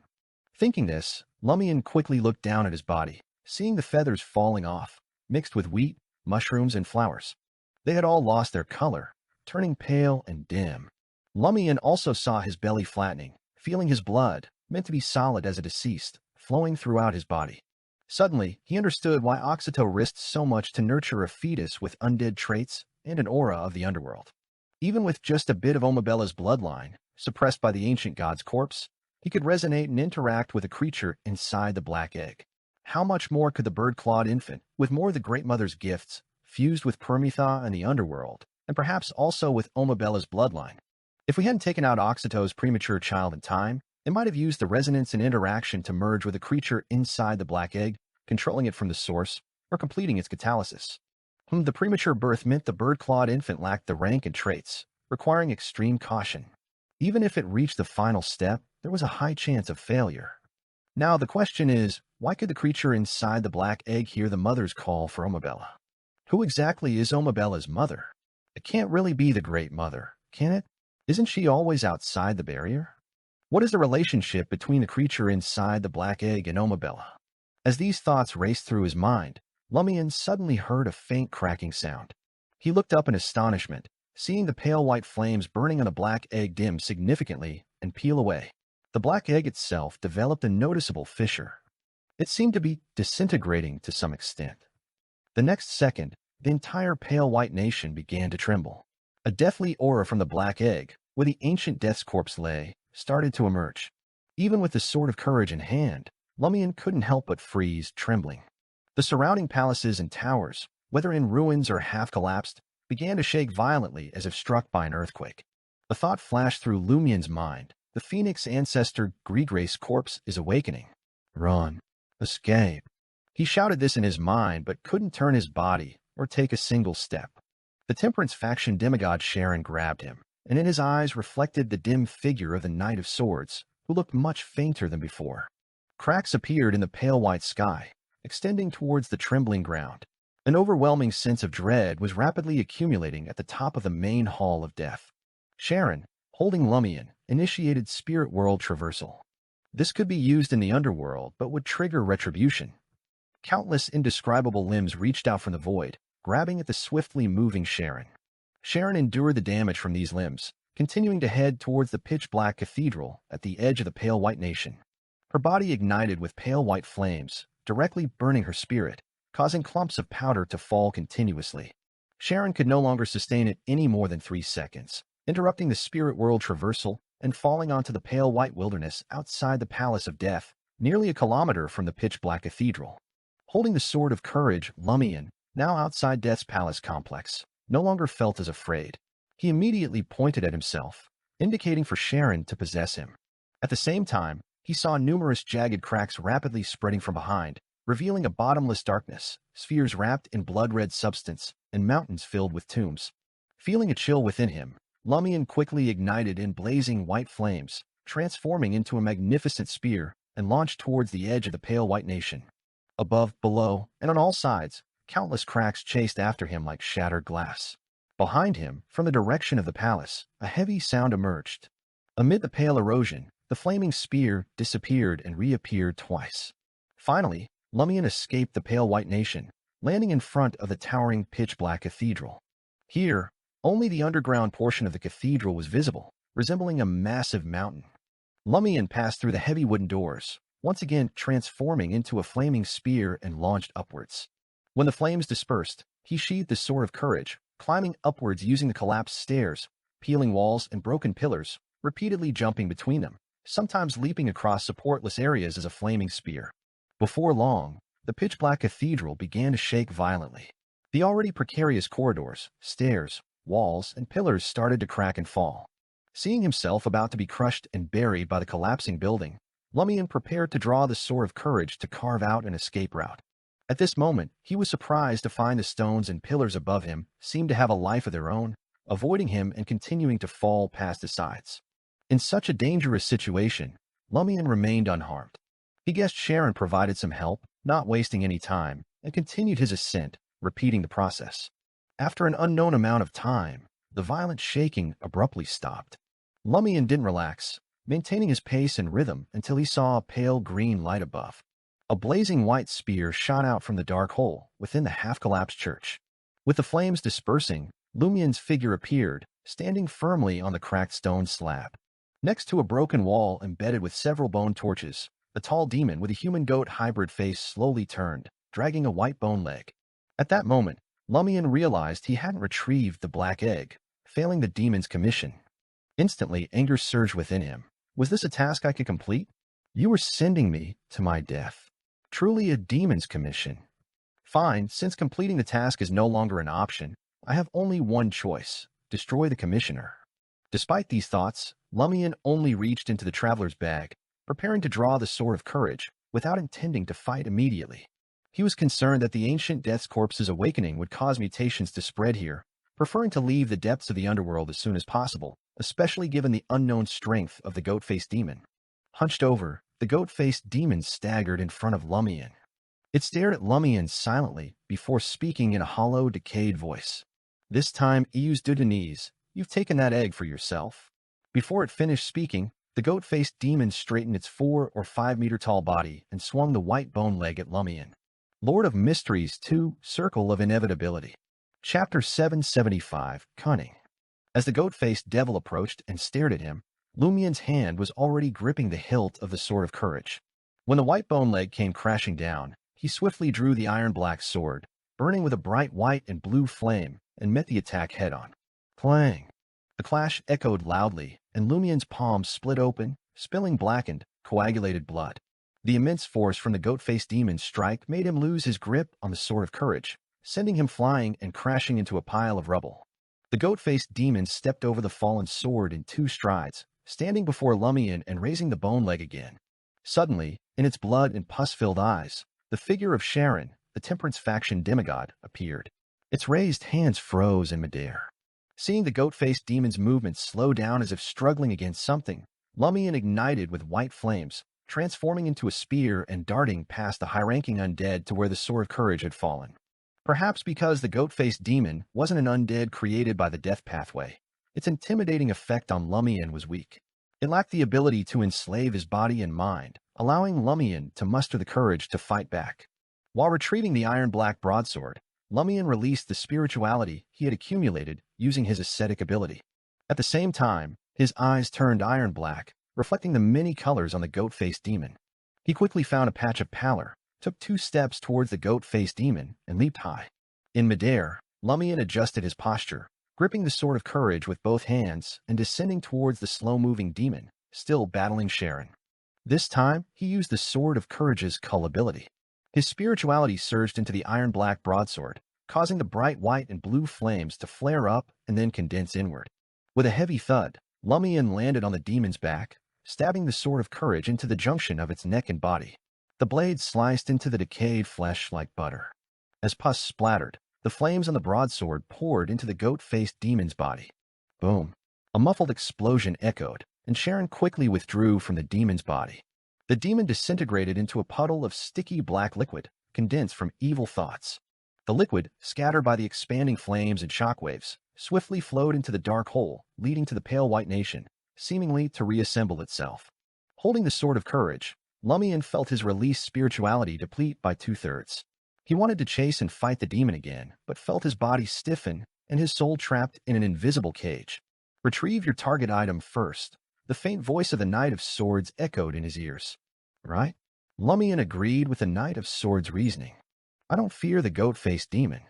Thinking this, Lumian quickly looked down at his body, seeing the feathers falling off, mixed with wheat, mushrooms, and flowers. They had all lost their color, turning pale and dim. Lumian also saw his belly flattening, feeling his blood, meant to be solid as a deceased, flowing throughout his body. Suddenly, he understood why Oxito risked so much to nurture a fetus with undead traits and an aura of the underworld. Even with just a bit of Omabella's bloodline, suppressed by the ancient god's corpse, he could resonate and interact with a creature inside the black egg. How much more could the bird-clawed infant, with more of the Great Mother's gifts, fused with Permitha and the underworld, and perhaps also with Omabella's bloodline? If we hadn't taken out Oxito's premature child in time, it might have used the resonance and interaction to merge with a creature inside the black egg, controlling it from the source, or completing its catalysis. The premature birth meant the bird-clawed infant lacked the rank and traits, requiring extreme caution. Even if it reached the final step, there was a high chance of failure. Now the question is, why could the creature inside the black egg hear the mother's call for Omabella? Who exactly is Omabella's mother? It can't really be the Great Mother, can it? Isn't she always outside the barrier? What is the relationship between the creature inside the black egg and Omabella? As these thoughts raced through his mind, Lumian suddenly heard a faint cracking sound. He looked up in astonishment, seeing the pale white flames burning on the black egg dim significantly and peel away. The black egg itself developed a noticeable fissure. It seemed to be disintegrating to some extent. The next second, the entire pale white nation began to tremble. A deathly aura from the black egg, where the ancient death's corpse lay, started to emerge. Even with the sword of courage in hand, Lumian couldn't help but freeze, trembling. The surrounding palaces and towers, whether in ruins or half-collapsed, began to shake violently as if struck by an earthquake. A thought flashed through Lumian's mind. The phoenix ancestor Grigrace's corpse is awakening. Run. Escape. He shouted this in his mind but couldn't turn his body or take a single step. The Temperance faction demigod Sharon grabbed him, and in his eyes reflected the dim figure of the Knight of Swords, who looked much fainter than before. Cracks appeared in the pale white sky, extending towards the trembling ground. An overwhelming sense of dread was rapidly accumulating at the top of the main hall of death. Sharon, holding Lumian, initiated spirit world traversal. This could be used in the underworld, but would trigger retribution. Countless indescribable limbs reached out from the void, grabbing at the swiftly moving Sharon. Sharon endured the damage from these limbs, continuing to head towards the pitch-black cathedral at the edge of the pale white nation. Her body ignited with pale white flames, directly burning her spirit, causing clumps of powder to fall continuously. Sharon could no longer sustain it any more than 3 seconds, interrupting the spirit world traversal and falling onto the pale white wilderness outside the Palace of Death, nearly a kilometer from the pitch-black cathedral. Holding the sword of courage, Lumian, now outside Death's palace complex, no longer felt as afraid. He immediately pointed at himself, indicating for Sharon to possess him. At the same time, he saw numerous jagged cracks rapidly spreading from behind, revealing a bottomless darkness, spheres wrapped in blood-red substance, and mountains filled with tombs. Feeling a chill within him, Lumian quickly ignited in blazing white flames, transforming into a magnificent spear, and launched towards the edge of the pale white nation. Above, below, and on all sides, countless cracks chased after him like shattered glass. Behind him, from the direction of the palace, a heavy sound emerged. Amid the pale erosion, the flaming spear disappeared and reappeared twice. Finally, Lumian escaped the pale white nation, landing in front of the towering pitch-black cathedral. Here, only the underground portion of the cathedral was visible, resembling a massive mountain. Lumian passed through the heavy wooden doors, once again transforming into a flaming spear and launched upwards. When the flames dispersed, he sheathed the sword of courage, climbing upwards using the collapsed stairs, peeling walls and broken pillars, repeatedly jumping between them, sometimes leaping across supportless areas as a flaming spear. Before long, the pitch-black cathedral began to shake violently. The already precarious corridors, stairs, walls, and pillars started to crack and fall. Seeing himself about to be crushed and buried by the collapsing building, Lumian prepared to draw the sword of courage to carve out an escape route. At this moment, he was surprised to find the stones and pillars above him seemed to have a life of their own, avoiding him and continuing to fall past his sides. In such a dangerous situation, Lumian remained unharmed. He guessed Sharon provided some help, not wasting any time, and continued his ascent, repeating the process. After an unknown amount of time, the violent shaking abruptly stopped. Lumian didn't relax, maintaining his pace and rhythm until he saw a pale green light above. A blazing white spear shot out from the dark hole within the half-collapsed church. With the flames dispersing, Lumian's figure appeared, standing firmly on the cracked stone slab. Next to a broken wall embedded with several bone torches, a tall demon with a human-goat hybrid face slowly turned, dragging a white bone leg. At that moment, Lumian realized he hadn't retrieved the black egg, failing the demon's commission. Instantly, anger surged within him. Was this a task I could complete? You were sending me to my death. Truly a demon's commission. Fine, since completing the task is no longer an option, I have only one choice: destroy the commissioner. Despite these thoughts, Lumian only reached into the traveler's bag, preparing to draw the sword of courage, without intending to fight immediately. He was concerned that the ancient Death's corpse's awakening would cause mutations to spread here, preferring to leave the depths of the underworld as soon as possible, especially given the unknown strength of the goat-faced demon. Hunched over, the goat-faced demon staggered in front of Lumian. It stared at Lumian silently before speaking in a hollow, decayed voice. This time, Eus Dudenese, you've taken that egg for yourself. Before it finished speaking, the goat-faced demon straightened its 4 or 5 meter tall body and swung the white bone leg at Lumian. Lord of Mysteries 2, Circle of Inevitability. Chapter 775, Cunning. As the goat-faced devil approached and stared at him, Lumian's hand was already gripping the hilt of the sword of courage. When the white bone leg came crashing down, he swiftly drew the iron-black sword, burning with a bright white and blue flame, and met the attack head-on. Clang! The clash echoed loudly, and Lumian's palm split open, spilling blackened, coagulated blood. The immense force from the goat-faced demon's strike made him lose his grip on the sword of courage, sending him flying and crashing into a pile of rubble. The goat-faced demon stepped over the fallen sword in 2 strides, standing before Lumian and raising the bone leg again. Suddenly, in its blood and pus-filled eyes, the figure of Sharon, the Temperance faction demigod, appeared. Its raised hands froze in midair. Seeing the goat-faced demon's movements slow down as if struggling against something, Lumian ignited with white flames, transforming into a spear and darting past the high-ranking undead to where the sword of courage had fallen. Perhaps because the goat-faced demon wasn't an undead created by the death pathway, its intimidating effect on Lumian was weak. It lacked the ability to enslave his body and mind, allowing Lumian to muster the courage to fight back. While retrieving the iron-black broadsword, Lumian released the spirituality he had accumulated using his ascetic ability. At the same time, his eyes turned iron-black, reflecting the many colors on the goat-faced demon. He quickly found a patch of pallor, took 2 steps towards the goat-faced demon, and leaped high. In midair, Lumian adjusted his posture, gripping the sword of courage with both hands and descending towards the slow-moving demon, still battling Sharon. This time, he used the sword of courage's cull ability. His spirituality surged into the iron-black broadsword, causing the bright white and blue flames to flare up and then condense inward. With a heavy thud, Lumian landed on the demon's back, stabbing the sword of courage into the junction of its neck and body. The blade sliced into the decayed flesh like butter. As pus splattered, the flames on the broadsword poured into the goat-faced demon's body. Boom! A muffled explosion echoed, and Sharon quickly withdrew from the demon's body. The demon disintegrated into a puddle of sticky black liquid, condensed from evil thoughts. The liquid, scattered by the expanding flames and shockwaves, swiftly flowed into the dark hole, leading to the pale white nation, seemingly to reassemble itself. Holding the sword of courage, Lumian felt his released spirituality deplete by 2/3. He wanted to chase and fight the demon again, but felt his body stiffen and his soul trapped in an invisible cage. Retrieve your target item first. The faint voice of the Knight of Swords echoed in his ears. Right? Lumian agreed with the Knight of Swords' reasoning. I don't fear the goat-faced demon.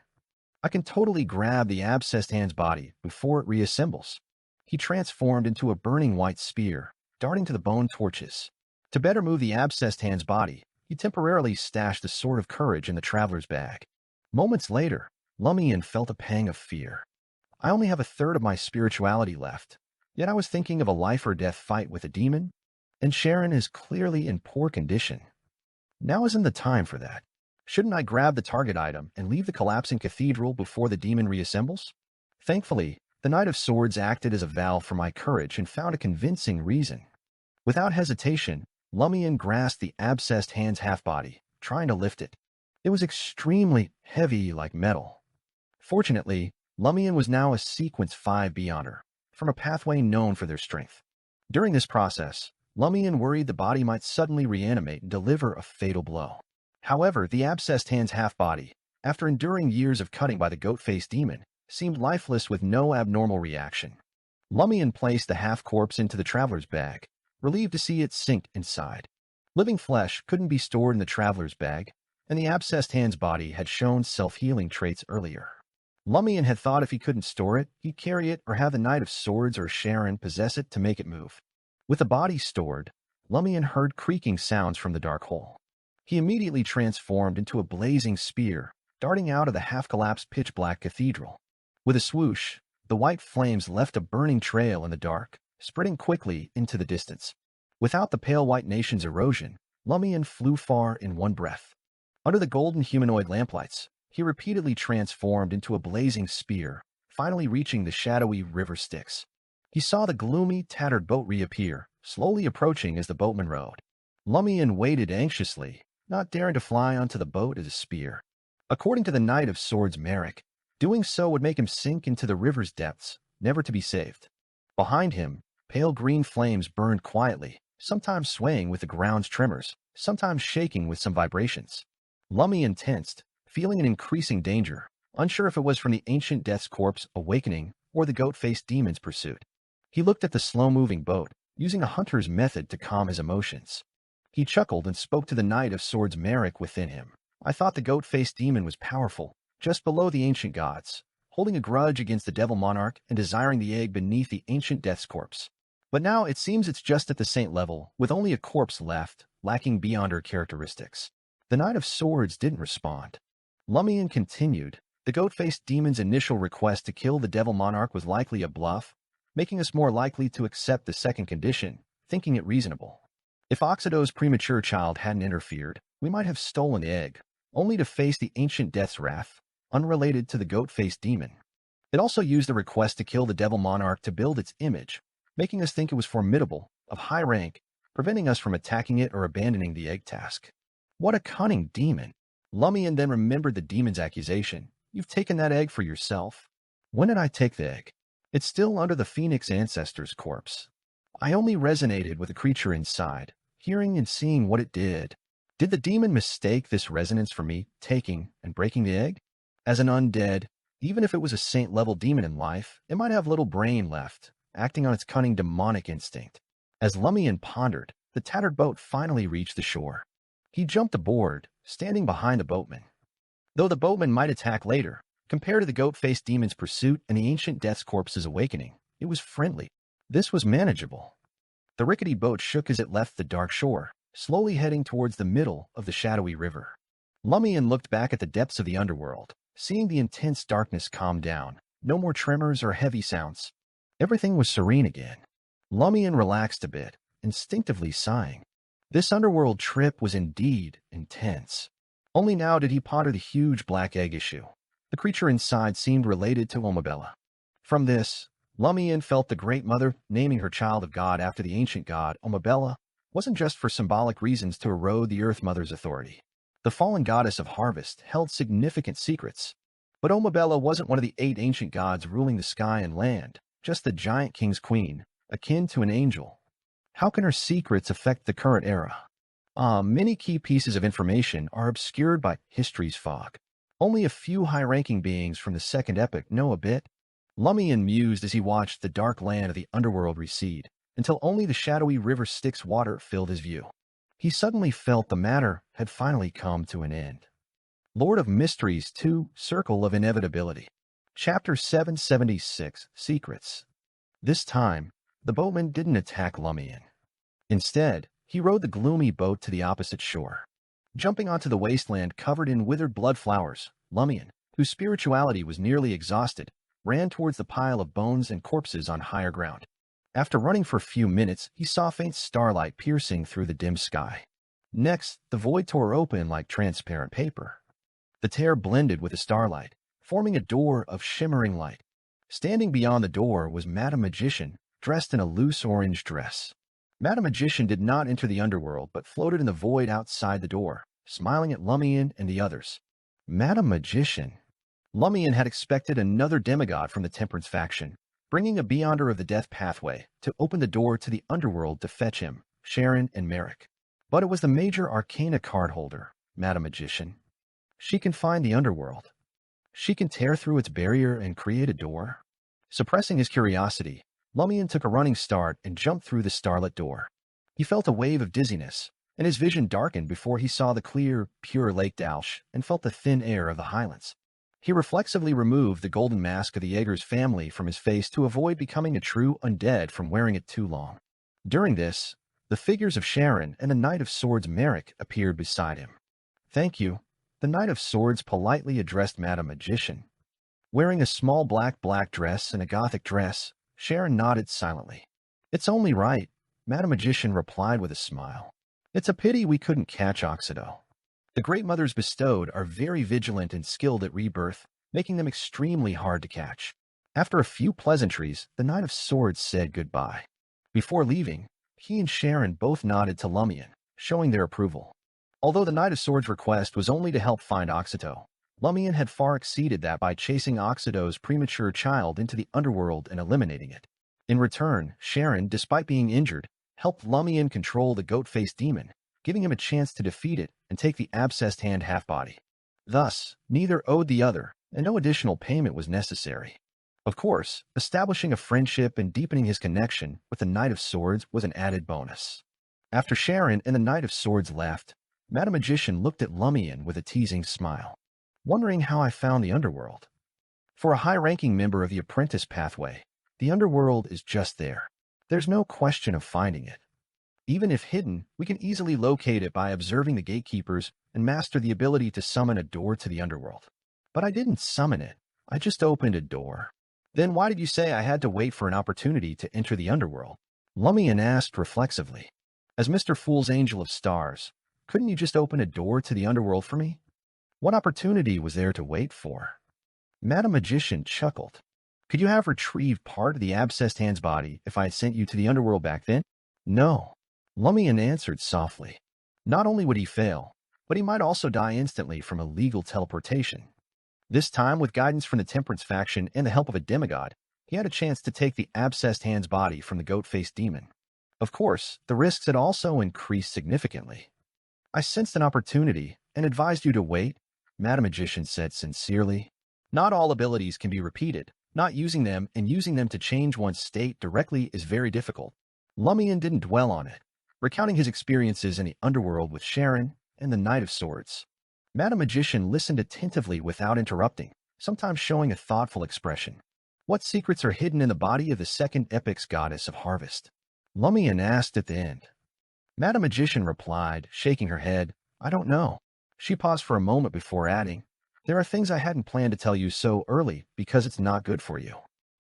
I can totally grab the abscessed hand's body before it reassembles. He transformed into a burning white spear, darting to the bone torches. To better move the abscessed hand's body, he temporarily stashed the sword of courage in the traveler's bag. Moments later, Lumian felt a pang of fear. I only have 1/3 of my spirituality left, yet I was thinking of a life-or-death fight with a demon, and Sharon is clearly in poor condition. Now isn't the time for that. Shouldn't I grab the target item and leave the collapsing cathedral before the demon reassembles? Thankfully, the Knight of Swords acted as a valve for my courage and found a convincing reason. Without hesitation, Lumian grasped the abscessed hand's half-body, trying to lift it. It was extremely heavy like metal. Fortunately, Lumian was now a Sequence 5 Beyonder, from a pathway known for their strength. During this process, Lumian worried the body might suddenly reanimate and deliver a fatal blow. However, the abscessed hand's half-body, after enduring years of cutting by the goat-faced demon, seemed lifeless with no abnormal reaction. Lumian placed the half-corpse into the traveler's bag, relieved to see it sink inside. Living flesh couldn't be stored in the traveler's bag, and the abscessed hand's body had shown self-healing traits earlier. Lumian had thought if he couldn't store it, he'd carry it or have the Knight of Swords or Sharon possess it to make it move. With the body stored, Lumian heard creaking sounds from the dark hole. He immediately transformed into a blazing spear, darting out of the half-collapsed pitch-black cathedral. With a swoosh, the white flames left a burning trail in the dark, spreading quickly into the distance. Without the pale white nation's erosion, Lumian flew far in one breath. Under the golden humanoid lamplights, he repeatedly transformed into a blazing spear, finally reaching the shadowy river Styx. He saw the gloomy, tattered boat reappear, slowly approaching as the boatman rowed. Lumian waited anxiously, not daring to fly onto the boat as a spear. According to the Knight of Swords Merrick, doing so would make him sink into the river's depths, never to be saved. Behind him, pale green flames burned quietly, sometimes swaying with the ground's tremors, sometimes shaking with some vibrations. Lumian tensed, feeling an increasing danger, unsure if it was from the ancient death's corpse awakening or the goat-faced demon's pursuit. He looked at the slow-moving boat, using a hunter's method to calm his emotions. He chuckled and spoke to the Knight of Swords Merrick within him. I thought the goat-faced demon was powerful, just below the ancient gods, holding a grudge against the devil monarch and desiring the egg beneath the ancient death's corpse. But now it seems it's just at the saint level, with only a corpse left, lacking Beyonder characteristics. The Knight of Swords didn't respond. Lumian continued. The goat-faced demon's initial request to kill the devil monarch was likely a bluff, making us more likely to accept the second condition, thinking it reasonable. If Oxido's premature child hadn't interfered, we might have stolen the egg, only to face the ancient death's wrath, unrelated to the goat-faced demon. It also used the request to kill the devil monarch to build its image, making us think it was formidable, of high rank, preventing us from attacking it or abandoning the egg task. What a cunning demon! Lumian then remembered the demon's accusation. You've taken that egg for yourself. When did I take the egg? It's still under the Phoenix ancestor's corpse. I only resonated with the creature inside, hearing and seeing what it did. Did the demon mistake this resonance for me taking and breaking the egg? As an undead, even if it was a saint-level demon in life, it might have little brain left, acting on its cunning demonic instinct. As Lumian pondered, the tattered boat finally reached the shore. He jumped aboard, standing behind the boatman. Though the boatman might attack later, compared to the goat-faced demon's pursuit and the ancient death's corpse's awakening, it was friendly. This was manageable. The rickety boat shook as it left the dark shore, slowly heading towards the middle of the shadowy river. Lumian looked back at the depths of the underworld, seeing the intense darkness calm down, no more tremors or heavy sounds. Everything was serene again. Lumian relaxed a bit, instinctively sighing. This underworld trip was indeed intense. Only now did he ponder the huge black egg issue. The creature inside seemed related to Omabella. From this, Lumian felt the Great Mother naming her child of God after the ancient god Omabella wasn't just for symbolic reasons to erode the Earth Mother's authority. The fallen goddess of harvest held significant secrets. But Omabella wasn't one of the 8 ancient gods ruling the sky and land, just the giant king's queen, akin to an angel. How can her secrets affect the current era? Many key pieces of information are obscured by history's fog. Only a few high-ranking beings from the Second Epoch know a bit. Lumian mused as he watched the dark land of the underworld recede, until only the shadowy river Styx water filled his view. He suddenly felt the matter had finally come to an end. Lord of Mysteries 2, Circle of Inevitability. Chapter 776, Secrets. This time, the boatman didn't attack Lumian. Instead, he rowed the gloomy boat to the opposite shore. Jumping onto the wasteland covered in withered blood flowers, Lumian, whose spirituality was nearly exhausted, ran towards the pile of bones and corpses on higher ground. After running for a few minutes, he saw faint starlight piercing through the dim sky. Next, the void tore open like transparent paper. The tear blended with the starlight, forming a door of shimmering light. Standing beyond the door was Madame Magician, dressed in a loose orange dress. Madame Magician did not enter the underworld, but floated in the void outside the door, smiling at Lumian and the others. Madame Magician. Lumian had expected another demigod from the Temperance faction, bringing a Beyonder of the Death Pathway to open the door to the underworld to fetch him, Sharon and Merrick. But it was the Major Arcana card holder, Madame Magician. She can find the underworld. She can tear through its barrier and create a door. Suppressing his curiosity, Lumian took a running start and jumped through the starlit door. He felt a wave of dizziness, and his vision darkened before he saw the clear, pure Lake Dalsh and felt the thin air of the highlands. He reflexively removed the golden mask of the Jaeger's family from his face to avoid becoming a true undead from wearing it too long. During this, the figures of Sharon and the Knight of Swords Merrick appeared beside him. "Thank you," the Knight of Swords politely addressed Madame Magician. Wearing a small black dress and a Gothic dress, Sharon nodded silently. "It's only right," Madame Magician replied with a smile. "It's a pity we couldn't catch Oxido. The Great Mothers bestowed are very vigilant and skilled at rebirth, making them extremely hard to catch." After a few pleasantries, the Knight of Swords said goodbye. Before leaving, he and Sharon both nodded to Lumian, showing their approval. Although the Knight of Swords' request was only to help find Oxito, Lumian had far exceeded that by chasing Oxito's premature child into the underworld and eliminating it. In return, Sharon, despite being injured, helped Lumian control the goat-faced demon, giving him a chance to defeat it and take the abscessed hand half-body. Thus, neither owed the other, and no additional payment was necessary. Of course, establishing a friendship and deepening his connection with the Knight of Swords was an added bonus. After Sharon and the Knight of Swords left, Madame Magician looked at Lumian with a teasing smile. "Wondering how I found the underworld?" For a high-ranking member of the Apprentice Pathway, the underworld is just there. There's no question of finding it. Even if hidden, we can easily locate it by observing the gatekeepers and master the ability to summon a door to the underworld. But I didn't summon it. I just opened a door. "Then why did you say I had to wait for an opportunity to enter the underworld?" Lumian asked reflexively. "As Mr. Fool's Angel of Stars, couldn't you just open a door to the underworld for me? What opportunity was there to wait for?" Madame Magician chuckled. "Could you have retrieved part of the abscessed hand's body if I had sent you to the underworld back then?" "No," Lumian answered softly. Not only would he fail, but he might also die instantly from illegal teleportation. This time, with guidance from the Temperance faction and the help of a demigod, he had a chance to take the abscessed hand's body from the goat-faced demon. Of course, the risks had also increased significantly. "I sensed an opportunity and advised you to wait," Madame Magician said sincerely. "Not all abilities can be repeated. Not using them and using them to change one's state directly is very difficult." Lumian didn't dwell on it, recounting his experiences in the underworld with Sharon and the Knight of Swords. Madame Magician listened attentively without interrupting, sometimes showing a thoughtful expression. "What secrets are hidden in the body of the Second Epoch's goddess of harvest?" Lumian asked at the end. Madame Magician replied, shaking her head, "I don't know." She paused for a moment before adding, "There are things I hadn't planned to tell you so early because it's not good for you.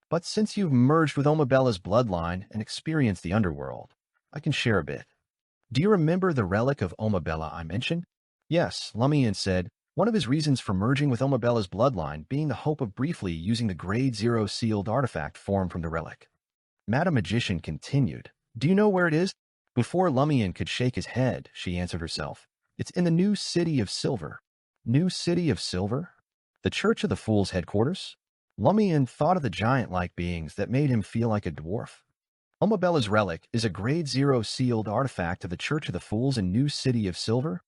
But since you've merged with Omabella's bloodline and experienced the underworld, I can share a bit." "Do you remember the relic of Omabella I mentioned?" "Yes," Lumian said, one of his reasons for merging with Omabella's bloodline being the hope of briefly using the Grade 0 sealed artifact formed from the relic. Madame Magician continued, "Do you know where it is?" Before Lumian could shake his head, she answered herself, It's in the New City of Silver. New City of Silver? The Church of the Fool's headquarters? Lumian thought of the giant-like beings that made him feel like a dwarf. Omabella's relic is a Grade 0 sealed artifact of the Church of the Fools in New City of Silver?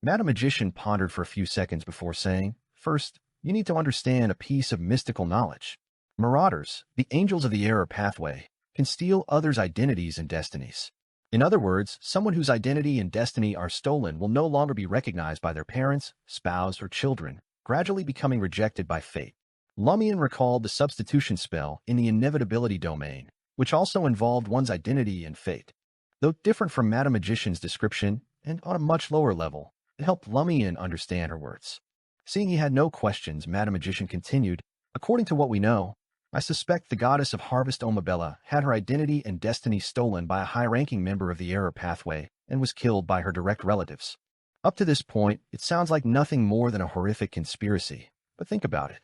Madam Magician pondered for a few seconds before saying, "First, you need to understand a piece of mystical knowledge. Marauders, the angels of the error pathway, can steal others' identities and destinies. In other words, someone whose identity and destiny are stolen will no longer be recognized by their parents, spouse, or children, gradually becoming rejected by fate." Lumian recalled the substitution spell in the Inevitability domain, which also involved one's identity and fate. Though different from Madam Magician's description, and on a much lower level, it helped Lumian understand her words. Seeing he had no questions, Madam Magician continued, "According to what we know, I suspect the goddess of harvest Omabella had her identity and destiny stolen by a high-ranking member of the error pathway and was killed by her direct relatives. Up to this point, it sounds like nothing more than a horrific conspiracy, but think about it.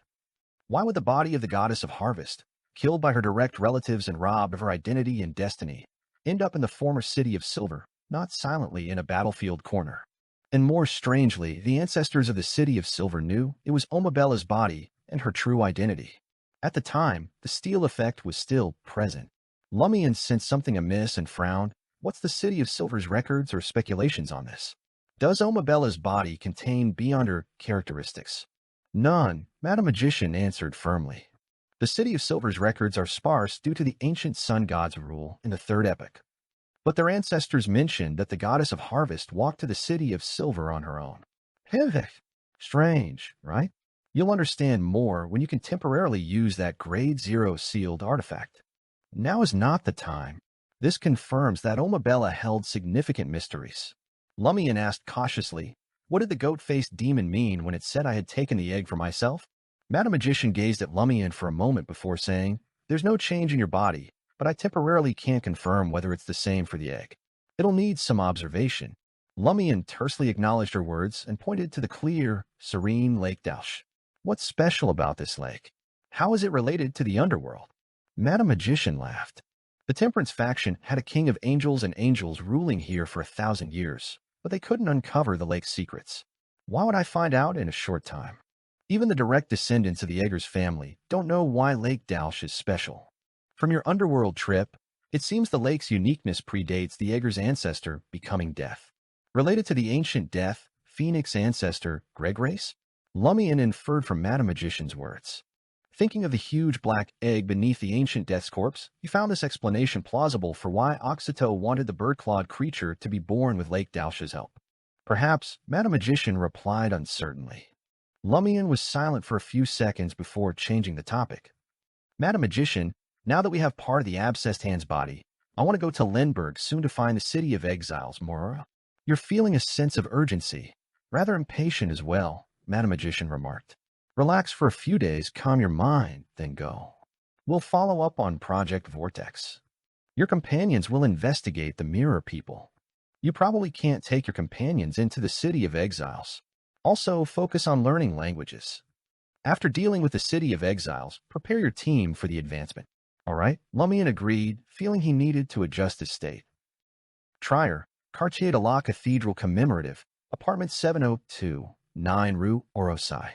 Why would the body of the goddess of harvest, killed by her direct relatives and robbed of her identity and destiny, end up in the former City of Silver, not silently in a battlefield corner? And more strangely, the ancestors of the City of Silver knew it was Omabella's body and her true identity. At the time, the steal effect was still present. Lumian sensed something amiss and frowned. What's the City of Silver's records or speculations on this? Does Omabella's body contain beyonder characteristics? None, Madam Magician answered firmly. The City of Silver's records are sparse due to the ancient sun god's rule in the Third Epoch. But their ancestors mentioned that the goddess of harvest walked to the City of Silver on her own. Hevik. Strange, right? You'll understand more when you can temporarily use that Grade 0 sealed artifact. Now is not the time. This confirms that Omabella held significant mysteries. Lumian asked cautiously, "What did the goat-faced demon mean when it said I had taken the egg for myself?" Madam Magician gazed at Lumian for a moment before saying, "There's no change in your body, but I temporarily can't confirm whether it's the same for the egg. It'll need some observation." Lumian tersely acknowledged her words and pointed to the clear, serene Lake Dauch. "What's special about this lake? How is it related to the underworld?" Madam Magician laughed. "The Temperance faction had a king of angels and angels ruling here for 1,000 years, but they couldn't uncover the lake's secrets. Why would I find out in a short time? Even the direct descendants of the Eggers family don't know why Lake Dauch is special. From your underworld trip, it seems the lake's uniqueness predates the Eggers' ancestor becoming death. Related to the ancient death, Phoenix ancestor Greg race?" Lumian inferred from Madam Magician's words. Thinking of the huge black egg beneath the ancient death's corpse, he found this explanation plausible for why Oxito wanted the bird-clawed creature to be born with Lake Dauch's help. "Perhaps," Madam Magician replied uncertainly. Lumian was silent for a few seconds before changing the topic. "Madam Magician, now that we have part of the abscessed hand's body, I want to go to Lindbergh soon to find the City of Exiles, Mora." "You're feeling a sense of urgency. Rather impatient as well," Madam Magician remarked. "Relax for a few days, calm your mind, then go. We'll follow up on Project Vortex. Your companions will investigate the Mirror people. You probably can't take your companions into the City of Exiles. Also, focus on learning languages. After dealing with the City of Exiles, prepare your team for the advancement." "All right," Lumian agreed, feeling he needed to adjust his state. Trier, Quartier de la Cathedral Commemorative, Apartment 702, 9 Rue Orosai.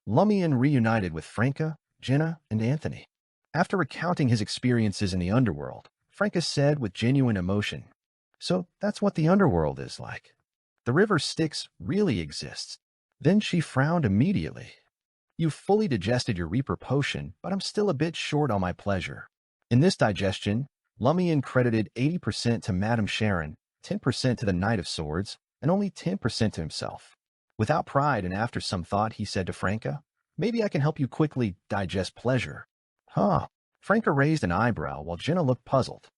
Lumian reunited with Franca, Jenna, and Anthony. After recounting his experiences in the underworld, Franca said with genuine emotion, "So that's what the underworld is like. The river Styx really exists." Then she frowned immediately. "You've fully digested your Reaper potion, but I'm still a bit short on my pleasure." In this digestion, Lumian credited 80% to Madame Sharon, 10% to the Knight of Swords, and only 10% to himself. Without pride and after some thought, he said to Franca, "Maybe I can help you quickly digest pleasure." "Huh." Franca raised an eyebrow while Jenna looked puzzled.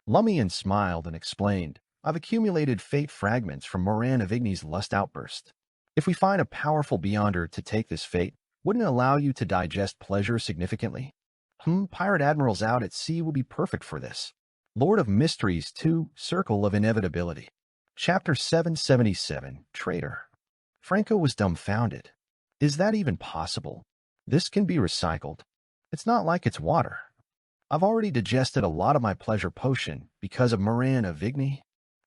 Lumian smiled and explained, "I've accumulated fate fragments from Moran of Igni's lust outburst. If we find a powerful beyonder to take this fate, wouldn't it allow you to digest pleasure significantly?" Pirate admirals out at sea will be perfect for this. Lord of Mysteries 2, Circle of Inevitability. Chapter 777, Traitor. Franco was dumbfounded. Is that even possible? This can be recycled. It's not like it's water. I've already digested a lot of my pleasure potion because of Moran of Igni.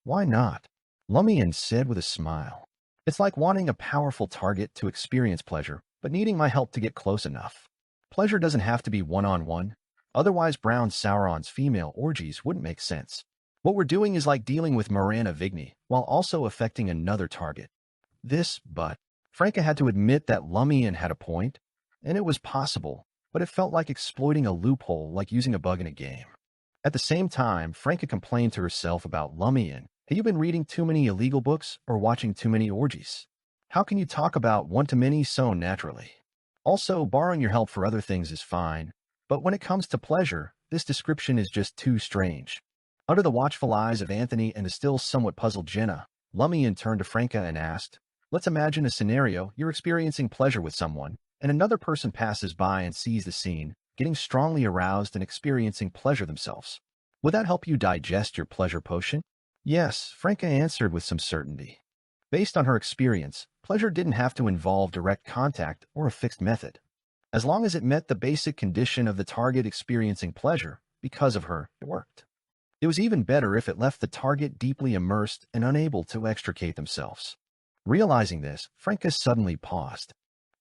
Why not? Lumian said with a smile. It's like wanting a powerful target to experience pleasure, but needing my help to get close enough. Pleasure doesn't have to be one-on-one. Otherwise, Brown Sauron's female orgies wouldn't make sense. What we're doing is like dealing with Miranda Vigny while also affecting another target. But Franca had to admit that Lumian had a point, and it was possible, but it felt like exploiting a loophole like using a bug in a game. At the same time, Franca complained to herself about Lumian. Have you been reading too many illegal books or watching too many orgies? How can you talk about one-to-many so naturally? Also, borrowing your help for other things is fine, but when it comes to pleasure, this description is just too strange. Under the watchful eyes of Anthony and the still somewhat puzzled Jenna, Lumian turned to Franca and asked, "Let's imagine a scenario you're experiencing pleasure with someone, and another person passes by and sees the scene, getting strongly aroused and experiencing pleasure themselves. Would that help you digest your pleasure potion?" Yes, Franca answered with some certainty. Based on her experience, pleasure didn't have to involve direct contact or a fixed method. As long as it met the basic condition of the target experiencing pleasure, because of her, it worked. It was even better if it left the target deeply immersed and unable to extricate themselves. Realizing this, Franca suddenly paused.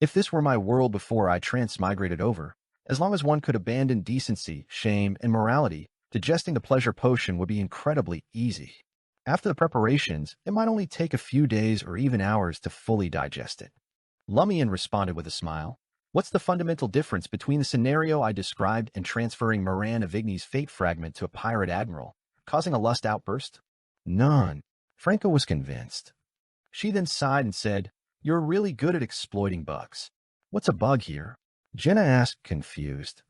If this were my world before I transmigrated over, as long as one could abandon decency, shame, and morality, digesting the pleasure potion would be incredibly easy. After the preparations, it might only take a few days or even hours to fully digest it. Lumian responded with a smile. What's the fundamental difference between the scenario I described and transferring Miranda Vigny's fate fragment to a pirate admiral, causing a lust outburst? None. Franca was convinced. She then sighed and said, "You're really good at exploiting bugs." "What's a bug here?" Jenna asked, confused.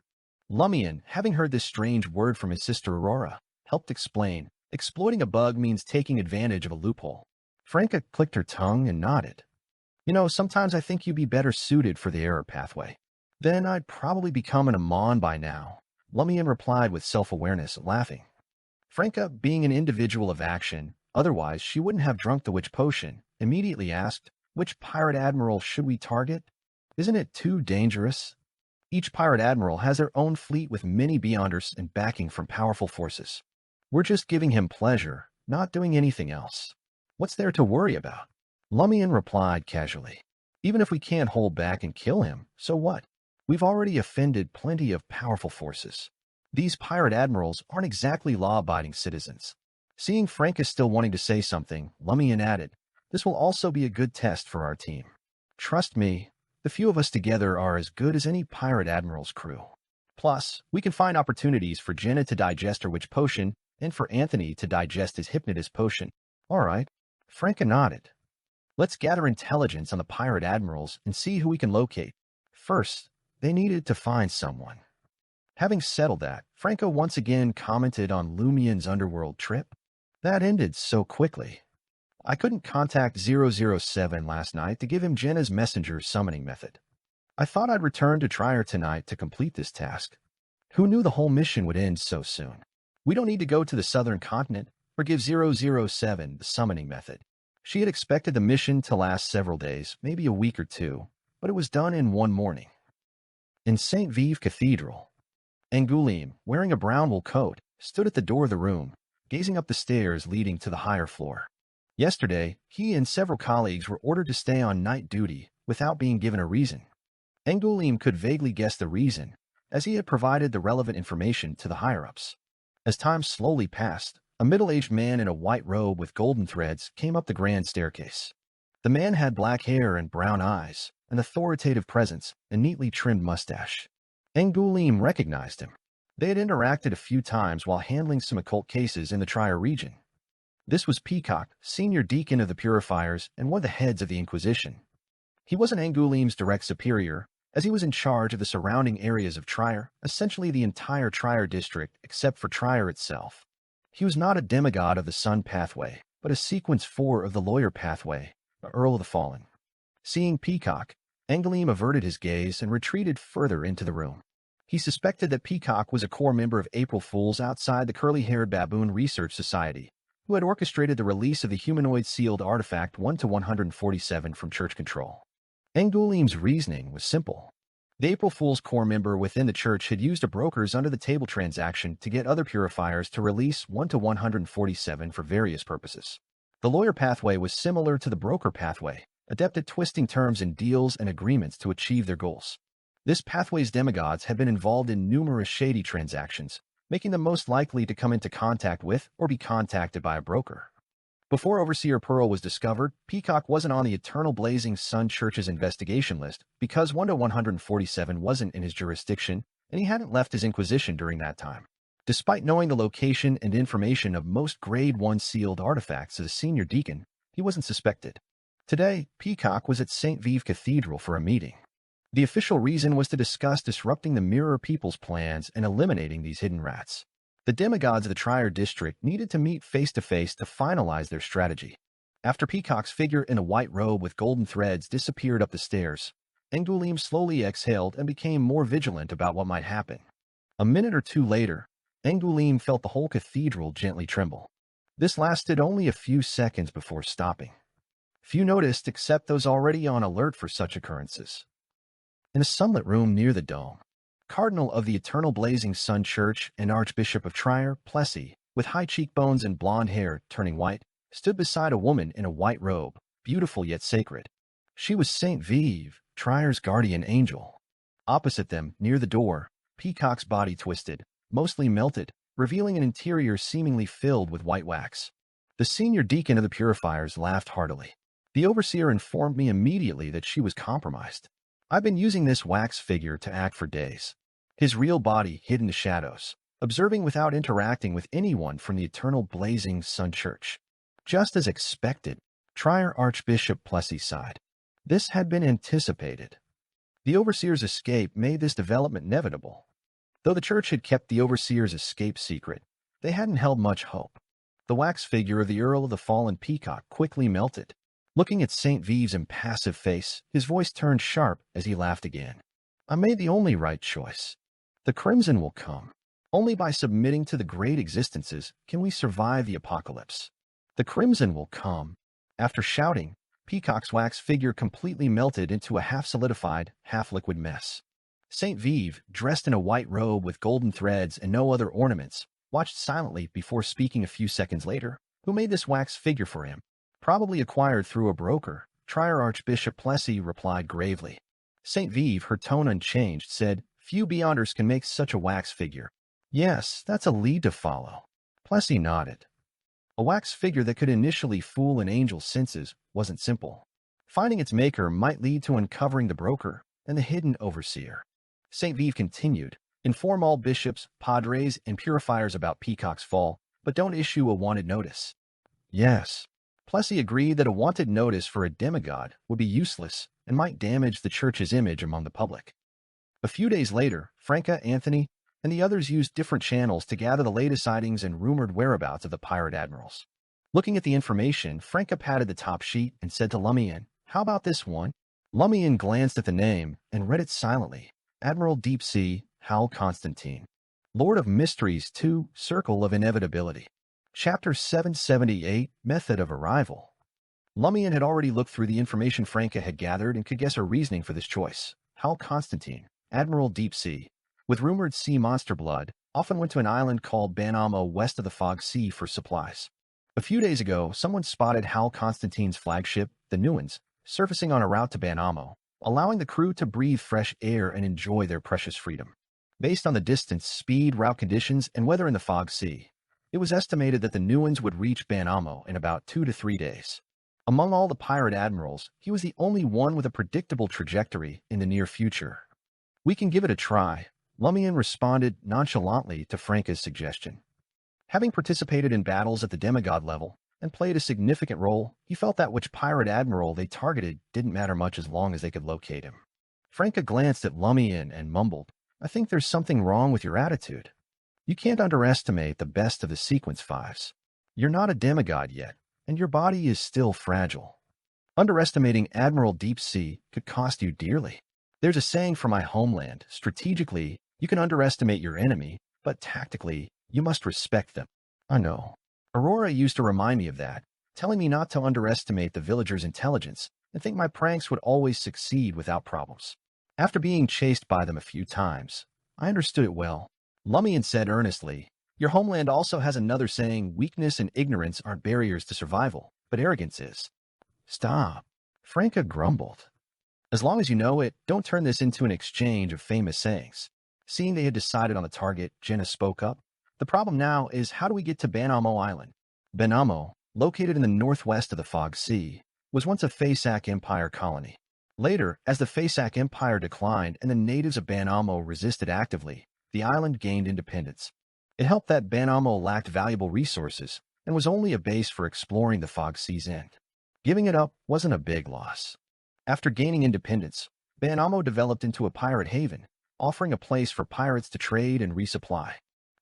Lumian, having heard this strange word from his sister Aurora, helped explain. Exploiting a bug means taking advantage of a loophole. Franca clicked her tongue and nodded. Sometimes I think you'd be better suited for the error pathway. Then I'd probably become an Amon by now, Lumian replied with self-awareness, laughing. Franca, being an individual of action, otherwise she wouldn't have drunk the witch potion, immediately asked, "Which pirate admiral should we target? Isn't it too dangerous?" Each pirate admiral has their own fleet with many beyonders and backing from powerful forces. We're just giving him pleasure, not doing anything else. What's there to worry about? Lumian replied casually. Even if we can't hold back and kill him, so what? We've already offended plenty of powerful forces. These pirate admirals aren't exactly law-abiding citizens. Seeing Franca still wanting to say something, Lumian added, "This will also be a good test for our team. Trust me, the few of us together are as good as any pirate admiral's crew. Plus, we can find opportunities for Jenna to digest her witch potion and for Anthony to digest his hypnotist potion." "All right." Franca nodded. "Let's gather intelligence on the pirate admirals and see who we can locate. First, they needed to find someone." Having settled that, Franca once again commented on Lumian's underworld trip. "That ended so quickly. I couldn't contact 007 last night to give him Jenna's messenger summoning method. I thought I'd return to Trier tonight to complete this task. Who knew the whole mission would end so soon? We don't need to go to the southern continent or give 007 the summoning method." She had expected the mission to last several days, maybe a week or two, but it was done in one morning. In St. Vive Cathedral, Angoulême, wearing a brown wool coat, stood at the door of the room, gazing up the stairs leading to the higher floor. Yesterday, he and several colleagues were ordered to stay on night duty without being given a reason. Angoulême could vaguely guess the reason, as he had provided the relevant information to the higher-ups. As time slowly passed, a middle-aged man in a white robe with golden threads came up the grand staircase. The man had black hair and brown eyes, an authoritative presence, and neatly trimmed mustache. Angoulême recognized him. They had interacted a few times while handling some occult cases in the Trier region. This was Peacock, senior deacon of the Purifiers and one of the heads of the Inquisition. He wasn't Angoulême's direct superior, as he was in charge of the surrounding areas of Trier, essentially the entire Trier district except for Trier itself. He was not a demigod of the Sun pathway, but a sequence 4 of the lawyer pathway, the Earl of the Fallen. Seeing Peacock, Angoulême averted his gaze and retreated further into the room. He suspected that Peacock was a core member of April Fools outside the Curly-Haired Baboon Research Society, who had orchestrated the release of the humanoid sealed artifact 1-147 from church control. Angoulême's reasoning was simple. The April Fool's core member within the church had used a broker's under-the-table transaction to get other purifiers to release 1-147 for various purposes. The lawyer pathway was similar to the broker pathway, adept at twisting terms in deals and agreements to achieve their goals. This pathway's demigods had been involved in numerous shady transactions, making them most likely to come into contact with or be contacted by a broker. Before Overseer Pearl was discovered, Peacock wasn't on the Eternal Blazing Sun Church's investigation list because 1-147 wasn't in his jurisdiction, and he hadn't left his Inquisition during that time. Despite knowing the location and information of most Grade 1 sealed artifacts as a senior deacon, he wasn't suspected. Today, Peacock was at St. Vive Cathedral for a meeting. The official reason was to discuss disrupting the Mirror People's plans and eliminating these hidden rats. The demigods of the Trier district needed to meet face-to-face to finalize their strategy. After Peacock's figure in a white robe with golden threads disappeared up the stairs, Engulim slowly exhaled and became more vigilant about what might happen. A minute or two later, Engulim felt the whole cathedral gently tremble. This lasted only a few seconds before stopping. Few noticed except those already on alert for such occurrences. In a sunlit room near the dome, Cardinal of the Eternal Blazing Sun Church and Archbishop of Trier, Plessy, with high cheekbones and blonde hair turning white, stood beside a woman in a white robe, beautiful yet sacred. She was St. Vive, Trier's guardian angel. Opposite them, near the door, Peacock's body twisted, mostly melted, revealing an interior seemingly filled with white wax. The senior deacon of the purifiers laughed heartily. The overseer informed me immediately that she was compromised. I've been using this wax figure to act for days. His real body hid in the shadows, observing without interacting with anyone from the Eternal Blazing Sun Church. Just as expected, Trier Archbishop Plessy sighed. This had been anticipated. The overseer's escape made this development inevitable. Though the church had kept the overseer's escape secret, they hadn't held much hope. The wax figure of the Earl of the Fallen Peacock quickly melted. Looking at St. Vive's impassive face, his voice turned sharp as he laughed again. I made the only right choice. The Crimson will come. Only by submitting to the great existences can we survive the apocalypse. The Crimson will come. After shouting, Peacock's wax figure completely melted into a half-solidified, half-liquid mess. St. Vive, dressed in a white robe with golden threads and no other ornaments, watched silently before speaking a few seconds later. Who made this wax figure for him? Probably acquired through a broker, Trier Archbishop Plessy replied gravely. St. Vive, her tone unchanged, said, Few Beyonders can make such a wax figure. Yes, that's a lead to follow. Plessy nodded. A wax figure that could initially fool an angel's senses wasn't simple. Finding its maker might lead to uncovering the broker and the hidden overseer. St. Vive continued, Inform all bishops, padres, and purifiers about Peacock's fall, but don't issue a wanted notice. Yes. Plessy agreed that a wanted notice for a demigod would be useless and might damage the church's image among the public. A few days later, Franca, Anthony, and the others used different channels to gather the latest sightings and rumored whereabouts of the pirate admirals. Looking at the information, Franca patted the top sheet and said to Lumian, How about this one? Lumian glanced at the name and read it silently. Admiral Deep Sea, Hal Constantine. Lord of Mysteries 2, Circle of Inevitability. Chapter 778, Method of Arrival. Lumian had already looked through the information Franca had gathered and could guess her reasoning for this choice. Hal Constantine, Admiral Deep Sea, with rumored sea monster blood, often went to an island called Banamo west of the Fog Sea for supplies. A few days ago, someone spotted Hal Constantine's flagship, the Nuans, surfacing on a route to Banamo, allowing the crew to breathe fresh air and enjoy their precious freedom. Based on the distance, speed, route conditions, and weather in the Fog Sea, it was estimated that the Nuans would reach Banamo in about 2 to 3 days. Among all the pirate admirals, he was the only one with a predictable trajectory in the near future. We can give it a try, Lumian responded nonchalantly to Franca's suggestion. Having participated in battles at the demigod level and played a significant role, he felt that which pirate admiral they targeted didn't matter much as long as they could locate him. Franca glanced at Lumian and mumbled, I think there's something wrong with your attitude. You can't underestimate the best of the Sequence Fives. You're not a demigod yet, and your body is still fragile. Underestimating Admiral Deep Sea could cost you dearly. There's a saying for my homeland, strategically, you can underestimate your enemy, but tactically, you must respect them. I know. Aurora used to remind me of that, telling me not to underestimate the villagers' intelligence and think my pranks would always succeed without problems. After being chased by them a few times, I understood it well. Lumian said earnestly, Your homeland also has another saying, weakness and ignorance aren't barriers to survival. but arrogance is. Stop, Franca grumbled. As long as you know it, don't turn this into an exchange of famous sayings. Seeing they had decided on the target, Jenna spoke up. The problem now is how do we get to Banamo Island? Banamo, located in the northwest of the Fog Sea, was once a Fasak Empire colony. Later, as the Fasak Empire declined and the natives of Banamo resisted actively, the island gained independence. It helped that Banamo lacked valuable resources and was only a base for exploring the Fog Sea's end. Giving it up wasn't a big loss. After gaining independence, Banamo developed into a pirate haven, offering a place for pirates to trade and resupply.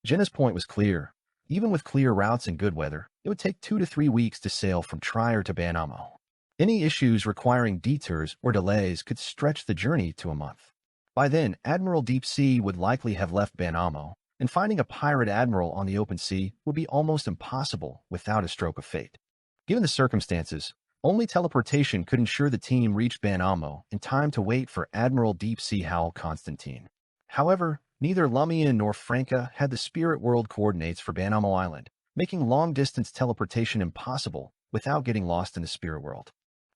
Jenna's point was clear. Even with clear routes and good weather, it would take 2 to 3 weeks to sail from Trier to Banamo. Any issues requiring detours or delays could stretch the journey to a month. By then, Admiral Deep Sea would likely have left Banamo, and finding a pirate admiral on the open sea would be almost impossible without a stroke of fate. Given the circumstances, only teleportation could ensure the team reached Banamo in time to wait for Admiral Deep Sea Howl Constantine. However, neither Lumian nor Franca had the spirit world coordinates for Banamo Island, making long-distance teleportation impossible without getting lost in the spirit world.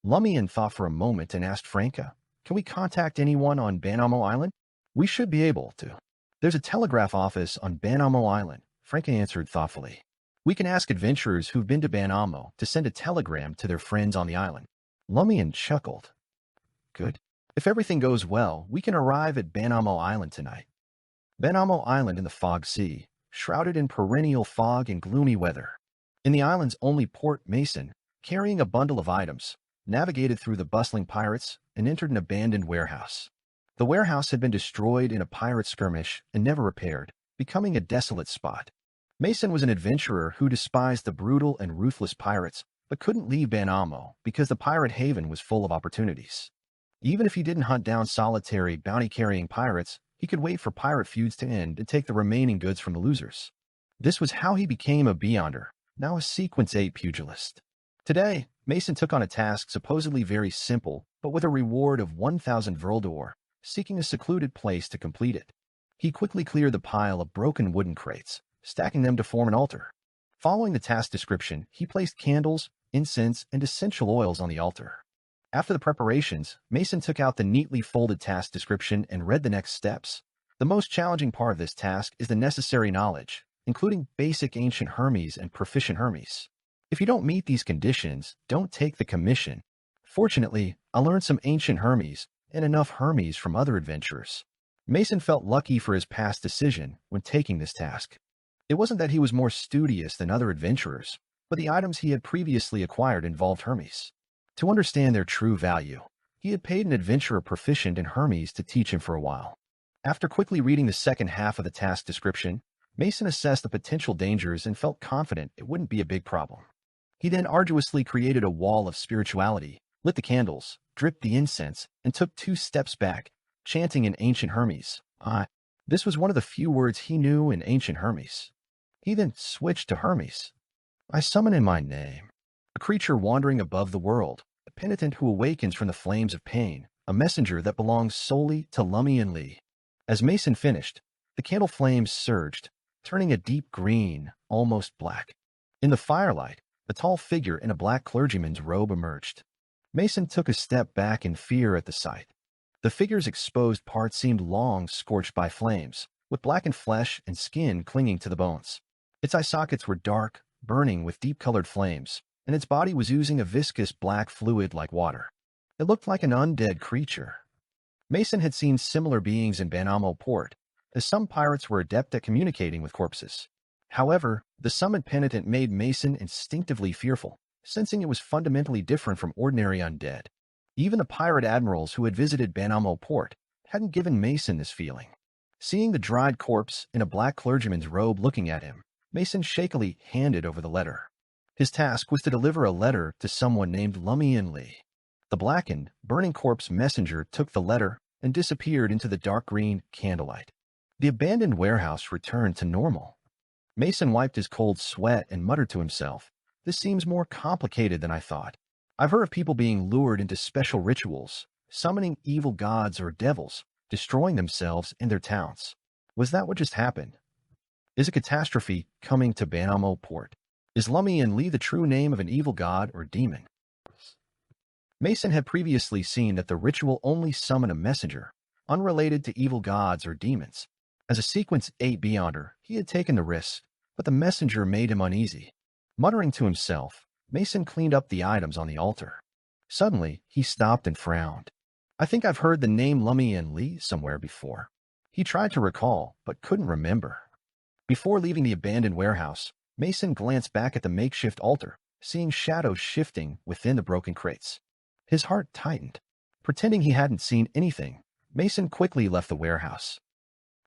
Lumian thought for a moment and asked Franca, "Can we contact anyone on Banamo Island?" "We should be able to. There's a telegraph office on Banamo Island," Franca answered thoughtfully. "We can ask adventurers who've been to Banamo to send a telegram to their friends on the island." Lumian chuckled. "Good. If everything goes well, we can arrive at Banamo Island tonight." Banamo Island in the Fog Sea, shrouded in perennial fog and gloomy weather. In the island's only port, Mason, carrying a bundle of items, navigated through the bustling pirates and entered an abandoned warehouse. The warehouse had been destroyed in a pirate skirmish and never repaired, becoming a desolate spot. Mason was an adventurer who despised the brutal and ruthless pirates, but couldn't leave Banamo because the pirate haven was full of opportunities. Even if he didn't hunt down solitary, bounty-carrying pirates, he could wait for pirate feuds to end and take the remaining goods from the losers. This was how he became a Beyonder, now a Sequence 8 pugilist. Today, Mason took on a task supposedly very simple, but with a reward of 1,000 Vrildor, seeking a secluded place to complete it. He quickly cleared the pile of broken wooden crates, stacking them to form an altar. Following the task description, he placed candles, incense, and essential oils on the altar. After the preparations, Mason took out the neatly folded task description and read the next steps. The most challenging part of this task is the necessary knowledge, including basic ancient Hermes and proficient Hermes. If you don't meet these conditions, don't take the commission. Fortunately, I learned some ancient Hermes and enough Hermes from other adventurers. Mason felt lucky for his past decision when taking this task. It wasn't that he was more studious than other adventurers, but the items he had previously acquired involved Hermes. To understand their true value, he had paid an adventurer proficient in Hermes to teach him for a while. After quickly reading the second half of the task description, Mason assessed the potential dangers and felt confident it wouldn't be a big problem. He then arduously created a wall of spirituality, lit the candles, dripped the incense, and took 2 steps back, chanting in ancient Hermes. This was one of the few words he knew in ancient Hermes. He then switched to Hermes. "I summon in my name." A creature wandering above the world, a penitent who awakens from the flames of pain, a messenger that belongs solely to Lumian Lee. As Mason finished, the candle flames surged, turning a deep green, almost black. In the firelight, a tall figure in a black clergyman's robe emerged. Mason took a step back in fear at the sight. The figure's exposed parts seemed long scorched by flames, with blackened flesh and skin clinging to the bones. Its eye sockets were dark, burning with deep-colored flames, and its body was oozing a viscous black fluid like water. It looked like an undead creature. Mason had seen similar beings in Banamo Port, as some pirates were adept at communicating with corpses. However, the summoned penitent made Mason instinctively fearful, sensing it was fundamentally different from ordinary undead. Even the pirate admirals who had visited Banamo Port hadn't given Mason this feeling. Seeing the dried corpse in a black clergyman's robe looking at him, Mason shakily handed over the letter. His task was to deliver a letter to someone named Lumian Lee. The blackened, burning corpse messenger took the letter and disappeared into the dark green candlelight. The abandoned warehouse returned to normal. Mason wiped his cold sweat and muttered to himself, "This seems more complicated than I thought. I've heard of people being lured into special rituals, summoning evil gods or devils, destroying themselves and their towns. Was that what just happened? Is a catastrophe coming to Banamo Port?" Is Lumian Lee the true name of an evil god or demon? Mason had previously seen that the ritual only summoned a messenger, unrelated to evil gods or demons. As a Sequence 8 Beyonder, he had taken the risk, but the messenger made him uneasy. Muttering to himself, Mason cleaned up the items on the altar. Suddenly, he stopped and frowned. I think I've heard the name Lumian Lee somewhere before. He tried to recall, but couldn't remember. Before leaving the abandoned warehouse, Mason glanced back at the makeshift altar, seeing shadows shifting within the broken crates. His heart tightened. Pretending he hadn't seen anything, Mason quickly left the warehouse.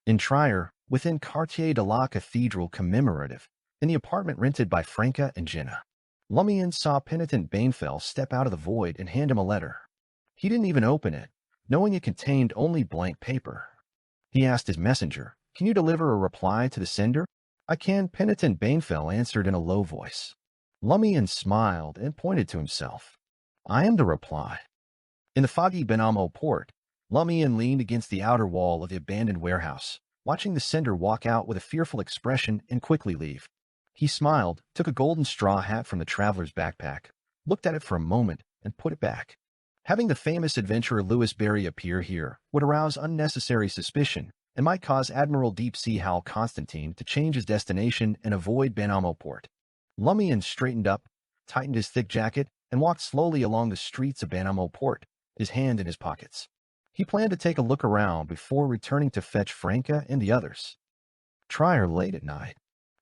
In Trier, within Quartier de la Cathedral Commemorative, in the apartment rented by Franca and Jenna, Lumian saw penitent Banefell step out of the void and hand him a letter. He didn't even open it, knowing it contained only blank paper. He asked his messenger, "Can you deliver a reply to the sender?" "I can," penitent Banefell answered in a low voice. Lumian smiled and pointed to himself. "I am the reply." In the foggy Benamo port, Lumian leaned against the outer wall of the abandoned warehouse, watching the sender walk out with a fearful expression and quickly leave. He smiled, took a golden straw hat from the traveler's backpack, looked at it for a moment, and put it back. Having the famous adventurer Louis Berry appear here would arouse unnecessary suspicion and might cause Admiral Deep Sea Hal Constantine to change his destination and avoid Benamo port. Lumian straightened up, tightened his thick jacket, and walked slowly along the streets of Benamo port, his hand in his pockets. He planned to take a look around before returning to fetch Franca and the others. Trier late at night.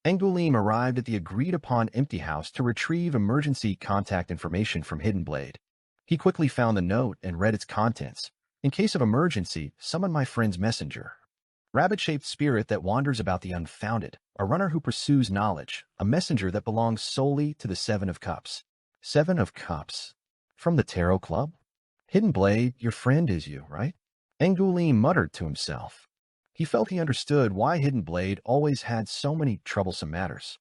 Angoulême arrived at the agreed-upon empty house to retrieve emergency contact information from Hidden Blade. He quickly found the note and read its contents. "In case of emergency, summon my friend's messenger. Rabbit-shaped spirit that wanders about the unfounded, a runner who pursues knowledge, a messenger that belongs solely to the Seven of Cups." Seven of Cups. From the Tarot Club? Hidden Blade, your friend is you, right? Angoulême muttered to himself. He felt he understood why Hidden Blade always had so many troublesome matters.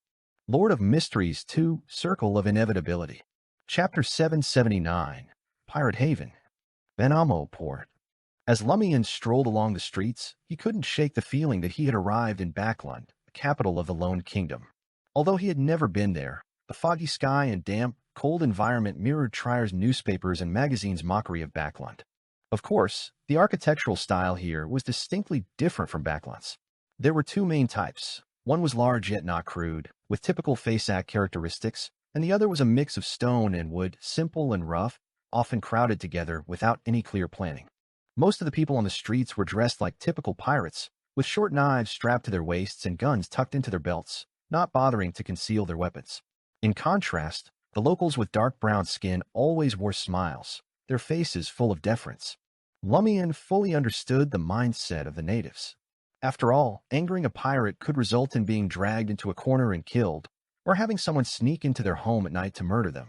Lord of Mysteries 2, Circle of Inevitability. Chapter 779, Pirate Haven. Benamo Port. As Lumian strolled along the streets, he couldn't shake the feeling that he had arrived in Backlund, the capital of the Lone Kingdom. Although he had never been there, the foggy sky and damp, cold environment mirrored Trier's newspapers and magazines' mockery of Backlund. Of course, the architectural style here was distinctly different from Backlund's. There were two main types. One was large yet not crude, with typical Faceac characteristics, and the other was a mix of stone and wood, simple and rough, often crowded together without any clear planning. Most of the people on the streets were dressed like typical pirates, with short knives strapped to their waists and guns tucked into their belts, not bothering to conceal their weapons. In contrast, the locals with dark brown skin always wore smiles, their faces full of deference. Lumian fully understood the mindset of the natives. After all, angering a pirate could result in being dragged into a corner and killed, or having someone sneak into their home at night to murder them.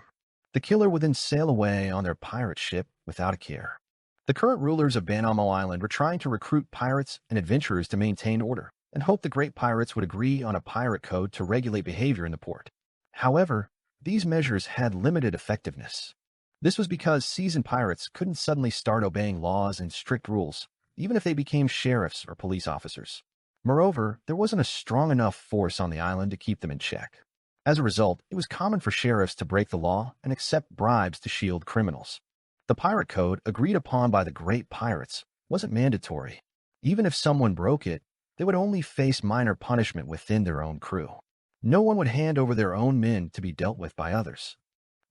The killer would then sail away on their pirate ship without a care. The current rulers of Banamo Island were trying to recruit pirates and adventurers to maintain order, and hoped the great pirates would agree on a pirate code to regulate behavior in the port. However, these measures had limited effectiveness. This was because seasoned pirates couldn't suddenly start obeying laws and strict rules, even if they became sheriffs or police officers. Moreover, there wasn't a strong enough force on the island to keep them in check. As a result, it was common for sheriffs to break the law and accept bribes to shield criminals. The pirate code, agreed upon by the great pirates, wasn't mandatory. Even if someone broke it, they would only face minor punishment within their own crew. No one would hand over their own men to be dealt with by others.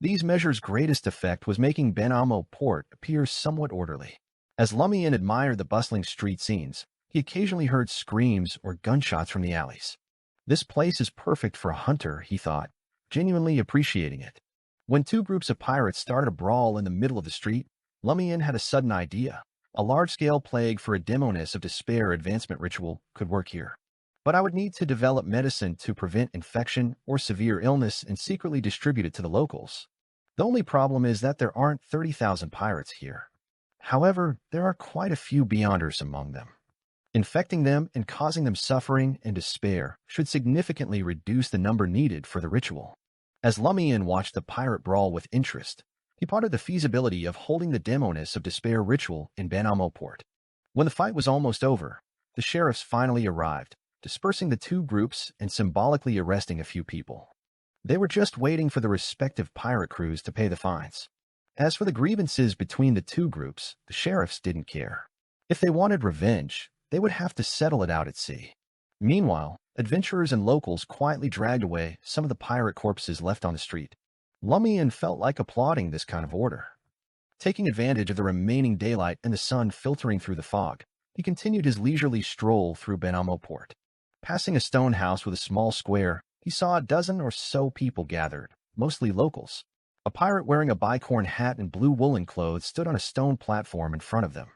These measures' greatest effect was making Benamo Port appear somewhat orderly. As Lumian admired the bustling street scenes, he occasionally heard screams or gunshots from the alleys. This place is perfect for a hunter, he thought, genuinely appreciating it. When two groups of pirates started a brawl in the middle of the street, Lumian had a sudden idea. A large-scale plague for a Demoness of Despair advancement ritual could work here. But I would need to develop medicine to prevent infection or severe illness and secretly distribute it to the locals. The only problem is that there aren't 30,000 pirates here. However, there are quite a few Beyonders among them. Infecting them and causing them suffering and despair should significantly reduce the number needed for the ritual. As Lumian watched the pirate brawl with interest, he pondered the feasibility of holding the Demoness of Despair ritual in Benamo Port. When the fight was almost over, the sheriffs finally arrived, dispersing the two groups and symbolically arresting a few people. They were just waiting for the respective pirate crews to pay the fines. As for the grievances between the two groups, the sheriffs didn't care. If they wanted revenge, they would have to settle it out at sea. Meanwhile, adventurers and locals quietly dragged away some of the pirate corpses left on the street. Lumian felt like applauding this kind of order. Taking advantage of the remaining daylight and the sun filtering through the fog, he continued his leisurely stroll through Benamo Port. Passing a stone house with a small square, he saw a dozen or so people gathered, mostly locals. A pirate wearing a bicorn hat and blue woolen clothes stood on a stone platform in front of them.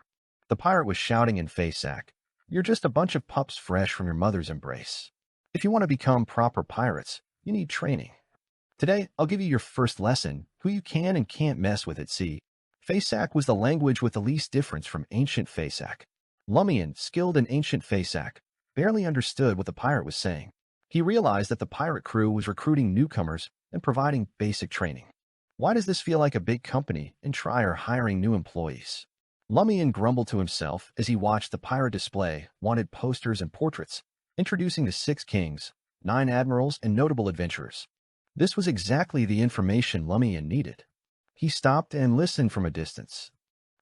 The pirate was shouting in Faceac, "You're just a bunch of pups fresh from your mother's embrace. If you want to become proper pirates, you need training. Today, I'll give you your first lesson, who you can and can't mess with at sea." Faceac was the language with the least difference from ancient Faceac. Lumian, skilled in ancient Faceac, barely understood what the pirate was saying. He realized that the pirate crew was recruiting newcomers and providing basic training. Why does this feel like a big company and Trier hiring new employees? Lumian grumbled to himself as he watched the pirate display wanted posters and portraits, introducing the 6 kings, 9 admirals, and notable adventurers. This was exactly the information Lumian needed. He stopped and listened from a distance.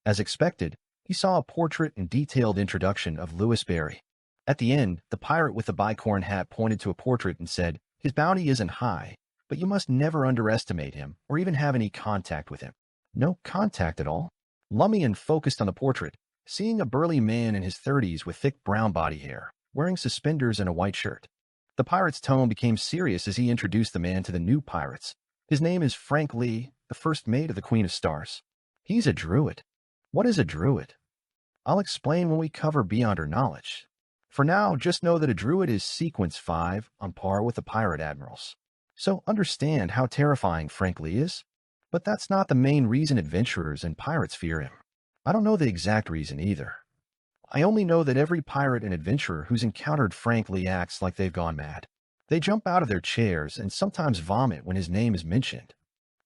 As expected, he saw a portrait and detailed introduction of Louis Barry. At the end, the pirate with the bicorn hat pointed to a portrait and said, "His bounty isn't high, but you must never underestimate him or even have any contact with him." No contact at all? Lumian focused on the portrait, seeing a burly man in his 30s with thick brown body hair, wearing suspenders and a white shirt. The pirate's tone became serious as he introduced the man to the new pirates. His name is Frank Lee, the first mate of the Queen of Stars. He's a druid. What is a druid? I'll explain when we cover Beyond Our Knowledge. For now, just know that a druid is sequence 5, on par with the pirate admirals. So understand how terrifying Frank Lee is. But that's not the main reason adventurers and pirates fear him. I don't know the exact reason either. I only know that every pirate and adventurer who's encountered Frank Lee acts like they've gone mad. They jump out of their chairs and sometimes vomit when his name is mentioned.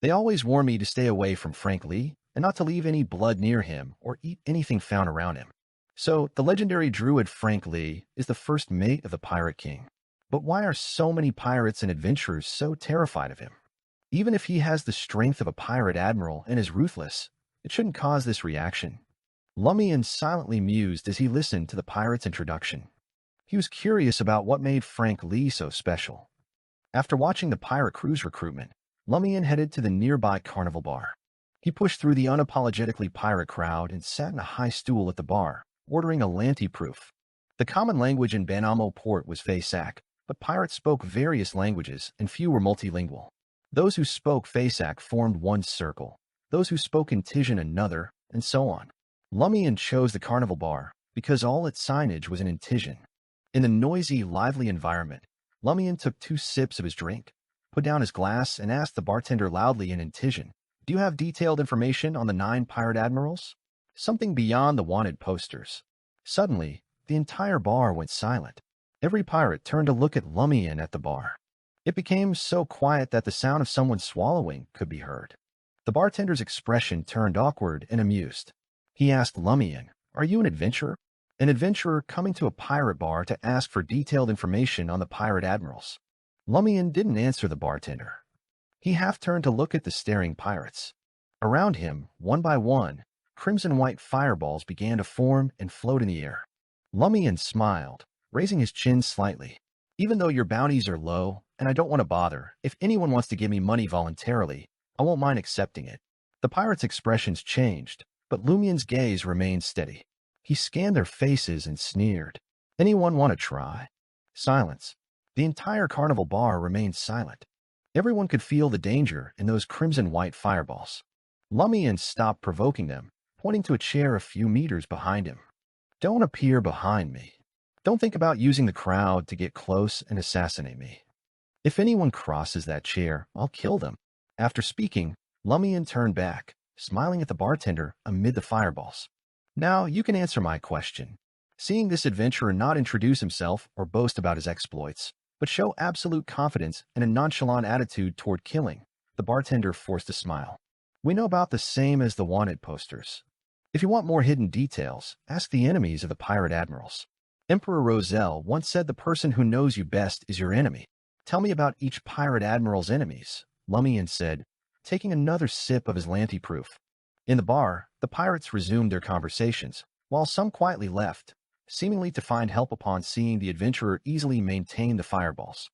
They always warn me to stay away from Frank Lee and not to leave any blood near him or eat anything found around him. So, the legendary druid Frank Lee is the first mate of the Pirate King. But why are so many pirates and adventurers so terrified of him? Even if he has the strength of a pirate admiral and is ruthless, it shouldn't cause this reaction. Lumian silently mused as he listened to the pirate's introduction. He was curious about what made Frank Lee so special. After watching the pirate crew's recruitment, Lumian headed to the nearby carnival bar. He pushed through the unapologetically pirate crowd and sat in a high stool at the bar, ordering a Lanti-proof. The common language in Benamo Port was Faceac, but pirates spoke various languages and few were multilingual. Those who spoke Faceac formed one circle, those who spoke Intijan another, and so on. Lumian chose the carnival bar because all its signage was in Intijan. In the noisy, lively environment, Lumian took 2 sips of his drink, put down his glass, and asked the bartender loudly in Intijan, "Do you have detailed information on the 9 pirate admirals? Something beyond the wanted posters." Suddenly, the entire bar went silent. Every pirate turned to look at Lumian at the bar. It became so quiet that the sound of someone swallowing could be heard. The bartender's expression turned awkward and amused. He asked Lumian, "Are you an adventurer?" An adventurer coming to a pirate bar to ask for detailed information on the pirate admirals. Lumian didn't answer the bartender. He half-turned to look at the staring pirates. Around him, one by one, crimson-white fireballs began to form and float in the air. Lumian smiled, raising his chin slightly. "Even though your bounties are low, and I don't want to bother, if anyone wants to give me money voluntarily, I won't mind accepting it." The pirates' expressions changed, but Lumian's gaze remained steady. He scanned their faces and sneered. "Anyone want to try?" Silence. The entire carnival bar remained silent. Everyone could feel the danger in those crimson-white fireballs. Lumian stopped provoking them, pointing to a chair a few meters behind him. "Don't appear behind me. Don't think about using the crowd to get close and assassinate me. If anyone crosses that chair, I'll kill them." After speaking, Lumian turned back, smiling at the bartender amid the fireballs. "Now you can answer my question." Seeing this adventurer not introduce himself or boast about his exploits, but show absolute confidence and a nonchalant attitude toward killing, the bartender forced a smile. "We know about the same as the wanted posters. If you want more hidden details, ask the enemies of the pirate admirals. Emperor Roselle once said the person who knows you best is your enemy. Tell me about each pirate admiral's enemies, Lumian said, taking another sip of his lanty-proof. In the bar, the pirates resumed their conversations, while some quietly left, seemingly to find help upon seeing the adventurer easily maintain the fireballs.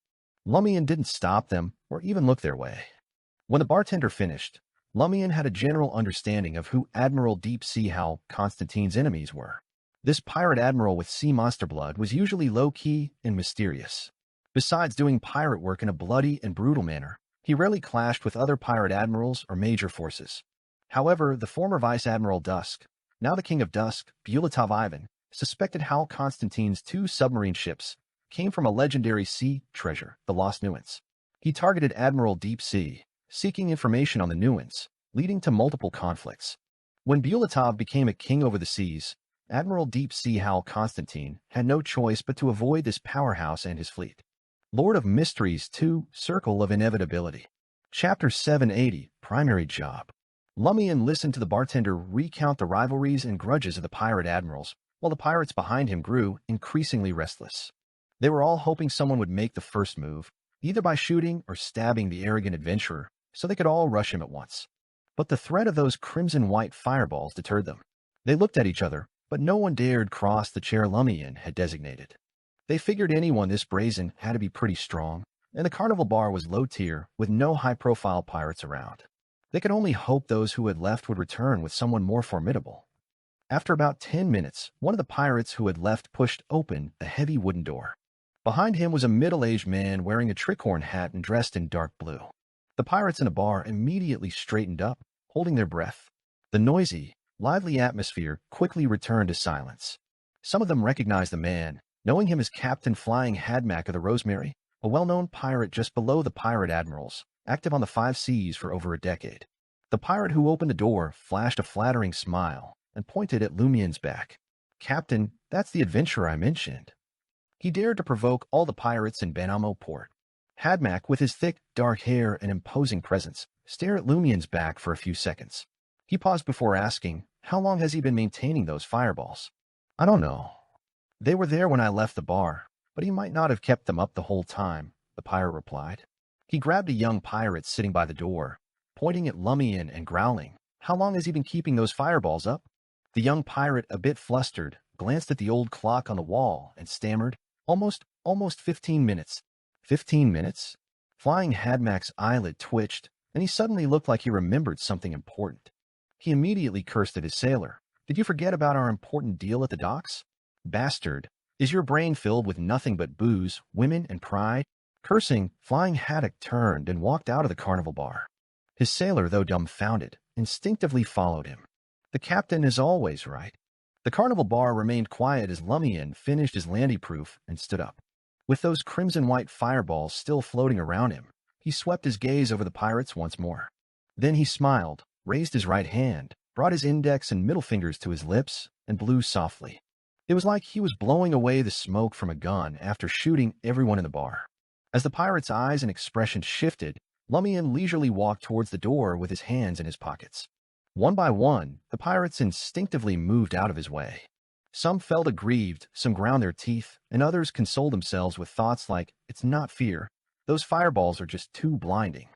Lumian didn't stop them or even look their way. When the bartender finished, Lumian had a general understanding of who Admiral Deep Sea Howl Constantine's enemies were. This pirate admiral with sea monster blood was usually low-key and mysterious. Besides doing pirate work in a bloody and brutal manner, he rarely clashed with other pirate admirals or major forces. However, the former Vice Admiral Dusk, now the King of Dusk, Bulatov Ivan, suspected Howl Constantine's 2 submarine ships came from a legendary sea treasure, the Lost Nuance. He targeted Admiral Deep Sea, seeking information on the Nuance, leading to multiple conflicts. When Bulatov became a king over the seas, Admiral Deep Sea Howl Constantine had no choice but to avoid this powerhouse and his fleet. Lord of Mysteries 2, Circle of Inevitability. Chapter 780, Primary Job. Lumian listened to the bartender recount the rivalries and grudges of the pirate admirals, while the pirates behind him grew increasingly restless. They were all hoping someone would make the first move, either by shooting or stabbing the arrogant adventurer, so they could all rush him at once. But the threat of those crimson-white fireballs deterred them. They looked at each other, but no one dared cross the chair Lumian had designated. They figured anyone this brazen had to be pretty strong, and the carnival bar was low-tier with no high-profile pirates around. They could only hope those who had left would return with someone more formidable. After about 10 minutes, one of the pirates who had left pushed open a heavy wooden door. Behind him was a middle-aged man wearing a tricorn hat and dressed in dark blue. The pirates in the bar immediately straightened up, holding their breath. The noisy, lively atmosphere quickly returned to silence. Some of them recognized the man, knowing him as Captain Flying Hadmack of the Rosemary, a well-known pirate just below the pirate admirals, active on the 5 seas for over a decade. The pirate who opened the door flashed a flattering smile and pointed at Lumian's back. "Captain, that's the adventurer I mentioned." He dared to provoke all the pirates in Banamo port. Hadmack, with his thick, dark hair and imposing presence, stared at Lumian's back for a few seconds. He paused before asking, "How long has he been maintaining those fireballs?" "I don't know. They were there when I left the bar, but he might not have kept them up the whole time," the pirate replied. He grabbed a young pirate sitting by the door, pointing at Lumian and growling, "How long has he been keeping those fireballs up?" The young pirate, a bit flustered, glanced at the old clock on the wall and stammered, Almost 15 minutes. 15 minutes? Flying Hadmack's eyelid twitched, and he suddenly looked like he remembered something important. He immediately cursed at his sailor. "Did you forget about our important deal at the docks? Bastard, is your brain filled with nothing but booze, women, and pride?" Cursing, Flying Haddock turned and walked out of the carnival bar. His sailor, though dumbfounded, instinctively followed him. The captain is always right. The carnival bar remained quiet as Lumian finished his landy-proof and stood up. With those crimson-white fireballs still floating around him, he swept his gaze over the pirates once more. Then he smiled, raised his right hand, brought his index and middle fingers to his lips, and blew softly. It was like he was blowing away the smoke from a gun after shooting everyone in the bar. As the pirate's eyes and expression shifted, Lumian leisurely walked towards the door with his hands in his pockets. One by one, the pirates instinctively moved out of his way. Some felt aggrieved, some ground their teeth, and others consoled themselves with thoughts like, "It's not fear. Those fireballs are just too blinding."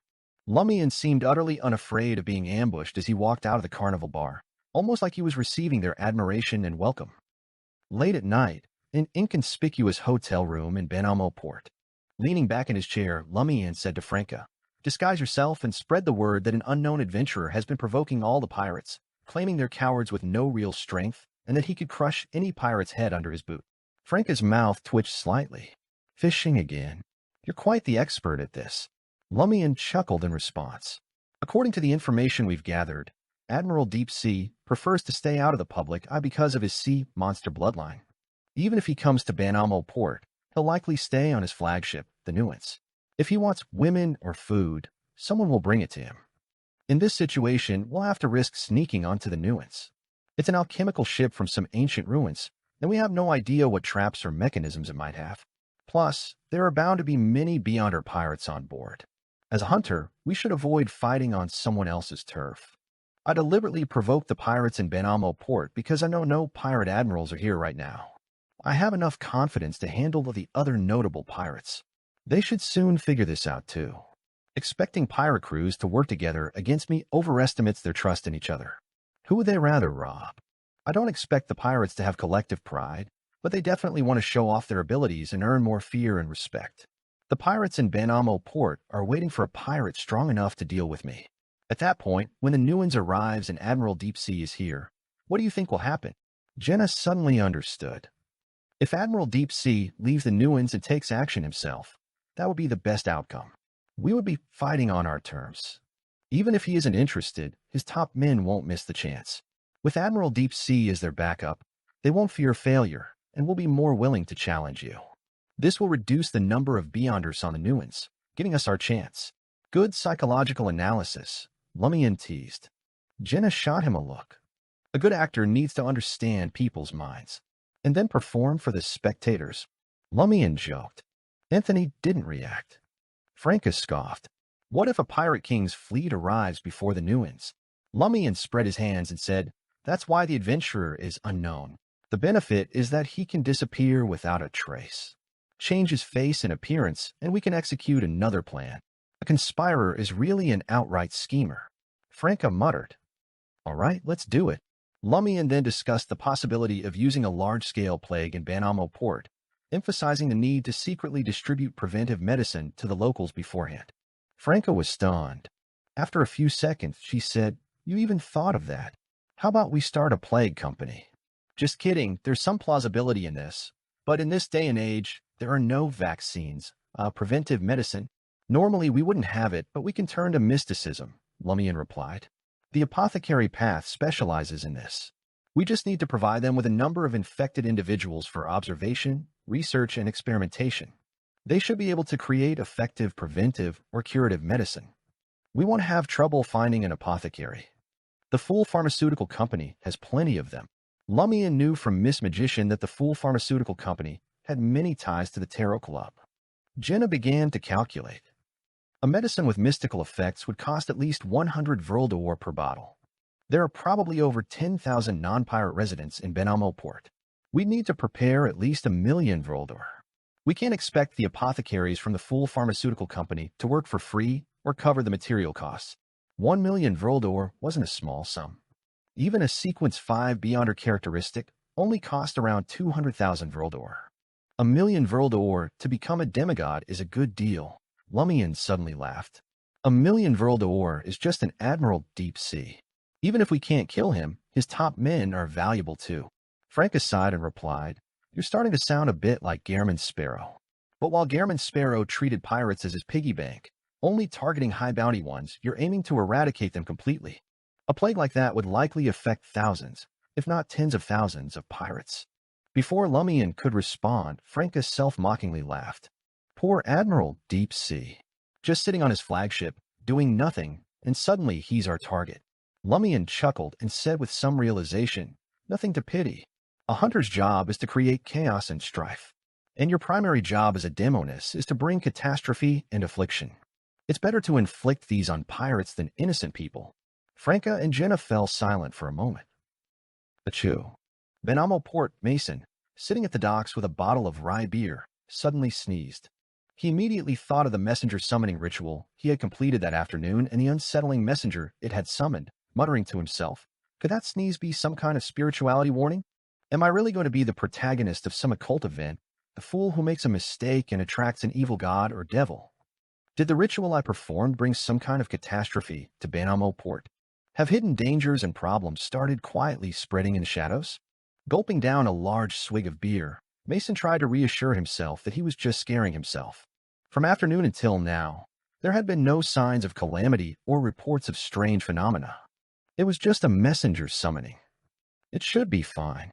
Lumian seemed utterly unafraid of being ambushed as he walked out of the carnival bar, almost like he was receiving their admiration and welcome. Late at night, an inconspicuous hotel room in Banamo port. Leaning back in his chair, Lumian said to Franca, "Disguise yourself and spread the word that an unknown adventurer has been provoking all the pirates, claiming they're cowards with no real strength, and that he could crush any pirate's head under his boot." Franca's mouth twitched slightly. "Fishing again. You're quite the expert at this." Lumian chuckled in response. "According to the information we've gathered, Admiral Deep Sea prefers to stay out of the public eye because of his sea monster bloodline. Even if he comes to Banamo port, he'll likely stay on his flagship, the Nuance. If he wants women or food, someone will bring it to him. In this situation, we'll have to risk sneaking onto the Nuance. It's an alchemical ship from some ancient ruins, and we have no idea what traps or mechanisms it might have. Plus, there are bound to be many Beyonder pirates on board. As a hunter, we should avoid fighting on someone else's turf. I deliberately provoked the pirates in Banamo port because I know no pirate admirals are here right now. I have enough confidence to handle the other notable pirates." They should soon figure this out too. Expecting pirate crews to work together against me overestimates their trust in each other. Who would they rather rob? I don't expect the pirates to have collective pride, but they definitely want to show off their abilities and earn more fear and respect. The pirates in Banamo port are waiting for a pirate strong enough to deal with me. At that point, when the Nuans arrives and Admiral Deepsea is here, what do you think will happen? Jenna suddenly understood. If Admiral Deepsea leaves the Nuans and takes action himself, that would be the best outcome. We would be fighting on our terms. Even if he isn't interested, his top men won't miss the chance. With Admiral Deepsea as their backup, they won't fear failure and will be more willing to challenge you. This will reduce the number of Beyonders on the Nuans, giving us our chance. Good psychological analysis, Lumian teased. Jenna shot him a look. A good actor needs to understand people's minds, and then perform for the spectators. Lumian joked. Anthony didn't react. Franca scoffed. What if a Pirate King's fleet arrives before the Nuans? Lumian spread his hands and said, that's why the adventurer is unknown. The benefit is that he can disappear without a trace. Change his face and appearance, and we can execute another plan. A conspirer is really an outright schemer. Franca muttered. All right, let's do it. Lumian then discussed the possibility of using a large-scale plague in Banamo port, emphasizing the need to secretly distribute preventive medicine to the locals beforehand. Franca was stunned. After a few seconds, she said, you even thought of that. How about we start a plague company? Just kidding, there's some plausibility in this. But in this day and age, there are no vaccines, preventive medicine. Normally we wouldn't have it, but we can turn to mysticism, Lumian replied. The apothecary path specializes in this. We just need to provide them with a number of infected individuals for observation, research, and experimentation. They should be able to create effective preventive or curative medicine. We won't have trouble finding an apothecary. The Fool Pharmaceutical Company has plenty of them. Lumian knew from Miss Magician that the Fool Pharmaceutical Company had many ties to the Tarot Club. Jenna began to calculate. A medicine with mystical effects would cost at least 100 vril d'or per bottle. There are probably over 10,000 non-pirate residents in Banamo port. We'd need to prepare at least 1 million vril d'or. We can't expect the apothecaries from the Fool Pharmaceutical Company to work for free or cover the material costs. 1 million vril d'or wasn't a small sum. Even a Sequence 5 Beyonder characteristic only cost around 200,000 vril d'or. 1 million vril d'or to become a demigod is a good deal. Lumian suddenly laughed. 1 million vril d'or is just an Admiral Deepsea. Even if we can't kill him, his top men are valuable too. Franca sighed and replied, you're starting to sound a bit like Gehrman Sparrow. But while Gehrman Sparrow treated pirates as his piggy bank, only targeting high bounty ones, you're aiming to eradicate them completely. A plague like that would likely affect thousands, if not tens of thousands of pirates. Before Lumian could respond, Franca self-mockingly laughed. Poor Admiral Deepsea. Just sitting on his flagship, doing nothing, and suddenly he's our target. Lumian chuckled and said with some realization, nothing to pity. A hunter's job is to create chaos and strife. And your primary job as a demoness is to bring catastrophe and affliction. It's better to inflict these on pirates than innocent people. Franca and Jenna fell silent for a moment. Achoo. Banamo port Mason, sitting at the docks with a bottle of rye beer, suddenly sneezed. He immediately thought of the messenger summoning ritual he had completed that afternoon and the unsettling messenger it had summoned, muttering to himself, could that sneeze be some kind of spirituality warning? Am I really going to be the protagonist of some occult event, the fool who makes a mistake and attracts an evil god or devil? Did the ritual I performed bring some kind of catastrophe to Banamo port? Have hidden dangers and problems started quietly spreading in the shadows? Gulping down a large swig of beer, Mason tried to reassure himself that he was just scaring himself. From afternoon until now, there had been no signs of calamity or reports of strange phenomena. It was just a messenger summoning. It should be fine.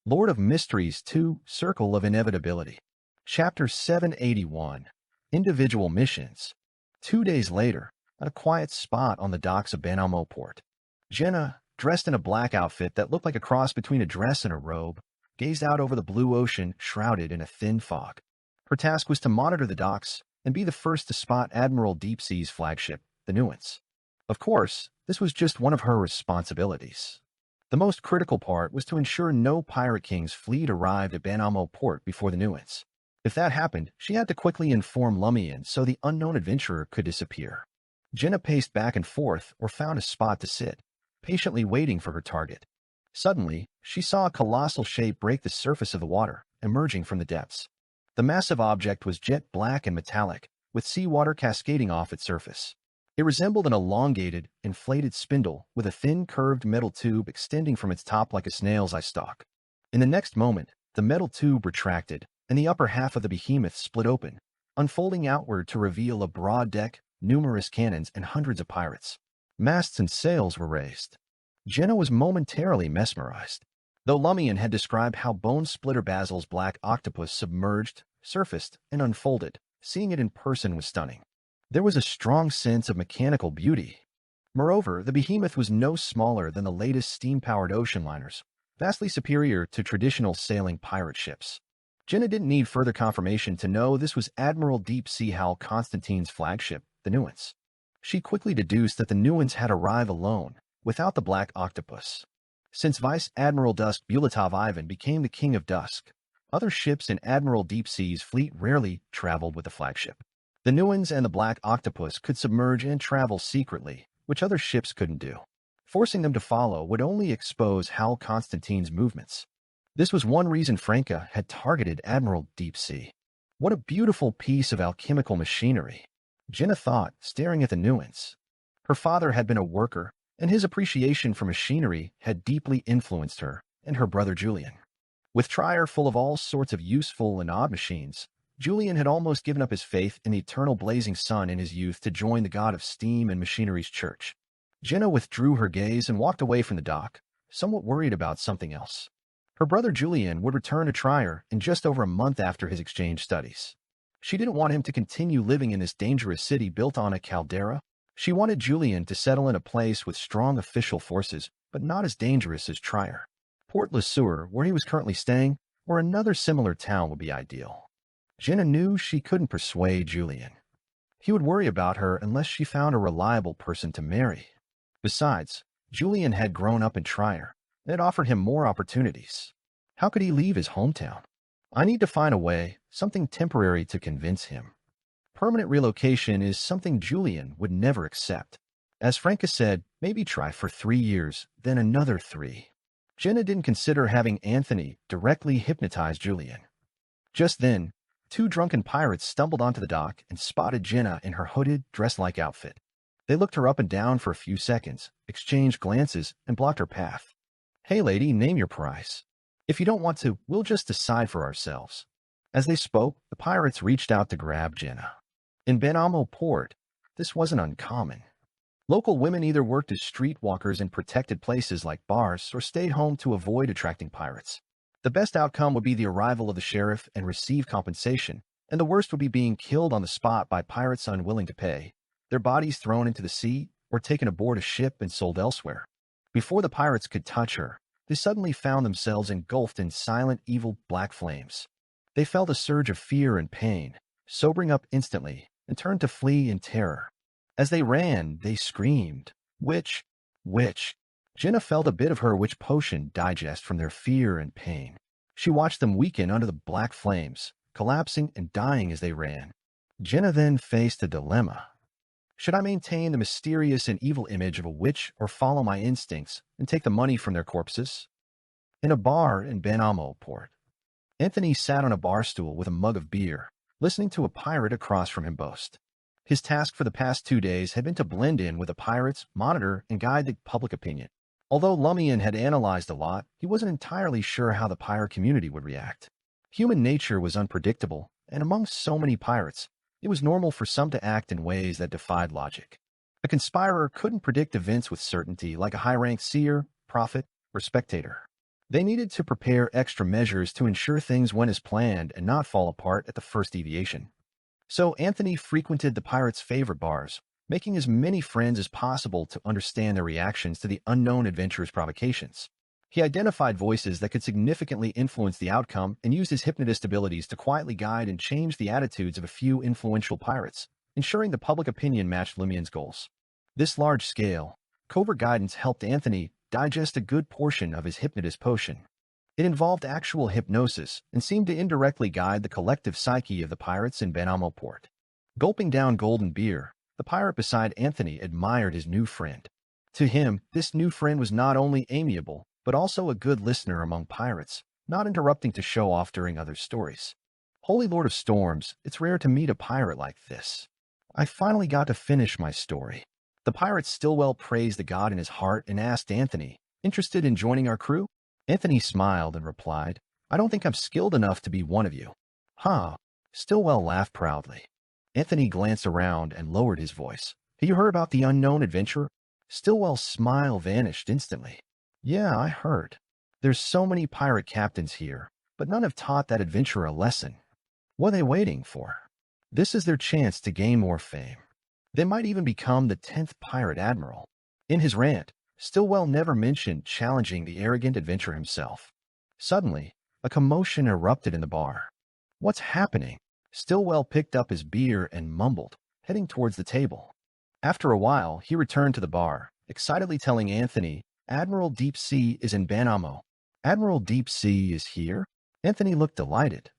Lord of Mysteries 2, Circle of Inevitability. Chapter 781. Individual Missions. 2 days later, at a quiet spot on the docks of Banamo port, Jenna, dressed in a black outfit that looked like a cross between a dress and a robe, gazed out over the blue ocean shrouded in a thin fog. Her task was to monitor the docks and be the first to spot Admiral Deepsea's flagship, the Nuance. Of course, this was just one of her responsibilities. The most critical part was to ensure no Pirate King's fleet arrived at Banamo port before the Nuance. If that happened, she had to quickly inform Lumian so the unknown adventurer could disappear. Jenna paced back and forth or found a spot to sit, patiently waiting for her target. Suddenly, she saw a colossal shape break the surface of the water, emerging from the depths. The massive object was jet black and metallic, with seawater cascading off its surface. It resembled an elongated, inflated spindle with a thin, curved metal tube extending from its top like a snail's eye stalk. In the next moment, the metal tube retracted, and the upper half of the behemoth split open, unfolding outward to reveal a broad deck, numerous cannons, and hundreds of pirates. Masts and sails were raised. Jenna was momentarily mesmerized. Though Lumian had described how Bone Splitter Basil's black octopus submerged, surfaced, and unfolded, seeing it in person was stunning. There was a strong sense of mechanical beauty. Moreover, the behemoth was no smaller than the latest steam-powered ocean liners, vastly superior to traditional sailing pirate ships. Jenna didn't need further confirmation to know this was Admiral Deep Sea Hal Constantine's flagship, the Nuance. She quickly deduced that the Nuance had arrived alone, without the black octopus. Since Vice Admiral Dusk Bulatov Ivan became the King of Dusk, other ships in Admiral Deep Sea's fleet rarely traveled with the flagship. The Nuance and the black octopus could submerge and travel secretly, which other ships couldn't do. Forcing them to follow would only expose Hal Constantine's movements. This was one reason Franca had targeted Admiral Deep Sea. What a beautiful piece of alchemical machinery, Jenna thought, staring at the Nuance. Her father had been a worker, and his appreciation for machinery had deeply influenced her and her brother Julian. With Trier full of all sorts of useful and odd machines, Julian had almost given up his faith in the eternal blazing sun in his youth to join the god of steam and machinery's church. Jenna withdrew her gaze and walked away from the dock, somewhat worried about something else. Her brother Julian would return to Trier in just over a month after his exchange studies. She didn't want him to continue living in this dangerous city built on a caldera. She wanted Julian to settle in a place with strong official forces, but not as dangerous as Trier. Port Le Sueur, where he was currently staying, or another similar town would be ideal. Jenna knew she couldn't persuade Julian. He would worry about her unless she found a reliable person to marry. Besides, Julian had grown up in Trier, and it offered him more opportunities. How could he leave his hometown? I need to find a way, something temporary to convince him. Permanent relocation is something Julian would never accept. As Franca said, maybe try for 3 years, then another 3. Jenna didn't consider having Anthony directly hypnotize Julian. Just then, 2 drunken pirates stumbled onto the dock and spotted Jenna in her hooded, dress-like outfit. They looked her up and down for a few seconds, exchanged glances, and blocked her path. "Hey lady, name your price. If you don't want to, we'll just decide for ourselves." As they spoke, the pirates reached out to grab Jenna. In Ben Amo Port, this wasn't uncommon. Local women either worked as streetwalkers in protected places like bars or stayed home to avoid attracting pirates. The best outcome would be the arrival of the sheriff and receive compensation, and the worst would be being killed on the spot by pirates unwilling to pay, their bodies thrown into the sea or taken aboard a ship and sold elsewhere. Before the pirates could touch her, they suddenly found themselves engulfed in silent, evil black flames. They felt a surge of fear and pain, sobering up instantly, and turned to flee in terror. As they ran, they screamed, "Witch! Witch!" Jenna felt a bit of her witch potion digest from their fear and pain. She watched them weaken under the black flames, collapsing and dying as they ran. Jenna then faced a dilemma. Should I maintain the mysterious and evil image of a witch or follow my instincts and take the money from their corpses? In a bar in Ben Amo Port, Anthony sat on a bar stool with a mug of beer, listening to a pirate across from him boast. His task for the past 2 days had been to blend in with the pirates, monitor, and guide the public opinion. Although Lumian had analyzed a lot, he wasn't entirely sure how the pirate community would react. Human nature was unpredictable, and among so many pirates, it was normal for some to act in ways that defied logic. A conspirer couldn't predict events with certainty like a high-ranked seer, prophet, or spectator. They needed to prepare extra measures to ensure things went as planned and not fall apart at the first deviation. So Anthony frequented the pirates' favorite bars, making as many friends as possible to understand their reactions to the unknown adventurer's provocations. He identified voices that could significantly influence the outcome and used his hypnotist abilities to quietly guide and change the attitudes of a few influential pirates, ensuring the public opinion matched Lumian's goals. This large-scale, covert guidance helped Anthony digest a good portion of his hypnotist potion. It involved actual hypnosis and seemed to indirectly guide the collective psyche of the pirates in Banamo Port. Gulping down golden beer, the pirate beside Anthony admired his new friend. To him, this new friend was not only amiable, but also a good listener among pirates, not interrupting to show off during others' stories. Holy Lord of Storms, it's rare to meet a pirate like this. I finally got to finish my story. The pirate Stillwell praised the god in his heart and asked Anthony, interested in joining our crew? Anthony smiled and replied, I don't think I'm skilled enough to be one of you. Huh. Stillwell laughed proudly. Anthony glanced around and lowered his voice. Have you heard about the unknown adventurer? Stillwell's smile vanished instantly. Yeah, I heard. There's so many pirate captains here, but none have taught that adventurer a lesson. What are they waiting for? This is their chance to gain more fame. They might even become the 10th pirate admiral. In his rant, Stillwell never mentioned challenging the arrogant adventurer himself. Suddenly, a commotion erupted in the bar. What's happening? Stillwell picked up his beer and mumbled, heading towards the table. After a while, he returned to the bar, excitedly telling Anthony, Admiral Deep Sea is in Banamo. Admiral Deep Sea is here? Anthony looked delighted.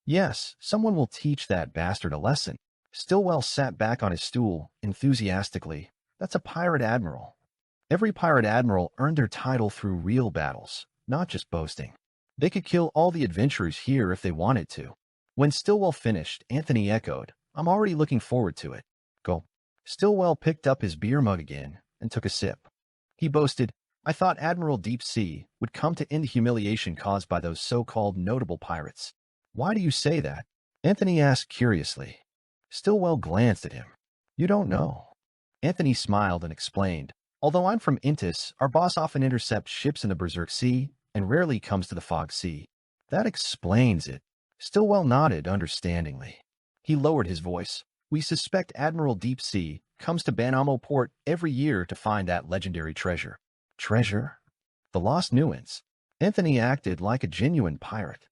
Yes, someone will teach that bastard a lesson. Stillwell sat back on his stool, enthusiastically. That's a pirate admiral. Every pirate admiral earned their title through real battles, not just boasting. They could kill all the adventurers here if they wanted to. When Stillwell finished, Anthony echoed, I'm already looking forward to it. Gulp. Stillwell picked up his beer mug again and took a sip. He boasted, I thought Admiral Deep Sea would come to end the humiliation caused by those so-called notable pirates. Why do you say that? Anthony asked curiously. Stillwell glanced at him. You don't know. Anthony smiled and explained, although I'm from Intis, our boss often intercepts ships in the Berserk Sea and rarely comes to the Fog Sea. That explains it. Stillwell nodded understandingly. He lowered his voice. We suspect Admiral Deep Sea comes to Banamo Port every year to find that legendary treasure. Treasure? The Lost Nuins. Anthony acted like a genuine pirate.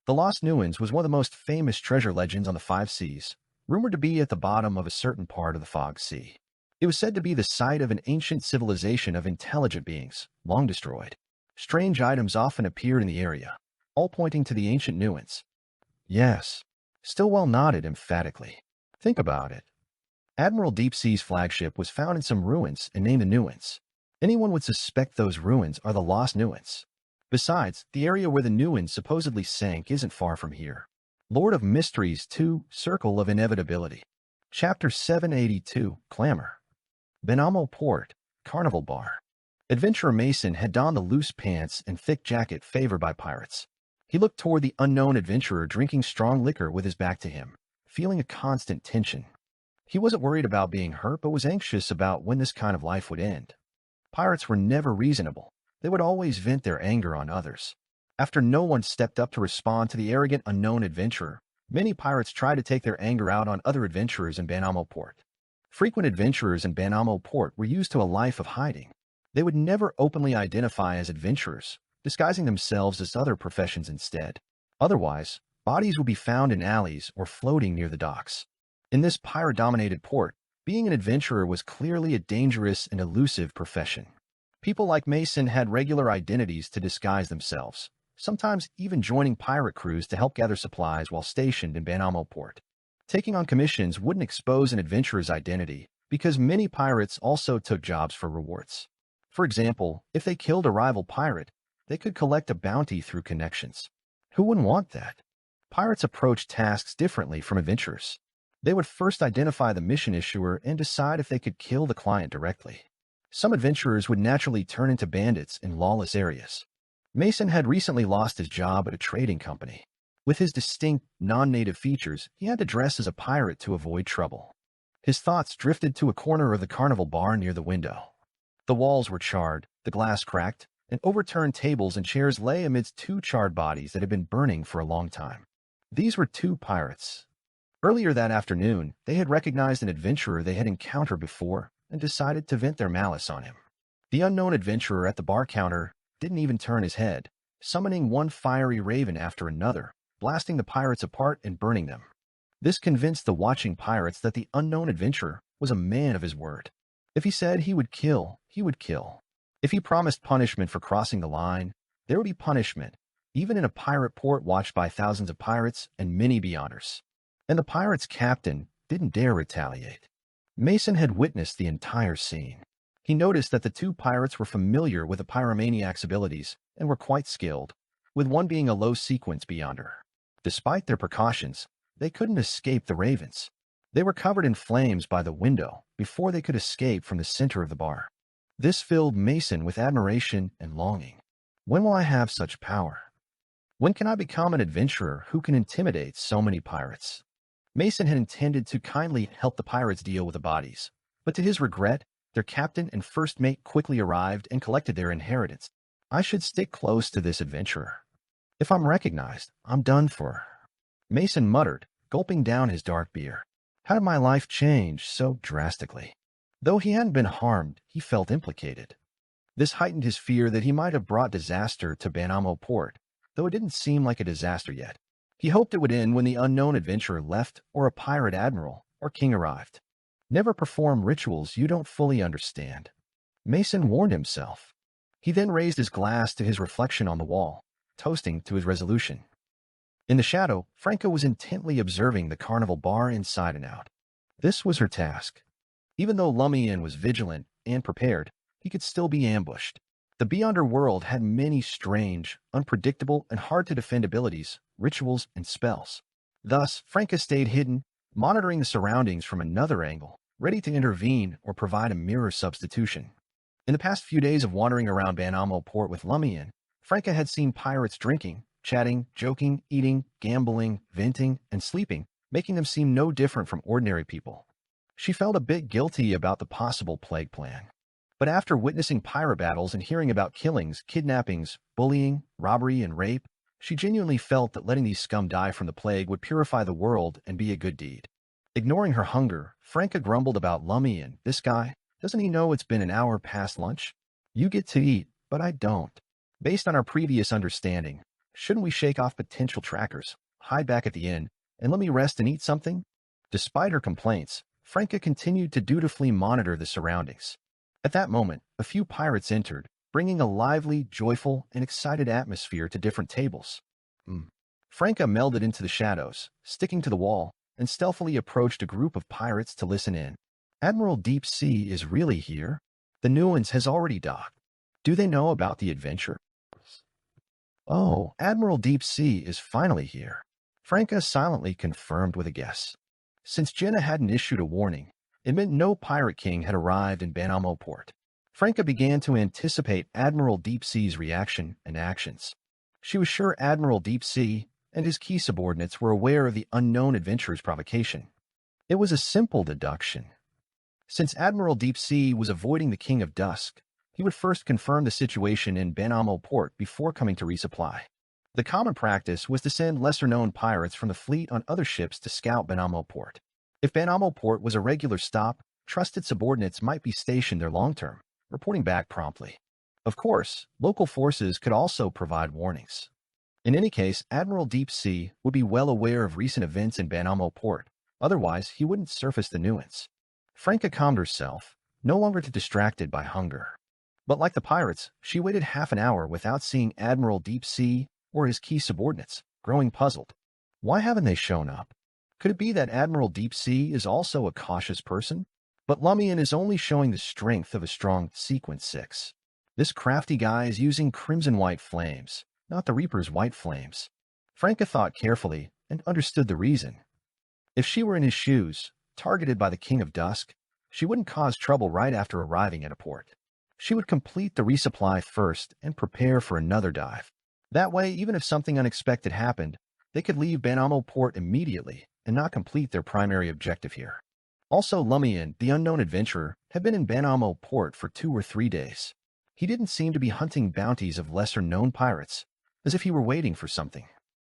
The Lost Nuins was one of the most famous treasure legends on the Five Seas, rumored to be at the bottom of a certain part of the Fog Sea. It was said to be the site of an ancient civilization of intelligent beings, long destroyed. Strange items often appeared in the area, all pointing to the ancient Nuins. Yes. Stillwell nodded emphatically. Think about it. Admiral Deep Sea's flagship was found in some ruins and named the Nuins. Anyone would suspect those ruins are the Lost Nuins. Besides, the area where the Nuins supposedly sank isn't far from here. Lord of Mysteries 2, Circle of Inevitability. Chapter 782, Clamor. Banamo Port, Carnival Bar. Adventurer Mason had donned the loose pants and thick jacket favored by pirates. He looked toward the unknown adventurer drinking strong liquor with his back to him, feeling a constant tension. He wasn't worried about being hurt, but was anxious about when this kind of life would end. Pirates were never reasonable. They would always vent their anger on others. After no one stepped up to respond to the arrogant unknown adventurer, many pirates tried to take their anger out on other adventurers in Banamo Port. Frequent adventurers in Banamo Port were used to a life of hiding. They would never openly identify as adventurers, disguising themselves as other professions instead. Otherwise, bodies would be found in alleys or floating near the docks. In this pirate-dominated port, being an adventurer was clearly a dangerous and elusive profession. People like Mason had regular identities to disguise themselves, sometimes even joining pirate crews to help gather supplies while stationed in Banamo Port. Taking on commissions wouldn't expose an adventurer's identity because many pirates also took jobs for rewards. For example, if they killed a rival pirate, they could collect a bounty through connections. Who wouldn't want that? Pirates approached tasks differently from adventurers. They would first identify the mission issuer and decide if they could kill the client directly. Some adventurers would naturally turn into bandits in lawless areas. Mason had recently lost his job at a trading company. With his distinct, non-native features, he had to dress as a pirate to avoid trouble. His thoughts drifted to a corner of the carnival bar near the window. The walls were charred, the glass cracked, and overturned tables and chairs lay amidst two charred bodies that had been burning for a long time. These were two pirates. Earlier that afternoon, they had recognized an adventurer they had encountered before and decided to vent their malice on him. The unknown adventurer at the bar counter didn't even turn his head, summoning one fiery raven after another, blasting the pirates apart and burning them. This convinced the watching pirates that the unknown adventurer was a man of his word. If he said he would kill, he would kill. If he promised punishment for crossing the line, there would be punishment, even in a pirate port watched by thousands of pirates and many beyonders. And the pirate's captain didn't dare retaliate. Mason had witnessed the entire scene. He noticed that the two pirates were familiar with the pyromaniac's abilities and were quite skilled, with one being a low-sequence beyonder. Despite their precautions, they couldn't escape the ravens. They were covered in flames by the window before they could escape from the center of the bar. This filled Mason with admiration and longing. When will I have such power? When can I become an adventurer who can intimidate so many pirates? Mason had intended to kindly help the pirates deal with the bodies, but to his regret, their captain and first mate quickly arrived and collected their inheritance. I should stick close to this adventurer. If I'm recognized, I'm done for. Mason muttered, gulping down his dark beer. How did my life change so drastically? Though he hadn't been harmed, he felt implicated. This heightened his fear that he might have brought disaster to Banamo Port, though it didn't seem like a disaster yet. He hoped it would end when the unknown adventurer left or a pirate admiral or king arrived. Never perform rituals you don't fully understand, Mason warned himself. He then raised his glass to his reflection on the wall, toasting to his resolution. In the shadow, Franca was intently observing the carnival bar inside and out. This was her task. Even though Lumian was vigilant and prepared, he could still be ambushed. The Beyonder world had many strange, unpredictable, and hard-to-defend abilities, rituals, and spells. Thus, Franca stayed hidden, monitoring the surroundings from another angle, ready to intervene or provide a mirror substitution. In the past few days of wandering around Banamo Port with Lumian, Franca had seen pirates drinking, chatting, joking, eating, gambling, venting, and sleeping, making them seem no different from ordinary people. She felt a bit guilty about the possible plague plan. But after witnessing pirate battles and hearing about killings, kidnappings, bullying, robbery, and rape, she genuinely felt that letting these scum die from the plague would purify the world and be a good deed. Ignoring her hunger, Franca grumbled about Lumian. This guy, doesn't he know it's been an hour past lunch? You get to eat, but I don't. Based on our previous understanding, shouldn't we shake off potential trackers, hide back at the inn, and let me rest and eat something? Despite her complaints, Franca continued to dutifully monitor the surroundings. At that moment, a few pirates entered, bringing a lively, joyful, and excited atmosphere to different tables. Franca melded into the shadows, sticking to the wall, and stealthily approached a group of pirates to listen in. Admiral Deep Sea is really here? The Nuance has already docked. Do they know about the adventure? Oh, Admiral Deep Sea is finally here. Franca silently confirmed with a guess. Since Jenna hadn't issued a warning, it meant no pirate king had arrived in Banamo Port. Franca began to anticipate Admiral Deep Sea's reaction and actions. She was sure Admiral Deep Sea and his key subordinates were aware of the unknown adventurer's provocation. It was a simple deduction. Since Admiral Deep Sea was avoiding the King of Dusk, he would first confirm the situation in Banamo Port before coming to resupply. The common practice was to send lesser-known pirates from the fleet on other ships to scout Banamo Port. If Banamo Port was a regular stop, trusted subordinates might be stationed there long-term, reporting back promptly. Of course, local forces could also provide warnings. In any case, Admiral Deep Sea would be well aware of recent events in Banamo Port, otherwise he wouldn't surface the nuance. Franca calmed herself, no longer too distracted by hunger. But like the pirates, she waited half an hour without seeing Admiral Deep Sea or his key subordinates, growing puzzled. Why haven't they shown up? Could it be that Admiral Deep Sea is also a cautious person? But Lumian is only showing the strength of a strong Sequence 6. This crafty guy is using crimson-white flames, not the Reaper's white flames. Franca thought carefully and understood the reason. If she were in his shoes, targeted by the King of Dusk, she wouldn't cause trouble right after arriving at a port. She would complete the resupply first and prepare for another dive. That way, even if something unexpected happened, they could leave Banamo Port immediately and not complete their primary objective here. Also, Lumian, the unknown adventurer, had been in Banamo Port for 2 or 3 days. He didn't seem to be hunting bounties of lesser-known pirates, as if he were waiting for something.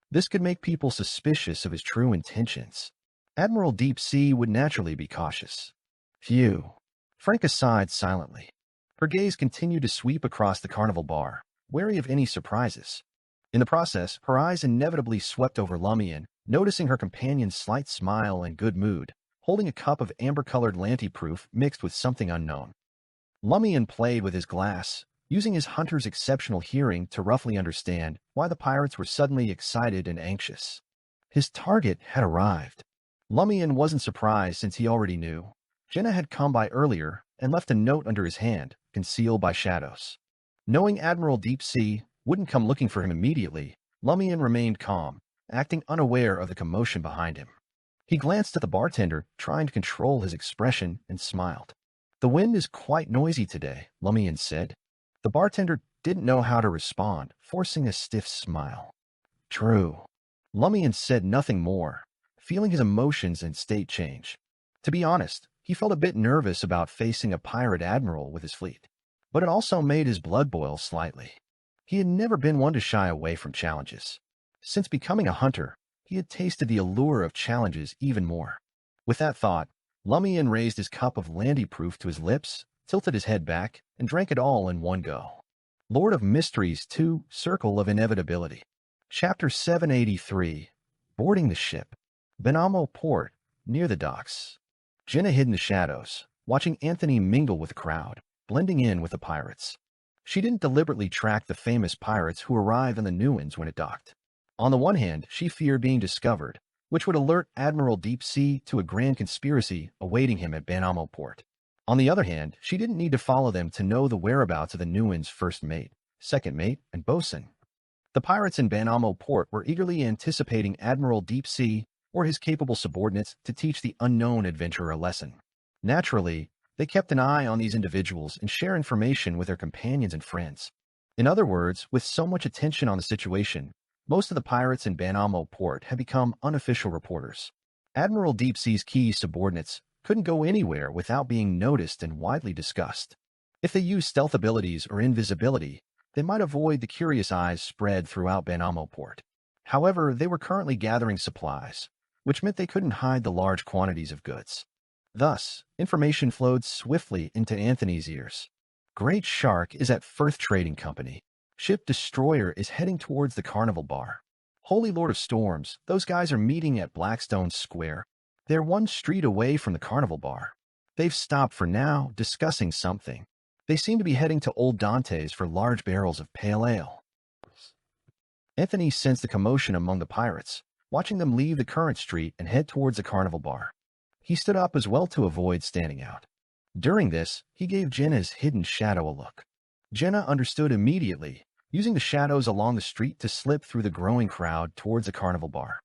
This could make people suspicious of his true intentions. Admiral Deep Sea would naturally be cautious. Phew. Franca sighed silently. Her gaze continued to sweep across the carnival bar, wary of any surprises. In the process, her eyes inevitably swept over Lumian, noticing her companion's slight smile and good mood, holding a cup of amber-colored lanti-proof mixed with something unknown. Lumian played with his glass, using his hunter's exceptional hearing to roughly understand why the pirates were suddenly excited and anxious. His target had arrived. Lumian wasn't surprised since he already knew. Jenna had come by earlier and left a note under his hand, concealed by shadows. Knowing Admiral Deep Sea wouldn't come looking for him immediately, Lumian remained calm, acting unaware of the commotion behind him. He glanced at the bartender, trying to control his expression, and smiled. "The wind is quite noisy today," Lumian said. The bartender didn't know how to respond, forcing a stiff smile. "True." Lumian said nothing more, feeling his emotions and state change. To be honest, he felt a bit nervous about facing a pirate admiral with his fleet, but it also made his blood boil slightly. He had never been one to shy away from challenges. Since becoming a hunter, he had tasted the allure of challenges even more. With that thought, Lumian raised his cup of Landy Proof to his lips, tilted his head back, and drank it all in one go. Lord of Mysteries 2, Circle of Inevitability. Chapter 783, Boarding the Ship. Benamo Port, near the docks. Jenna hid in the shadows, watching Anthony mingle with the crowd, blending in with the pirates. She didn't deliberately track the famous pirates who arrived on the Newens when it docked. On the one hand, she feared being discovered, which would alert Admiral Deep Sea to a grand conspiracy awaiting him at Benamo Port. On the other hand, she didn't need to follow them to know the whereabouts of the Newens' first mate, second mate, and bosun. The pirates in Benamo Port were eagerly anticipating Admiral Deep Sea or his capable subordinates to teach the unknown adventurer a lesson. Naturally, they kept an eye on these individuals and share information with their companions and friends. In other words, with so much attention on the situation, most of the pirates in Benamo Port had become unofficial reporters. Admiral Deep Sea's key subordinates couldn't go anywhere without being noticed and widely discussed. If they used stealth abilities or invisibility, they might avoid the curious eyes spread throughout Benamo Port. However, they were currently gathering supplies, which meant they couldn't hide the large quantities of goods. Thus, information flowed swiftly into Anthony's ears. Great Shark is at Firth Trading Company. Ship Destroyer is heading towards the Carnival Bar. Holy Lord of Storms, those guys are meeting at Blackstone Square. They're one street away from the Carnival Bar. They've stopped for now, discussing something. They seem to be heading to Old Dante's for large barrels of pale ale. Anthony sensed the commotion among the pirates, watching them leave the current street and head towards the Carnival Bar. He stood up as well to avoid standing out. During this, he gave Jenna's hidden shadow a look. Jenna understood immediately, using the shadows along the street to slip through the growing crowd towards the Carnival Bar.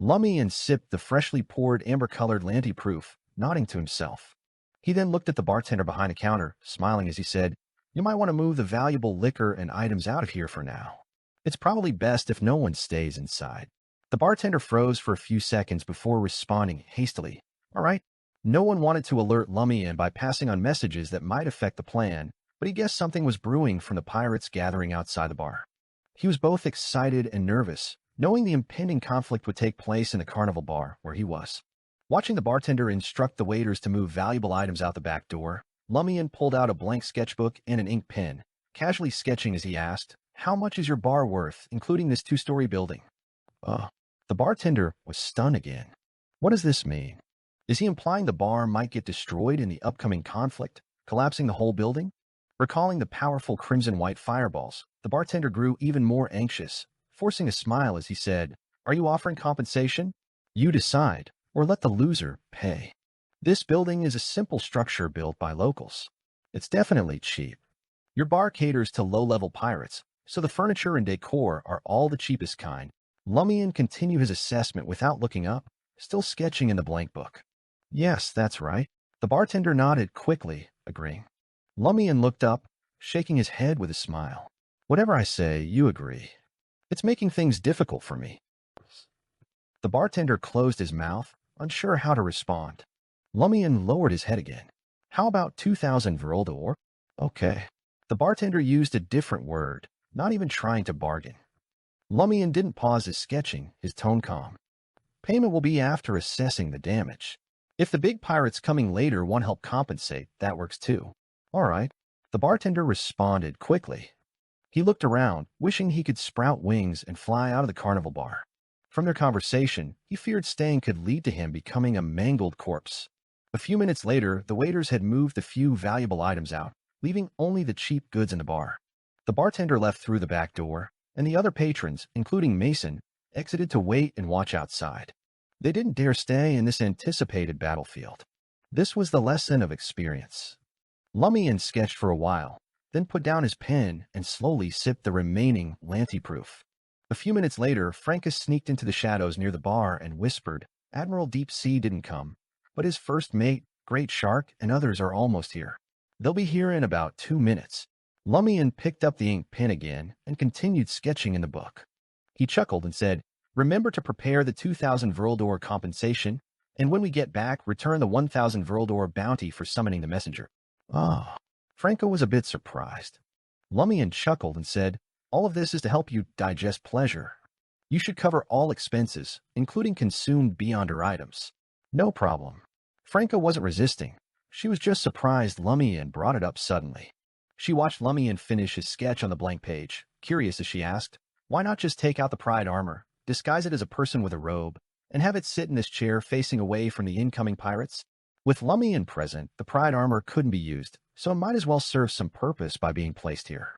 Lumian sipped the freshly poured amber-colored Lanty Proof, nodding to himself. He then looked at the bartender behind the counter, smiling as he said, "You might want to move the valuable liquor and items out of here for now. It's probably best if no one stays inside." The bartender froze for a few seconds before responding hastily. "All right." No one wanted to alert Lumian by passing on messages that might affect the plan, but he guessed something was brewing from the pirates gathering outside the bar. He was both excited and nervous, knowing the impending conflict would take place in the Carnival Bar where he was. Watching the bartender instruct the waiters to move valuable items out the back door, Lumian pulled out a blank sketchbook and an ink pen, casually sketching as he asked, "How much is your bar worth, including this 2-story building?" The bartender was stunned again. What does this mean? Is he implying the bar might get destroyed in the upcoming conflict, collapsing the whole building? Recalling the powerful crimson-white fireballs, the bartender grew even more anxious, forcing a smile as he said, "Are you offering compensation? You decide, or let the loser pay. This building is a simple structure built by locals. It's definitely cheap. Your bar caters to low-level pirates, so the furniture and decor are all the cheapest kind." Lumian continued his assessment without looking up, still sketching in the blank book. "Yes, that's right." The bartender nodded quickly, agreeing. Lumian looked up, shaking his head with a smile. "Whatever I say, you agree. It's making things difficult for me." The bartender closed his mouth, unsure how to respond. Lumian lowered his head again. "How about 2,000 Vril d'Or?" "Okay." The bartender used a different word, not even trying to bargain. Lumian didn't pause his sketching, his tone calm. "Payment will be after assessing the damage. If the big pirates coming later want help compensate, that works too." "All right." The bartender responded quickly. He looked around, wishing he could sprout wings and fly out of the Carnival Bar. From their conversation, he feared staying could lead to him becoming a mangled corpse. A few minutes later, the waiters had moved a few valuable items out, leaving only the cheap goods in the bar. The bartender left through the back door, and the other patrons, including Mason, exited to wait and watch outside. They didn't dare stay in this anticipated battlefield. This was the lesson of experience. Lumian sketched for a while, then put down his pen and slowly sipped the remaining Lanty-proof. A few minutes later, Franca sneaked into the shadows near the bar and whispered, "Admiral Deep Sea didn't come, but his first mate, Great Shark, and others are almost here. They'll be here in about 2 minutes." Lumian picked up the ink pen again and continued sketching in the book. He chuckled and said, "Remember to prepare the 2,000 Vrildor compensation, and when we get back, return the 1,000 Vrildor bounty for summoning the messenger." Ah, Franco was a bit surprised. Lumian chuckled and said, "All of this is to help you digest pleasure. You should cover all expenses, including consumed Beyonder items." "No problem." Franco wasn't resisting. She was just surprised Lumian brought it up suddenly. She watched Lumian finish his sketch on the blank page, curious as she asked, "Why not just take out the pride armor, disguise it as a person with a robe, and have it sit in this chair facing away from the incoming pirates?" With Lumian present, the pride armor couldn't be used, so it might as well serve some purpose by being placed here.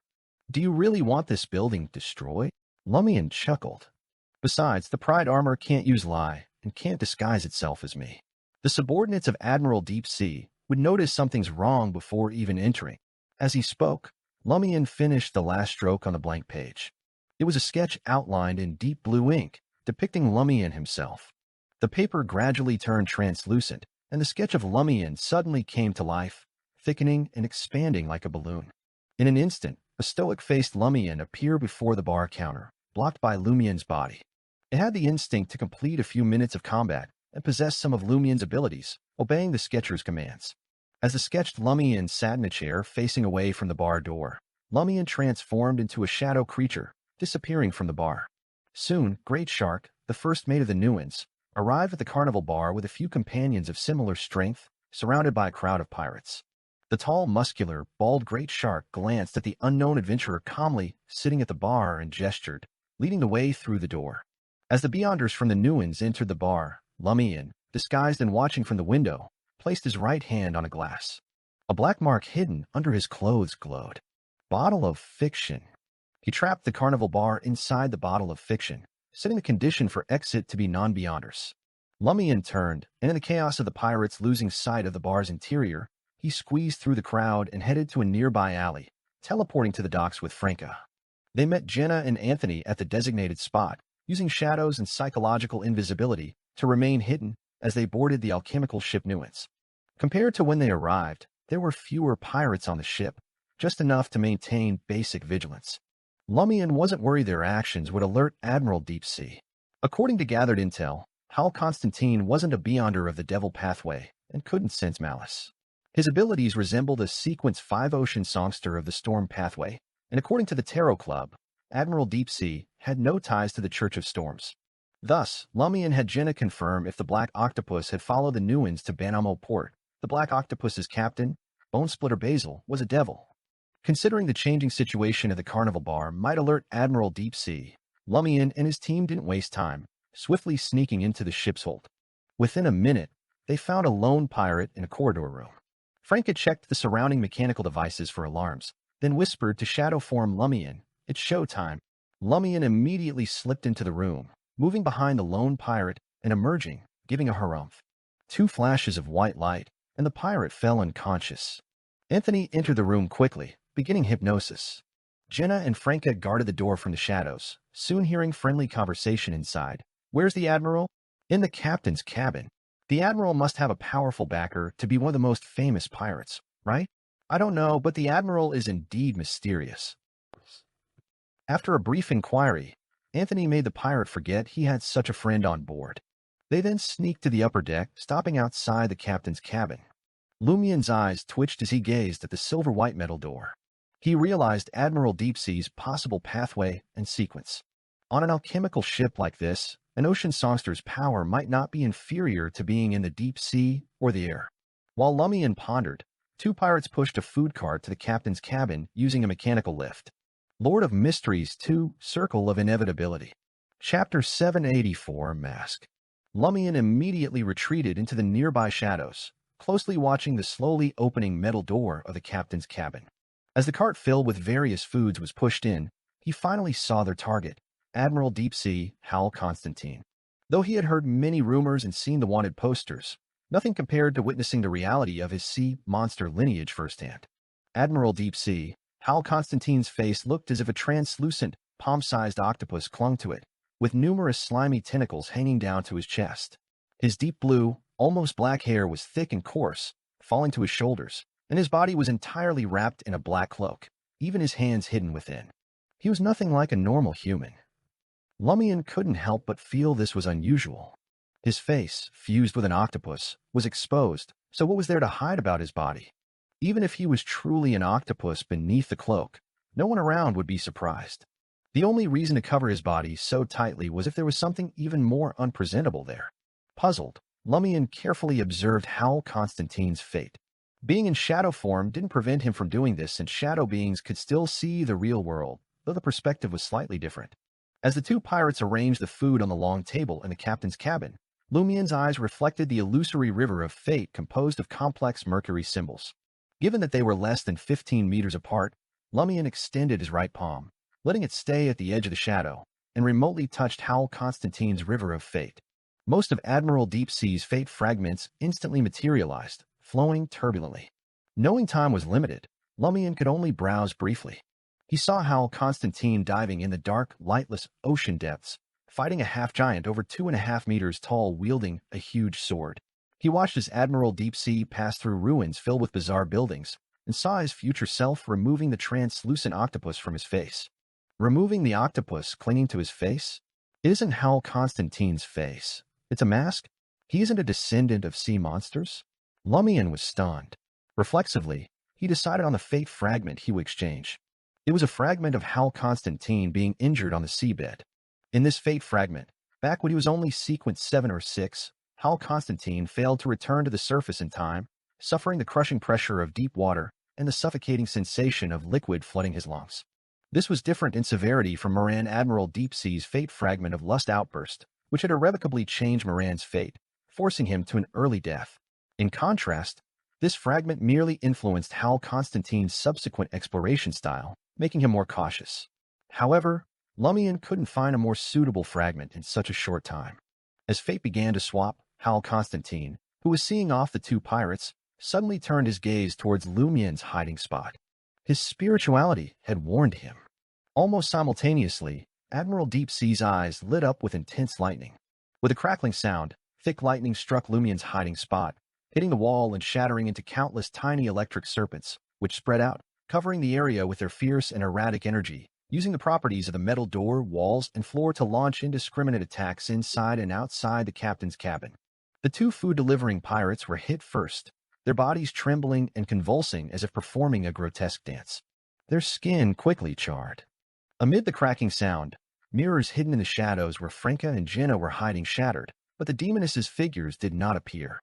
"Do you really want this building destroyed?" Lumian chuckled. "Besides, the pride armor can't use lie and can't disguise itself as me. The subordinates of Admiral Deep Sea would notice something's wrong before even entering." As he spoke, Lumian finished the last stroke on the blank page. It was a sketch outlined in deep blue ink, depicting Lumian himself. The paper gradually turned translucent, and the sketch of Lumian suddenly came to life, thickening and expanding like a balloon. In an instant, a stoic-faced Lumian appeared before the bar counter, blocked by Lumian's body. It had the instinct to complete a few minutes of combat and possessed some of Lumian's abilities, obeying the sketcher's commands. As the sketched Lumian sat in a chair facing away from the bar door, Lumian transformed into a shadow creature, disappearing from the bar. Soon, Great Shark, the first mate of the Nuans, arrived at the carnival bar with a few companions of similar strength, surrounded by a crowd of pirates. The tall, muscular, bald Great Shark glanced at the unknown adventurer calmly sitting at the bar and gestured, leading the way through the door. As the Beyonders from the Nuans entered the bar, Lumian, disguised and watching from the window, placed his right hand on a glass. A black mark hidden under his clothes glowed. Bottle of fiction. He trapped the carnival bar inside the bottle of fiction, setting the condition for exit to be non-Beyonders. Lumian turned, and in the chaos of the pirates losing sight of the bar's interior, he squeezed through the crowd and headed to a nearby alley, teleporting to the docks with Franca. They met Jenna and Anthony at the designated spot, using shadows and psychological invisibility to remain hidden as they boarded the alchemical ship Nuance. Compared to when they arrived, there were fewer pirates on the ship, just enough to maintain basic vigilance. Lumian wasn't worried their actions would alert Admiral Deep Sea. According to gathered intel, Hal Constantine wasn't a Beyonder of the Devil Pathway and couldn't sense malice. His abilities resembled a Sequence 5 Ocean songster of the Storm Pathway, and according to the Tarot Club, Admiral Deep Sea had no ties to the Church of Storms. Thus, Lumian had Jenna confirm if the Black Octopus had followed the Nuans to Banamo Port. The Black Octopus's captain, Bonesplitter Basil, was a devil. Considering the changing situation at the carnival bar might alert Admiral Deep Sea, Lumian and his team didn't waste time, swiftly sneaking into the ship's hold. Within a minute, they found a lone pirate in a corridor room. Franca checked the surrounding mechanical devices for alarms, then whispered to shadow form Lumian, "It's showtime." Lumian immediately slipped into the room, moving behind the lone pirate and emerging, giving a harumph. 2 flashes of white light, and the pirate fell unconscious. Anthony entered the room quickly, beginning hypnosis. Jenna and Franca guarded the door from the shadows, soon hearing friendly conversation inside. "Where's the Admiral?" "In the captain's cabin." "The Admiral must have a powerful backer to be one of the most famous pirates, right?" "I don't know, but the Admiral is indeed mysterious." After a brief inquiry, Anthony made the pirate forget he had such a friend on board. They then sneaked to the upper deck, stopping outside the captain's cabin. Lumian's eyes twitched as he gazed at the silver-white metal door. He realized Admiral Deep Sea's possible pathway and sequence. On an alchemical ship like this, an ocean songster's power might not be inferior to being in the deep sea or the air. While Lumian pondered, 2 pirates pushed a food cart to the captain's cabin using a mechanical lift. Lord of Mysteries 2, Circle of Inevitability. Chapter 784, Mask. Lumian immediately retreated into the nearby shadows, closely watching the slowly opening metal door of the captain's cabin. As the cart filled with various foods was pushed in, he finally saw their target, Admiral Deep Sea Hal Constantine. Though he had heard many rumors and seen the wanted posters, nothing compared to witnessing the reality of his sea monster lineage firsthand. Admiral Deep Sea Hal Constantine's face looked as if a translucent, palm-sized octopus clung to it, with numerous slimy tentacles hanging down to his chest. His deep blue, almost black hair was thick and coarse, falling to his shoulders, and his body was entirely wrapped in a black cloak, even his hands hidden within. He was nothing like a normal human. Lumian couldn't help but feel this was unusual. His face, fused with an octopus, was exposed, so what was there to hide about his body? Even if he was truly an octopus beneath the cloak, no one around would be surprised. The only reason to cover his body so tightly was if there was something even more unpresentable there. Puzzled, Lumian carefully observed Hal Constantine's fate. Being in shadow form didn't prevent him from doing this, since shadow beings could still see the real world, though the perspective was slightly different. As the two pirates arranged the food on the long table in the captain's cabin, Lumian's eyes reflected the illusory river of fate composed of complex mercury symbols. Given that they were less than 15 meters apart, Lumian extended his right palm, letting it stay at the edge of the shadow, and remotely touched Hal Constantine's river of fate. Most of Admiral Deep Sea's fate fragments instantly materialized, flowing turbulently. Knowing time was limited, Lumian could only browse briefly. He saw Hal Constantine diving in the dark, lightless ocean depths, fighting a half-giant over 2.5 meters tall wielding a huge sword. He watched as Admiral Deep Sea pass through ruins filled with bizarre buildings, and saw his future self removing the translucent octopus from his face. Removing the octopus clinging to his face? It isn't Hal Constantine's face. It's a mask? He isn't a descendant of sea monsters? Lumian was stunned. Reflexively, he decided on the fate fragment he would exchange. It was a fragment of Hal Constantine being injured on the seabed. In this fate fragment, back when he was only sequence 7 or 6, Hal Constantine failed to return to the surface in time, suffering the crushing pressure of deep water and the suffocating sensation of liquid flooding his lungs. This was different in severity from Moran Admiral Deep Sea's fate fragment of Lust Outburst, which had irrevocably changed Moran's fate, forcing him to an early death. In contrast, this fragment merely influenced Hal Constantine's subsequent exploration style, making him more cautious. However, Lumian couldn't find a more suitable fragment in such a short time. As fate began to swap, Hal Constantine, who was seeing off the two pirates, suddenly turned his gaze towards Lumian's hiding spot. His spirituality had warned him. Almost simultaneously, Admiral Deep Sea's eyes lit up with intense lightning. With a crackling sound, thick lightning struck Lumian's hiding spot, hitting the wall and shattering into countless tiny electric serpents, which spread out, covering the area with their fierce and erratic energy, using the properties of the metal door, walls, and floor to launch indiscriminate attacks inside and outside the captain's cabin. The two food-delivering pirates were hit first, their bodies trembling and convulsing as if performing a grotesque dance. Their skin quickly charred. Amid the cracking sound, mirrors hidden in the shadows where Franca and Jenna were hiding shattered, but the demoness's figures did not appear.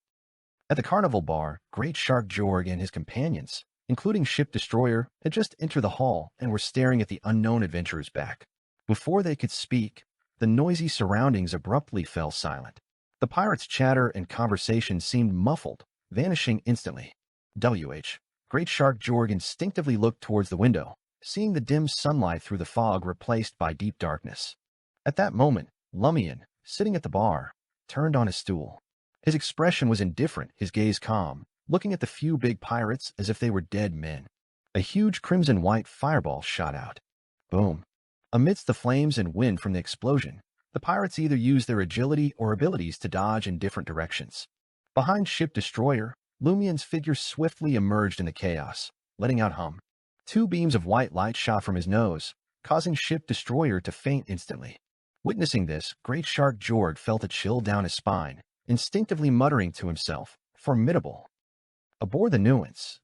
At the carnival bar, Great Shark Jorg and his companions, including Ship Destroyer, had just entered the hall and were staring at the unknown adventurers back. Before they could speak, the noisy surroundings abruptly fell silent. The pirates' chatter and conversation seemed muffled, vanishing instantly. Great Shark Jorg instinctively looked towards the window, seeing the dim sunlight through the fog replaced by deep darkness. At that moment, Lumian, sitting at the bar, turned on his stool. His expression was indifferent, his gaze calm, looking at the few big pirates as if they were dead men. A huge crimson-white fireball shot out. Boom. Amidst the flames and wind from the explosion, the pirates either used their agility or abilities to dodge in different directions. Behind Ship Destroyer, Lumian's figure swiftly emerged in the chaos, letting out hum. 2 beams of white light shot from his nose, causing Ship Destroyer to faint instantly. Witnessing this, Great Shark Jorg felt a chill down his spine, instinctively muttering to himself, "Formidable." Aboard the Nuance,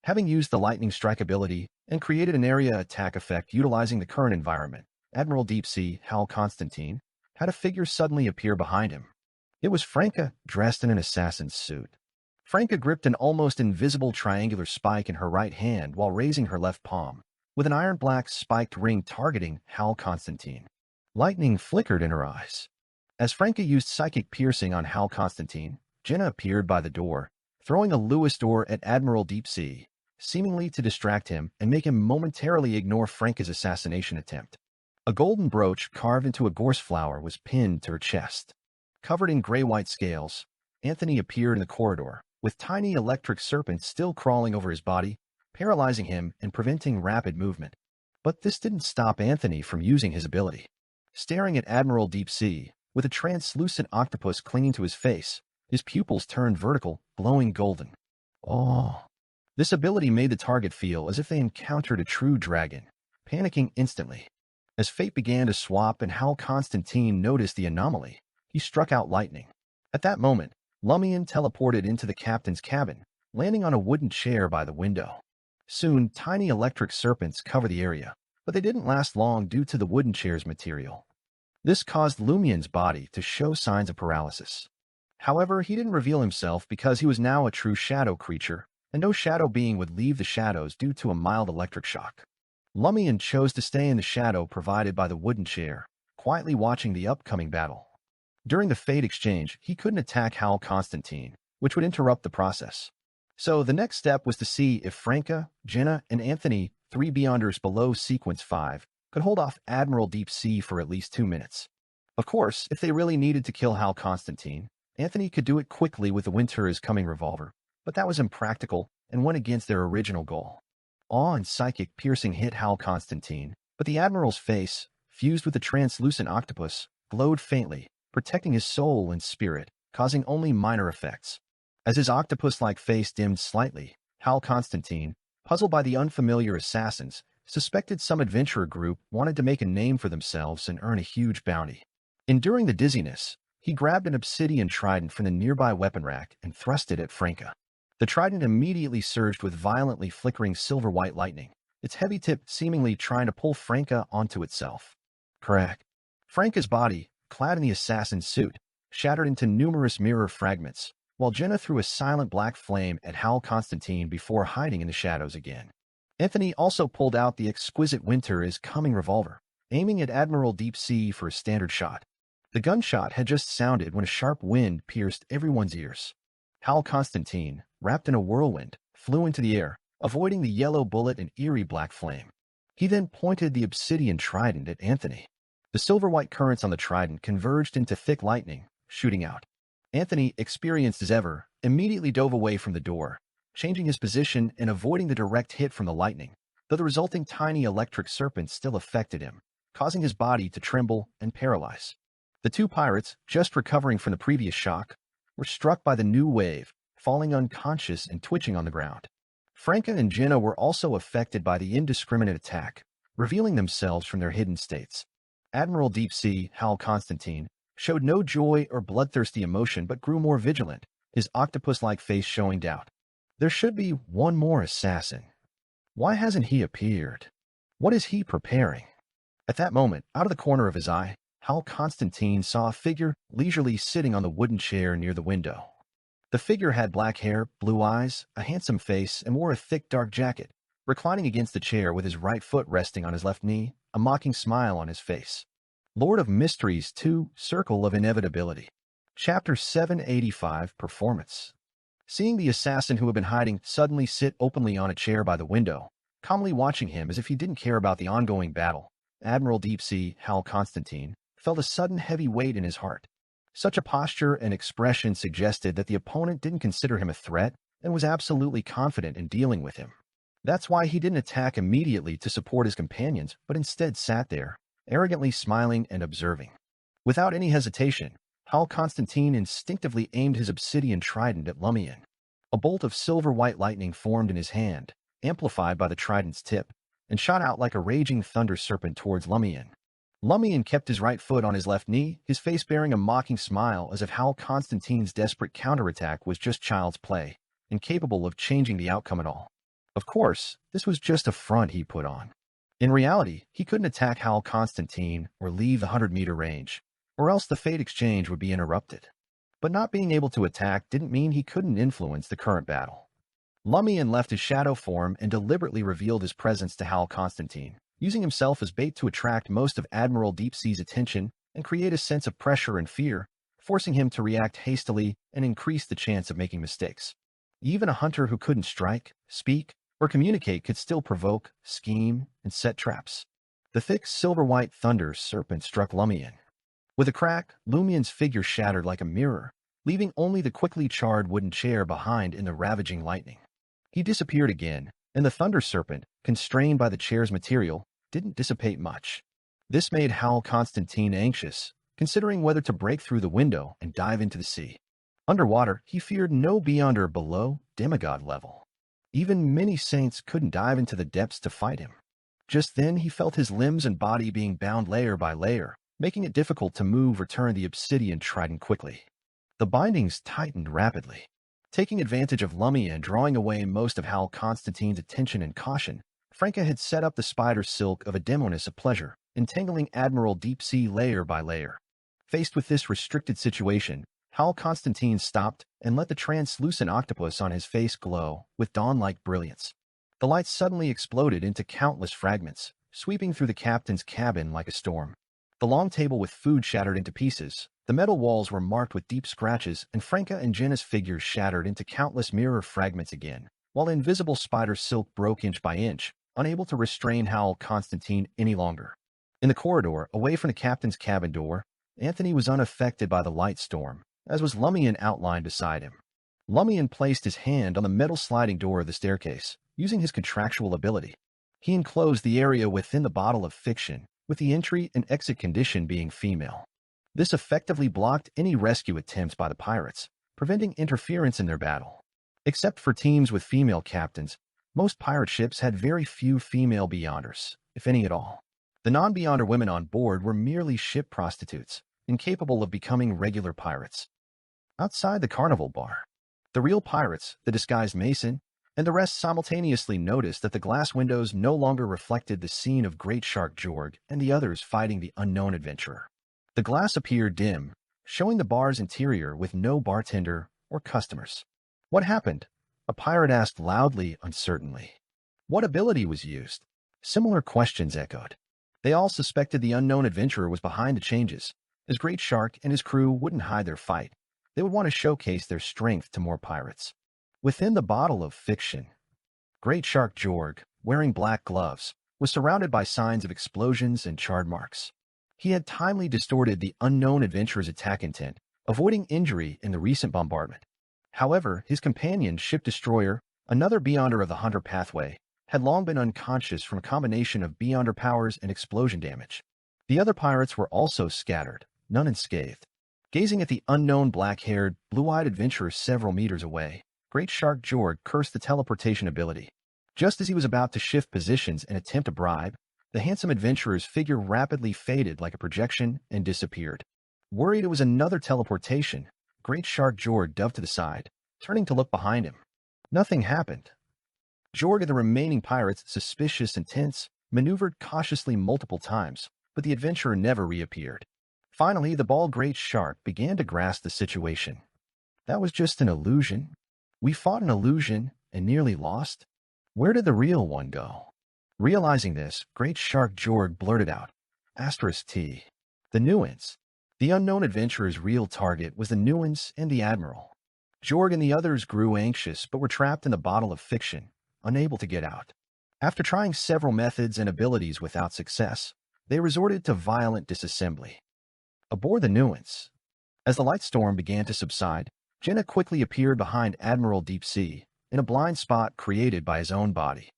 having used the lightning strike ability and created an area attack effect utilizing the current environment, Admiral Deep Sea Hal Constantine had a figure suddenly appear behind him. It was Franca, dressed in an assassin's suit. Franca gripped an almost invisible triangular spike in her right hand while raising her left palm, with an iron-black spiked ring targeting Hal Constantine. Lightning flickered in her eyes. As Franca used psychic piercing on Hal Constantine, Jenna appeared by the door, throwing a Lewis door at Admiral Deep Sea, seemingly to distract him and make him momentarily ignore Franca's assassination attempt. A golden brooch carved into a gorse flower was pinned to her chest. Covered in gray-white scales, Anthony appeared in the corridor, with tiny electric serpents still crawling over his body, paralyzing him and preventing rapid movement. But this didn't stop Anthony from using his ability. Staring at Admiral Deep Sea, with a translucent octopus clinging to his face, his pupils turned vertical, glowing golden. Oh! This ability made the target feel as if they encountered a true dragon, panicking instantly. As fate began to swap and Hal Constantine noticed the anomaly, he struck out lightning. At that moment, Lumian teleported into the captain's cabin, landing on a wooden chair by the window. Soon, tiny electric serpents covered the area, but they didn't last long due to the wooden chair's material. This caused Lumian's body to show signs of paralysis. However, he didn't reveal himself because he was now a true shadow creature, and no shadow being would leave the shadows due to a mild electric shock. Lumian chose to stay in the shadow provided by the wooden chair, quietly watching the upcoming battle. During the fate exchange, he couldn't attack Hal Constantine, which would interrupt the process. So the next step was to see if Franca, Jenna, and Anthony, 3 Beyonders below Sequence 5, could hold off Admiral Deep Sea for at least 2 minutes. Of course, if they really needed to kill Hal Constantine, Anthony could do it quickly with the Winter is Coming revolver, but that was impractical and went against their original goal. Awe and psychic piercing hit Hal Constantine, but the Admiral's face, fused with the translucent octopus, glowed faintly, protecting his soul and spirit, causing only minor effects. As his octopus-like face dimmed slightly, Hal Constantine, puzzled by the unfamiliar assassins, suspected some adventurer group wanted to make a name for themselves and earn a huge bounty. Enduring the dizziness, he grabbed an obsidian trident from the nearby weapon rack and thrust it at Franca. The trident immediately surged with violently flickering silver-white lightning, its heavy tip seemingly trying to pull Franca onto itself. Crack! Franca's body, clad in the assassin's suit, shattered into numerous mirror fragments, while Jenna threw a silent black flame at Hal Constantine before hiding in the shadows again. Anthony also pulled out the exquisite Winter is Coming revolver, aiming at Admiral Deep Sea for a standard shot. The gunshot had just sounded when a sharp wind pierced everyone's ears. Hal Constantine, wrapped in a whirlwind, flew into the air, avoiding the yellow bullet and eerie black flame. He then pointed the obsidian trident at Anthony. The silver-white currents on the trident converged into thick lightning, shooting out. Anthony, experienced as ever, immediately dove away from the door, changing his position and avoiding the direct hit from the lightning, though the resulting tiny electric serpent still affected him, causing his body to tremble and paralyze. The 2 pirates, just recovering from the previous shock, were struck by the new wave, falling unconscious and twitching on the ground. Franca and Jenna were also affected by the indiscriminate attack, revealing themselves from their hidden states. Admiral Deep Sea, Hal Constantine, showed no joy or bloodthirsty emotion but grew more vigilant, his octopus-like face showing doubt. There should be one more assassin. Why hasn't he appeared? What is he preparing? At that moment, out of the corner of his eye, Hal Constantine saw a figure leisurely sitting on the wooden chair near the window. The figure had black hair, blue eyes, a handsome face, and wore a thick dark jacket, reclining against the chair with his right foot resting on his left knee, a mocking smile on his face. Lord of Mysteries 2, Circle of Inevitability. Chapter 785, Performance. Seeing the assassin who had been hiding suddenly sit openly on a chair by the window, calmly watching him as if he didn't care about the ongoing battle, Admiral Deep Sea, Hal Constantine, felt a sudden heavy weight in his heart. Such a posture and expression suggested that the opponent didn't consider him a threat and was absolutely confident in dealing with him. That's why he didn't attack immediately to support his companions, but instead sat there, arrogantly smiling and observing. Without any hesitation, Hal Constantine instinctively aimed his obsidian trident at Lumian. A bolt of silver-white lightning formed in his hand, amplified by the trident's tip, and shot out like a raging thunder serpent towards Lumian. Lumian kept his right foot on his left knee, his face bearing a mocking smile as if Hal Constantine's desperate counterattack was just child's play, incapable of changing the outcome at all. Of course, this was just a front he put on. In reality, he couldn't attack Hal Constantine or leave the 100-meter range, or else the fate exchange would be interrupted. But not being able to attack didn't mean he couldn't influence the current battle. Lumian left his shadow form and deliberately revealed his presence to Hal Constantine, using himself as bait to attract most of Admiral Deep Sea's attention and create a sense of pressure and fear, forcing him to react hastily and increase the chance of making mistakes. Even a hunter who couldn't strike, speak, or communicate could still provoke, scheme, and set traps. The thick silver-white thunder serpent struck Lumian. With a crack, Lumian's figure shattered like a mirror, leaving only the quickly charred wooden chair behind in the ravaging lightning. He disappeared again, and the thunder serpent, constrained by the chair's material, didn't dissipate much. This made Hal Constantine anxious, considering whether to break through the window and dive into the sea. Underwater, he feared no beyond or below demigod level. Even many saints couldn't dive into the depths to fight him. Just then, he felt his limbs and body being bound layer by layer, making it difficult to move or turn the obsidian trident quickly. The bindings tightened rapidly. Taking advantage of Lumian drawing away most of Hal Constantine's attention and caution, Franca had set up the spider silk of a demoness of pleasure, entangling Admiral Deep Sea layer by layer. Faced with this restricted situation, Hal Constantine stopped and let the translucent octopus on his face glow with dawn-like brilliance. The light suddenly exploded into countless fragments, sweeping through the captain's cabin like a storm. The long table with food shattered into pieces, the metal walls were marked with deep scratches, and Franca and Jenna's figures shattered into countless mirror fragments again, while invisible spider silk broke inch by inch, unable to restrain Hal Constantine any longer. In the corridor, away from the captain's cabin door, Anthony was unaffected by the light storm, as was Lumian outlined beside him. Lumian placed his hand on the metal sliding door of the staircase, using his contractual ability. He enclosed the area within the bottle of fiction, with the entry and exit condition being female. This effectively blocked any rescue attempts by the pirates, preventing interference in their battle. Except for teams with female captains, most pirate ships had very few female beyonders, if any at all. The non-beyonder women on board were merely ship prostitutes, incapable of becoming regular pirates. Outside the carnival bar, the real pirates, the disguised Mason, and the rest simultaneously noticed that the glass windows no longer reflected the scene of Great Shark Jorg and the others fighting the unknown adventurer. The glass appeared dim, showing the bar's interior with no bartender or customers. What happened? A pirate asked loudly, uncertainly. What ability was used? Similar questions echoed. They all suspected the unknown adventurer was behind the changes, as Great Shark and his crew wouldn't hide their fight. They would want to showcase their strength to more pirates. Within the bottle of fiction, Great Shark Jorg, wearing black gloves, was surrounded by signs of explosions and charred marks. He had timely distorted the unknown adventurer's attack intent, avoiding injury in the recent bombardment. However, his companion, ship destroyer, another beyonder of the Hunter pathway, had long been unconscious from a combination of beyonder powers and explosion damage. The other pirates were also scattered, none unscathed. Gazing at the unknown black-haired, blue-eyed adventurer several meters away, Great Shark Jorg cursed the teleportation ability. Just as he was about to shift positions and attempt a bribe, the handsome adventurer's figure rapidly faded like a projection and disappeared. Worried it was another teleportation, Great Shark Jorg dove to the side, turning to look behind him. Nothing happened. Jorg and the remaining pirates, suspicious and tense, maneuvered cautiously multiple times, but the adventurer never reappeared. Finally, the bald Great Shark began to grasp the situation. That was just an illusion. We fought an illusion and nearly lost. Where did the real one go? Realizing this, Great Shark Jorg blurted out, *T. The nuance. The unknown adventurer's real target was the nuance and the Admiral. Jorg and the others grew anxious but were trapped in the bottle of fiction, unable to get out. After trying several methods and abilities without success, they resorted to violent disassembly. Aboard the Nuance, as the light storm began to subside, Jenna quickly appeared behind Admiral Deep Sea, in a blind spot created by his own body.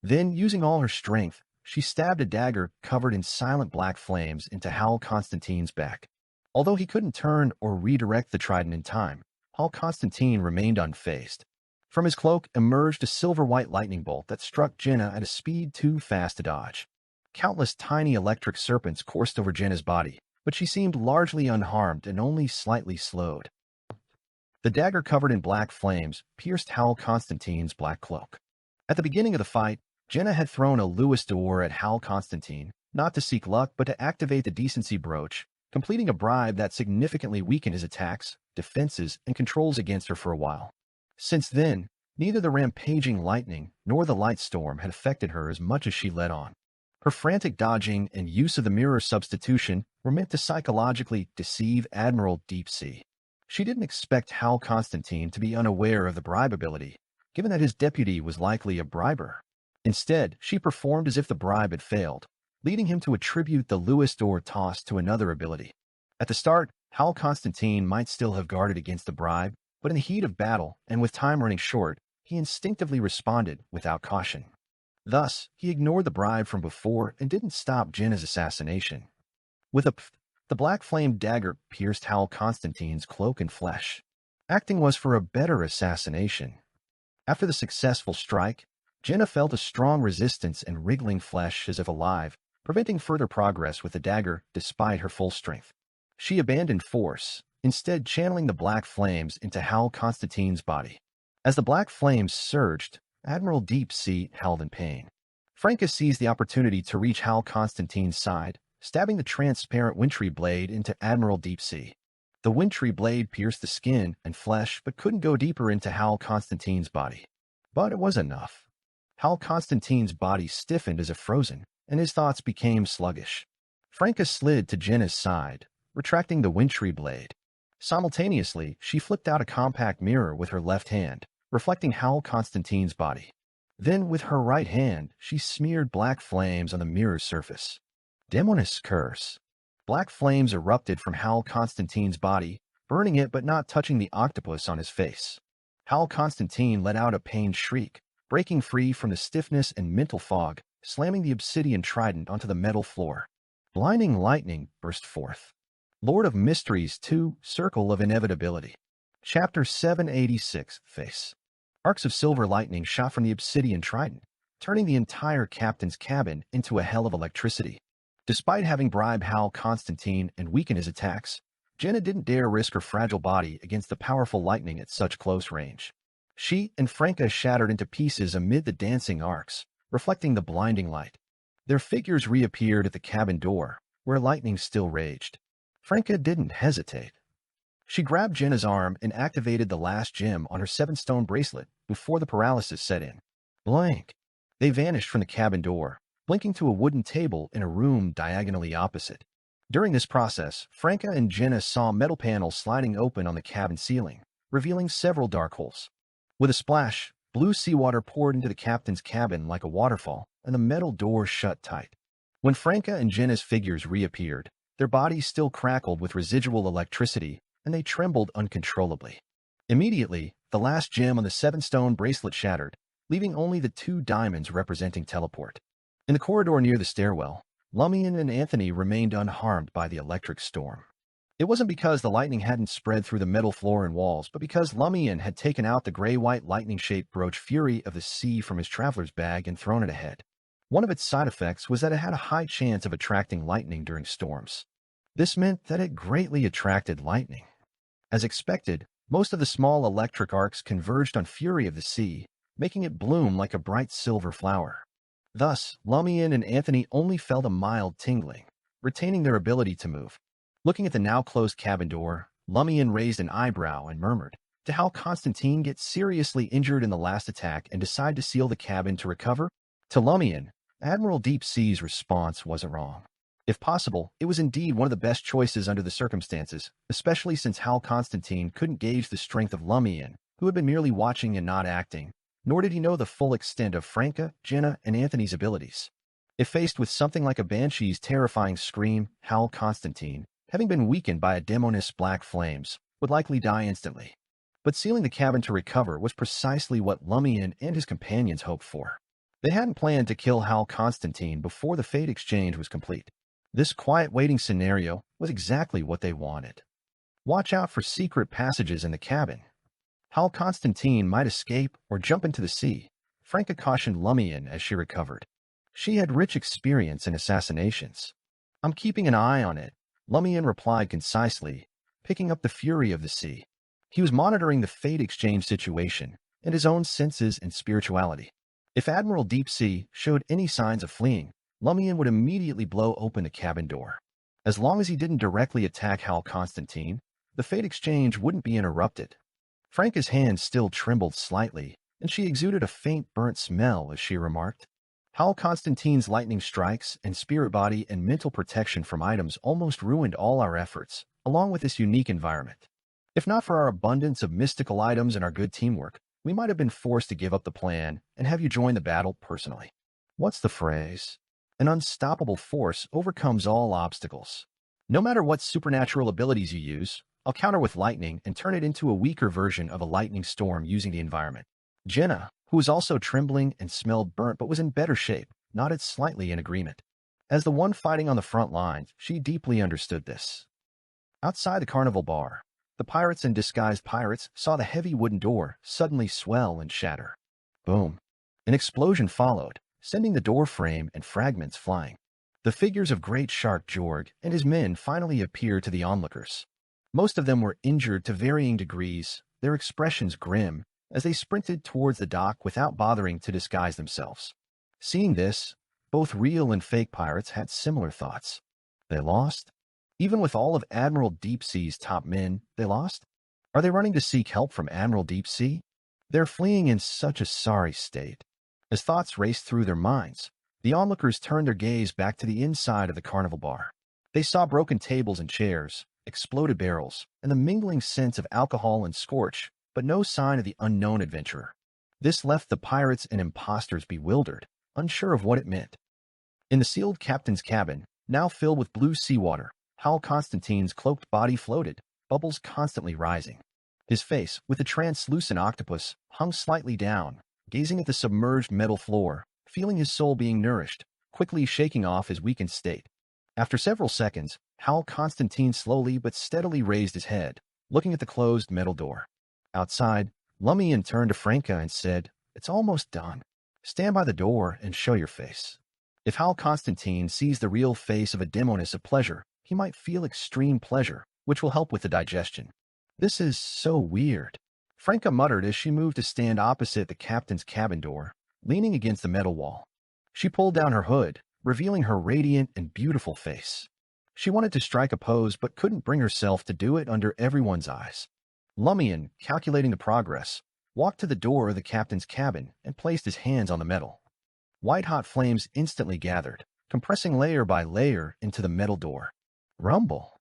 Then, using all her strength, she stabbed a dagger covered in silent black flames into Hal Constantine's back. Although he couldn't turn or redirect the trident in time, Hal Constantine remained unfazed. From his cloak emerged a silver-white lightning bolt that struck Jenna at a speed too fast to dodge. Countless tiny electric serpents coursed over Jenna's body, but she seemed largely unharmed and only slightly slowed. The dagger covered in black flames pierced Hal Constantine's black cloak. At the beginning of the fight, Jenna had thrown a Louis d'Or at Hal Constantine, not to seek luck but to activate the decency brooch, completing a bribe that significantly weakened his attacks, defenses, and controls against her for a while. Since then, neither the rampaging lightning nor the light storm had affected her as much as she let on. Her frantic dodging and use of the mirror substitution were meant to psychologically deceive Admiral Deep Sea. She didn't expect Hal Constantine to be unaware of the bribe ability, given that his deputy was likely a briber. Instead, she performed as if the bribe had failed, leading him to attribute the Lewis door toss to another ability. At the start, Hal Constantine might still have guarded against the bribe, but in the heat of battle and with time running short, he instinctively responded without caution. Thus, he ignored the bribe from before and didn't stop Jenna's assassination. With a pff, the black flame dagger pierced Hal Constantine's cloak and flesh. Acting was for a better assassination. After the successful strike, Jenna felt a strong resistance and wriggling flesh as if alive, preventing further progress with the dagger despite her full strength. She abandoned force, instead channeling the black flames into Hal Constantine's body. As the black flames surged, Admiral Deep Sea howled in pain. Franca seized the opportunity to reach Hal Constantine's side, stabbing the transparent wintry blade into Admiral Deep Sea. The wintry blade pierced the skin and flesh but couldn't go deeper into Hal Constantine's body. But it was enough. Hal Constantine's body stiffened as if frozen, and his thoughts became sluggish. Franca slid to Jenna's side, retracting the wintry blade. Simultaneously, she flipped out a compact mirror with her left hand, reflecting Hal Constantine's body. Then, with her right hand, she smeared black flames on the mirror's surface. Demoness curse. Black flames erupted from Hal Constantine's body, burning it but not touching the octopus on his face. Hal Constantine let out a pained shriek, breaking free from the stiffness and mental fog, slamming the obsidian trident onto the metal floor. Blinding lightning burst forth. Lord of Mysteries 2, Circle of Inevitability. Chapter 786, Face. Arcs of silver lightning shot from the obsidian trident, turning the entire captain's cabin into a hell of electricity. Despite having bribed Hal Constantine and weakened his attacks, Jenna didn't dare risk her fragile body against the powerful lightning at such close range. She and Franca shattered into pieces amid the dancing arcs, reflecting the blinding light. Their figures reappeared at the cabin door, where lightning still raged. Franca didn't hesitate. She grabbed Jenna's arm and activated the last gem on her 7-stone bracelet before the paralysis set in. Blank. They vanished from the cabin door, blinking to a wooden table in a room diagonally opposite. During this process, Franca and Jenna saw metal panels sliding open on the cabin ceiling, revealing several dark holes. With a splash, blue seawater poured into the captain's cabin like a waterfall, and the metal door shut tight. When Franca and Jenna's figures reappeared, their bodies still crackled with residual electricity, and they trembled uncontrollably. Immediately, the last gem on the 7-stone bracelet shattered, leaving only the 2 diamonds representing teleport. In the corridor near the stairwell, Lumian and Anthony remained unharmed by the electric storm. It wasn't because the lightning hadn't spread through the metal floor and walls, but because Lumian had taken out the gray-white lightning-shaped brooch Fury of the Sea from his traveler's bag and thrown it ahead. One of its side effects was that it had a high chance of attracting lightning during storms. This meant that it greatly attracted lightning. As expected, most of the small electric arcs converged on Fury of the Sea, making it bloom like a bright silver flower. Thus, Lumian and Anthony only felt a mild tingling, retaining their ability to move. Looking at the now-closed cabin door, Lumian raised an eyebrow and murmured, "Did Hal Constantine get seriously injured in the last attack and decide to seal the cabin to recover?" To Lumian, Admiral Deep Sea's response wasn't wrong. If possible, it was indeed one of the best choices under the circumstances, especially since Hal Constantine couldn't gauge the strength of Lumian, who had been merely watching and not acting, nor did he know the full extent of Franca, Jenna, and Anthony's abilities. If faced with something like a banshee's terrifying scream, Hal Constantine, having been weakened by a demoness black flames, would likely die instantly. But sealing the cabin to recover was precisely what Lumian and his companions hoped for. They hadn't planned to kill Hal Constantine before the fate exchange was complete. This quiet waiting scenario was exactly what they wanted. Watch out for secret passages in the cabin. Hal Constantine might escape or jump into the sea, Franca cautioned Lumian as she recovered. She had rich experience in assassinations. "I'm keeping an eye on it," Lumian replied concisely, picking up the Fury of the Sea. He was monitoring the fate exchange situation and his own senses and spirituality. If Admiral Deep Sea showed any signs of fleeing, Lumian would immediately blow open the cabin door. As long as he didn't directly attack Hal Constantine, the fate exchange wouldn't be interrupted. Franca's hand still trembled slightly, and she exuded a faint burnt smell as she remarked, "Hal Constantine's lightning strikes and spirit body and mental protection from items almost ruined all our efforts, along with this unique environment." If not for our abundance of mystical items and our good teamwork, we might have been forced to give up the plan and have you join the battle personally. What's the phrase? An unstoppable force overcomes all obstacles. No matter what supernatural abilities you use, I'll counter with lightning and turn it into a weaker version of a lightning storm using the environment. Jenna, who was also trembling and smelled burnt but was in better shape, nodded slightly in agreement. As the one fighting on the front lines, she deeply understood this. Outside the carnival bar, the pirates and disguised pirates saw the heavy wooden door suddenly swell and shatter. Boom. An explosion followed, sending the door frame and fragments flying. The figures of Great Shark Jorg and his men finally appeared to the onlookers. Most of them were injured to varying degrees, their expressions grim, as they sprinted towards the dock without bothering to disguise themselves. Seeing this, both real and fake pirates had similar thoughts. They lost? Even with all of Admiral Deepsea's top men, they lost? Are they running to seek help from Admiral Deepsea? They're fleeing in such a sorry state. As thoughts raced through their minds, the onlookers turned their gaze back to the inside of the carnival bar. They saw broken tables and chairs, exploded barrels, and the mingling scents of alcohol and scorch, but no sign of the unknown adventurer. This left the pirates and impostors bewildered, unsure of what it meant. In the sealed captain's cabin, now filled with blue seawater, Hal Constantine's cloaked body floated, bubbles constantly rising. His face, with a translucent octopus, hung slightly down, gazing at the submerged metal floor, feeling his soul being nourished, quickly shaking off his weakened state. After several seconds, Hal Constantine slowly but steadily raised his head, looking at the closed metal door. Outside, Lumian turned to Franca and said, "It's almost done. Stand by the door and show your face." If Hal Constantine sees the real face of a demoness of pleasure, he might feel extreme pleasure, which will help with the digestion. This is so weird, Franca muttered as she moved to stand opposite the captain's cabin door, leaning against the metal wall. She pulled down her hood, revealing her radiant and beautiful face. She wanted to strike a pose but couldn't bring herself to do it under everyone's eyes. Lumian, calculating the progress, walked to the door of the captain's cabin and placed his hands on the metal. White-hot flames instantly gathered, compressing layer by layer into the metal door. Rumble!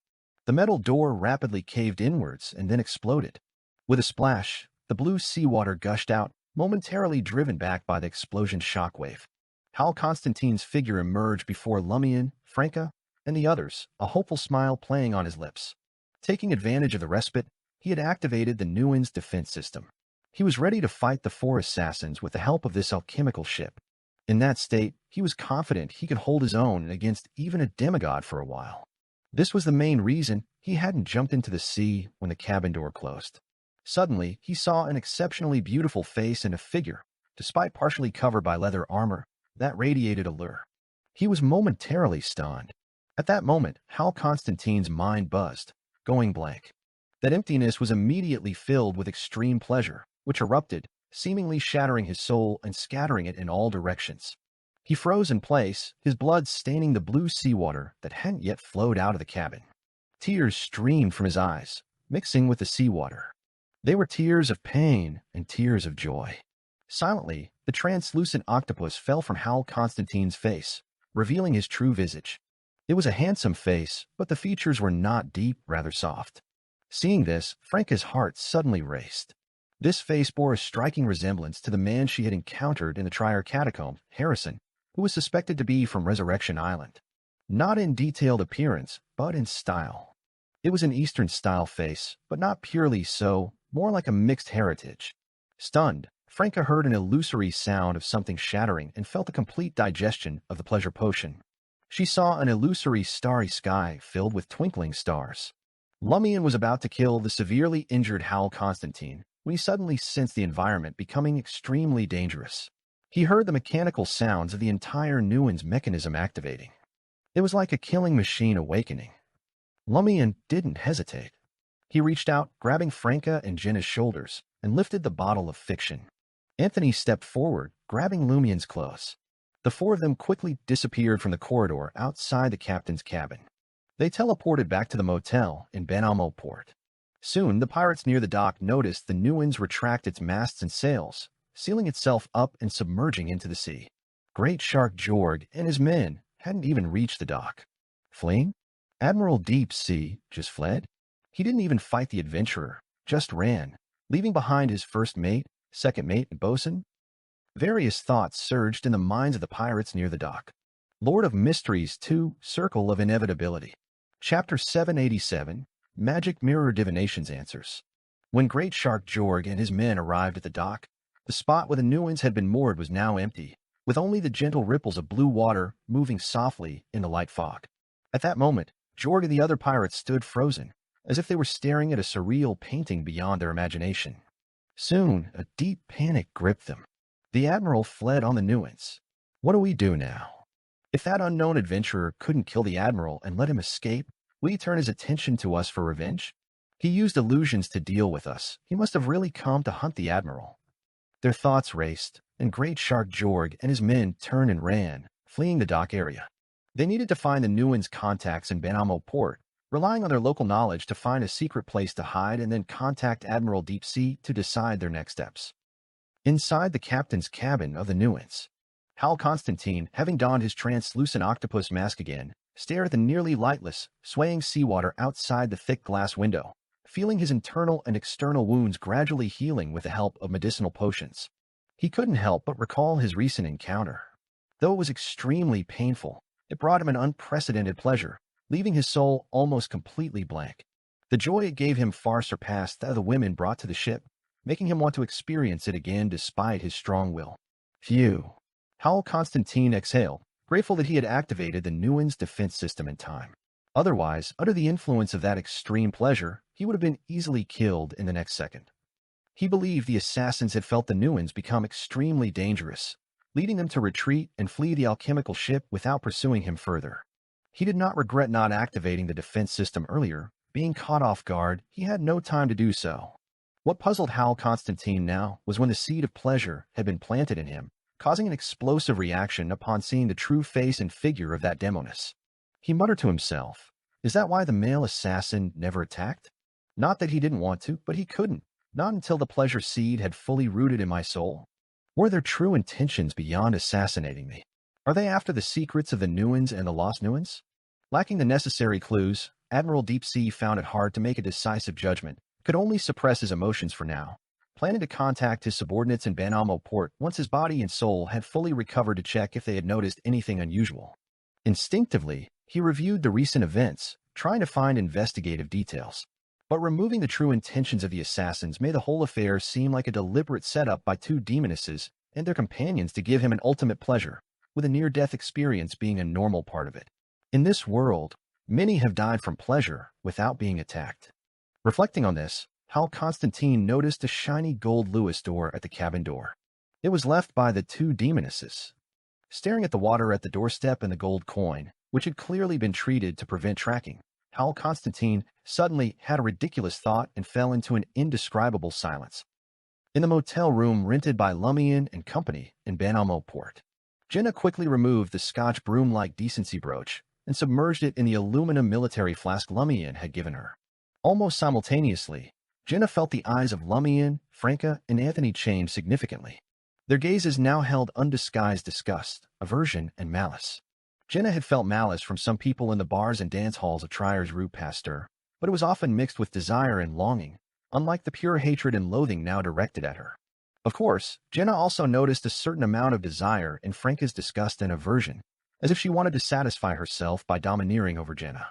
The metal door rapidly caved inwards and then exploded. With a splash, the blue seawater gushed out, momentarily driven back by the explosion's shockwave. Hal Constantine's figure emerged before Lumian, Franca, and the others, a hopeful smile playing on his lips. Taking advantage of the respite, he had activated the Nuen's defense system. He was ready to fight the four assassins with the help of this alchemical ship. In that state, he was confident he could hold his own against even a demigod for a while. This was the main reason he hadn't jumped into the sea when the cabin door closed. Suddenly, he saw an exceptionally beautiful face and a figure, despite partially covered by leather armor, that radiated allure. He was momentarily stunned. At that moment, Hal Constantine's mind buzzed, going blank. That emptiness was immediately filled with extreme pleasure, which erupted, seemingly shattering his soul and scattering it in all directions. He froze in place, his blood staining the blue seawater that hadn't yet flowed out of the cabin. Tears streamed from his eyes, mixing with the seawater. They were tears of pain and tears of joy. Silently, the translucent octopus fell from Hal Constantine's face, revealing his true visage. It was a handsome face, but the features were not deep, rather soft. Seeing this, Franca's heart suddenly raced. This face bore a striking resemblance to the man she had encountered in the Trier Catacomb, Harrison, who was suspected to be from Resurrection Island. Not in detailed appearance, but in style. It was an Eastern-style face, but not purely so, more like a mixed heritage. Stunned, Franca heard an illusory sound of something shattering and felt a complete digestion of the pleasure potion. She saw an illusory starry sky filled with twinkling stars. Lumian was about to kill the severely injured Hal Constantine when he suddenly sensed the environment becoming extremely dangerous. He heard the mechanical sounds of the entire Nuen's mechanism activating. It was like a killing machine awakening. Lumian didn't hesitate. He reached out, grabbing Franca and Jenna's shoulders, and lifted the bottle of fiction. Anthony stepped forward, grabbing Lumian's clothes. The four of them quickly disappeared from the corridor outside the captain's cabin. They teleported back to the motel in Benalmo Port. Soon, the pirates near the dock noticed the Nuen's retract its masts and sails, sealing itself up and submerging into the sea. Great Shark Jorg and his men hadn't even reached the dock. Fleeing? Admiral Deepsea just fled? He didn't even fight the adventurer, just ran, leaving behind his first mate, second mate, and bosun. Various thoughts surged in the minds of the pirates near the dock. Lord of Mysteries 2, Circle of Inevitability. Chapter 787, Magic Mirror Divination's Answers. When Great Shark Jorg and his men arrived at the dock, the spot where the new ones had been moored was now empty, with only the gentle ripples of blue water moving softly in the light fog. At that moment, Jorg and the other pirates stood frozen, as if they were staring at a surreal painting beyond their imagination. Soon, a deep panic gripped them. The Admiral fled on the Nuance. What do we do now? If that unknown adventurer couldn't kill the Admiral and let him escape, will he turn his attention to us for revenge? He used illusions to deal with us. He must have really come to hunt the Admiral. Their thoughts raced, and Great Shark Jorg and his men turned and ran, fleeing the dock area. They needed to find the Nuan's contacts in Banamo Port, relying on their local knowledge to find a secret place to hide and then contact Admiral Deep Sea to decide their next steps. Inside the captain's cabin of the Nuance, Hal Constantine, having donned his translucent octopus mask again, stared at the nearly lightless, swaying seawater outside the thick glass window, feeling his internal and external wounds gradually healing with the help of medicinal potions. He couldn't help but recall his recent encounter. Though it was extremely painful, it brought him an unprecedented pleasure, leaving his soul almost completely blank. The joy it gave him far surpassed that of the women brought to the ship, making him want to experience it again despite his strong will. Phew. Hal Constantine exhaled, grateful that he had activated the Nuan's defense system in time. Otherwise, under the influence of that extreme pleasure, he would have been easily killed in the next second. He believed the assassins had felt the Nuans become extremely dangerous, leading them to retreat and flee the alchemical ship without pursuing him further. He did not regret not activating the defense system earlier. Being caught off guard, he had no time to do so. What puzzled Hal Constantine now was when the seed of pleasure had been planted in him, causing an explosive reaction upon seeing the true face and figure of that demoness. He muttered to himself, "Is that why the male assassin never attacked? Not that he didn't want to, but he couldn't, not until the pleasure seed had fully rooted in my soul. Were their true intentions beyond assassinating me? Are they after the secrets of the Nuans and the Lost Nuans?" Lacking the necessary clues, Admiral Deep Sea found it hard to make a decisive judgment, could only suppress his emotions for now, planning to contact his subordinates in Banamo Port once his body and soul had fully recovered to check if they had noticed anything unusual. Instinctively, he reviewed the recent events, trying to find investigative details. But removing the true intentions of the assassins made the whole affair seem like a deliberate setup by two demonesses and their companions to give him an ultimate pleasure, with a near-death experience being a normal part of it. In this world, many have died from pleasure without being attacked. Reflecting on this, Hal Constantine noticed a shiny gold Lewis door at the cabin door. It was left by the two demonesses. Staring at the water at the doorstep and the gold coin, which had clearly been treated to prevent tracking, Hal Constantine suddenly had a ridiculous thought and fell into an indescribable silence. In the motel room rented by Lumian and Company in Banamo Port, Jenna quickly removed the Scotch broom-like decency brooch and submerged it in the aluminum military flask Lumian had given her. Almost simultaneously, Jenna felt the eyes of Lumian, Franca, and Anthony change significantly. Their gazes now held undisguised disgust, aversion, and malice. Jenna had felt malice from some people in the bars and dance halls of Trier's Rue Pasteur, but it was often mixed with desire and longing, unlike the pure hatred and loathing now directed at her. Of course, Jenna also noticed a certain amount of desire in Franca's disgust and aversion, as if she wanted to satisfy herself by domineering over Jenna.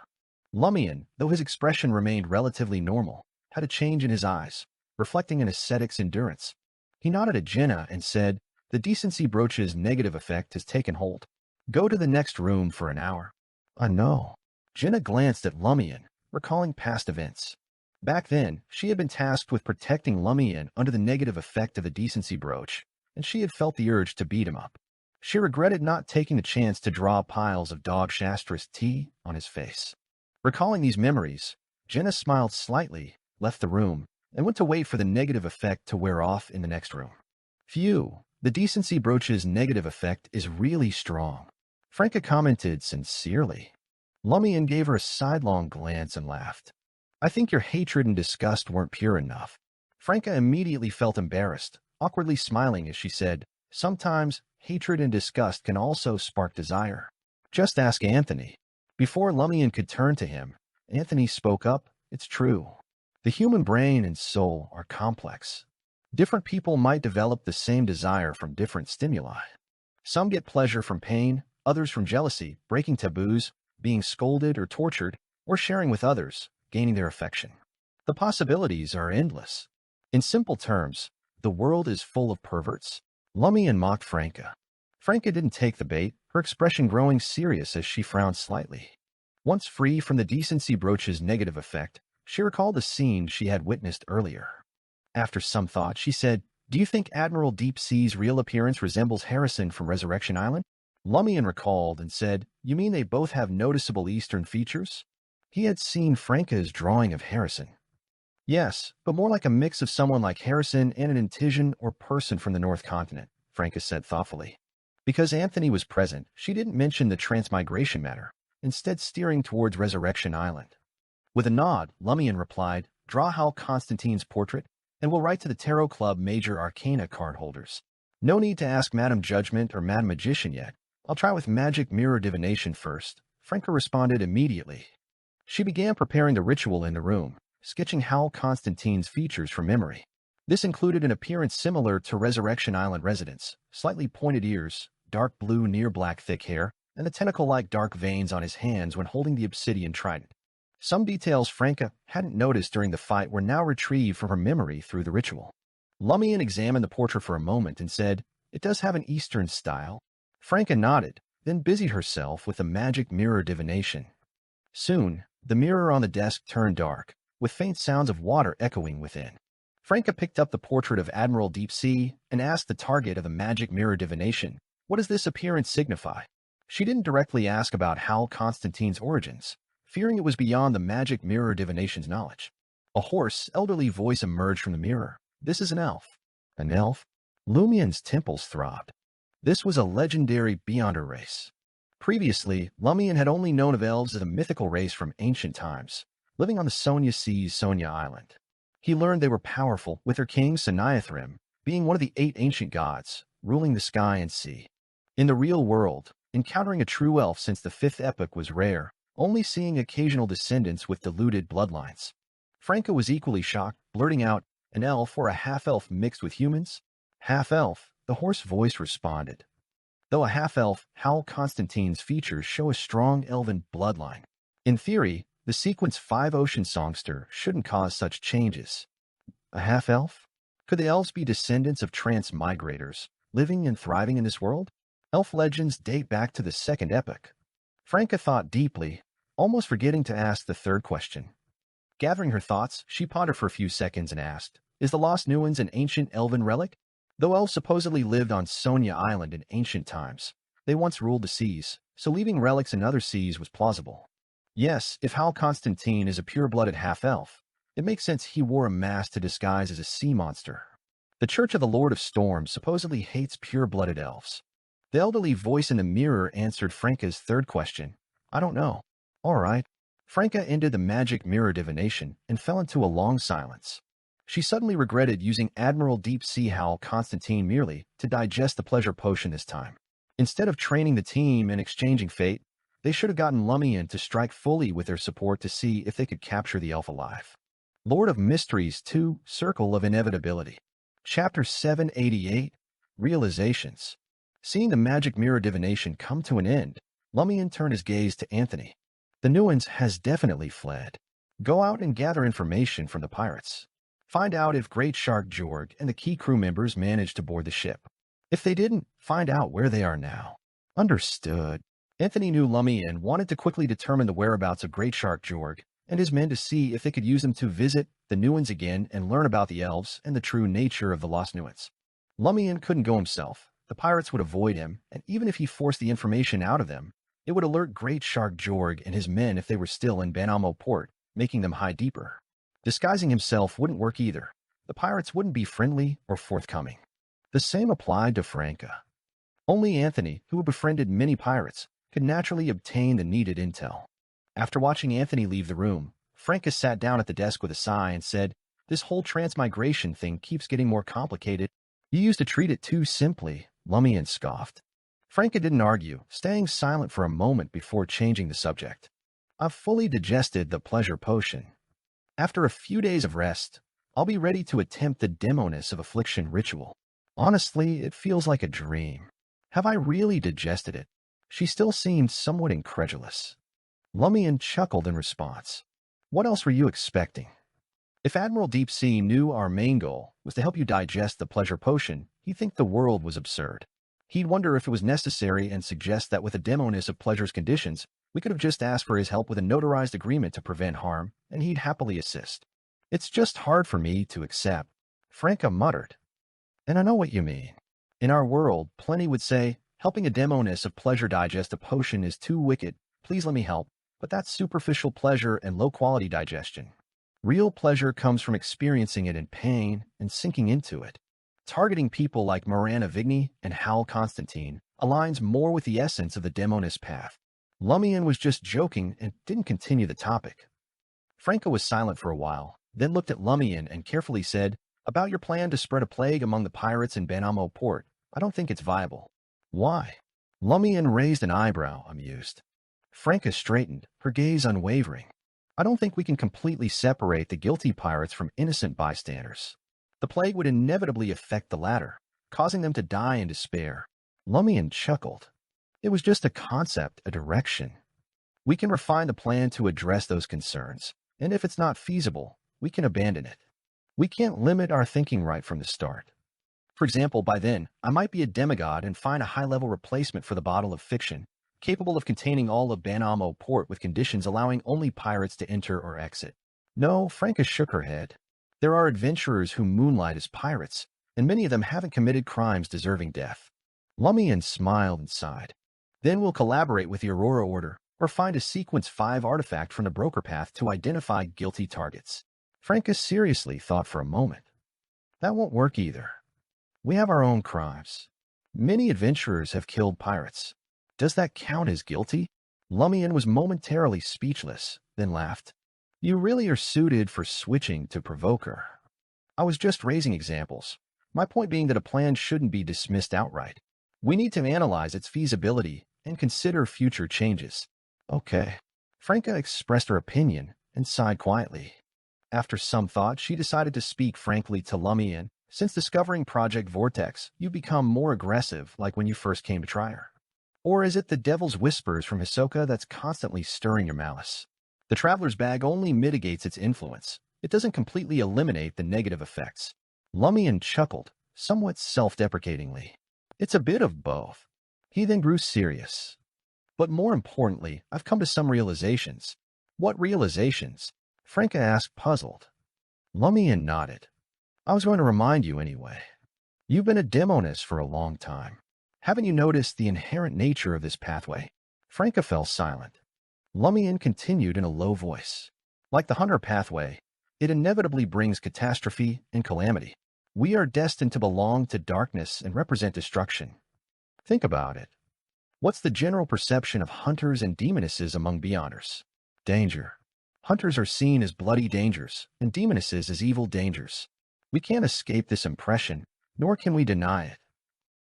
Lumian, though his expression remained relatively normal, had a change in his eyes, reflecting an ascetic's endurance. He nodded at Jenna and said, "The decency brooch's negative effect has taken hold. Go to the next room for an hour." "I know." Jenna glanced at Lumian, recalling past events. Back then, she had been tasked with protecting Lumian under the negative effect of the decency brooch, and she had felt the urge to beat him up. She regretted not taking the chance to draw piles of Dog Shastra's tea on his face. Recalling these memories, Jenna smiled slightly, left the room, and went to wait for the negative effect to wear off in the next room. Phew, the decency brooch's negative effect is really strong, Franca commented sincerely. Lumian gave her a sidelong glance and laughed. "I think your hatred and disgust weren't pure enough." Franca immediately felt embarrassed, awkwardly smiling as she said, "Sometimes hatred and disgust can also spark desire. Just ask Anthony." Before Lumian could turn to him, Anthony spoke up, It's true. The human brain and soul are complex. Different people might develop the same desire from different stimuli. Some get pleasure from pain, others from jealousy, breaking taboos, being scolded or tortured, or sharing with others, gaining their affection. The possibilities are endless. In simple terms, the world is full of perverts. Lumian mocked Franca. Franca didn't take the bait, her expression growing serious as she frowned slightly. Once free from the decency brooch's negative effect, she recalled the scene she had witnessed earlier. After some thought, she said, "Do you think Admiral Deep Sea's real appearance resembles Harrison from Resurrection Island?" Lumian recalled and said, "You mean they both have noticeable Eastern features?" He had seen Franca's drawing of Harrison. "Yes, but more like a mix of someone like Harrison and an Intisian or person from the North Continent," Franca said thoughtfully. Because Anthony was present, she didn't mention the transmigration matter, instead steering towards Resurrection Island. With a nod, Lumian replied, "Draw Hal Constantine's portrait, and we'll write to the Tarot Club Major Arcana card holders. No need to ask Madam Judgment or Madam Magician yet. I'll try with Magic Mirror Divination first," Franca responded immediately. She began preparing the ritual in the room, sketching Hal Constantine's features from memory. This included an appearance similar to Resurrection Island residents, slightly pointed ears, dark blue near black thick hair, and the tentacle-like dark veins on his hands when holding the obsidian trident. Some details Franca hadn't noticed during the fight were now retrieved from her memory through the ritual. Lumian examined the portrait for a moment and said, "It does have an Eastern style." Franca nodded, then busied herself with the magic mirror divination. Soon, the mirror on the desk turned dark, with faint sounds of water echoing within. Franca picked up the portrait of Admiral Deep Sea and asked the target of the magic mirror divination, "What does this appearance signify?" She didn't directly ask about Hal Constantine's origins, fearing it was beyond the magic mirror divination's knowledge. A hoarse, elderly voice emerged from the mirror. "This is an elf." An elf? Lumian's temples throbbed. This was a legendary Beyonder race. Previously, Lumian had only known of elves as a mythical race from ancient times, living on the Sonia Sea's Sonia Island. He learned they were powerful, with their king, Saniathrim, being one of the 8 ancient gods, ruling the sky and sea. In the real world, encountering a true elf since the 5th epoch was rare, only seeing occasional descendants with diluted bloodlines. Franca was equally shocked, blurting out, "An elf or a half-elf mixed with humans?" "Half-elf," the hoarse voice responded. Though a half-elf, Hal Constantine's features show a strong elven bloodline. In theory, the sequence 5 Ocean Songster shouldn't cause such changes. A half-elf? Could the elves be descendants of transmigrators, living and thriving in this world? Elf legends date back to the 2nd epoch. Franca thought deeply, almost forgetting to ask the third question. Gathering her thoughts, she pondered for a few seconds and asked, "Is the Lost Nuans an ancient elven relic?" Though elves supposedly lived on Sonia Island in ancient times, they once ruled the seas, so leaving relics in other seas was plausible. Yes, if Hal Constantine is a pure-blooded half-elf, it makes sense he wore a mask to disguise as a sea monster. The Church of the Lord of Storms supposedly hates pure-blooded elves. The elderly voice in the mirror answered Franca's third question. "I don't know." "All right." Franca ended the magic mirror divination and fell into a long silence. She suddenly regretted using Admiral Deep Sea Hal Constantine merely to digest the pleasure potion this time. Instead of training the team and exchanging fate, they should have gotten Lumian to strike fully with their support to see if they could capture the elf alive. Lord of Mysteries 2, Circle of Inevitability. Chapter 788, Realizations. Seeing the magic mirror divination come to an end, Lumian turned his gaze to Anthony. "The Nuans has definitely fled. Go out and gather information from the pirates. Find out if Great Shark Jorg and the key crew members managed to board the ship. If they didn't, find out where they are now." "Understood." Anthony knew Lumian wanted to quickly determine the whereabouts of Great Shark Jorg and his men to see if they could use them to visit the Nuans again and learn about the elves and the true nature of the Lost Nuans. Lumian couldn't go himself. The pirates would avoid him, and even if he forced the information out of them, it would alert Great Shark Jorg and his men if they were still in Banamo port, making them hide deeper. Disguising himself wouldn't work either. The pirates wouldn't be friendly or forthcoming. The same applied to Franca. Only Anthony, who had befriended many pirates, could naturally obtain the needed intel. After watching Anthony leave the room, Franca sat down at the desk with a sigh and said, "This whole transmigration thing keeps getting more complicated." "You used to treat it too simply," Lumian scoffed. Franca didn't argue, staying silent for a moment before changing the subject. "I've fully digested the pleasure potion." After a few days of rest, I'll be ready to attempt the demoness of affliction ritual. Honestly, it feels like a dream. Have I really digested it? She still seemed somewhat incredulous. Lumian chuckled in response. What else were you expecting? If Admiral Deep Sea knew our main goal was to help you digest the pleasure potion, he'd think the world was absurd. He'd wonder if it was necessary and suggest that with a demoness of pleasure's conditions, we could have just asked for his help with a notarized agreement to prevent harm, and he'd happily assist. It's just hard for me to accept, Franca muttered. And I know what you mean. In our world, plenty would say, helping a demoness of pleasure digest a potion is too wicked, please let me help, but that's superficial pleasure and low-quality digestion. Real pleasure comes from experiencing it in pain and sinking into it. Targeting people like Marana Vigny and Hal Constantine aligns more with the essence of the demoness path. Lumian was just joking and didn't continue the topic. Franca was silent for a while, then looked at Lumian and carefully said, about your plan to spread a plague among the pirates in Banamo port, I don't think it's viable. Why? Lumian raised an eyebrow, amused. Franca straightened, her gaze unwavering. I don't think we can completely separate the guilty pirates from innocent bystanders. The plague would inevitably affect the latter, causing them to die in despair. Lumian chuckled. It was just a concept, a direction. We can refine the plan to address those concerns, and if it's not feasible, we can abandon it. We can't limit our thinking right from the start. For example, by then, I might be a demigod and find a high-level replacement for the bottle of fiction, capable of containing all of Banamo port with conditions allowing only pirates to enter or exit. No, Franca shook her head. There are adventurers who moonlight as pirates, and many of them haven't committed crimes deserving death. Lumian smiled and sighed. Then we'll collaborate with the Aurora Order, or find a Sequence 5 artifact from the broker path to identify guilty targets. Franca seriously thought for a moment. That won't work either. We have our own crimes. Many adventurers have killed pirates. Does that count as guilty? Lumian was momentarily speechless, then laughed. You really are suited for switching to provoker. I was just raising examples. My point being that a plan shouldn't be dismissed outright. We need to analyze its feasibility and consider future changes. Okay. Franca expressed her opinion and sighed quietly. After some thought, she decided to speak frankly to Lumian. Since discovering Project Vortex, you've become more aggressive like when you first came to try her. Or is it the devil's whispers from Hisoka that's constantly stirring your malice? The traveler's bag only mitigates its influence. It doesn't completely eliminate the negative effects. Lumian chuckled, somewhat self-deprecatingly. It's a bit of both. He then grew serious. But more importantly, I've come to some realizations. What realizations? Franca asked, puzzled. Lumian nodded. I was going to remind you anyway. You've been a demoness for a long time. Haven't you noticed the inherent nature of this pathway? Franca fell silent. Lumian continued in a low voice. Like the hunter pathway, it inevitably brings catastrophe and calamity. We are destined to belong to darkness and represent destruction. Think about it. What's the general perception of hunters and demonesses among beyonders? Danger. Hunters are seen as bloody dangers, and demonesses as evil dangers. We can't escape this impression, nor can we deny it.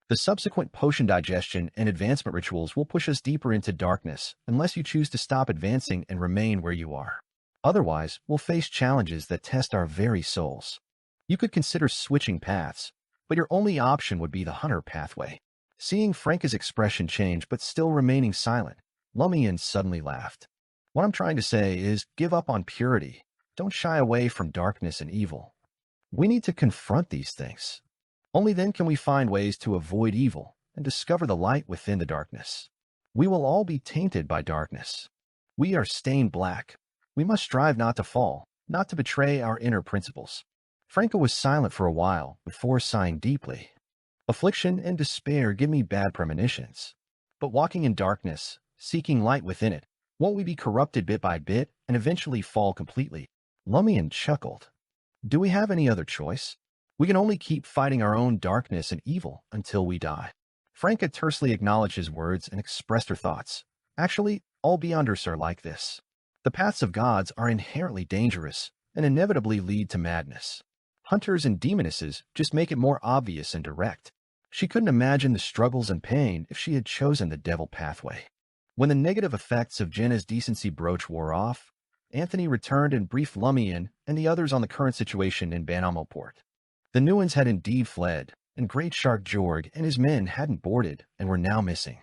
The subsequent potion digestion and advancement rituals will push us deeper into darkness unless you choose to stop advancing and remain where you are. Otherwise, we'll face challenges that test our very souls. You could consider switching paths, but your only option would be the hunter pathway. Seeing Franca's expression change but still remaining silent, Lumian suddenly laughed. What I'm trying to say is give up on purity. Don't shy away from darkness and evil. We need to confront these things. Only then can we find ways to avoid evil and discover the light within the darkness. We will all be tainted by darkness. We are stained black. We must strive not to fall, not to betray our inner principles. Franca was silent for a while before sighing deeply. Affliction and despair give me bad premonitions. But walking in darkness, seeking light within it, won't we be corrupted bit by bit and eventually fall completely? Lumian chuckled. Do we have any other choice? We can only keep fighting our own darkness and evil until we die. Franca tersely acknowledged his words and expressed her thoughts. Actually, all beyonders are like this. The paths of gods are inherently dangerous and inevitably lead to madness. Hunters and demonesses just make it more obvious and direct. She couldn't imagine the struggles and pain if she had chosen the devil pathway. When the negative effects of Jenna's decency brooch wore off, Anthony returned and briefed Lumian and the others on the current situation in Banamo port. The Nuans had indeed fled, and Great Shark Jorg and his men hadn't boarded and were now missing.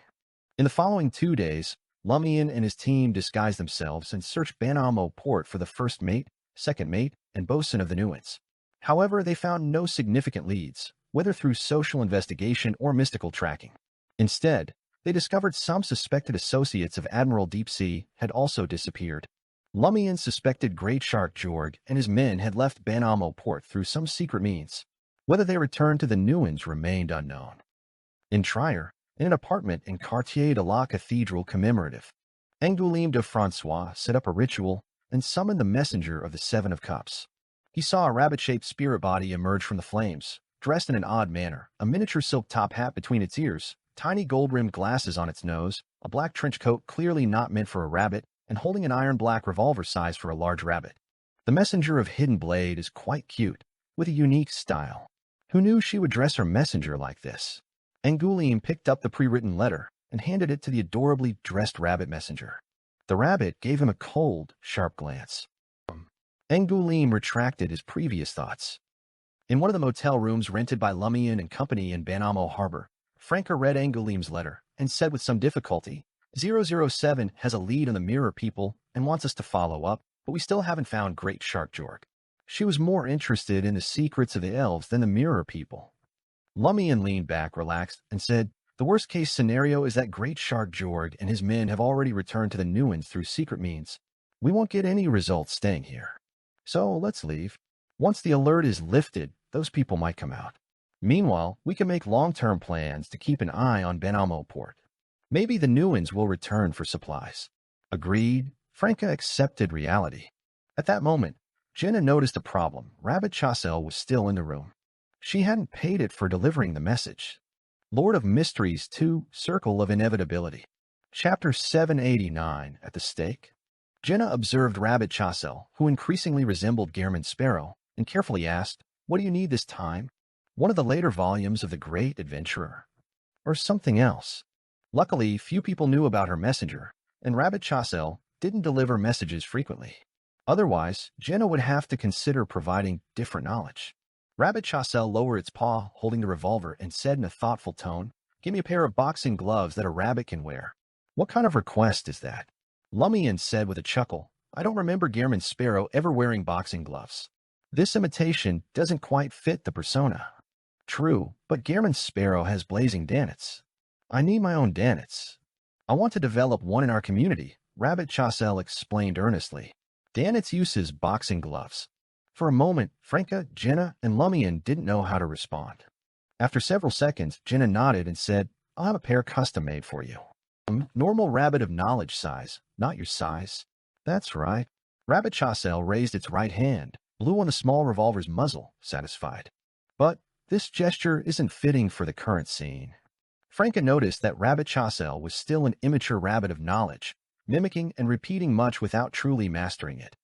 In the following 2 days, Lumian and his team disguised themselves and searched Banamo port for the first mate, second mate, and bosun of the Nuans. However, they found no significant leads, whether through social investigation or mystical tracking. Instead, they discovered some suspected associates of Admiral Deep Sea had also disappeared. Lumian suspected Great Shark Jorg and his men had left Banamo port through some secret means. Whether they returned to the Nuans remained unknown. In Trier, in an apartment in Quartier de la Cathedral commemorative, Angoulême de Francois set up a ritual and summoned the messenger of the Seven of Cups. He saw a rabbit-shaped spirit body emerge from the flames, dressed in an odd manner, a miniature silk top hat between its ears, tiny gold-rimmed glasses on its nose, a black trench coat clearly not meant for a rabbit, and holding an iron-black revolver size for a large rabbit. The messenger of Hidden Blade is quite cute, with a unique style. Who knew she would dress her messenger like this? Angoulême picked up the pre-written letter and handed it to the adorably dressed rabbit messenger. The rabbit gave him a cold, sharp glance. Angoulême retracted his previous thoughts. In one of the motel rooms rented by Lumian and Company in Banamo Harbor, Franca read Angoulême's letter and said with some difficulty, 007 has a lead on the Mirror people and wants us to follow up, but we still haven't found Great Shark Jorg. She was more interested in the secrets of the elves than the Mirror people. Lumian leaned back, relaxed, and said, the worst-case scenario is that Great Shark Jorg and his men have already returned to the Nuans through secret means. We won't get any results staying here. So let's leave. Once the alert is lifted, those people might come out. Meanwhile, we can make long-term plans to keep an eye on Banamo port. Maybe the Nuans will return for supplies. Agreed, Franca accepted reality. At that moment, Jenna noticed a problem. Rabbit Chassel was still in the room. She hadn't paid it for delivering the message. Lord of Mysteries 2, Circle of Inevitability. Chapter 789, at the stake. Jenna observed Rabbit Chassel, who increasingly resembled Gehrman Sparrow, and carefully asked, what do you need this time? One of the later volumes of The Great Adventurer? Or something else? Luckily, few people knew about her messenger, and Rabbit Chassel didn't deliver messages frequently. Otherwise, Jenna would have to consider providing different knowledge. Rabbit Chassel lowered its paw, holding the revolver, and said in a thoughtful tone, give me a pair of boxing gloves that a rabbit can wear. What kind of request is that? Lumian said with a chuckle, I don't remember Gehrman Sparrow ever wearing boxing gloves. This imitation doesn't quite fit the persona. True, but Gehrman Sparrow has blazing danets. I need my own danets. I want to develop one in our community, Rabbit Chassel explained earnestly. Danet's uses boxing gloves. For a moment, Franca, Jenna, and Lumian didn't know how to respond. After several seconds, Jenna nodded and said, I'll have a pair custom made for you. Normal rabbit of knowledge size, not your size. That's right. Rabbit Chassel raised its right hand, blew on the small revolver's muzzle, satisfied. But this gesture isn't fitting for the current scene. Franca noticed that Rabbit Chassel was still an immature rabbit of knowledge, mimicking and repeating much without truly mastering it.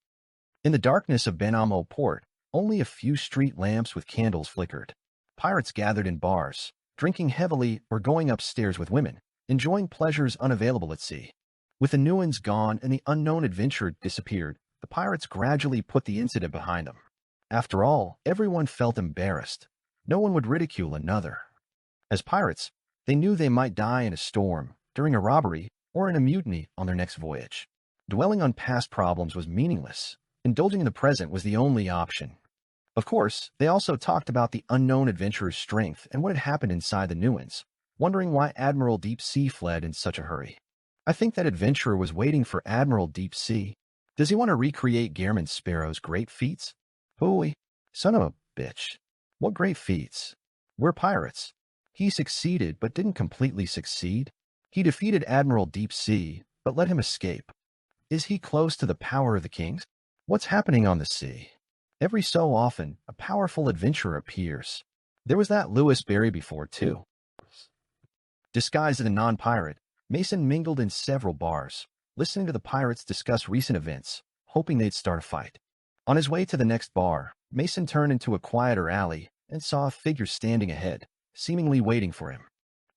In the darkness of Banamo port, only a few street lamps with candles flickered. Pirates gathered in bars, drinking heavily or going upstairs with women, enjoying pleasures unavailable at sea. With the Nuans gone and the unknown adventurer disappeared, the pirates gradually put the incident behind them. After all, everyone felt embarrassed. No one would ridicule another. As pirates, they knew they might die in a storm, during a robbery, or in a mutiny on their next voyage. Dwelling on past problems was meaningless. Indulging in the present was the only option. Of course, they also talked about the unknown adventurer's strength and what had happened inside the Nuans, wondering why Admiral Deep Sea fled in such a hurry. I think that adventurer was waiting for Admiral Deep Sea. Does he want to recreate Gehrman Sparrow's great feats? Hooey, son of a bitch. What great feats? We're pirates. He succeeded but didn't completely succeed. He defeated Admiral Deep Sea, but let him escape. Is he close to the power of the kings? What's happening on the sea? Every so often, a powerful adventurer appears. There was that Lewis Berry before, too. Disguised as a non-pirate, Mason mingled in several bars, listening to the pirates discuss recent events, hoping they'd start a fight. On his way to the next bar, Mason turned into a quieter alley and saw a figure standing ahead, seemingly waiting for him.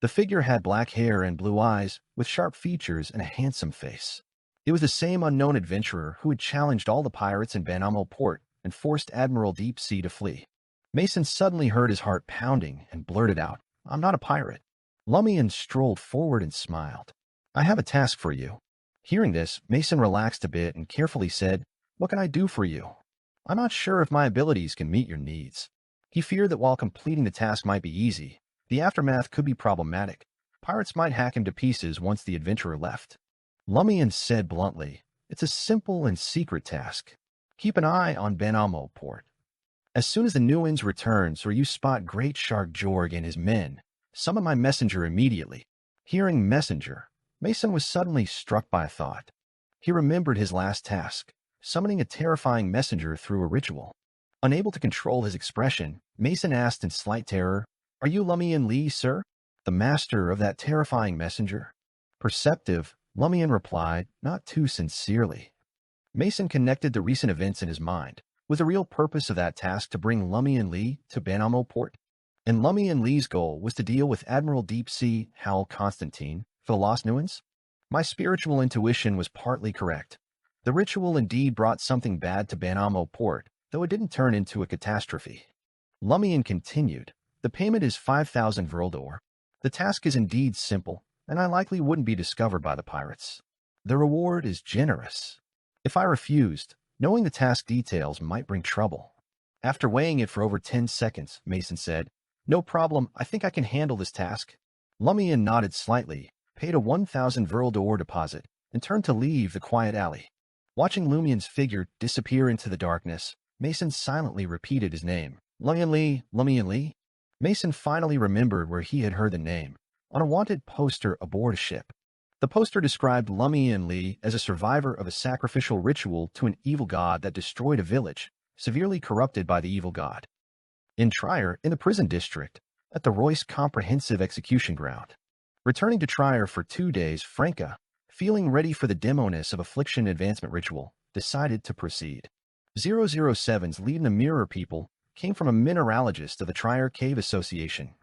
The figure had black hair and blue eyes, with sharp features and a handsome face. It was the same unknown adventurer who had challenged all the pirates in Banamo port and forced Admiral Deep Sea to flee. Mason suddenly heard his heart pounding and blurted out, "I'm not a pirate." Lumian strolled forward and smiled. "I have a task for you." Hearing this, Mason relaxed a bit and carefully said, "What can I do for you?" "I'm not sure if my abilities can meet your needs." He feared that while completing the task might be easy, the aftermath could be problematic. Pirates might hack him to pieces once the adventurer left. Lumian said bluntly, "It's a simple and secret task. Keep an eye on Banamo port. As soon as the Nuins returns or you spot Great Shark Jorg and his men, summon my messenger immediately." Hearing messenger, Mason was suddenly struck by a thought. He remembered his last task, summoning a terrifying messenger through a ritual. Unable to control his expression, Mason asked in slight terror, "Are you Lumian Lee, sir? The master of that terrifying messenger?" Perceptive, Lumian replied, not too sincerely. Mason connected the recent events in his mind. Was the real purpose of that task to bring Lumian Lee to Banamo port? And Lumian Lee's goal was to deal with Admiral Deep Sea Hal Constantine for the Lost Nuins? My spiritual intuition was partly correct. The ritual indeed brought something bad to Banamo port, though it didn't turn into a catastrophe. Lumian continued, "The payment is 5,000 Vrildor. The task is indeed simple, and I likely wouldn't be discovered by the pirates. The reward is generous. If I refused, knowing the task details might bring trouble." After weighing it for over 10 seconds, Mason said, "No problem, I think I can handle this task." Lumian nodded slightly, paid a 1,000 Vrildor deposit, and turned to leave the quiet alley. Watching Lumian's figure disappear into the darkness, Mason silently repeated his name. "Lumian Lee, Lumian Lee." Mason finally remembered where he had heard the name, on a wanted poster aboard a ship. The poster described Lumian Lee as a survivor of a sacrificial ritual to an evil god that destroyed a village, severely corrupted by the evil god. In Trier, in the prison district, at the Royce Comprehensive Execution Ground. Returning to Trier for 2 days, Franca, feeling ready for the demoness of affliction advancement ritual, decided to proceed. 007's lead in the Mirror People came from a mineralogist of the Trier Cave Association.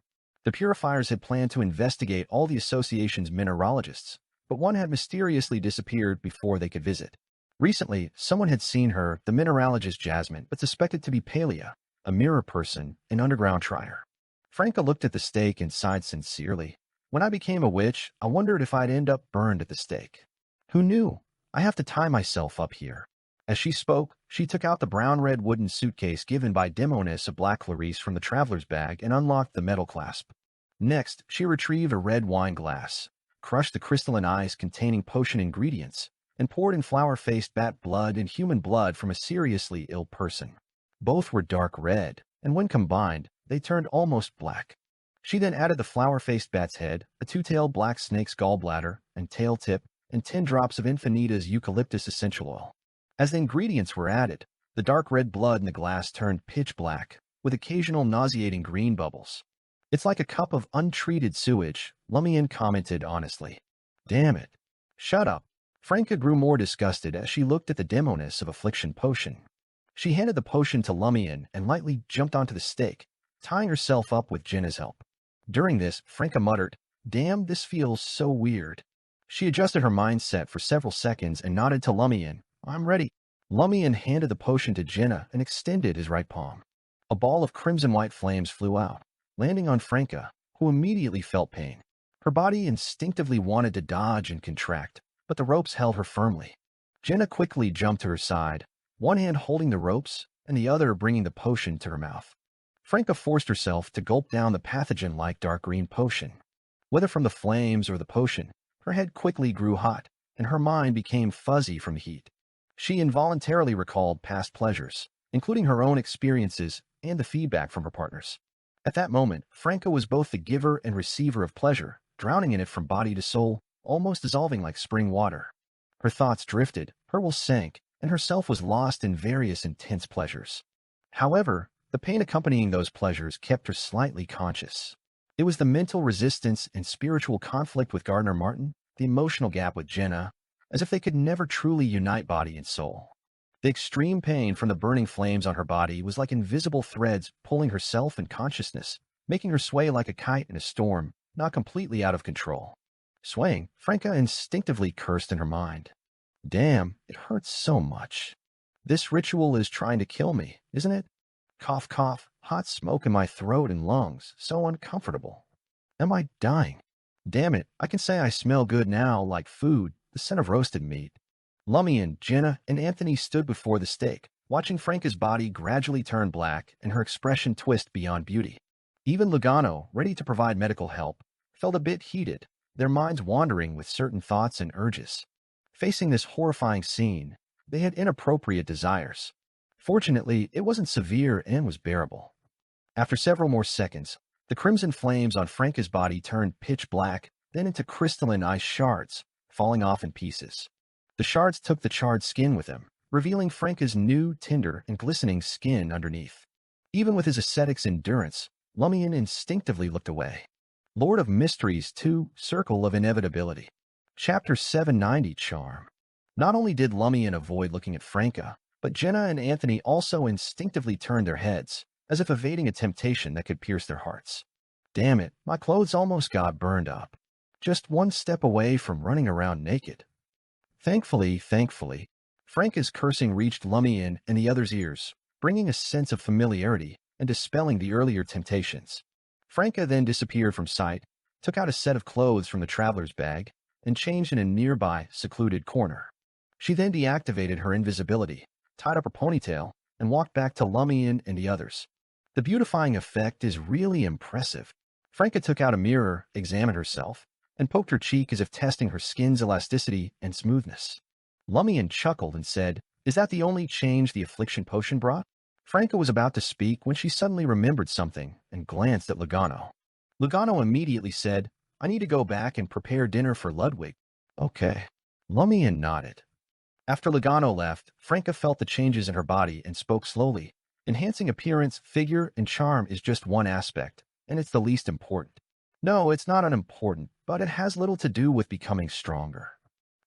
The Purifiers had planned to investigate all the association's mineralogists, but one had mysteriously disappeared before they could visit. Recently, someone had seen her, the mineralogist Jasmine, but suspected to be Palia, a mirror person, in underground Trier. Franca looked at the stake and sighed sincerely. "When I became a witch, I wondered if I'd end up burned at the stake. Who knew? I have to tie myself up here." As she spoke, she took out the brown-red wooden suitcase given by Demoness of Black Clarice from the traveler's bag and unlocked the metal clasp. Next, she retrieved a red wine glass, crushed the crystalline ice containing potion ingredients, and poured in flower-faced bat blood and human blood from a seriously ill person. Both were dark red, and when combined, they turned almost black. She then added the flower-faced bat's head, a 2-tailed black snake's gallbladder and tail tip, and 10 drops of Infinita's eucalyptus essential oil. As the ingredients were added, the dark red blood in the glass turned pitch black, with occasional nauseating green bubbles. "It's like a cup of untreated sewage," Lumian commented honestly. "Damn it." "Shut up." Franca grew more disgusted as she looked at the Demoness of Affliction potion. She handed the potion to Lumian and lightly jumped onto the stake, tying herself up with Jenna's help. During this, Franca muttered, "Damn, this feels so weird." She adjusted her mindset for several seconds and nodded to Lumian. "I'm ready." Lumian handed the potion to Jenna and extended his right palm. A ball of crimson-white flames flew out, landing on Franca, who immediately felt pain. Her body instinctively wanted to dodge and contract, but the ropes held her firmly. Jenna quickly jumped to her side, one hand holding the ropes and the other bringing the potion to her mouth. Franca forced herself to gulp down the pathogen-like dark green potion. Whether from the flames or the potion, her head quickly grew hot, and her mind became fuzzy from heat. She involuntarily recalled past pleasures, including her own experiences and the feedback from her partners. At that moment, Franca was both the giver and receiver of pleasure, drowning in it from body to soul, almost dissolving like spring water. Her thoughts drifted, her will sank, and herself was lost in various intense pleasures. However, the pain accompanying those pleasures kept her slightly conscious. It was the mental resistance and spiritual conflict with Gardner Martin, the emotional gap with Jenna, as if they could never truly unite body and soul. The extreme pain from the burning flames on her body was like invisible threads pulling herself and consciousness, making her sway like a kite in a storm, not completely out of control. Swaying, Franca instinctively cursed in her mind. Damn, it hurts so much. This ritual is trying to kill me, isn't it? Cough, cough, hot smoke in my throat and lungs, so uncomfortable. Am I dying? Damn it, I can say I smell good now, like food, the scent of roasted meat. Lumian, Jenna, and Anthony stood before the stake, watching Franca's body gradually turn black and her expression twist beyond beauty. Even Lugano, ready to provide medical help, felt a bit heated, their minds wandering with certain thoughts and urges. Facing this horrifying scene, they had inappropriate desires. Fortunately, it wasn't severe and was bearable. After several more seconds, the crimson flames on Franca's body turned pitch black, then into crystalline ice shards, falling off in pieces. The shards took the charred skin with them, revealing Franca's new, tender, and glistening skin underneath. Even with his ascetic's endurance, Lumian instinctively looked away. Lord of Mysteries 2, Circle of Inevitability. Chapter 790, Charm. Not only did Lumian avoid looking at Franca, but Jenna and Anthony also instinctively turned their heads, as if evading a temptation that could pierce their hearts. Damn it, my clothes almost got burned up. Just one step away from running around naked. Thankfully, Franca's cursing reached Lumian and the others' ears, bringing a sense of familiarity and dispelling the earlier temptations. Franca then disappeared from sight, took out a set of clothes from the traveler's bag, and changed in a nearby, secluded corner. She then deactivated her invisibility, tied up her ponytail, and walked back to Lumian and the others. The beautifying effect is really impressive. Franca took out a mirror, examined herself, and poked her cheek as if testing her skin's elasticity and smoothness. Lumian chuckled and said, "Is that the only change the affliction potion brought?" Franca was about to speak when she suddenly remembered something and glanced at Lugano. Lugano immediately said, "I need to go back and prepare dinner for Ludwig." Okay. Lumian nodded. After Lugano left, Franca felt the changes in her body and spoke slowly. Enhancing appearance, figure, and charm is just one aspect, and it's the least important. No, it's not unimportant, but it has little to do with becoming stronger.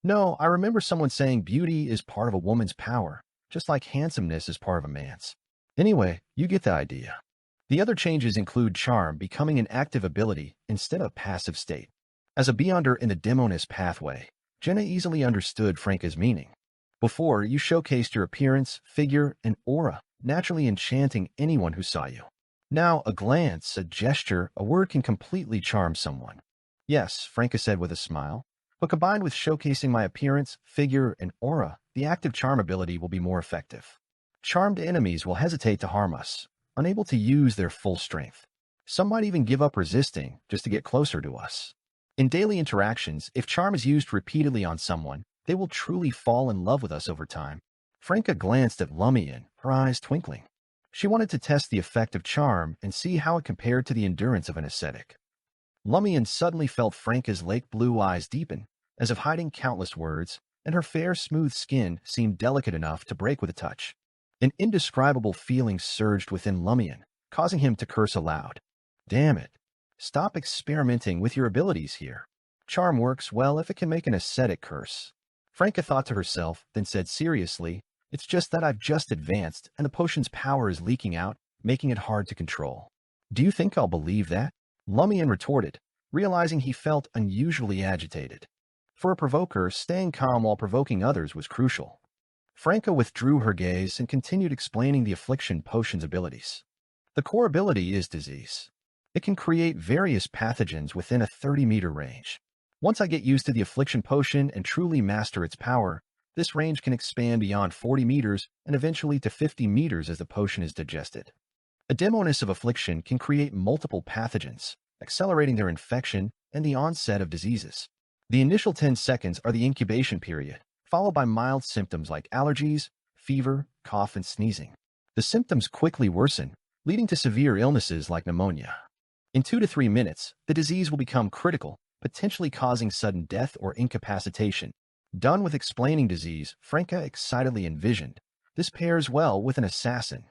No, I remember someone saying beauty is part of a woman's power, just like handsomeness is part of a man's. Anyway, you get the idea. The other changes include charm becoming an active ability instead of passive state. As a Beyonder in the Demoness pathway, Jenna easily understood Franca's meaning. Before, you showcased your appearance, figure, and aura, naturally enchanting anyone who saw you. Now, a glance, a gesture, a word can completely charm someone. Yes, Franca said with a smile, but combined with showcasing my appearance, figure, and aura, the active charm ability will be more effective. Charmed enemies will hesitate to harm us, unable to use their full strength. Some might even give up resisting just to get closer to us. In daily interactions, if charm is used repeatedly on someone, they will truly fall in love with us over time. Franca glanced at Lumian, her eyes twinkling. She wanted to test the effect of charm and see how it compared to the endurance of an ascetic. Lumian suddenly felt Franca's lake blue eyes deepen, as if hiding countless words, and her fair, smooth skin seemed delicate enough to break with a touch. An indescribable feeling surged within Lumian, causing him to curse aloud. Damn it. Stop experimenting with your abilities here. Charm works well if it can make an ascetic curse. Franca thought to herself, then said seriously, "It's just that I've just advanced, and the potion's power is leaking out, making it hard to control." "Do you think I'll believe that?" Lumian retorted, realizing he felt unusually agitated. For a provoker, staying calm while provoking others was crucial. Franca withdrew her gaze and continued explaining the affliction potion's abilities. The core ability is disease. It can create various pathogens within a 30-meter range. Once I get used to the affliction potion and truly master its power, this range can expand beyond 40 meters and eventually to 50 meters as the potion is digested. A demoness of affliction can create multiple pathogens, accelerating their infection and the onset of diseases. The initial 10 seconds are the incubation period, followed by mild symptoms like allergies, fever, cough, and sneezing. The symptoms quickly worsen, leading to severe illnesses like pneumonia. In 2 to 3 minutes, the disease will become critical, potentially causing sudden death or incapacitation. Done with explaining disease, Franca excitedly envisioned, this pairs well with an assassin.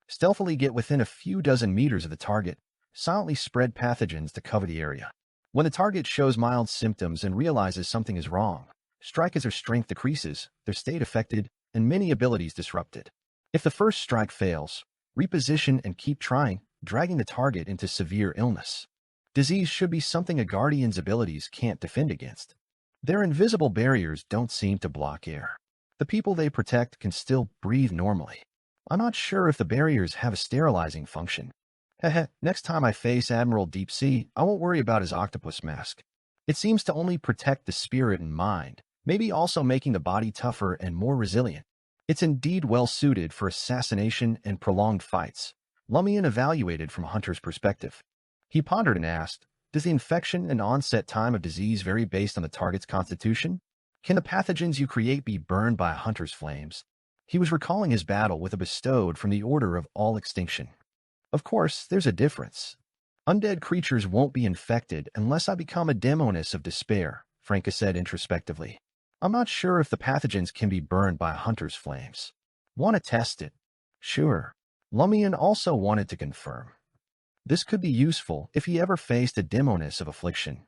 Stealthily get within a few dozen meters of the target, silently spread pathogens to cover the area. When the target shows mild symptoms and realizes something is wrong, strike as their strength decreases, their state affected, and many abilities disrupted. If the first strike fails, reposition and keep trying, dragging the target into severe illness. Disease should be something a guardian's abilities can't defend against. Their invisible barriers don't seem to block air. The people they protect can still breathe normally. I'm not sure if the barriers have a sterilizing function. Heh, next time I face Admiral Deep Sea, I won't worry about his octopus mask. It seems to only protect the spirit and mind, maybe also making the body tougher and more resilient. It's indeed well suited for assassination and prolonged fights. Lumian evaluated from a hunter's perspective. He pondered and asked, does the infection and onset time of disease vary based on the target's constitution? Can the pathogens you create be burned by a hunter's flames? He was recalling his battle with a bestowed from the order of all extinction. Of course, there's a difference. Undead creatures won't be infected unless I become a demoness of despair, Franca said introspectively. I'm not sure if the pathogens can be burned by a hunter's flames. Want to test it? Sure. Lumian also wanted to confirm. This could be useful if he ever faced a demoness of affliction.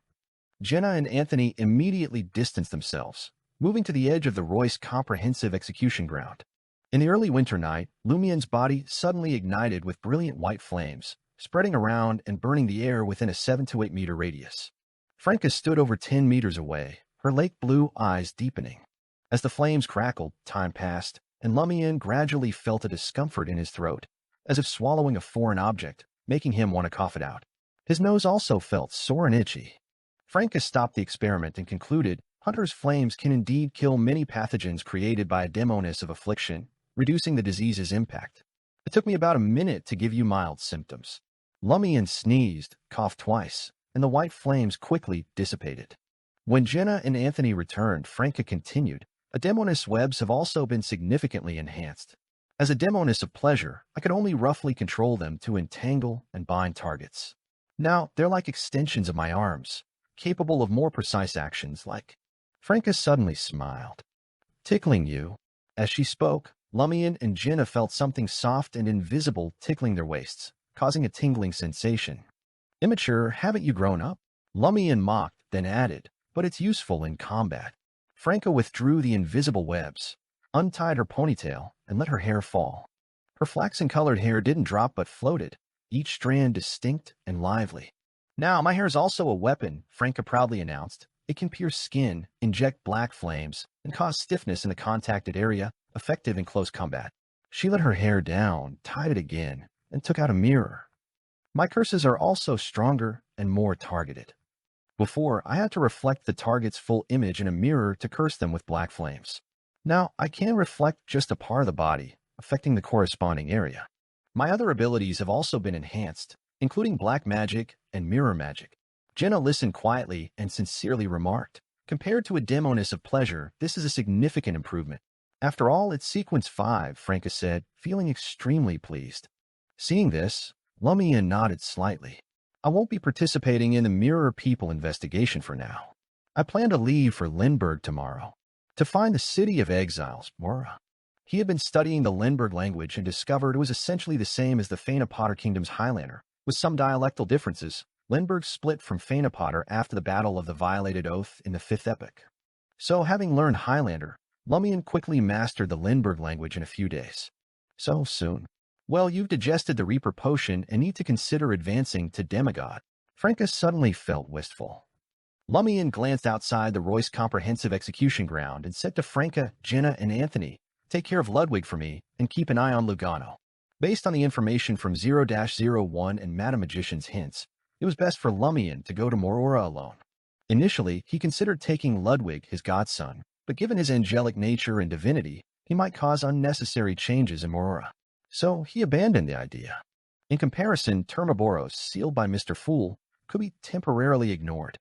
Jenna and Anthony immediately distanced themselves, moving to the edge of the Royce comprehensive execution ground. In the early winter night, Lumian's body suddenly ignited with brilliant white flames, spreading around and burning the air within a 7 to 8 meter radius. Franca stood over 10 meters away, her lake blue eyes deepening. As the flames crackled, time passed, and Lumian gradually felt a discomfort in his throat, as if swallowing a foreign object, making him want to cough it out. His nose also felt sore and itchy. Franca stopped the experiment and concluded, Hunter's flames can indeed kill many pathogens created by a demoness of affliction, reducing the disease's impact. It took me about a minute to give you mild symptoms. Lumian sneezed, coughed twice, and the white flames quickly dissipated. When Jenna and Anthony returned, Franca continued, a demoness webs have also been significantly enhanced. As a demoness of pleasure, I could only roughly control them to entangle and bind targets. Now, they're like extensions of my arms, capable of more precise actions like... Franca suddenly smiled. Tickling you. As she spoke, Lumian and Jenna felt something soft and invisible tickling their waists, causing a tingling sensation. Immature, haven't you grown up? Lumian mocked, then added, but it's useful in combat. Franca withdrew the invisible webs, untied her ponytail, and let her hair fall. Her flaxen-colored hair didn't drop but floated, each strand distinct and lively. Now, my hair is also a weapon, Franca proudly announced. It can pierce skin, inject black flames, and cause stiffness in the contacted area, effective in close combat. She let her hair down, tied it again, and took out a mirror. My curses are also stronger and more targeted. Before, I had to reflect the target's full image in a mirror to curse them with black flames. Now, I can reflect just a part of the body, affecting the corresponding area. My other abilities have also been enhanced, including black magic and mirror magic. Jenna listened quietly and sincerely remarked, compared to a demoness of pleasure, this is a significant improvement. After all, it's sequence 5, Franca said, feeling extremely pleased. Seeing this, Lumian nodded slightly. I won't be participating in the Mirror People investigation for now. I plan to leave for Lindbergh tomorrow, to find the City of Exiles, Mora. He had been studying the Lindbergh language and discovered it was essentially the same as the Fainapotter Kingdom's Highlander, with some dialectal differences. Lindbergh split from Fainapotter after the Battle of the Violated Oath in the 5th Epoch. So, having learned Highlander, Lumian quickly mastered the Lindbergh language in a few days. So soon. Well, you've digested the Reaper potion and need to consider advancing to Demigod. Franca suddenly felt wistful. Lumian glanced outside the Royce Comprehensive Execution Ground and said to Franca, Jenna, and Anthony, take care of Ludwig for me and keep an eye on Lugano. Based on the information from 0-01 and Madam Magician's hints, it was best for Lumian to go to Morora alone. Initially, he considered taking Ludwig, his godson, but given his angelic nature and divinity, he might cause unnecessary changes in Morora. So he abandoned the idea. In comparison, Termaboros, sealed by Mr. Fool, could be temporarily ignored.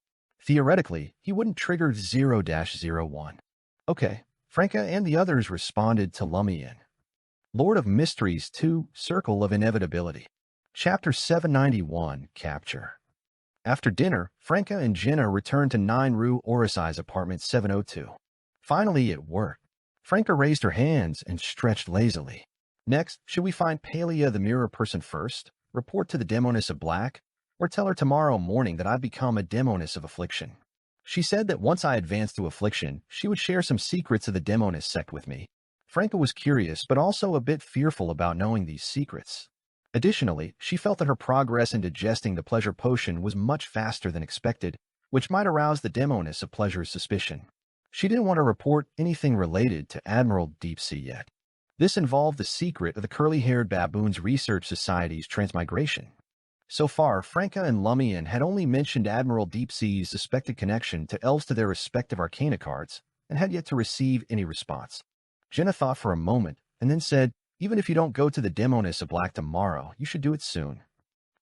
Theoretically, he wouldn't trigger 0-01. Okay, Franca and the others responded to Lumian. Lord of Mysteries 2, Circle of Inevitability. Chapter 791, Capture. After dinner, Franca and Jenna returned to 9 Rue Orisai's apartment 702. Finally, it worked. Franca raised her hands and stretched lazily. Next, should we find Palia the mirror person first, report to the Demoness of Black, or tell her tomorrow morning that I've become a Demoness of Affliction? She said that once I advanced to Affliction, she would share some secrets of the Demoness sect with me. Franca was curious, but also a bit fearful about knowing these secrets. Additionally, she felt that her progress in digesting the pleasure potion was much faster than expected, which might arouse the demoness of pleasure's suspicion. She didn't want to report anything related to Admiral Deep-Sea yet. This involved the secret of the curly-haired baboons research society's transmigration. So far, Franca and Lumian had only mentioned Admiral Deep-Sea's suspected connection to elves to their respective arcana cards, and had yet to receive any response. Jenna thought for a moment, and then said, "Even if you don't go to the Demoness of Black tomorrow, you should do it soon.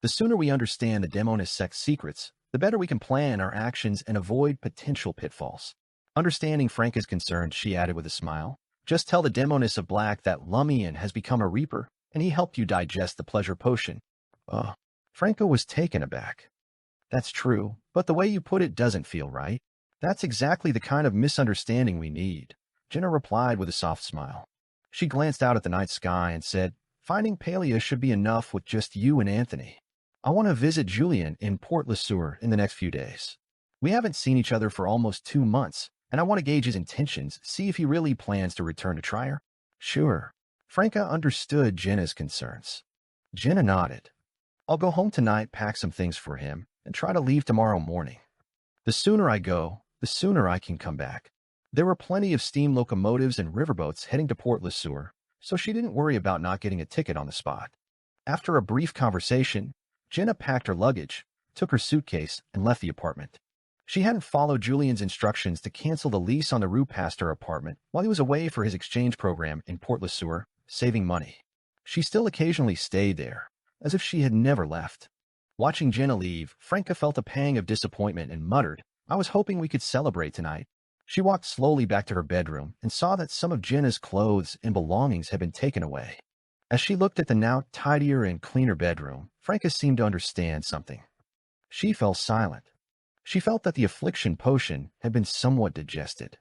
The sooner we understand the Demoness sect's secrets, the better we can plan our actions and avoid potential pitfalls." Understanding Franca's concern, she added with a smile, "Just tell the Demoness of Black that Lumian has become a reaper, and he helped you digest the pleasure potion." Franca was taken aback. "That's true, but the way you put it doesn't feel right." "That's exactly the kind of misunderstanding we need," Jenna replied with a soft smile. She glanced out at the night sky and said, "Finding Palia should be enough with just you and Anthony. I want to visit Julian in Port LeSueur in the next few days. We haven't seen each other for almost 2 months, and I want to gauge his intentions, see if he really plans to return to Trier." "Sure." Franca understood Jenna's concerns. Jenna nodded. "I'll go home tonight, pack some things for him, and try to leave tomorrow morning. The sooner I go, the sooner I can come back." There were plenty of steam locomotives and riverboats heading to Port LeSueur, so she didn't worry about not getting a ticket on the spot. After a brief conversation, Jenna packed her luggage, took her suitcase, and left the apartment. She hadn't followed Julian's instructions to cancel the lease on the Rue Pasteur apartment while he was away for his exchange program in Port LeSueur, saving money. She still occasionally stayed there, as if she had never left. Watching Jenna leave, Franca felt a pang of disappointment and muttered, "I was hoping we could celebrate tonight." She walked slowly back to her bedroom and saw that some of Jenna's clothes and belongings had been taken away. As she looked at the now tidier and cleaner bedroom, Franca seemed to understand something. She fell silent. She felt that the affliction potion had been somewhat digested.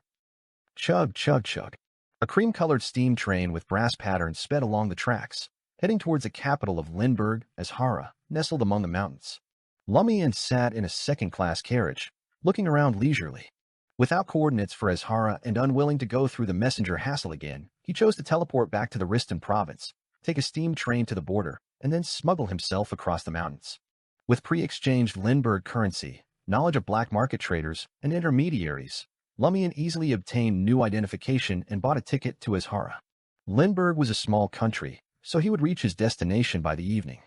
Chug, chug, chug. A cream-colored steam train with brass patterns sped along the tracks, heading towards the capital of Lindbergh as Hara, nestled among the mountains. Lumian sat in a second-class carriage, looking around leisurely. Without coordinates for Azhara and unwilling to go through the messenger hassle again, he chose to teleport back to the Riston province, take a steam train to the border, and then smuggle himself across the mountains. With pre-exchanged Lindbergh currency, knowledge of black market traders, and intermediaries, Lumian easily obtained new identification and bought a ticket to Azhara. Lindbergh was a small country, so he would reach his destination by the evening.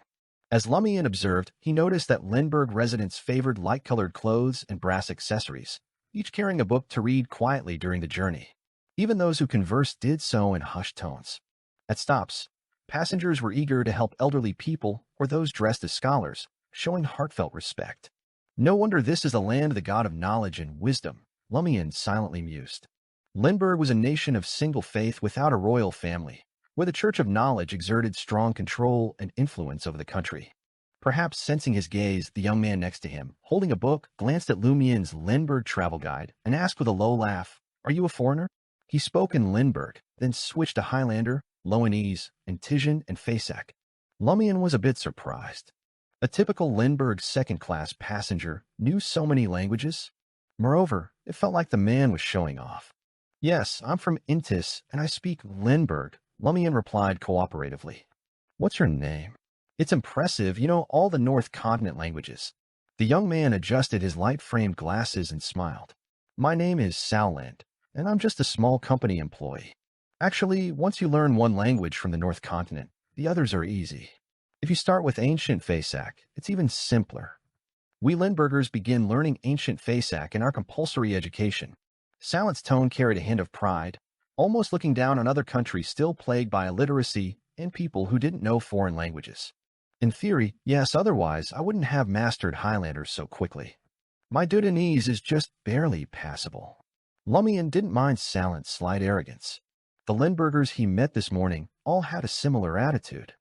As Lumian observed, he noticed that Lindbergh residents favored light-colored clothes and brass accessories, each carrying a book to read quietly during the journey. Even those who conversed did so in hushed tones. At stops, passengers were eager to help elderly people or those dressed as scholars, showing heartfelt respect. "No wonder this is the land of the god of knowledge and wisdom," Lumian silently mused. Lindbergh was a nation of single faith without a royal family, where the Church of Knowledge exerted strong control and influence over the country. Perhaps sensing his gaze, the young man next to him, holding a book, glanced at Lumian's Lindbergh travel guide and asked with a low laugh, "Are you a foreigner?" He spoke in Lindbergh, then switched to Highlander, Loanese, Antisian, and Fasak. Lumian was a bit surprised. A typical Lindbergh second-class passenger knew so many languages. Moreover, it felt like the man was showing off. "Yes, I'm from Intis, and I speak Lindbergh," Lumian replied cooperatively. "What's your name?" "It's impressive, you know all the North Continent languages." The young man adjusted his light-framed glasses and smiled. "My name is Sauland, and I'm just a small company employee. Actually, once you learn one language from the North Continent, the others are easy. If you start with Ancient Fasak, it's even simpler. We Lindberghers begin learning Ancient Fasak in our compulsory education." Sauland's tone carried a hint of pride, almost looking down on other countries still plagued by illiteracy and people who didn't know foreign languages. "In theory, yes, otherwise I wouldn't have mastered Highlander so quickly. My Dudanese is just barely passable." Lumian didn't mind Sauland's slight arrogance. The Lindberghers he met this morning all had a similar attitude.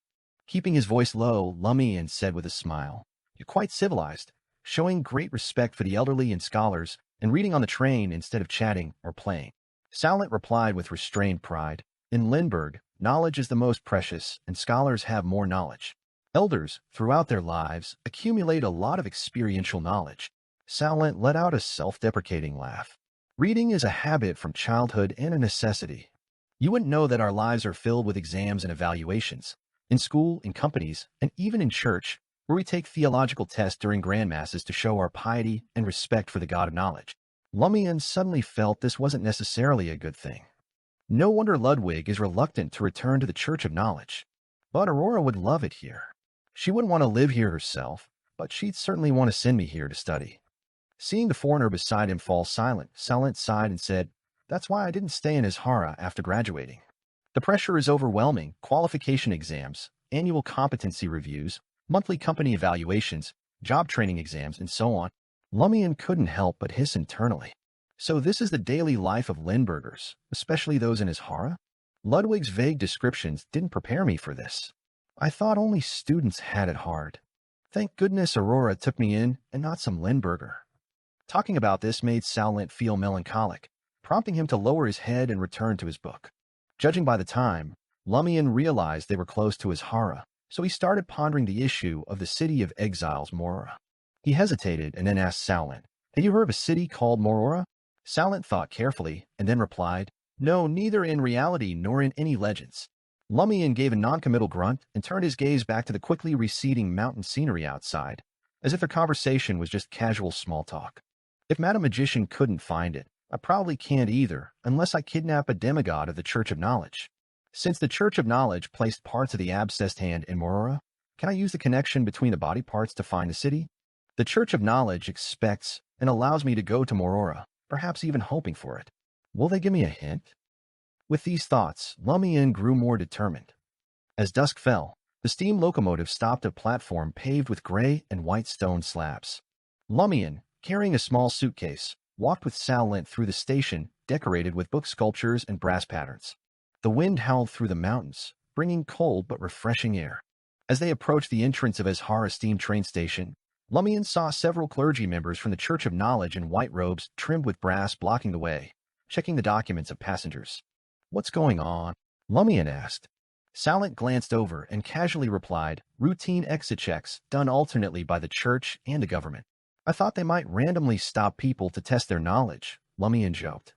Keeping his voice low, Lumian said with a smile, "You're quite civilized, showing great respect for the elderly and scholars, and reading on the train instead of chatting or playing." Sauland replied with restrained pride, "In Lindbergh, knowledge is the most precious, and scholars have more knowledge. Elders, throughout their lives, accumulate a lot of experiential knowledge." Sauland let out a self-deprecating laugh. "Reading is a habit from childhood and a necessity. You wouldn't know that our lives are filled with exams and evaluations. In school, in companies, and even in church, where we take theological tests during grand masses to show our piety and respect for the God of knowledge. Lumian suddenly felt this wasn't necessarily a good thing. No wonder Ludwig is reluctant to return to the Church of Knowledge. But Aurora would love it here. She wouldn't want to live here herself, but she'd certainly want to send me here to study. Seeing the foreigner beside him fall silent, Salent sighed and said, "That's why I didn't stay in Ishara after graduating. The pressure is overwhelming: qualification exams, annual competency reviews, monthly company evaluations, job training exams, and so on." Lumian couldn't help but hiss internally. So this is the daily life of Lindberghers, especially those in Ishara? Ludwig's vague descriptions didn't prepare me for this. I thought only students had it hard. Thank goodness Aurora took me in and not some Lindbergher. Talking about this made Salent feel melancholic, prompting him to lower his head and return to his book. Judging by the time, Lumian realized they were close to Ishara, so he started pondering the issue of the city of exiles, Morora. He hesitated and then asked Salent, "Have you heard of a city called Morora?" Salent thought carefully and then replied, "No, neither in reality nor in any legends." Lumian gave a noncommittal grunt and turned his gaze back to the quickly receding mountain scenery outside, as if their conversation was just casual small talk. If Madam Magician couldn't find it, I probably can't either, unless I kidnap a demigod of the Church of Knowledge. Since the Church of Knowledge placed parts of the abscessed hand in Morora, can I use the connection between the body parts to find the city? The Church of Knowledge expects and allows me to go to Morora, perhaps even hoping for it. Will they give me a hint? With these thoughts, Lumian grew more determined. As dusk fell, the steam locomotive stopped at a platform paved with gray and white stone slabs. Lumian, carrying a small suitcase, walked with Salent through the station, decorated with book sculptures and brass patterns. The wind howled through the mountains, bringing cold but refreshing air. As they approached the entrance of Ishara steam train station, Lumian saw several clergy members from the Church of Knowledge in white robes trimmed with brass blocking the way, checking the documents of passengers. "What's going on?" Lumian asked. Salent glanced over and casually replied, "Routine exit checks done alternately by the church and the government." "I thought they might randomly stop people to test their knowledge," Lumian joked.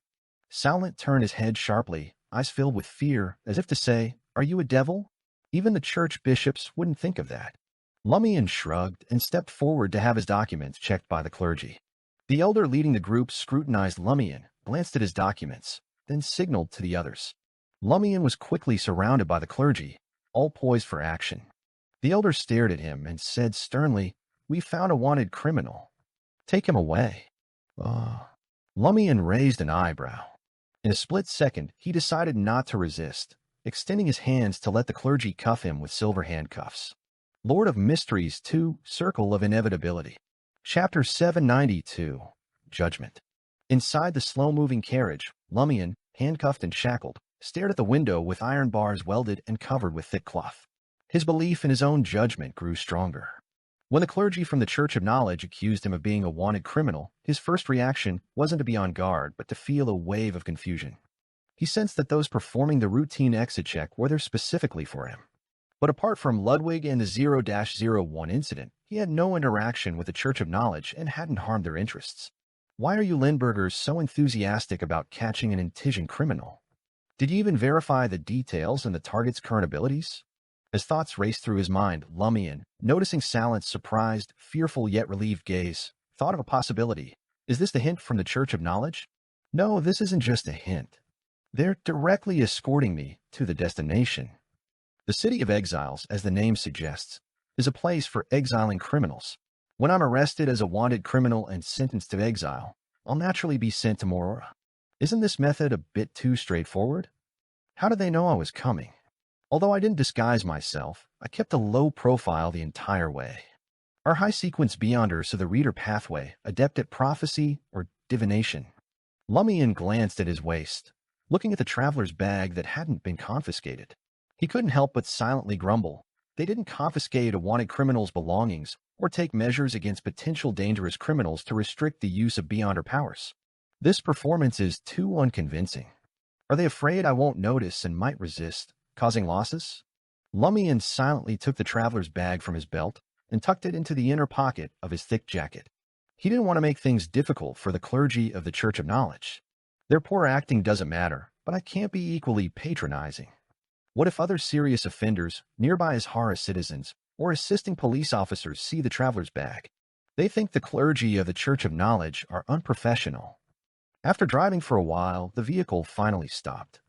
Salent turned his head sharply, eyes filled with fear, as if to say, "Are you a devil? Even the church bishops wouldn't think of that." Lumian shrugged and stepped forward to have his documents checked by the clergy. The elder leading the group scrutinized Lumian, glanced at his documents, then signaled to the others. Lumian was quickly surrounded by the clergy, all poised for action. The elder stared at him and said sternly, "We found a wanted criminal. Take him away." Lumian raised an eyebrow. In a split second, he decided not to resist, extending his hands to let the clergy cuff him with silver handcuffs. Lord of Mysteries 2, Circle of Inevitability. Chapter 792, Judgment. Inside the slow-moving carriage, Lumian, handcuffed and shackled, stared at the window with iron bars welded and covered with thick cloth. His belief in his own judgment grew stronger. When the clergy from the Church of Knowledge accused him of being a wanted criminal, his first reaction wasn't to be on guard, but to feel a wave of confusion. He sensed that those performing the routine exit check were there specifically for him. But apart from Ludwig and the 0-01 incident, he had no interaction with the Church of Knowledge and hadn't harmed their interests. Why are you Lindberghers so enthusiastic about catching an Intigian criminal? Did you even verify the details and the target's current abilities? As thoughts raced through his mind, Lumian, noticing Salent's surprised, fearful yet relieved gaze, thought of a possibility. Is this the hint from the Church of Knowledge? No, this isn't just a hint. They're directly escorting me to the destination. The City of Exiles, as the name suggests, is a place for exiling criminals. When I'm arrested as a wanted criminal and sentenced to exile, I'll naturally be sent to Morora. Isn't this method a bit too straightforward? How did they know I was coming? Although I didn't disguise myself, I kept a low profile the entire way. Are high-sequence beyonders of the reader pathway adept at prophecy or divination? Lumian glanced at his waist, looking at the traveler's bag that hadn't been confiscated. He couldn't help but silently grumble. They didn't confiscate a wanted criminal's belongings or take measures against potential dangerous criminals to restrict the use of beyonder powers. This performance is too unconvincing. Are they afraid I won't notice and might resist, causing losses? Lumian silently took the traveler's bag from his belt and tucked it into the inner pocket of his thick jacket. He didn't want to make things difficult for the clergy of the Church of Knowledge. Their poor acting doesn't matter, but I can't be equally patronizing. What if other serious offenders, nearby Ishara citizens, or assisting police officers see the traveler's bag. They think the clergy of the Church of Knowledge are unprofessional. After driving for a while, the vehicle finally stopped.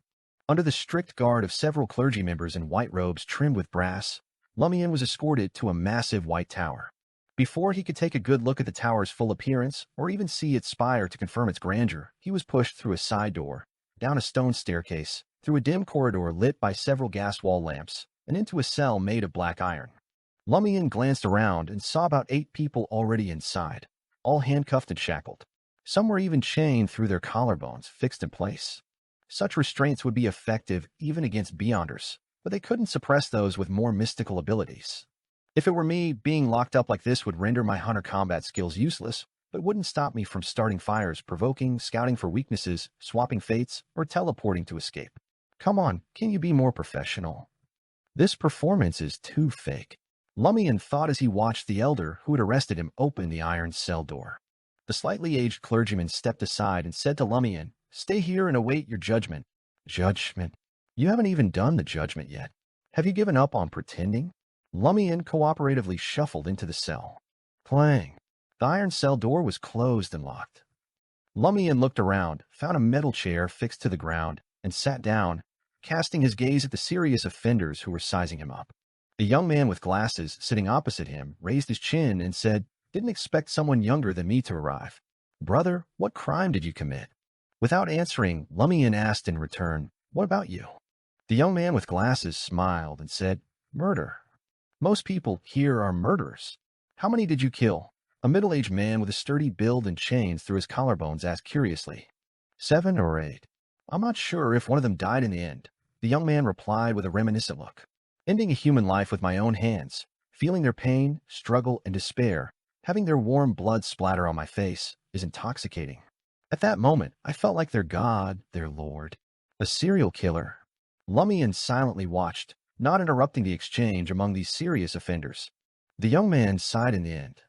Under the strict guard of several clergy members in white robes trimmed with brass, Lumian was escorted to a massive white tower. Before he could take a good look at the tower's full appearance or even see its spire to confirm its grandeur, he was pushed through a side door, down a stone staircase, through a dim corridor lit by several gas wall lamps, and into a cell made of black iron. Lumian glanced around and saw about 8 people already inside, all handcuffed and shackled. Some were even chained through their collarbones, fixed in place. Such restraints would be effective even against Beyonders, but they couldn't suppress those with more mystical abilities. If it were me, being locked up like this would render my hunter combat skills useless, but wouldn't stop me from starting fires, provoking, scouting for weaknesses, swapping fates, or teleporting to escape. Come on, can you be more professional? This performance is too fake. Lumian thought as he watched the elder who had arrested him open the iron cell door. The slightly aged clergyman stepped aside and said to Lumian, "Stay here and await your judgment." Judgment? You haven't even done the judgment yet. Have you given up on pretending? Lumian cooperatively shuffled into the cell. Clang. The iron cell door was closed and locked. Lumian looked around, found a metal chair fixed to the ground, and sat down, casting his gaze at the serious offenders who were sizing him up. A young man with glasses sitting opposite him raised his chin and said, "Didn't expect someone younger than me to arrive. Brother, what crime did you commit?" Without answering, Lumian asked in return, "What about you?" The young man with glasses smiled and said, "Murder. Most people here are murderers. How many did you kill?" A middle-aged man with a sturdy build and chains through his collarbones asked curiously. 7 or 8. I'm not sure if one of them died in the end. The young man replied with a reminiscent look. Ending a human life with my own hands, feeling their pain, struggle, and despair, having their warm blood splatter on my face, is intoxicating. At that moment, I felt like their god, their lord. A serial killer. Lumian silently watched, not interrupting the exchange among these serious offenders. The young man sighed in the end.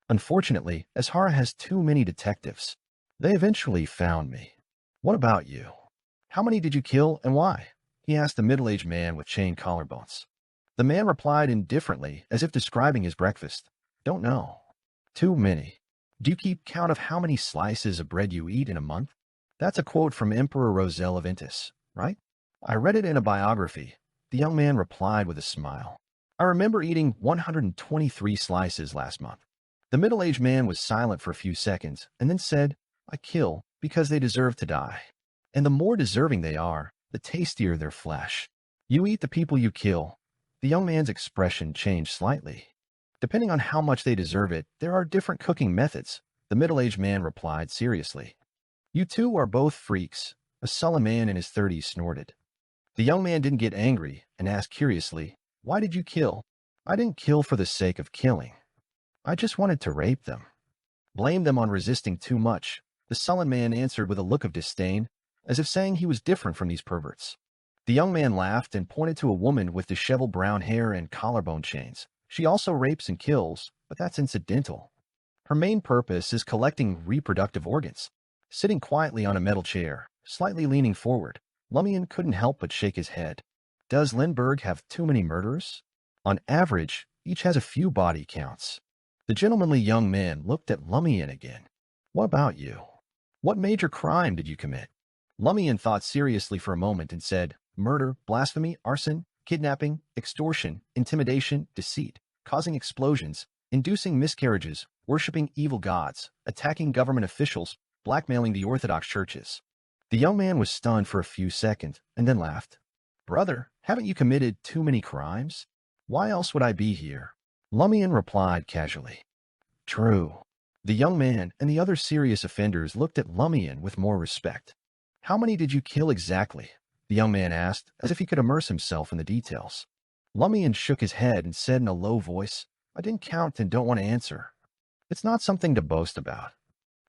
Unfortunately, Azhara has too many detectives. They eventually found me. What about you? How many did you kill and why? He asked the middle-aged man with chained collarbones. The man replied indifferently, as if describing his breakfast. Don't know. Too many. Do you keep count of how many slices of bread you eat in a month? That's a quote from Emperor Roselle of Intis, right? I read it in a biography. The young man replied with a smile. I remember eating 123 slices last month. The middle-aged man was silent for a few seconds and then said, I kill because they deserve to die. And the more deserving they are, the tastier their flesh. You eat the people you kill. The young man's expression changed slightly. Depending on how much they deserve it, there are different cooking methods, the middle-aged man replied seriously. You two are both freaks, a sullen man in his 30s snorted. The young man didn't get angry and asked curiously, Why did you kill? I didn't kill for the sake of killing. I just wanted to rape them. Blame them on resisting too much, the sullen man answered with a look of disdain, as if saying he was different from these perverts. The young man laughed and pointed to a woman with disheveled brown hair and collarbone chains. She also rapes and kills, but that's incidental. Her main purpose is collecting reproductive organs. Sitting quietly on a metal chair, slightly leaning forward, Lumian couldn't help but shake his head. Does Lindbergh have too many murderers? On average, each has a few body counts. The gentlemanly young man looked at Lumian again. What about you? What major crime did you commit? Lumian thought seriously for a moment and said, Murder, blasphemy, arson, kidnapping, extortion, intimidation, deceit, causing explosions, inducing miscarriages, worshipping evil gods, attacking government officials, blackmailing the Orthodox churches. The young man was stunned for a few seconds and then laughed. Brother, haven't you committed too many crimes? Why else would I be here? Lumian replied casually. True. The young man and the other serious offenders looked at Lumian with more respect. How many did you kill exactly? The young man asked, as if he could immerse himself in the details. Lumian shook his head and said in a low voice, I didn't count and don't want to answer. It's not something to boast about.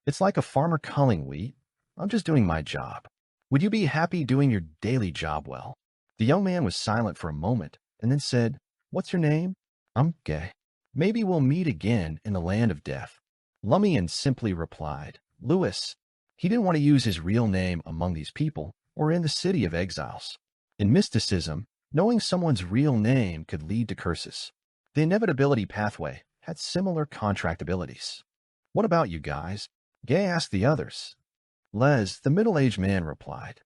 It's like a farmer culling wheat. I'm just doing my job. Would you be happy doing your daily job well? The young man was silent for a moment and then said, What's your name? I'm gay. Maybe we'll meet again in the land of death. Lumian simply replied, Louis. He didn't want to use his real name among these people or in the city of exiles. In mysticism, knowing someone's real name could lead to curses. The inevitability pathway had similar contractabilities. What about you guys? Gay asked the others. Les, the middle-aged man, replied.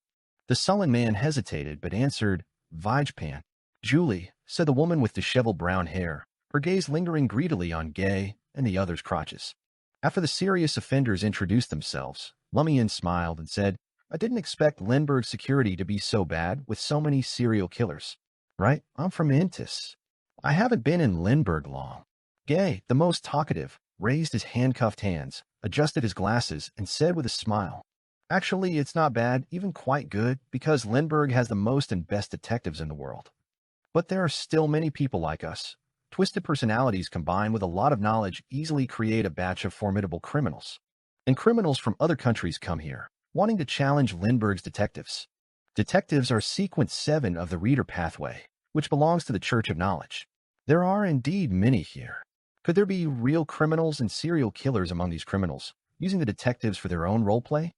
The sullen man hesitated but answered, Vijpan. Julie, said the woman with disheveled brown hair, her gaze lingering greedily on Gay and the others' crotches. After the serious offenders introduced themselves, Lumian smiled and said, I didn't expect Lindbergh's security to be so bad with so many serial killers. Right? I'm from Intis. I haven't been in Lindbergh long. Gay, the most talkative, raised his handcuffed hands, adjusted his glasses, and said with a smile, Actually, it's not bad, even quite good, because Lindbergh has the most and best detectives in the world. But there are still many people like us. Twisted personalities combined with a lot of knowledge easily create a batch of formidable criminals. And criminals from other countries come here, wanting to challenge Lindbergh's detectives. Detectives are sequence 7 of the Reader Pathway, which belongs to the Church of Knowledge. There are indeed many here. Could there be real criminals and serial killers among these criminals, using the detectives for their own roleplay?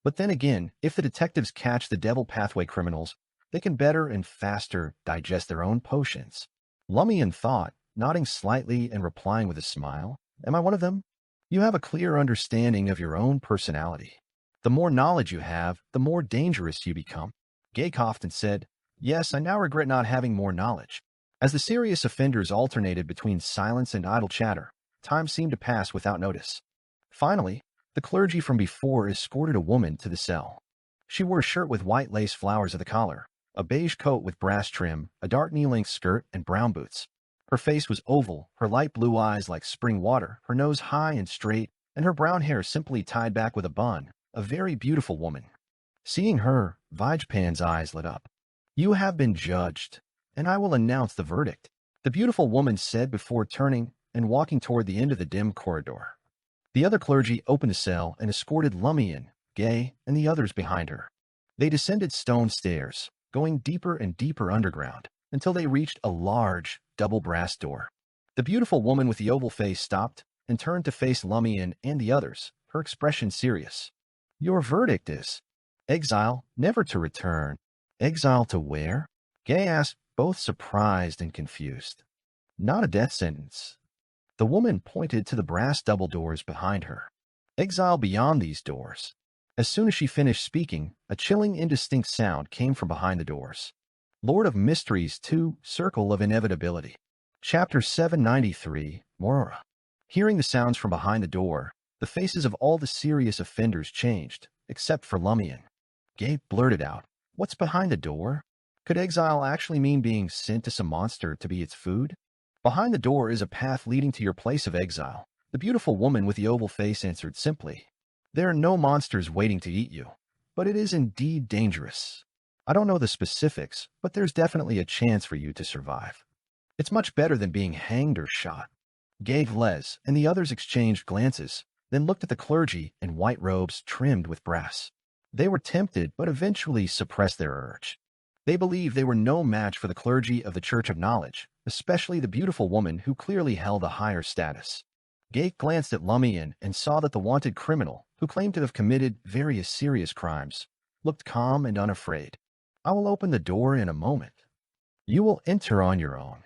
But then again, if the detectives catch the Devil Pathway criminals, they can better and faster digest their own potions. Lumian thought, nodding slightly and replying with a smile, Am I one of them? You have a clear understanding of your own personality. The more knowledge you have, the more dangerous you become. Gay coughed and said, Yes, I now regret not having more knowledge. As the serious offenders alternated between silence and idle chatter, time seemed to pass without notice. Finally, the clergy from before escorted a woman to the cell. She wore a shirt with white lace flowers at the collar, a beige coat with brass trim, a dark knee-length skirt, and brown boots. Her face was oval, her light blue eyes like spring water, her nose high and straight, and her brown hair simply tied back with a bun, a very beautiful woman. Seeing her, Vijpan's eyes lit up. You have been judged, and I will announce the verdict, the beautiful woman said before turning and walking toward the end of the dim corridor. The other clergy opened the cell and escorted Lumian, Gay, and the others behind her. They descended stone stairs, going deeper and deeper underground, until they reached a large, double brass door. The beautiful woman with the oval face stopped and turned to face Lumian and the others, her expression serious. Your verdict is exile, never to return. Exile to where? Gay asked, both surprised and confused. Not a death sentence. The woman pointed to the brass double doors behind her. Exile beyond these doors. As soon as she finished speaking, a chilling, indistinct sound came from behind the doors. Lord of Mysteries 2, Circle of Inevitability. Chapter 793, Mora. Hearing the sounds from behind the door, the faces of all the serious offenders changed, except for Lumian. Gabe blurted out, What's behind the door? Could exile actually mean being sent to some monster to be its food? Behind the door is a path leading to your place of exile. The beautiful woman with the oval face answered simply. There are no monsters waiting to eat you, but it is indeed dangerous. I don't know the specifics, but there's definitely a chance for you to survive. It's much better than being hanged or shot. Gave Les and the others exchanged glances, then looked at the clergy in white robes trimmed with brass. They were tempted, but eventually suppressed their urge. They believed they were no match for the clergy of the Church of Knowledge, especially the beautiful woman who clearly held a higher status. Gate glanced at Lumian and saw that the wanted criminal, who claimed to have committed various serious crimes, looked calm and unafraid. I will open the door in a moment. You will enter on your own.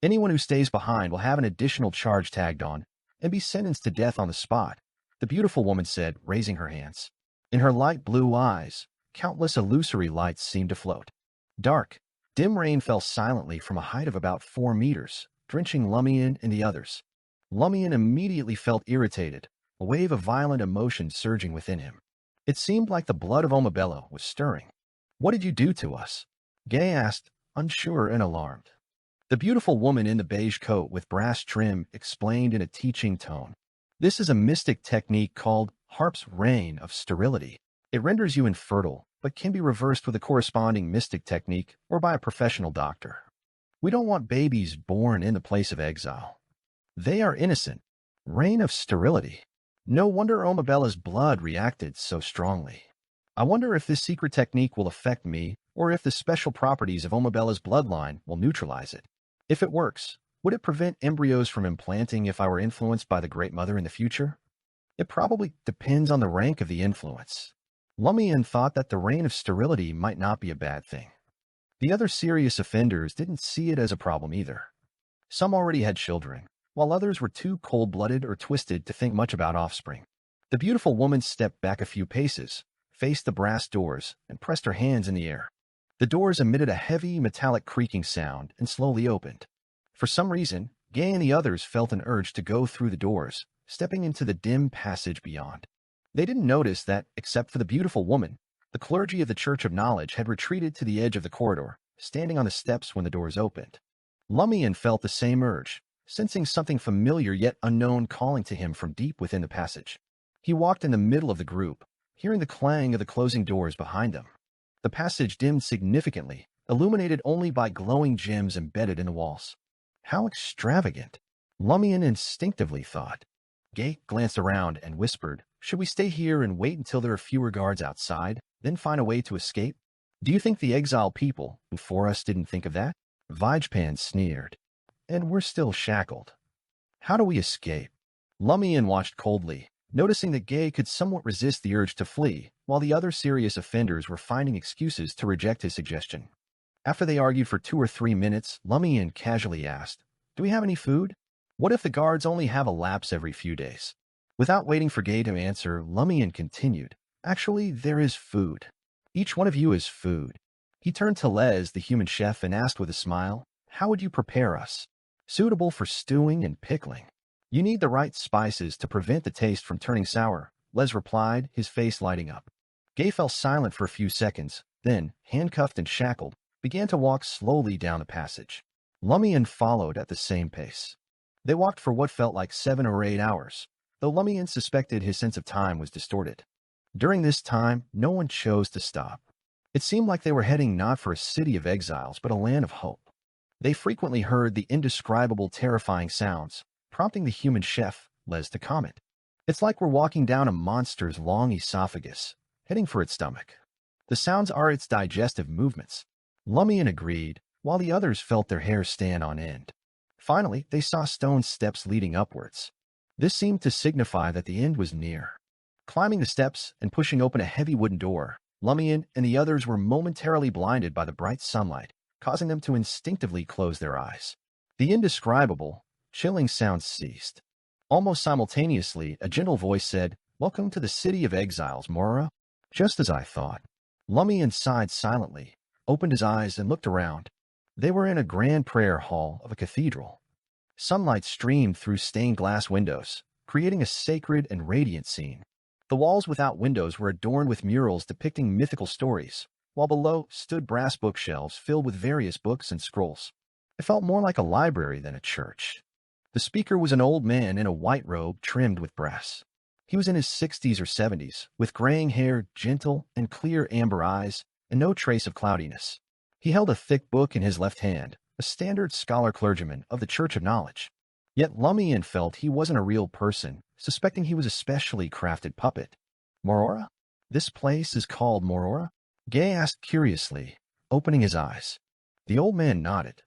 Anyone who stays behind will have an additional charge tagged on and be sentenced to death on the spot, the beautiful woman said, raising her hands. In her light blue eyes, countless illusory lights seemed to float. Dark, dim rain fell silently from a height of about 4 meters, drenching Lumian and the others. Lumian immediately felt irritated, a wave of violent emotion surging within him. It seemed like the blood of Omabella was stirring. What did you do to us? Gay asked, unsure and alarmed. The beautiful woman in the beige coat with brass trim explained in a teaching tone. This is a mystic technique called Harp's Reign of Sterility. It renders you infertile, but can be reversed with a corresponding mystic technique or by a professional doctor. We don't want babies born in the place of exile. They are innocent. Reign of Sterility. No wonder Omabella's blood reacted so strongly. I wonder if this secret technique will affect me, or if the special properties of Omabella's bloodline will neutralize it. If it works, would it prevent embryos from implanting if I were influenced by the Great Mother in the future? It probably depends on the rank of the influence. Lumian thought that the reign of sterility might not be a bad thing. The other serious offenders didn't see it as a problem either. Some already had children, while others were too cold-blooded or twisted to think much about offspring. The beautiful woman stepped back a few paces, faced the brass doors, and pressed her hands in the air. The doors emitted a heavy, metallic creaking sound and slowly opened. For some reason, Gay and the others felt an urge to go through the doors, stepping into the dim passage beyond. They didn't notice that, except for the beautiful woman, the clergy of the Church of Knowledge had retreated to the edge of the corridor, standing on the steps when the doors opened. Lumian felt the same urge, sensing something familiar yet unknown calling to him from deep within the passage. He walked in the middle of the group, hearing the clang of the closing doors behind them. The passage dimmed significantly, illuminated only by glowing gems embedded in the walls. How extravagant, Lumian instinctively thought. Gay glanced around and whispered, "Should we stay here and wait until there are fewer guards outside, then find a way to escape? Do you think the exiled people before us didn't think of that?" Vijpan sneered. "And we're still shackled. How do we escape?" Lumian watched coldly, noticing that Gay could somewhat resist the urge to flee, while the other serious offenders were finding excuses to reject his suggestion. After they argued for 2 or 3 minutes, Lumian casually asked, "Do we have any food? What if the guards only have a lapse every few days?" Without waiting for Gay to answer, Lumian continued, "Actually, there is food. Each one of you is food." He turned to Les, the human chef, and asked with a smile, "How would you prepare us? Suitable for stewing and pickling. You need the right spices to prevent the taste from turning sour," Les replied, his face lighting up. Gay fell silent for a few seconds, then, handcuffed and shackled, began to walk slowly down the passage. Lumian followed at the same pace. They walked for what felt like 7 or 8 hours, though Lumian suspected his sense of time was distorted. During this time, no one chose to stop. It seemed like they were heading not for a city of exiles, but a land of hope. They frequently heard the indescribable, terrifying sounds, prompting the human chef, Les, to comment, "It's like we're walking down a monster's long esophagus, heading for its stomach. The sounds are its digestive movements." Lumian agreed, while the others felt their hair stand on end. Finally, they saw stone steps leading upwards. This seemed to signify that the end was near. Climbing the steps and pushing open a heavy wooden door, Lumian and the others were momentarily blinded by the bright sunlight, causing them to instinctively close their eyes. The indescribable, chilling sounds ceased. Almost simultaneously, a gentle voice said, "Welcome to the city of exiles, Mora." Just as I thought. Lumian sighed silently, opened his eyes, and looked around. They were in a grand prayer hall of a cathedral. Sunlight streamed through stained glass windows, creating a sacred and radiant scene. The walls without windows were adorned with murals depicting mythical stories, while below stood brass bookshelves filled with various books and scrolls. It felt more like a library than a church. The speaker was an old man in a white robe trimmed with brass. He was in his 60s or 70s, with graying hair, gentle and clear amber eyes, and no trace of cloudiness. He held a thick book in his left hand, a standard scholar clergyman of the Church of Knowledge. Yet Lumian felt he wasn't a real person, suspecting he was a specially crafted puppet. "Morora? This place is called Morora?" Gay asked curiously, opening his eyes. The old man nodded.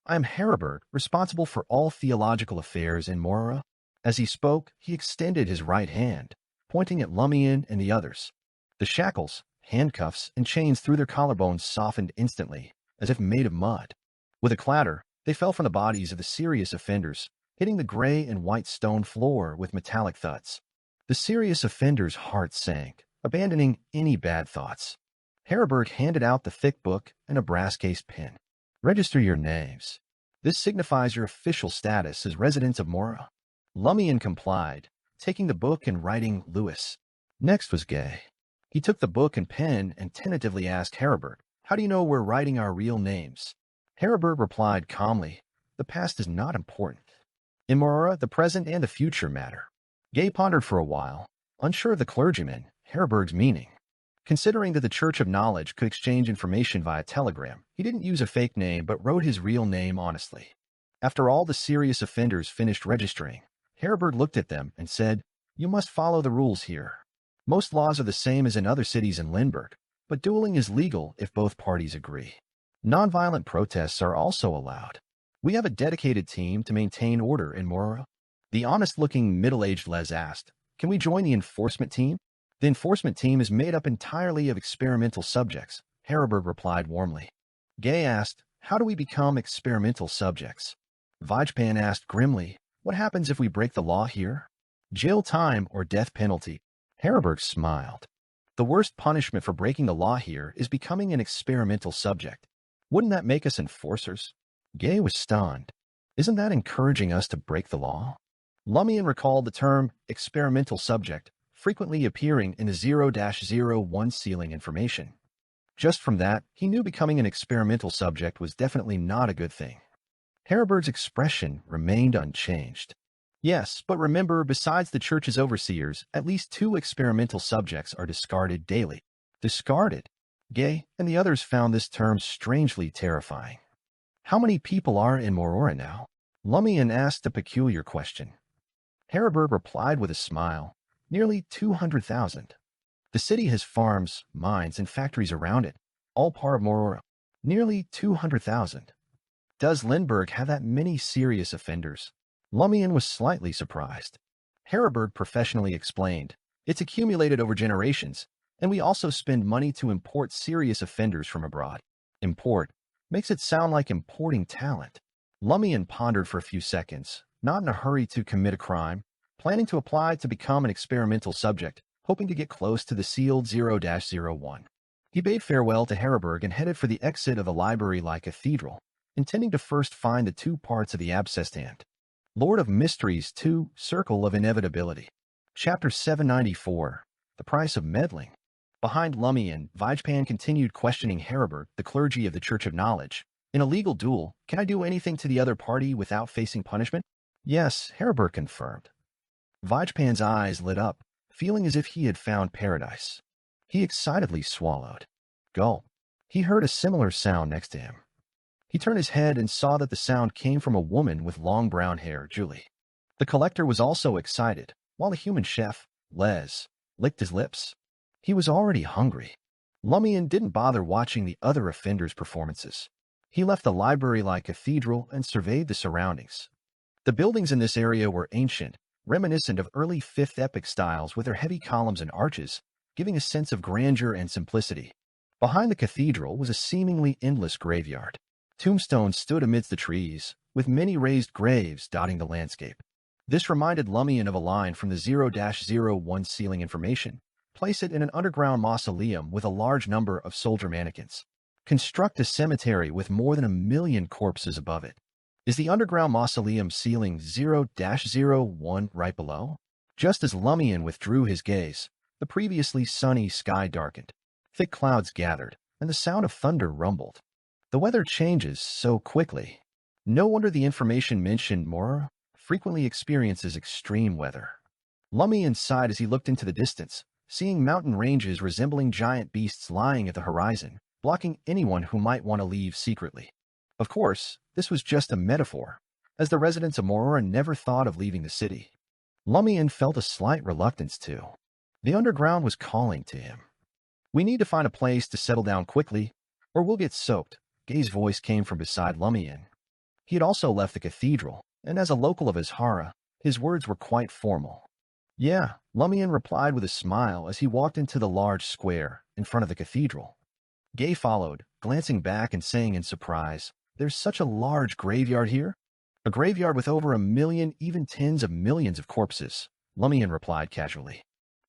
"I am Heribert, responsible for all theological affairs in Morora." As he spoke, he extended his right hand, pointing at Lumian and the others. The shackles, handcuffs, and chains through their collarbones softened instantly, as if made of mud. With a clatter, they fell from the bodies of the serious offenders, hitting the gray and white stone floor with metallic thuds. The serious offenders' hearts sank, abandoning any bad thoughts. Heribert handed out the thick book and a brass-cased pen. "Register your names. This signifies your official status as residents of Mora." Lumian complied, taking the book and writing Lewis. Next was Gay. He took the book and pen and tentatively asked Heribert, "How do you know we're writing our real names?" Heribert replied calmly, "The past is not important. In Morora, the present and the future matter." Gay pondered for a while, unsure of the clergyman, Heribert's meaning. Considering that the Church of Knowledge could exchange information via telegram, he didn't use a fake name but wrote his real name honestly. After all the serious offenders finished registering, Heribert looked at them and said, "You must follow the rules here. Most laws are the same as in other cities in Lindbergh, but dueling is legal if both parties agree. Nonviolent protests are also allowed. We have a dedicated team to maintain order in Morora." The honest-looking, middle-aged Les asked, "Can we join the enforcement team?" "The enforcement team is made up entirely of experimental subjects," Heribert replied warmly. Gay asked, "How do we become experimental subjects?" Vajpan asked grimly, "What happens if we break the law here? Jail time or death penalty?" Haraberg smiled. "The worst punishment for breaking the law here is becoming an experimental subject. Wouldn't that make us enforcers?" Gay was stunned. "Isn't that encouraging us to break the law?" Lumian recalled the term experimental subject, frequently appearing in the 0-01 sealing information. Just from that, he knew becoming an experimental subject was definitely not a good thing. Haraberg's expression remained unchanged. "Yes, but remember, besides the church's overseers, at least 2 experimental subjects are discarded daily." Discarded? Gay and the others found this term strangely terrifying. "How many people are in Morora now?" Lumian asked a peculiar question. Haraberg replied with a smile, "Nearly 200,000. The city has farms, mines, and factories around it, all part of Morora. Nearly 200,000. Does Lindbergh have that many serious offenders?" Lumian was slightly surprised. Haraberg professionally explained, "It's accumulated over generations, and we also spend money to import serious offenders from abroad." Import makes it sound like importing talent. Lumian pondered for a few seconds, not in a hurry to commit a crime, planning to apply to become an experimental subject, hoping to get close to the sealed 0-01. He bade farewell to Haraberg and headed for the exit of the library-like cathedral, intending to first find the 2 parts of the abscessed hand. Lord of Mysteries 2, Circle of Inevitability. Chapter 794, The Price of Meddling. Behind Lumian, Vajpan continued questioning Haraberg, the clergy of the Church of Knowledge. "In a legal duel, can I do anything to the other party without facing punishment?" "Yes," Haraberg confirmed. Vajpan's eyes lit up, feeling as if he had found paradise. He excitedly swallowed. Gulp. He heard a similar sound next to him. He turned his head and saw that the sound came from a woman with long brown hair, Julie. The collector was also excited, while the human chef, Les, licked his lips. He was already hungry. Lumian didn't bother watching the other offenders' performances. He left the library-like cathedral and surveyed the surroundings. The buildings in this area were ancient, reminiscent of early 5th epoch styles with their heavy columns and arches, giving a sense of grandeur and simplicity. Behind the cathedral was a seemingly endless graveyard. Tombstones stood amidst the trees, with many raised graves dotting the landscape. This reminded Lumian of a line from the 0-01 sealing information. "Place it in an underground mausoleum with a large number of soldier mannequins. Construct a cemetery with more than 1 million corpses above it." Is the underground mausoleum ceiling 0-01 right below? Just as Lumian withdrew his gaze, the previously sunny sky darkened. Thick clouds gathered, and the sound of thunder rumbled. The weather changes so quickly. No wonder the information mentioned Morora frequently experiences extreme weather. Lumian sighed as he looked into the distance, seeing mountain ranges resembling giant beasts lying at the horizon, blocking anyone who might want to leave secretly. Of course, this was just a metaphor, as the residents of Morora never thought of leaving the city. Lumian felt a slight reluctance too. The underground was calling to him. "We need to find a place to settle down quickly, or we'll get soaked." Gay's voice came from beside Lumian. He had also left the cathedral, and as a local of Ishara, his words were quite formal. "Yeah," Lumian replied with a smile as he walked into the large square in front of the cathedral. Gay followed, glancing back and saying in surprise, "There's such a large graveyard here?" "A graveyard with over 1 million, even tens of millions of corpses," Lumian replied casually.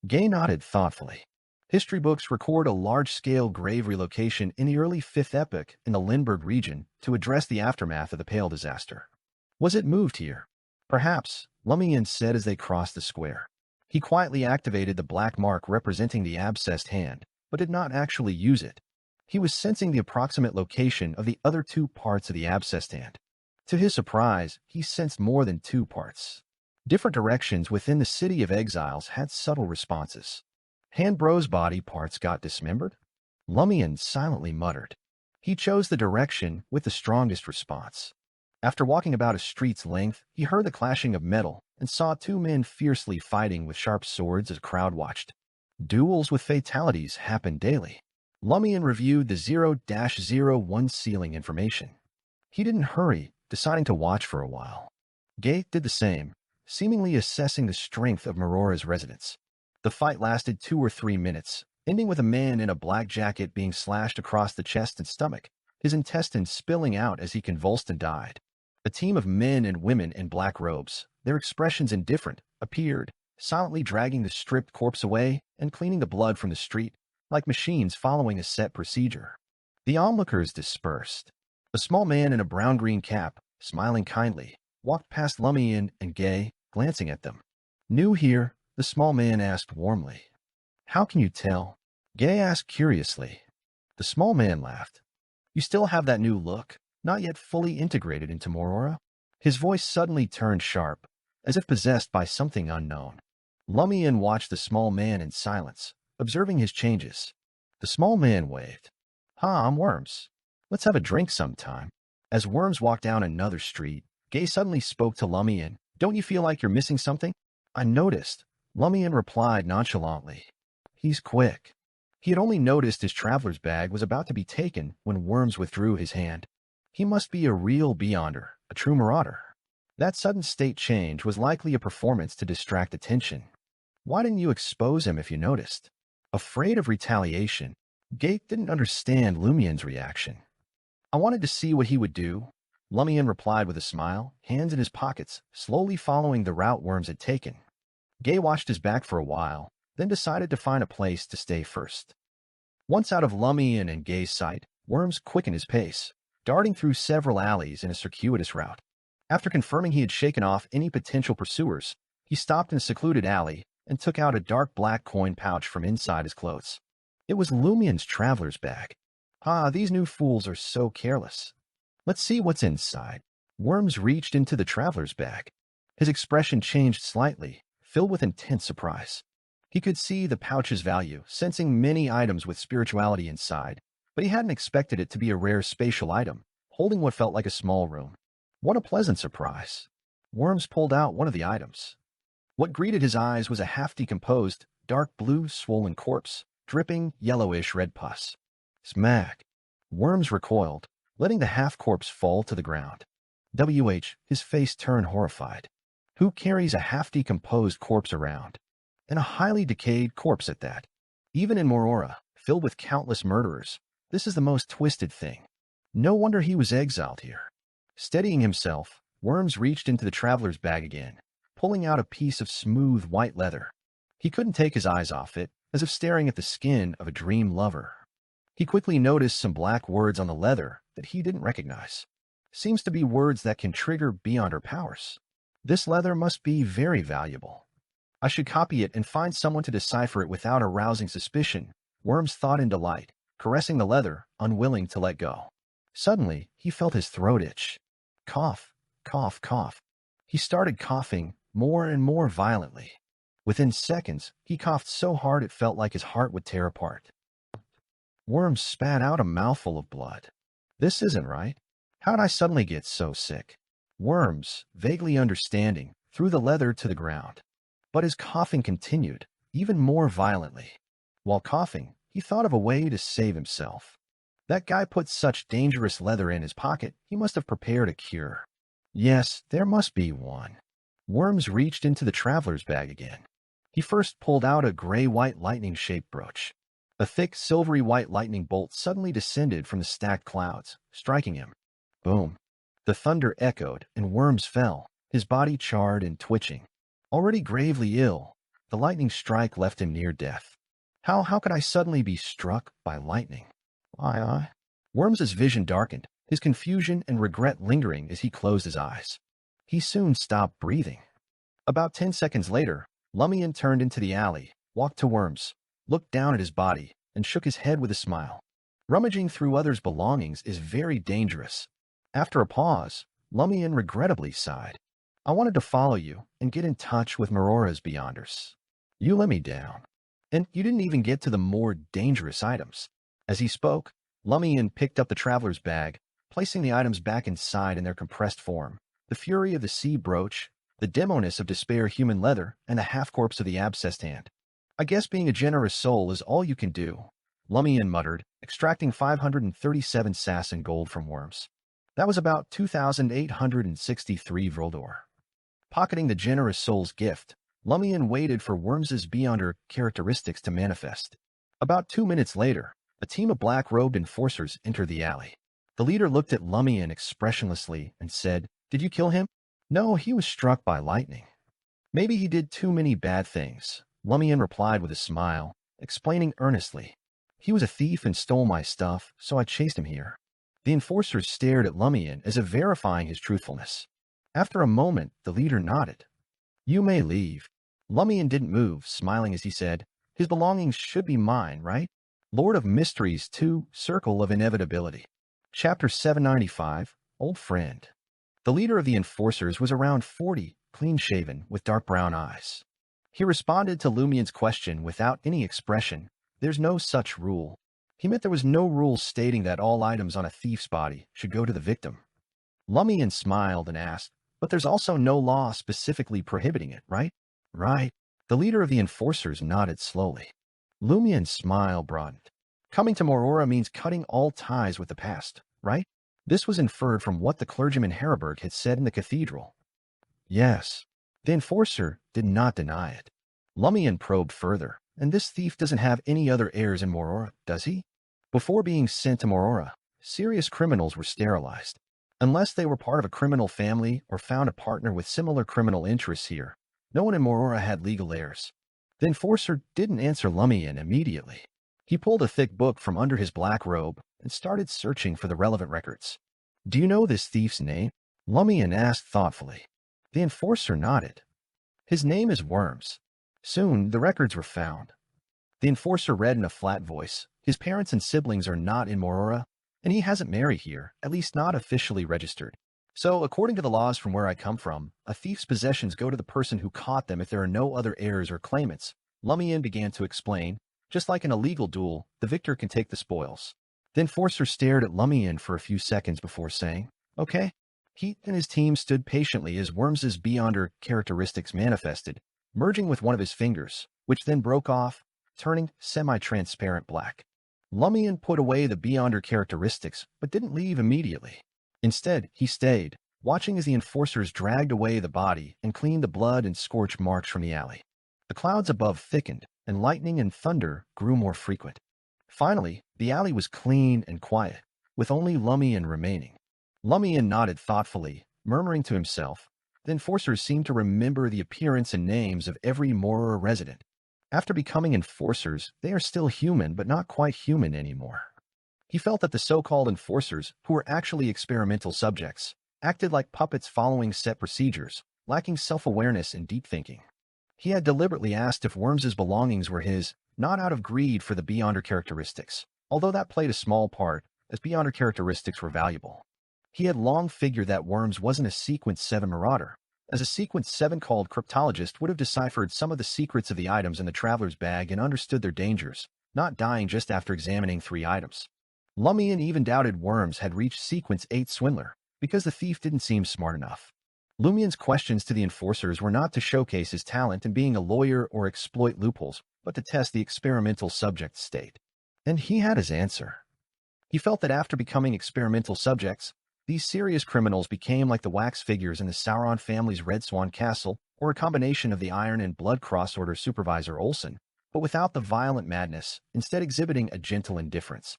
Gay nodded thoughtfully. History books record a large-scale grave relocation in the early 5th epoch in the Lindbergh region to address the aftermath of the Pale disaster. "Was it moved here?" "Perhaps," Lumian said as they crossed the square. He quietly activated the black mark representing the abscessed hand, but did not actually use it. He was sensing the approximate location of the other 2 parts of the abscessed hand. To his surprise, he sensed more than 2 parts. Different directions within the City of Exiles had subtle responses. Handbro's body parts got dismembered? Lumian silently muttered. He chose the direction with the strongest response. After walking about a street's length, he heard the clashing of metal and saw 2 men fiercely fighting with sharp swords as a crowd watched. Duels with fatalities happened daily. Lumian reviewed the 0-01 sealing information. He didn't hurry, deciding to watch for a while. Gate did the same, seemingly assessing the strength of Morora's residents. The fight lasted 2 or 3 minutes, ending with a man in a black jacket being slashed across the chest and stomach, his intestines spilling out as he convulsed and died. A team of men and women in black robes, their expressions indifferent, appeared, silently dragging the stripped corpse away and cleaning the blood from the street, like machines following a set procedure. The onlookers dispersed. A small man in a brown-green cap, smiling kindly, walked past Lumian and Gay, glancing at them. "New here?" the small man asked warmly. "How can you tell?" Gay asked curiously. The small man laughed. "You still have that new look, not yet fully integrated into Morora?" His voice suddenly turned sharp, as if possessed by something unknown. Lumian watched the small man in silence, observing his changes. The small man waved. "Hi, I'm Worms. Let's have a drink sometime." As Worms walked down another street, Gay suddenly spoke to Lumian. "Don't you feel like you're missing something?" "I noticed," Lumian replied nonchalantly. "He's quick." He had only noticed his traveler's bag was about to be taken when Worms withdrew his hand. He must be a real beyonder, a true marauder. That sudden state change was likely a performance to distract attention. "Why didn't you expose him if you noticed?" Afraid of retaliation, Gate didn't understand Lumian's reaction. "I wanted to see what he would do," Lumian replied with a smile, hands in his pockets, slowly following the route Worms had taken. Gay watched his back for a while, then decided to find a place to stay first. Once out of Lumian and Gay's sight, Worms quickened his pace, darting through several alleys in a circuitous route. After confirming he had shaken off any potential pursuers, he stopped in a secluded alley and took out a dark black coin pouch from inside his clothes. It was Lumian's traveler's bag. "Ah, these new fools are so careless. Let's see what's inside." Worms reached into the traveler's bag. His expression changed slightly, filled with intense surprise. He could see the pouch's value, sensing many items with spirituality inside, but he hadn't expected it to be a rare spatial item, holding what felt like a small room. What a pleasant surprise. Worms pulled out one of the items. What greeted his eyes was a half-decomposed, dark blue, swollen corpse, dripping yellowish red pus. Smack! Worms recoiled, letting the half-corpse fall to the ground. His face turned horrified. Who carries a half-decomposed corpse around? And a highly decayed corpse at that. Even in Morora, filled with countless murderers, this is the most twisted thing. No wonder he was exiled here. Steadying himself, Worms reached into the traveler's bag again, pulling out a piece of smooth white leather. He couldn't take his eyes off it, as if staring at the skin of a dream lover. He quickly noticed some black words on the leather that he didn't recognize. Seems to be words that can trigger beyond her powers. This leather must be very valuable. I should copy it and find someone to decipher it without arousing suspicion, Worms thought in delight, caressing the leather, unwilling to let go. Suddenly, he felt his throat itch. Cough, cough, cough. He started coughing more and more violently. Within seconds, he coughed so hard it felt like his heart would tear apart. Worms spat out a mouthful of blood. This isn't right. How'd I suddenly get so sick? Worms, vaguely understanding, threw the leather to the ground. But his coughing continued, even more violently. While coughing, he thought of a way to save himself. That guy put such dangerous leather in his pocket, he must have prepared a cure. Yes, there must be one. Worms reached into the traveler's bag again. He first pulled out a gray-white lightning-shaped brooch. A thick, silvery white lightning bolt suddenly descended from the stacked clouds, striking him. Boom. The thunder echoed, and Worms fell, his body charred and twitching. Already gravely ill, the lightning strike left him near death. How could I suddenly be struck by lightning? Worms's vision darkened, his confusion and regret lingering as he closed his eyes. He soon stopped breathing. About 10 seconds later, Lumian turned into the alley, walked to Worms, looked down at his body, and shook his head with a smile. Rummaging through others' belongings is very dangerous. After a pause, Lumian regrettably sighed. I wanted to follow you and get in touch with Maurora's Beyonders. You let me down. And you didn't even get to the more dangerous items. As he spoke, Lumian picked up the traveler's bag, placing the items back inside in their compressed form. The fury of the sea brooch, the demoness of despair human leather, and the half-corpse of the abscessed hand. I guess being a generous soul is all you can do, Lumian muttered, extracting 537 sass in gold from Worms. That was about 2,863 Vroldor. Pocketing the generous soul's gift, Lumian waited for Worms's Beyonder characteristics to manifest. About 2 minutes later, a team of black-robed enforcers entered the alley. The leader looked at Lumian expressionlessly and said, Did you kill him? No, he was struck by lightning. Maybe he did too many bad things, Lumian replied with a smile, explaining earnestly. He was a thief and stole my stuff, so I chased him here. The enforcers stared at Lumian as if verifying his truthfulness. After a moment, the leader nodded. You may leave. Lumian didn't move, smiling as he said, his belongings should be mine, right? Lord of Mysteries 2, Circle of Inevitability. Chapter 795, Old Friend. The leader of the enforcers was around 40, clean-shaven, with dark brown eyes. He responded to Lumian's question without any expression. There's no such rule. He meant there was no rule stating that all items on a thief's body should go to the victim. Lumian smiled and asked, but there's also no law specifically prohibiting it, right? Right. The leader of the enforcers nodded slowly. Lumian's smile broadened. Coming to Morora means cutting all ties with the past, right? This was inferred from what the clergyman Heriberg had said in the cathedral. Yes. The enforcer did not deny it. Lumian probed further. And this thief doesn't have any other heirs in Morora, does he? Before being sent to Morora, serious criminals were sterilized. Unless they were part of a criminal family or found a partner with similar criminal interests here, no one in Morora had legal heirs. The enforcer didn't answer Lumian immediately. He pulled a thick book from under his black robe and started searching for the relevant records. Do you know this thief's name? Lumian asked thoughtfully. The enforcer nodded. His name is Worms. Soon, the records were found. The enforcer read in a flat voice, his parents and siblings are not in Morora, and he hasn't married here, at least not officially registered. So, according to the laws from where I come from, a thief's possessions go to the person who caught them if there are no other heirs or claimants. Lumian began to explain, just like in a legal duel, the victor can take the spoils. The enforcer stared at Lumian for a few seconds before saying, okay. He and his team stood patiently as Worms's Beyonder characteristics manifested, merging with one of his fingers, which then broke off, turning semi-transparent black. Lumian put away the Beyonder characteristics, but didn't leave immediately. Instead, he stayed, watching as the enforcers dragged away the body and cleaned the blood and scorch marks from the alley. The clouds above thickened, and lightning and thunder grew more frequent. Finally, the alley was clean and quiet, with only Lumian remaining. Lumian nodded thoughtfully, murmuring to himself. The enforcers seemed to remember the appearance and names of every Morora resident. After becoming enforcers, they are still human but not quite human anymore. He felt that the so-called enforcers, who were actually experimental subjects, acted like puppets following set procedures, lacking self-awareness and deep thinking. He had deliberately asked if Worms's belongings were his, not out of greed for the Beyonder characteristics, although that played a small part, as Beyonder characteristics were valuable. He had long figured that Worms wasn't a Sequence 7 marauder, as a Sequence 7 called cryptologist would have deciphered some of the secrets of the items in the traveler's bag and understood their dangers, not dying just after examining 3 items. Lumian even doubted Worms had reached Sequence 8 swindler, because the thief didn't seem smart enough. Lumian's questions to the enforcers were not to showcase his talent in being a lawyer or exploit loopholes, but to test the experimental subject's state. And he had his answer. He felt that after becoming experimental subjects, these serious criminals became like the wax figures in the Sauron family's Red Swan Castle, or a combination of the Iron and Blood Cross Order supervisor Olsen, but without the violent madness, instead exhibiting a gentle indifference.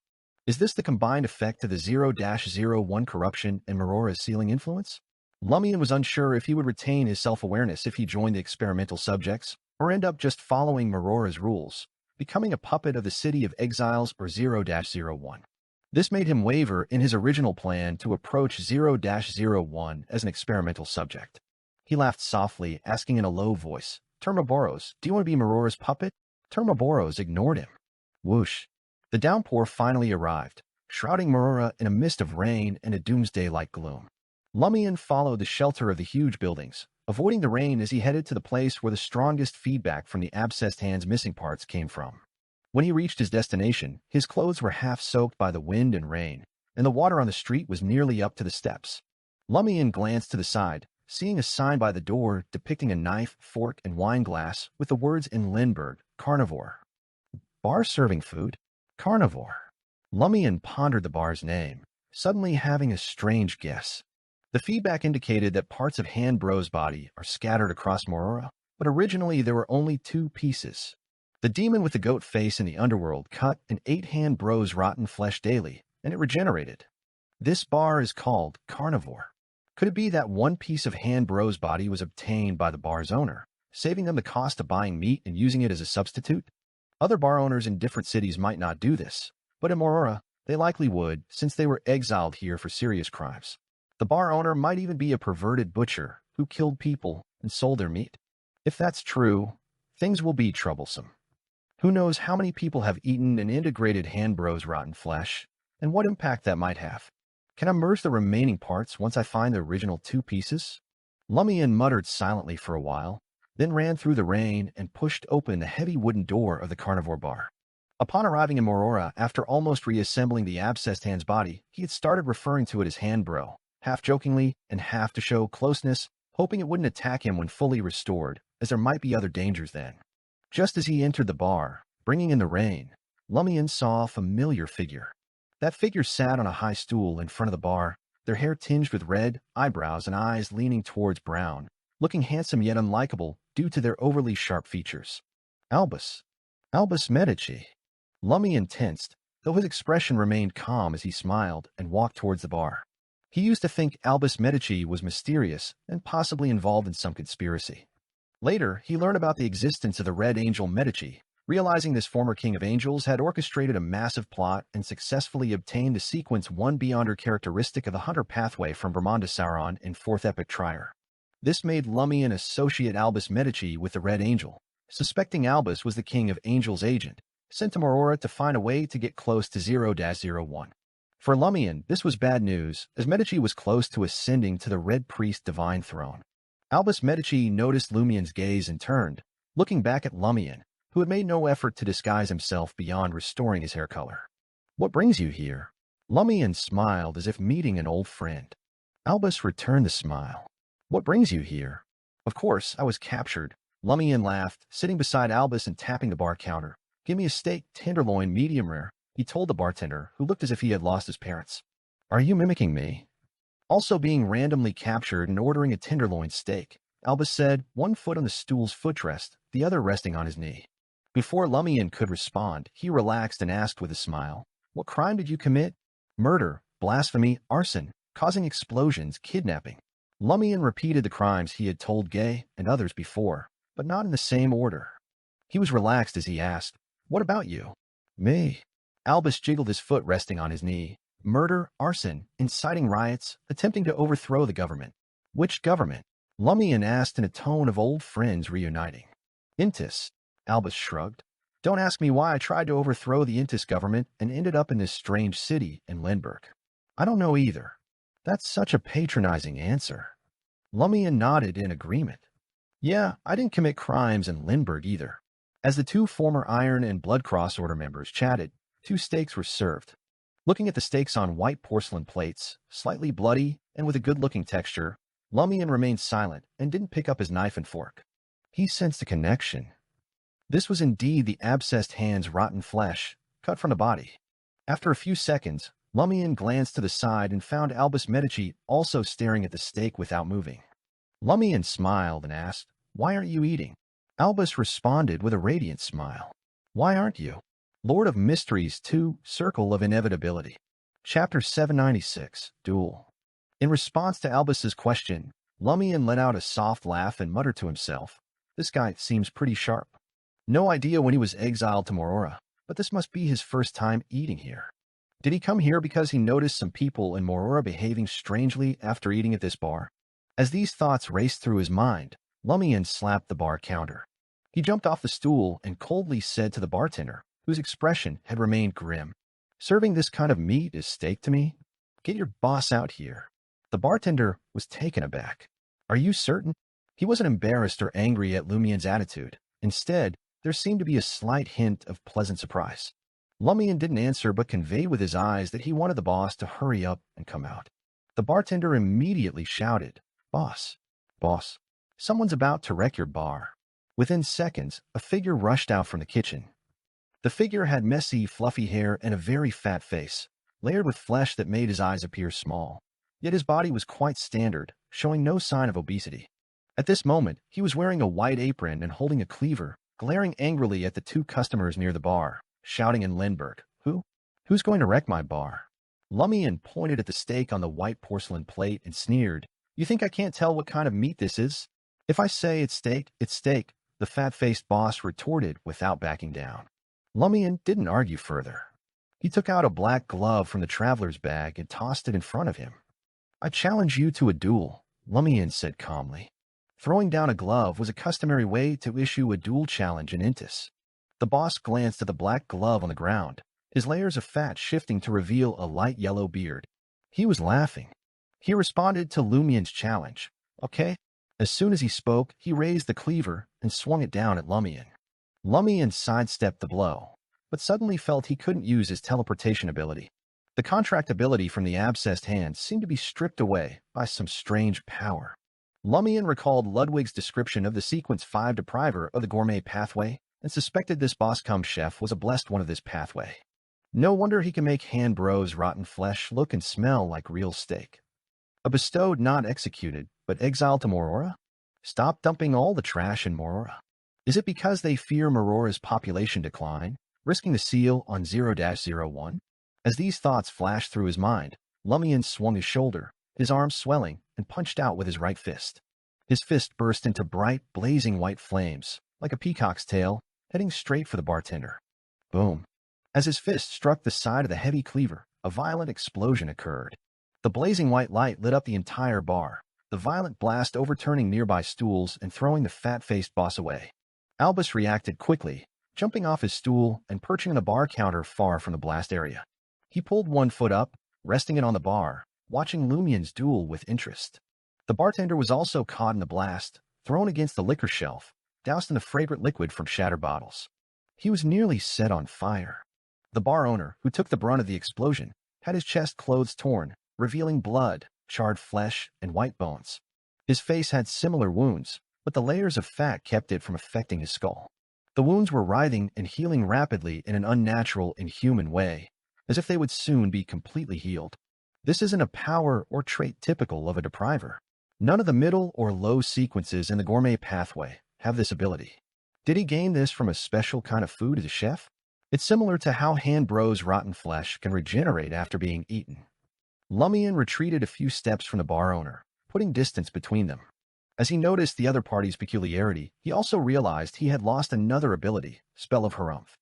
Is this the combined effect to the 0-01 corruption and Morora's sealing influence? Lumian was unsure if he would retain his self-awareness if he joined the experimental subjects, or end up just following Morora's rules, becoming a puppet of the City of Exiles or 0-01. This made him waver in his original plan to approach 0-01 as an experimental subject. He laughed softly, asking in a low voice, Termaboros, do you want to be Morora's puppet? Termaboros ignored him. Whoosh. The downpour finally arrived, shrouding Morora in a mist of rain and a doomsday-like gloom. Lumian followed the shelter of the huge buildings, avoiding the rain as he headed to the place where the strongest feedback from the abscessed hand's missing parts came from. When he reached his destination, his clothes were half soaked by the wind and rain, and the water on the street was nearly up to the steps. Lumian glanced to the side, seeing a sign by the door depicting a knife, fork, and wine glass with the words in Lindbergh, carnivore. Bar serving food? Carnivore. Lumian pondered the bar's name, suddenly having a strange guess. The feedback indicated that parts of Han Bro's body are scattered across Morora, but originally there were only 2 pieces. The demon with the goat face in the underworld cut and ate Han Bro's rotten flesh daily, and it regenerated. This bar is called Carnivore. Could it be that one piece of Han Bro's body was obtained by the bar's owner, saving them the cost of buying meat and using it as a substitute? Other bar owners in different cities might not do this, but in Morora, they likely would, since they were exiled here for serious crimes. The bar owner might even be a perverted butcher who killed people and sold their meat. If that's true, things will be troublesome. Who knows how many people have eaten and integrated Han Bro's rotten flesh, and what impact that might have. Can I merge the remaining parts once I find the original two pieces? Lumian muttered silently for a while, then ran through the rain and pushed open the heavy wooden door of the carnivore bar. Upon arriving in Morora, after almost reassembling the abscessed Han's body, he had started referring to it as Han Bro, half jokingly and half to show closeness, hoping it wouldn't attack him when fully restored, as there might be other dangers then. Just as he entered the bar, bringing in the rain, Lumian saw a familiar figure. That figure sat on a high stool in front of the bar, their hair tinged with red, eyebrows and eyes leaning towards brown, looking handsome yet unlikable due to their overly sharp features. Albus Medici. Lumian tensed, though his expression remained calm as he smiled and walked towards the bar. He used to think Albus Medici was mysterious and possibly involved in some conspiracy. Later, he learned about the existence of the Red Angel Medici, realizing this former king of angels had orchestrated a massive plot and successfully obtained the sequence one beyonder characteristic of the Hunter pathway from Vermonda Sauron in 4th Epic Trier. This made Lumian associate Albus Medici with the Red Angel, suspecting Albus was the king of angels' agent, sent to Morora to find a way to get close to 0-01. For Lumian, this was bad news, as Medici was close to ascending to the Red Priest divine throne. Albus Medici noticed Lumian's gaze and turned, looking back at Lumian, who had made no effort to disguise himself beyond restoring his hair color. "What brings you here?" Lumian smiled as if meeting an old friend. Albus returned the smile. "What brings you here?" "Of course, I was captured." Lumian laughed, sitting beside Albus and tapping the bar counter. "Give me a steak, tenderloin, medium rare," he told the bartender, who looked as if he had lost his parents. "Are you mimicking me?" Also being randomly captured and ordering a tenderloin steak, Albus said, one foot on the stool's footrest, the other resting on his knee. Before Lumian could respond, he relaxed and asked with a smile, "What crime did you commit?" "Murder, blasphemy, arson, causing explosions, kidnapping." Lumian repeated the crimes he had told Gay and others before, but not in the same order. He was relaxed as he asked, "What about you?" "Me?" Albus jiggled his foot resting on his knee. "Murder, arson, inciting riots, attempting to overthrow the government." "Which government?" Lumian asked in a tone of old friends reuniting. "Intis." Albus shrugged. "Don't ask me why I tried to overthrow the Intis government and ended up in this strange city in Lindbergh. I don't know either." "That's such a patronizing answer." Lumian nodded in agreement. "Yeah, I didn't commit crimes in Lindbergh either." As the two former Iron and Blood Cross Order members chatted, 2 steaks were served. Looking at the steaks on white porcelain plates, slightly bloody and with a good-looking texture, Lumian remained silent and didn't pick up his knife and fork. He sensed a connection. This was indeed the abscessed Han's rotten flesh, cut from the body. After a few seconds, Lumian glanced to the side and found Albus Medici also staring at the steak without moving. Lumian smiled and asked, "Why aren't you eating?" Albus responded with a radiant smile. "Why aren't you?" Lord of Mysteries 2, Circle of Inevitability. Chapter 796, Duel. In response to Albus's question, Lumian let out a soft laugh and muttered to himself, "This guy seems pretty sharp." No idea when he was exiled to Morora, but this must be his first time eating here. Did he come here because he noticed some people in Morora behaving strangely after eating at this bar? As these thoughts raced through his mind, Lumian slapped the bar counter. He jumped off the stool and coldly said to the bartender, whose expression had remained grim, "Serving this kind of meat is steak to me? Get your boss out here." The bartender was taken aback. "Are you certain?" He wasn't embarrassed or angry at Lumian's attitude. Instead, there seemed to be a slight hint of pleasant surprise. Lumian didn't answer but conveyed with his eyes that he wanted the boss to hurry up and come out. The bartender immediately shouted, Boss, someone's about to wreck your bar." Within seconds, a figure rushed out from the kitchen. The figure had messy, fluffy hair and a very fat face, layered with flesh that made his eyes appear small. Yet his body was quite standard, showing no sign of obesity. At this moment, he was wearing a white apron and holding a cleaver, glaring angrily at the 2 customers near the bar, shouting in Lindbergh, Who's going to wreck my bar?" Lumian pointed at the steak on the white porcelain plate and sneered, You think I can't tell what kind of meat this is? If I say it's steak, the fat-faced boss retorted without backing down. Lumian didn't argue further. He took out a black glove from the traveler's bag and tossed it in front of him. I challenge you to a duel, Lumian said calmly. Throwing down a glove was a customary way to issue a duel challenge in Intis. The boss glanced at the black glove on the ground, his layers of fat shifting to reveal a light yellow beard. He was laughing. He responded to Lumian's challenge. Okay? As soon as he spoke, he raised the cleaver and swung it down at Lumian. Lumian sidestepped the blow, but suddenly felt he couldn't use his teleportation ability. The contractability from the abscessed hand seemed to be stripped away by some strange power. Lumian recalled Ludwig's description of the Sequence 5 depriver of the gourmet pathway and suspected this boss-cum-chef was a blessed one of this pathway. No wonder he can make Han-Bro's rotten flesh look and smell like real steak. A bestowed not executed, but exiled to Morora? Stop dumping all the trash in Morora. Is it because they fear Morora's population decline, risking the seal on 0-01? As these thoughts flashed through his mind, Lumian swung his shoulder, his arms swelling, and punched out with his right fist. His fist burst into bright, blazing white flames, like a peacock's tail, heading straight for the bartender. Boom. As his fist struck the side of the heavy cleaver, a violent explosion occurred. The blazing white light lit up the entire bar, the violent blast overturning nearby stools and throwing the fat-faced boss away. Albus reacted quickly, jumping off his stool and perching on the bar counter far from the blast area. He pulled one foot up, resting it on the bar, watching Lumian's duel with interest. The bartender was also caught in the blast, thrown against the liquor shelf, doused in the fragrant liquid from shattered bottles. He was nearly set on fire. The bar owner, who took the brunt of the explosion, had his chest clothes torn, revealing blood, charred flesh, and white bones. His face had similar wounds, but the layers of fat kept it from affecting his skull. The wounds were writhing and healing rapidly in an unnatural, inhuman way, as if they would soon be completely healed. This isn't a power or trait typical of a depriver. None of the middle or low sequences in the gourmet pathway have this ability. Did he gain this from a special kind of food as a chef? It's similar to how Han-Bro's rotten flesh can regenerate after being eaten. Lumian retreated a few steps from the bar owner, putting distance between them. As he noticed the other party's peculiarity, he also realized he had lost another ability, Spell of Harumph.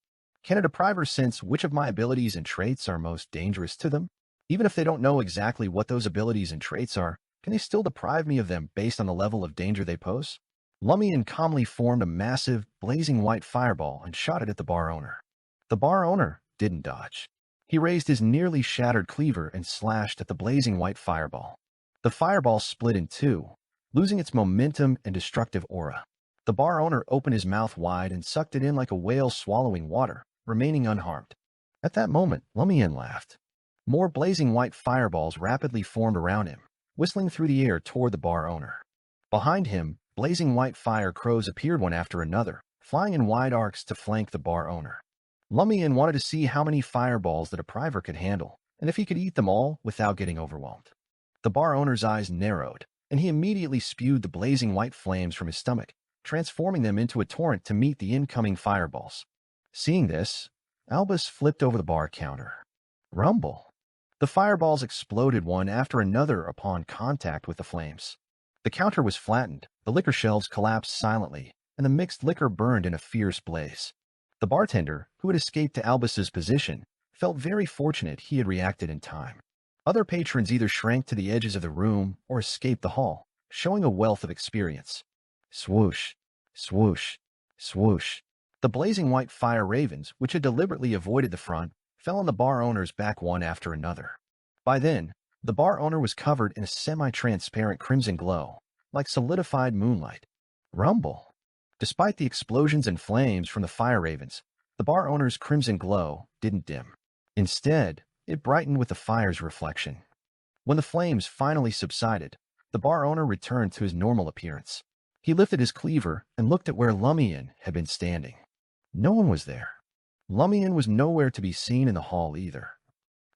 Can a depriver sense which of my abilities and traits are most dangerous to them? Even if they don't know exactly what those abilities and traits are, can they still deprive me of them based on the level of danger they pose? Lumian calmly formed a massive, blazing white fireball and shot it at the bar owner. The bar owner didn't dodge. He raised his nearly shattered cleaver and slashed at the blazing white fireball. The fireball split in two, losing its momentum and destructive aura. The bar owner opened his mouth wide and sucked it in like a whale swallowing water, remaining unharmed. At that moment, Lumian laughed. More blazing white fireballs rapidly formed around him, whistling through the air toward the bar owner. Behind him, blazing white fire crows appeared one after another, flying in wide arcs to flank the bar owner. Lumian wanted to see how many fireballs the depriver could handle, and if he could eat them all without getting overwhelmed. The bar owner's eyes narrowed, and he immediately spewed the blazing white flames from his stomach, transforming them into a torrent to meet the incoming fireballs. Seeing this, Albus flipped over the bar counter. Rumble. The fireballs exploded one after another upon contact with the flames. The counter was flattened, the liquor shelves collapsed silently, and the mixed liquor burned in a fierce blaze. The bartender, who had escaped to Albus's position, felt very fortunate he had reacted in time. Other patrons either shrank to the edges of the room or escaped the hall, showing a wealth of experience. Swoosh, swoosh, swoosh. The blazing white fire ravens, which had deliberately avoided the front, fell on the bar owner's back one after another. By then, the bar owner was covered in a semi-transparent crimson glow, like solidified moonlight. Rumble. Despite the explosions and flames from the fire ravens, the bar owner's crimson glow didn't dim. Instead, it brightened with the fire's reflection. When the flames finally subsided, the bar owner returned to his normal appearance. He lifted his cleaver and looked at where Lumian had been standing. No one was there. Lumian was nowhere to be seen in the hall either.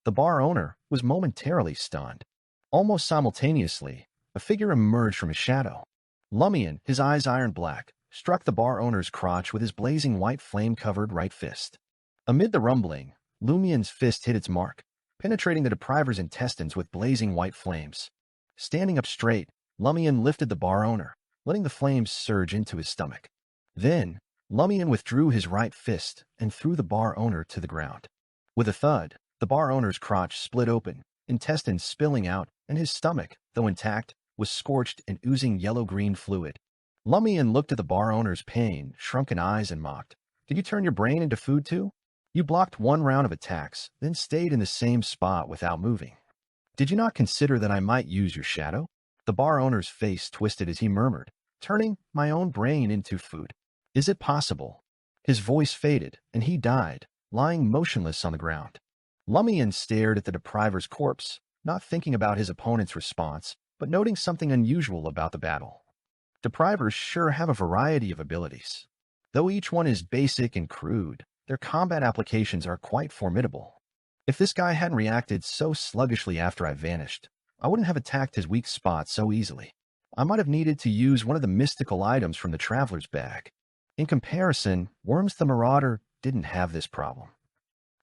The bar owner was momentarily stunned. Almost simultaneously, a figure emerged from his shadow. Lumian, his eyes iron black, struck the bar owner's crotch with his blazing white flame-covered right fist. Amid the rumbling, Lumian's fist hit its mark, penetrating the depriver's intestines with blazing white flames. Standing up straight, Lumian lifted the bar owner, letting the flames surge into his stomach. Then, Lumian withdrew his right fist and threw the bar owner to the ground. With a thud, the bar owner's crotch split open, intestines spilling out, and his stomach, though intact, was scorched and oozing yellow-green fluid. Lumian looked at the bar owner's pain, shrunken eyes, and mocked. Did you turn your brain into food too? You blocked one round of attacks, then stayed in the same spot without moving. Did you not consider that I might use your shadow? The bar owner's face twisted as he murmured, turning my own brain into food. Is it possible? His voice faded, and he died, lying motionless on the ground. Lumian stared at the depriver's corpse, not thinking about his opponent's response, but noting something unusual about the battle. Deprivers sure have a variety of abilities. Though each one is basic and crude, their combat applications are quite formidable. If this guy hadn't reacted so sluggishly after I vanished, I wouldn't have attacked his weak spot so easily. I might have needed to use one of the mystical items from the traveler's bag. In comparison, Worms the Marauder didn't have this problem.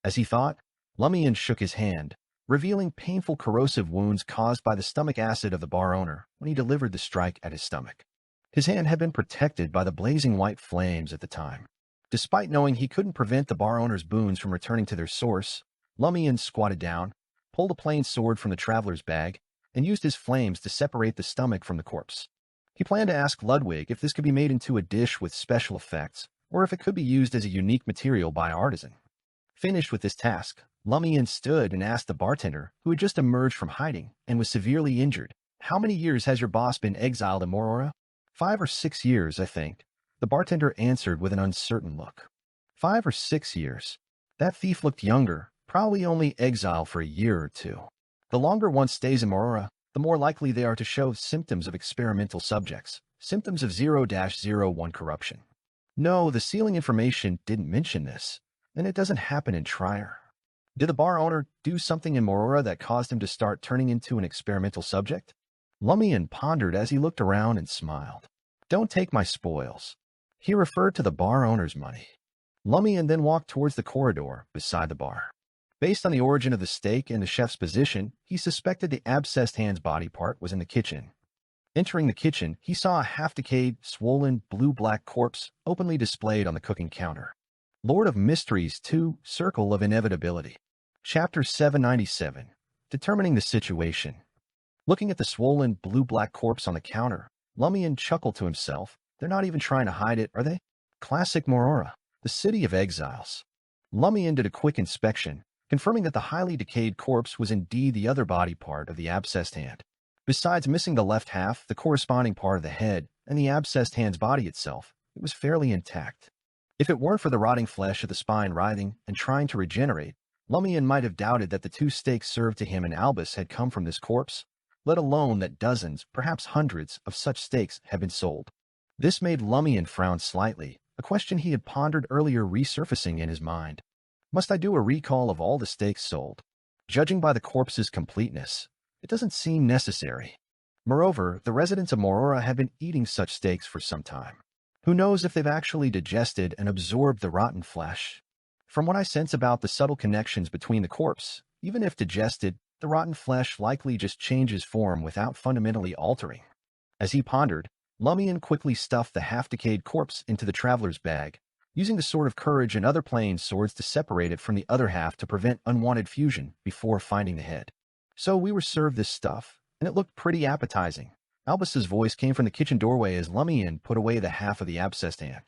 As he thought, Lumian shook his hand, revealing painful corrosive wounds caused by the stomach acid of the bar owner when he delivered the strike at his stomach. His hand had been protected by the blazing white flames at the time. Despite knowing he couldn't prevent the bar owner's boons from returning to their source, Lumian squatted down, pulled a plain sword from the traveler's bag, and used his flames to separate the stomach from the corpse. He planned to ask Ludwig if this could be made into a dish with special effects, or if it could be used as a unique material by an artisan. Finished with this task, Lumian stood and asked the bartender, who had just emerged from hiding and was severely injured, "How many years has your boss been exiled in Morora?" 5 or 6 years, I think. The bartender answered with an uncertain look. 5 or 6 years. That thief looked younger, probably only exiled for a year or two. The longer one stays in Morora, the more likely they are to show symptoms of experimental subjects, symptoms of 0-01 corruption. No, the sealing information didn't mention this, and it doesn't happen in Trier. Did the bar owner do something in Morora that caused him to start turning into an experimental subject? Lumian pondered as he looked around and smiled. Don't take my spoils. He referred to the bar owner's money. Lumian then walked towards the corridor beside the bar. Based on the origin of the steak and the chef's position, he suspected the abscessed hand's body part was in the kitchen. Entering the kitchen, he saw a half-decayed, swollen, blue-black corpse openly displayed on the cooking counter. Lord of Mysteries 2, Circle of Inevitability. Chapter 797. Determining the Situation. Looking at the swollen, blue-black corpse on the counter, Lumian chuckled to himself. They're not even trying to hide it, are they? Classic Morora, the city of exiles. Lumian did a quick inspection, confirming that the highly decayed corpse was indeed the other body part of the abscessed hand. Besides missing the left half, the corresponding part of the head, and the abscessed hand's body itself, it was fairly intact. If it weren't for the rotting flesh of the spine writhing and trying to regenerate, Lumian might have doubted that the 2 steaks served to him in Albus had come from this corpse, let alone that dozens, perhaps hundreds, of such steaks had been sold. This made Lumian frown slightly, a question he had pondered earlier resurfacing in his mind. Must I do a recall of all the steaks sold? Judging by the corpse's completeness, it doesn't seem necessary. Moreover, the residents of Morora have been eating such steaks for some time. Who knows if they've actually digested and absorbed the rotten flesh? From what I sense about the subtle connections between the corpse, even if digested, the rotten flesh likely just changes form without fundamentally altering. As he pondered, Lumian quickly stuffed the half-decayed corpse into the traveler's bag, using the Sword of Courage and other plane swords to separate it from the other half to prevent unwanted fusion before finding the head. So we were served this stuff, and it looked pretty appetizing. Albus's voice came from the kitchen doorway as Lumian put away the half of the abscessed hand.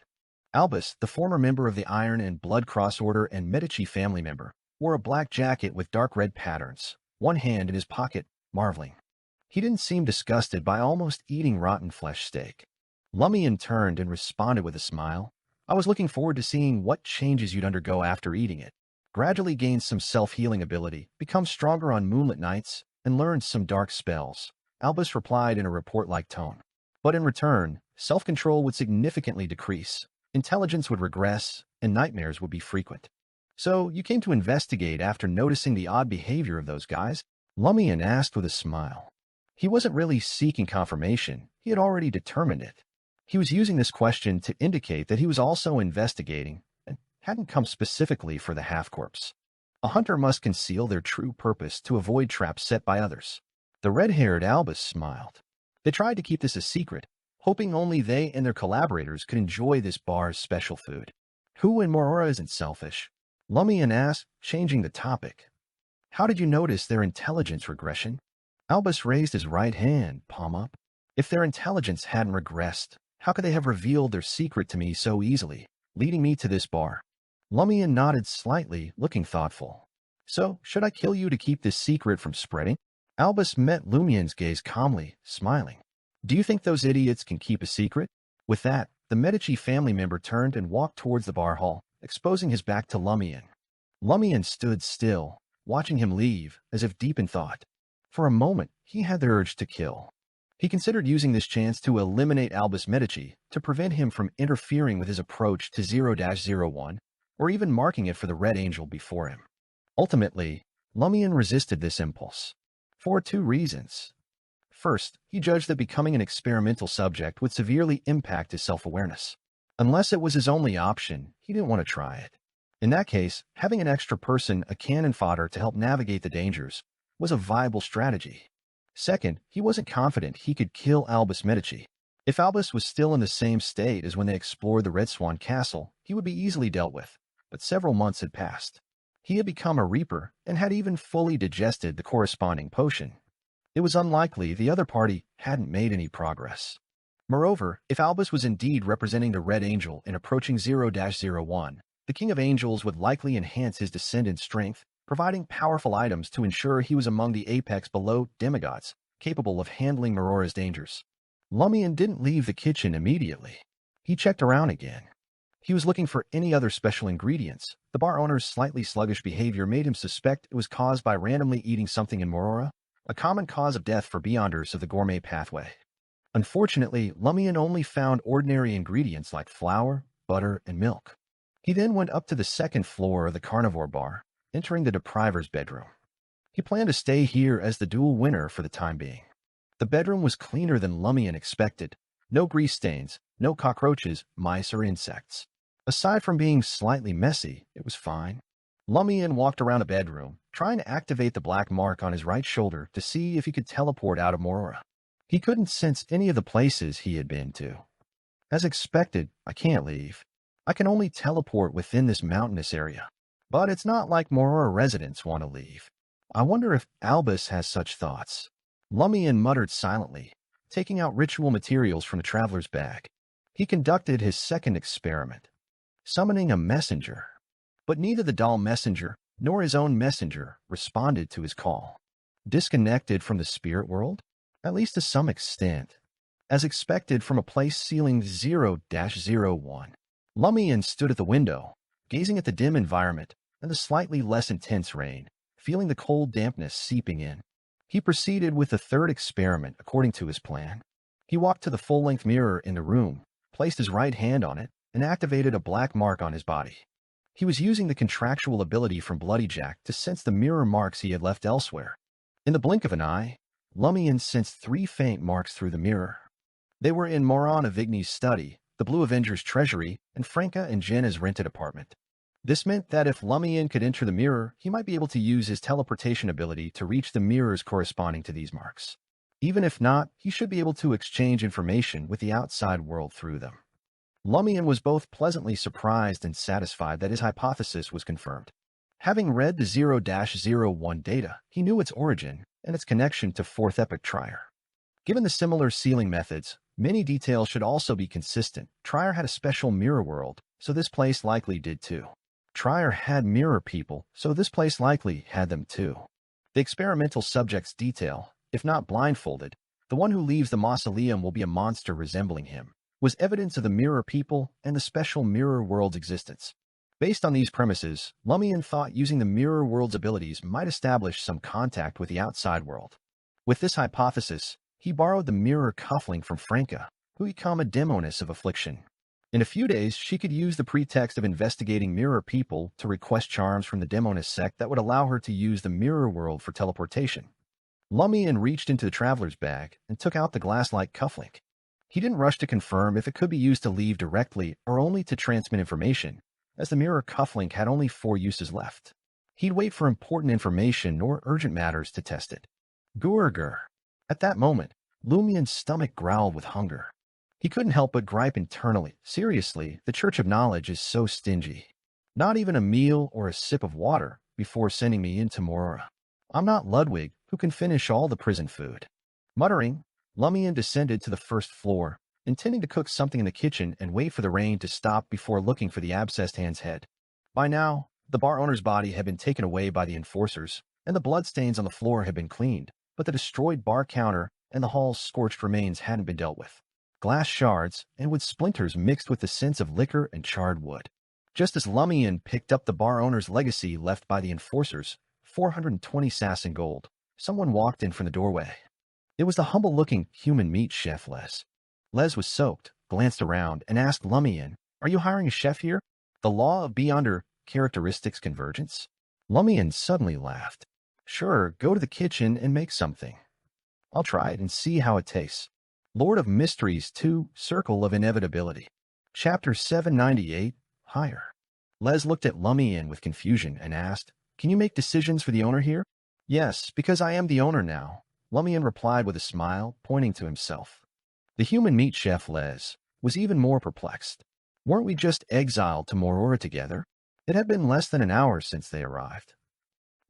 Albus, the former member of the Iron and Blood Cross Order and Medici family member, wore a black jacket with dark red patterns, one hand in his pocket, marveling. He didn't seem disgusted by almost eating rotten flesh steak. Lumian turned and responded with a smile. I was looking forward to seeing what changes you'd undergo after eating it. Gradually gain some self-healing ability, become stronger on moonlit nights, and learn some dark spells. Albus replied in a report-like tone. But in return, self-control would significantly decrease, intelligence would regress, and nightmares would be frequent. So you came to investigate after noticing the odd behavior of those guys? Lumian asked with a smile. He wasn't really seeking confirmation, he had already determined it. He was using this question to indicate that he was also investigating and hadn't come specifically for the half-corpse. A hunter must conceal their true purpose to avoid traps set by others. The red-haired Albus smiled. They tried to keep this a secret, hoping only they and their collaborators could enjoy this bar's special food. Who in Morora isn't selfish? Lumian asked, changing the topic. How did you notice their intelligence regression? Albus raised his right hand, palm up. If their intelligence hadn't regressed, how could they have revealed their secret to me so easily, leading me to this bar? Lumian nodded slightly, looking thoughtful. So, should I kill you to keep this secret from spreading? Albus met Lumian's gaze calmly, smiling. Do you think those idiots can keep a secret? With that, the Medici family member turned and walked towards the bar hall, exposing his back to Lumian. Lumian stood still, watching him leave, as if deep in thought. For a moment, he had the urge to kill. He considered using this chance to eliminate Albus Medici to prevent him from interfering with his approach to 0-01, or even marking it for the Red Angel before him. Ultimately, Lumian resisted this impulse. For two reasons. First, he judged that becoming an experimental subject would severely impact his self-awareness. Unless it was his only option, he didn't want to try it. In that case, having an extra person, a cannon fodder to help navigate the dangers, was a viable strategy. Second, he wasn't confident he could kill Albus Medici. If Albus was still in the same state as when they explored the Red Swan Castle, he would be easily dealt with, but several months had passed. He had become a Reaper and had even fully digested the corresponding potion. It was unlikely the other party hadn't made any progress. Moreover, if Albus was indeed representing the Red Angel in approaching 0-01, the King of Angels would likely enhance his descendant's strength, providing powerful items to ensure he was among the apex below demigods, capable of handling Maurora's dangers. Lumian didn't leave the kitchen immediately. He checked around again. He was looking for any other special ingredients. The bar owner's slightly sluggish behavior made him suspect it was caused by randomly eating something in Maurora, a common cause of death for beyonders of the gourmet pathway. Unfortunately, Lumian only found ordinary ingredients like flour, butter, and milk. He then went up to the second floor of the carnivore bar, entering the depriver's bedroom. He planned to stay here as the dual winner for the time being. The bedroom was cleaner than Lumian expected. No grease stains, no cockroaches, mice, or insects. Aside from being slightly messy, it was fine. Lumian walked around the bedroom, trying to activate the black mark on his right shoulder to see if he could teleport out of Morora. He couldn't sense any of the places he had been to. As expected, I can't leave. I can only teleport within this mountainous area. But it's not like Morora residents want to leave. I wonder if Albus has such thoughts. Lumian muttered silently, taking out ritual materials from the traveler's bag. He conducted his second experiment, summoning a messenger. But neither the doll messenger nor his own messenger responded to his call. Disconnected from the spirit world? At least to some extent. As expected from a place ceiling 0-01. Lumian stood at the window, gazing at the dim environment and the slightly less intense rain, feeling the cold dampness seeping in. He proceeded with the third experiment according to his plan. He walked to the full-length mirror in the room, placed his right hand on it, and activated a black mark on his body. He was using the contractual ability from Bloody Jack to sense the mirror marks he had left elsewhere. In the blink of an eye, Lumian sensed 3 faint marks through the mirror. They were in Moran Avigny's study, the Blue Avenger's treasury, and Franca and Jenna's rented apartment. This meant that if Lumian could enter the mirror, he might be able to use his teleportation ability to reach the mirrors corresponding to these marks. Even if not, he should be able to exchange information with the outside world through them. Lumian was both pleasantly surprised and satisfied that his hypothesis was confirmed. Having read the 0-01 data, he knew its origin and its connection to Fourth Epoch Trier. Given the similar sealing methods, many details should also be consistent. Trier had a special mirror world, so this place likely did too. Trier had mirror people, so this place likely had them too. The experimental subject's detail, if not blindfolded, the one who leaves the mausoleum will be a monster resembling him, was evidence of the mirror people and the special mirror world's existence. Based on these premises, Lumian thought using the mirror world's abilities might establish some contact with the outside world. With this hypothesis, he borrowed the mirror cufflink from Franca, who became a demoness of affliction. In a few days, she could use the pretext of investigating mirror people to request charms from the demoness sect that would allow her to use the mirror world for teleportation. Lumian reached into the traveler's bag and took out the glass-like cufflink. He didn't rush to confirm if it could be used to leave directly or only to transmit information, as the mirror cufflink had only 4 uses left. He'd wait for important information or urgent matters to test it. Gurgur. At that moment, Lumian's stomach growled with hunger. He couldn't help but gripe internally. Seriously, the Church of Knowledge is so stingy. Not even a meal or a sip of water before sending me into Morora. I'm not Ludwig, who can finish all the prison food. Muttering, Lumian descended to the first floor, intending to cook something in the kitchen and wait for the rain to stop before looking for the abscessed hand's head. By now, the bar owner's body had been taken away by the enforcers, and the bloodstains on the floor had been cleaned, but the destroyed bar counter and the hall's scorched remains hadn't been dealt with. Glass shards and wood splinters mixed with the scents of liquor and charred wood. Just as Lumian picked up the bar owner's legacy left by the enforcers, 420 sass in gold, someone walked in from the doorway. It was the humble-looking human meat chef Les. Les was soaked, glanced around, and asked Lumian, "Are you hiring a chef here? The law of beyonder characteristics convergence?" Lumian suddenly laughed. "Sure, go to the kitchen and make something. I'll try it and see how it tastes." Lord of Mysteries 2, Circle of Inevitability. Chapter 798, Higher. Les looked at Lumian with confusion and asked, "Can you make decisions for the owner here?" "Yes, because I am the owner now," Lumian replied with a smile, pointing to himself. The human meat chef Les was even more perplexed. Weren't we just exiled to Morora together? It had been less than an hour since they arrived.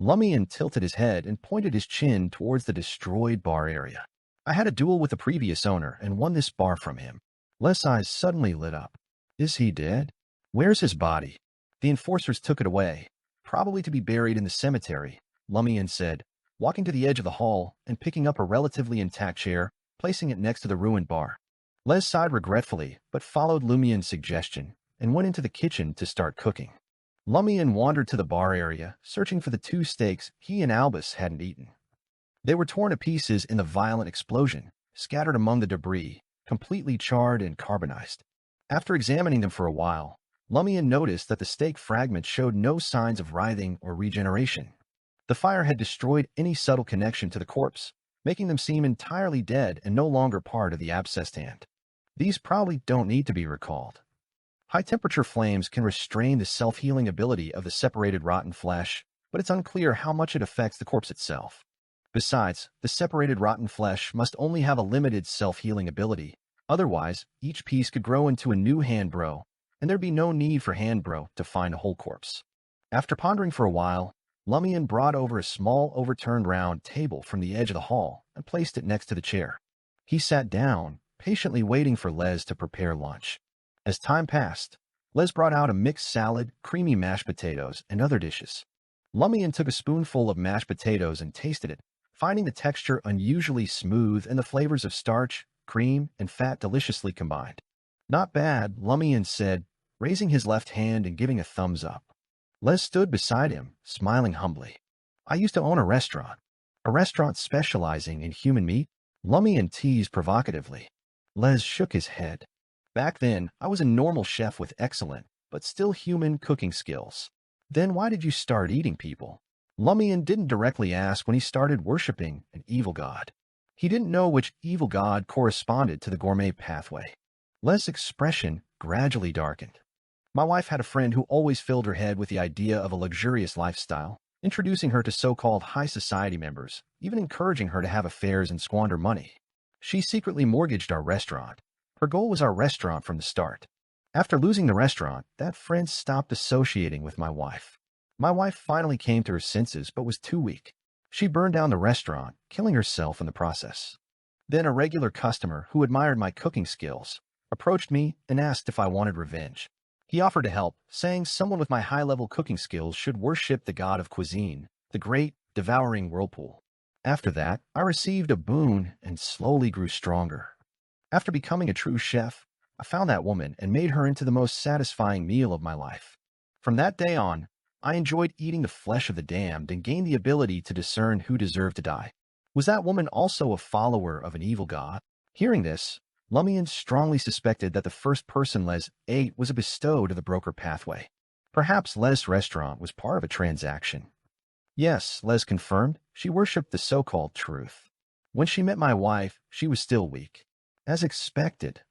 Lumian tilted his head and pointed his chin towards the destroyed bar area. "I had a duel with the previous owner and won this bar from him." Les' eyes suddenly lit up. "Is he dead? Where's his body?" "The enforcers took it away, probably to be buried in the cemetery," Lumian said, walking to the edge of the hall and picking up a relatively intact chair, placing it next to the ruined bar. Les sighed regretfully, but followed Lumian's suggestion and went into the kitchen to start cooking. Lumian wandered to the bar area, searching for the 2 steaks he and Albus hadn't eaten. They were torn to pieces in the violent explosion, scattered among the debris, completely charred and carbonized. After examining them for a while, Lumian noticed that the steak fragments showed no signs of writhing or regeneration. The fire had destroyed any subtle connection to the corpse, making them seem entirely dead and no longer part of the abscessed hand. These probably don't need to be recalled. High-temperature flames can restrain the self-healing ability of the separated rotten flesh, but it's unclear how much it affects the corpse itself. Besides, the separated rotten flesh must only have a limited self-healing ability. Otherwise, each piece could grow into a new hand-bro, and there'd be no need for hand-bro to find a whole corpse. After pondering for a while, Lumian brought over a small overturned round table from the edge of the hall and placed it next to the chair. He sat down, patiently waiting for Les to prepare lunch. As time passed, Les brought out a mixed salad, creamy mashed potatoes, and other dishes. Lumian took a spoonful of mashed potatoes and tasted it, finding the texture unusually smooth and the flavors of starch, cream, and fat deliciously combined. "Not bad," Lumian said, raising his left hand and giving a thumbs up. Les stood beside him, smiling humbly. "I used to own a restaurant specializing in human meat," Lumian teased provocatively. Les shook his head. "Back then, I was a normal chef with excellent, but still human cooking skills." "Then why did you start eating people?" Lumian didn't directly ask when he started worshipping an evil god. He didn't know which evil god corresponded to the gourmet pathway. Les' expression gradually darkened. "My wife had a friend who always filled her head with the idea of a luxurious lifestyle, introducing her to so-called high society members, even encouraging her to have affairs and squander money. She secretly mortgaged our restaurant. Her goal was our restaurant from the start. After losing the restaurant, that friend stopped associating with my wife. My wife finally came to her senses but was too weak. She burned down the restaurant, killing herself in the process. Then a regular customer who admired my cooking skills approached me and asked if I wanted revenge. He offered to help, saying someone with my high-level cooking skills should worship the god of cuisine, the great, devouring whirlpool. After that, I received a boon and slowly grew stronger. After becoming a true chef, I found that woman and made her into the most satisfying meal of my life. From that day on, I enjoyed eating the flesh of the damned and gained the ability to discern who deserved to die. Was that woman also a follower of an evil god? Hearing this, Lumian strongly suspected that the first person Les ate was a bestow to the broker pathway. Perhaps Les' restaurant was part of a transaction. Yes, Les confirmed, she worshipped the so-called truth. When she met my wife, she was still weak. As expected.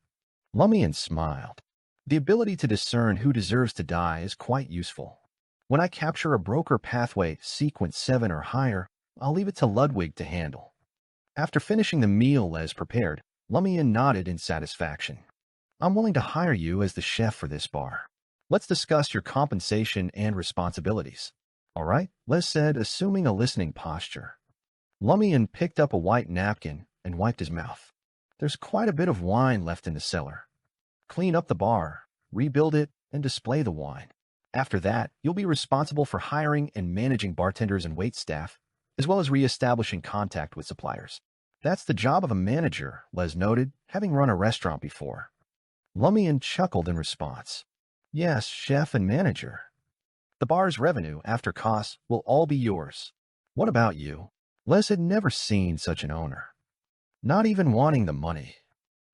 Lumian smiled. The ability to discern who deserves to die is quite useful. When I capture a broker pathway sequence 7 or higher, I'll leave it to Ludwig to handle. After finishing the meal as prepared, Lumian nodded in satisfaction. I'm willing to hire you as the chef for this bar. Let's discuss your compensation and responsibilities. All right, Les said, assuming a listening posture. Lumian picked up a white napkin and wiped his mouth. There's quite a bit of wine left in the cellar. Clean up the bar, rebuild it, and display the wine. After that, you'll be responsible for hiring and managing bartenders and waitstaff, as well as re-establishing contact with suppliers. That's the job of a manager, Les noted, having run a restaurant before. Lumian chuckled in response. Yes, chef and manager. The bar's revenue, after costs, will all be yours. What about you? Les had never seen such an owner. Not even wanting the money.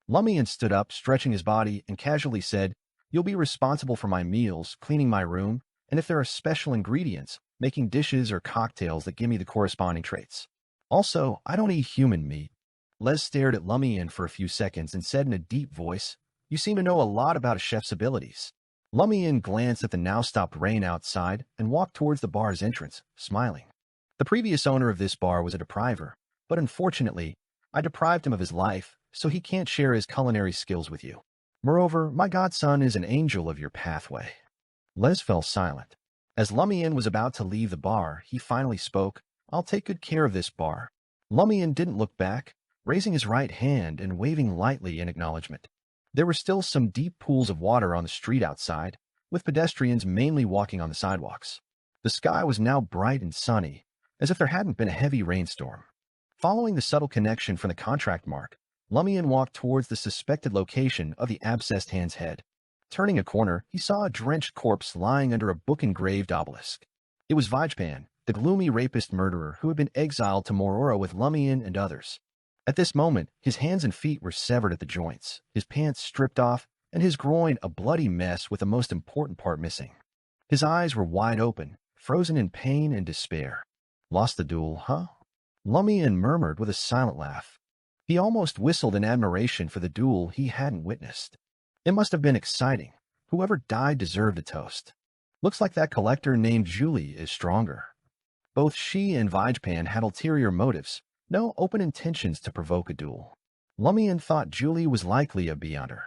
Lumian stood up, stretching his body, and casually said, You'll be responsible for my meals, cleaning my room, and if there are special ingredients, making dishes or cocktails that give me the corresponding traits. Also, I don't eat human meat. Les stared at Lumian for a few seconds and said in a deep voice, You seem to know a lot about a chef's abilities. Lumian glanced at the now-stopped rain outside and walked towards the bar's entrance, smiling. The previous owner of this bar was a depriver, but unfortunately, I deprived him of his life, so he can't share his culinary skills with you. Moreover, my godson is an angel of your pathway. Les fell silent. As Lumian was about to leave the bar, he finally spoke, I'll take good care of this bar. Lumian didn't look back, raising his right hand and waving lightly in acknowledgement. There were still some deep pools of water on the street outside, with pedestrians mainly walking on the sidewalks. The sky was now bright and sunny, as if there hadn't been a heavy rainstorm. Following the subtle connection from the contract mark, Lumian walked towards the suspected location of the abscessed hand's head. Turning a corner, he saw a drenched corpse lying under a book-engraved obelisk. It was Vajpan, the gloomy rapist-murderer who had been exiled to Morora with Lumian and others. At this moment, his hands and feet were severed at the joints, his pants stripped off, and his groin a bloody mess with the most important part missing. His eyes were wide open, frozen in pain and despair. Lost the duel, huh? Lumian murmured with a silent laugh. He almost whistled in admiration for the duel he hadn't witnessed. It must have been exciting. Whoever died deserved a toast. Looks like that collector named Julie is stronger. Both she and Vajpan had ulterior motives, no open intentions to provoke a duel. Lumian thought Julie was likely a beyonder.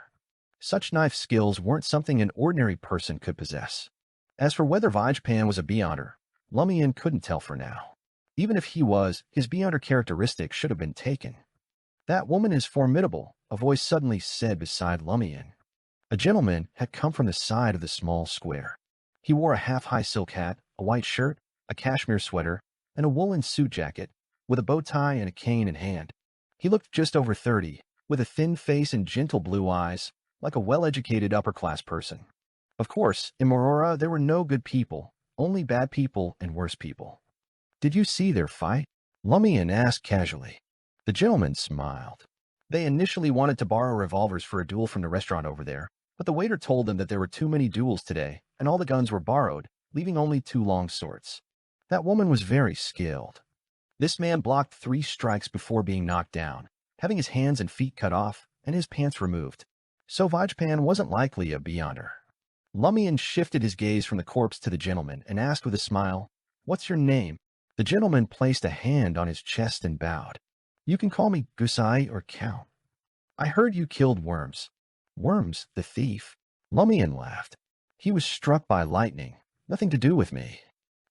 Such knife skills weren't something an ordinary person could possess. As for whether Vajpan was a beyonder, Lumian couldn't tell for now. Even if he was, his beyonder characteristic should have been taken. That woman is formidable, a voice suddenly said beside Lumian. A gentleman had come from the side of the small square. He wore a half-high silk hat, a white shirt, a cashmere sweater, and a woolen suit jacket, with a bow tie and a cane in hand. He looked just over 30, with a thin face and gentle blue eyes, like a well-educated upper-class person. Of course, in Morora there were no good people, only bad people and worse people. Did you see their fight? Lumian asked casually. The gentleman smiled. They initially wanted to borrow revolvers for a duel from the restaurant over there, but the waiter told them that there were too many duels today, and all the guns were borrowed, leaving only 2 long swords. That woman was very skilled. This man blocked 3 strikes before being knocked down, having his hands and feet cut off and his pants removed. So Vajpan wasn't likely a beyonder. Lumian shifted his gaze from the corpse to the gentleman and asked with a smile, What's your name? The gentleman placed a hand on his chest and bowed. You can call me Gusai or Count. I heard you killed Worms. Worms, the thief? Lumian laughed. He was struck by lightning. Nothing to do with me.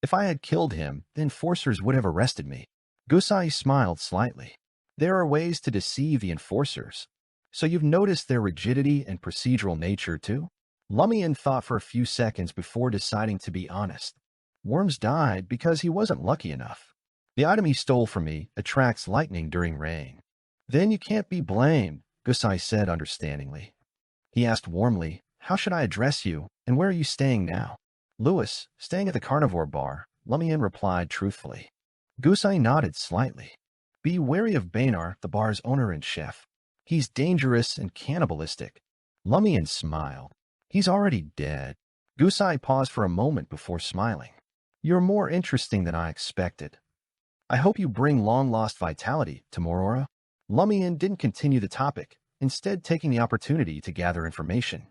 If I had killed him, the enforcers would have arrested me. Gusai smiled slightly. There are ways to deceive the enforcers. So you've noticed their rigidity and procedural nature too? Lumian thought for a few seconds before deciding to be honest. Worms died because he wasn't lucky enough. The item he stole from me attracts lightning during rain. Then you can't be blamed, Gusai said understandingly. He asked warmly, How should I address you, and where are you staying now? Lewis, staying at the carnivore bar, Lumian replied truthfully. Gusai nodded slightly. Be wary of Bainar, the bar's owner and chef. He's dangerous and cannibalistic. Lumian smiled. He's already dead. Gusai paused for a moment before smiling. You're more interesting than I expected. I hope you bring long-lost vitality to Morora. Lumian didn't continue the topic, instead taking the opportunity to gather information.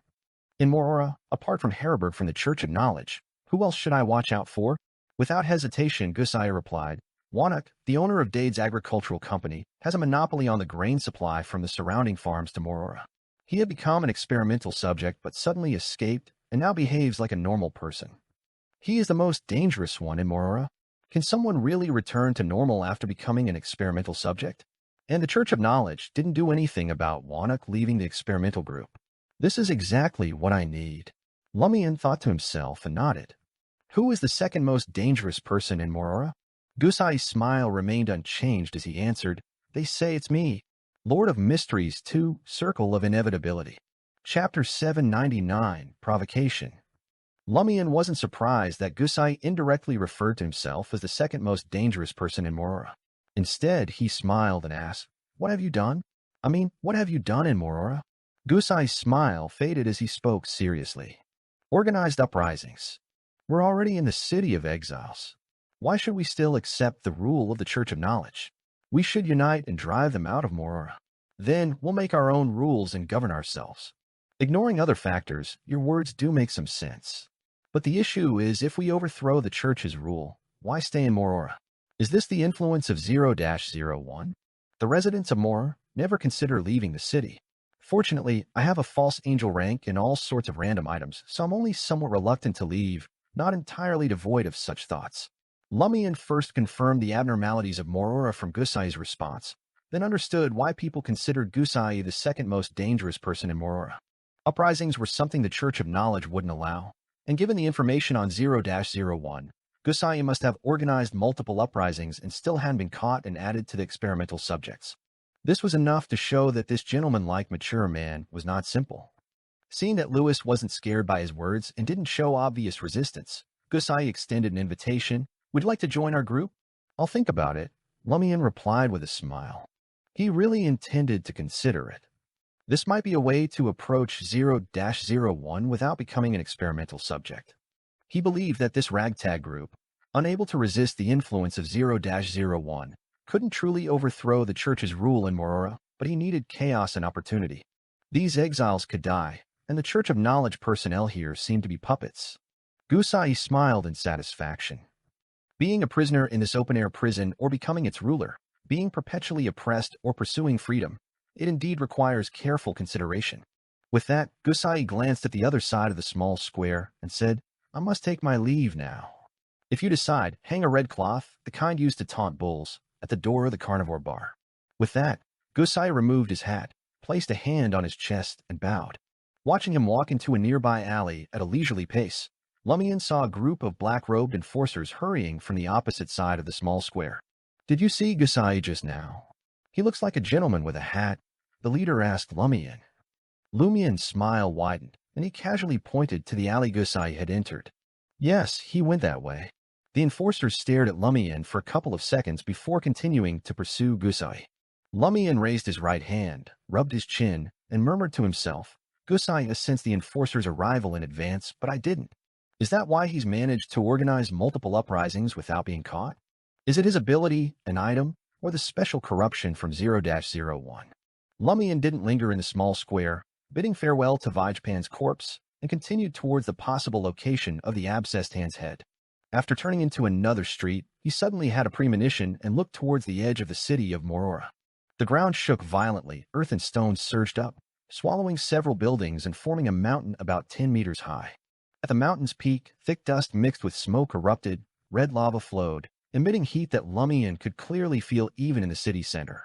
In Morora, apart from Heribert from the Church of Knowledge, who else should I watch out for? Without hesitation, Gusai replied, Wanak, the owner of Dade's agricultural company, has a monopoly on the grain supply from the surrounding farms to Morora. He had become an experimental subject but suddenly escaped and now behaves like a normal person. He is the most dangerous one in Morora. Can someone really return to normal after becoming an experimental subject? And the Church of Knowledge didn't do anything about Wanak leaving the experimental group. This is exactly what I need. Lumian thought to himself and nodded. Who is the second most dangerous person in Morora? Gusai's smile remained unchanged as he answered, They say it's me, Lord of Mysteries 2, Circle of Inevitability. Chapter 799, Provocation. Lumian wasn't surprised that Gusai indirectly referred to himself as the second most dangerous person in Morora. Instead, he smiled and asked, What have you done? What have you done in Morora? Gusai's smile faded as he spoke seriously. Organized uprisings. We're already in the city of exiles. Why should we still accept the rule of the Church of Knowledge? We should unite and drive them out of Morora. Then we'll make our own rules and govern ourselves. Ignoring other factors, your words do make some sense. But the issue is, if we overthrow the Church's rule, why stay in Morora? Is this the influence of 0-01? The residents of Morora never consider leaving the city. Fortunately, I have a false angel rank and all sorts of random items, so I'm only somewhat reluctant to leave, not entirely devoid of such thoughts. Lumian first confirmed the abnormalities of Morora from Gusai's response, then understood why people considered Gusai the second most dangerous person in Morora. Uprisings were something the Church of Knowledge wouldn't allow, and given the information on 0-01, Gusai must have organized multiple uprisings and still hadn't been caught and added to the experimental subjects. This was enough to show that this gentleman-like mature man was not simple. Seeing that Lewis wasn't scared by his words and didn't show obvious resistance, Gusai extended an invitation. Would you like to join our group? I'll think about it, Lumian replied with a smile. He really intended to consider it. This might be a way to approach 0-01 without becoming an experimental subject. He believed that this ragtag group, unable to resist the influence of 0-01, couldn't truly overthrow the Church's rule in Morora, but he needed chaos and opportunity. These exiles could die, and the Church of Knowledge personnel here seemed to be puppets. Gusai smiled in satisfaction. Being a prisoner in this open-air prison or becoming its ruler, being perpetually oppressed or pursuing freedom, it indeed requires careful consideration. With that, Gusai glanced at the other side of the small square and said, I must take my leave now. If you decide, hang a red cloth, the kind used to taunt bulls, at the door of the carnivore bar. With that, Gusai removed his hat, placed a hand on his chest, and bowed. Watching him walk into a nearby alley at a leisurely pace, Lumian saw a group of black-robed enforcers hurrying from the opposite side of the small square. Did you see Gusai just now? He looks like a gentleman with a hat, the leader asked Lumian. Lumian's smile widened, and he casually pointed to the alley Gusai had entered. Yes, he went that way. The enforcers stared at Lumian for a couple of seconds before continuing to pursue Gusai. Lumian raised his right hand, rubbed his chin, and murmured to himself, Gusai has sensed the enforcers' arrival in advance, but I didn't. Is that why he's managed to organize multiple uprisings without being caught? Is it his ability, an item, or the special corruption from 0-01? Lumian didn't linger in the small square, bidding farewell to Vijpan's corpse, and continued towards the possible location of the abscessed hand's head. After turning into another street, he suddenly had a premonition and looked towards the edge of the city of Morora. The ground shook violently, earth and stones surged up, swallowing several buildings and forming a mountain about 10 meters high. At the mountain's peak, thick dust mixed with smoke erupted, red lava flowed, emitting heat that Lumian could clearly feel even in the city center.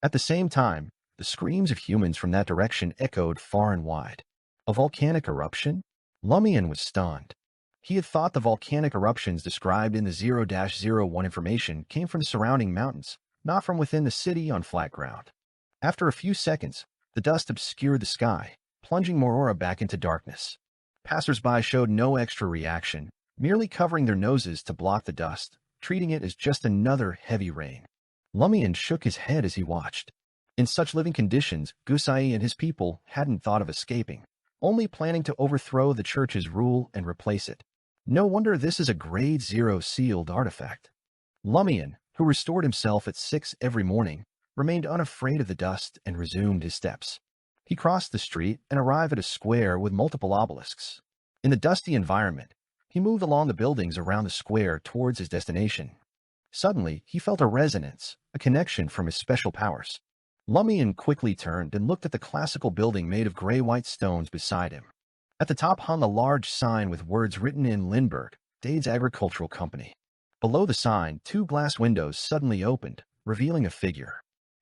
At the same time, the screams of humans from that direction echoed far and wide. A volcanic eruption? Lumian was stunned. He had thought the volcanic eruptions described in the 0-01 information came from the surrounding mountains, not from within the city on flat ground. After a few seconds, the dust obscured the sky, plunging Morora back into darkness. Passers-by showed no extra reaction, merely covering their noses to block the dust, treating it as just another heavy rain. Lumian shook his head as he watched. In such living conditions, Gusai and his people hadn't thought of escaping, only planning to overthrow the Church's rule and replace it. No wonder this is a Grade 0 sealed artifact. Lumian, who restored himself at 6 every morning, remained unafraid of the dust and resumed his steps. He crossed the street and arrived at a square with multiple obelisks. In the dusty environment, he moved along the buildings around the square towards his destination. Suddenly, he felt a resonance, a connection from his special powers. Lumian quickly turned and looked at the classical building made of gray-white stones beside him. At the top hung a large sign with words written in Lindbergh, Dade's Agricultural Company. Below the sign, two glass windows suddenly opened, revealing a figure.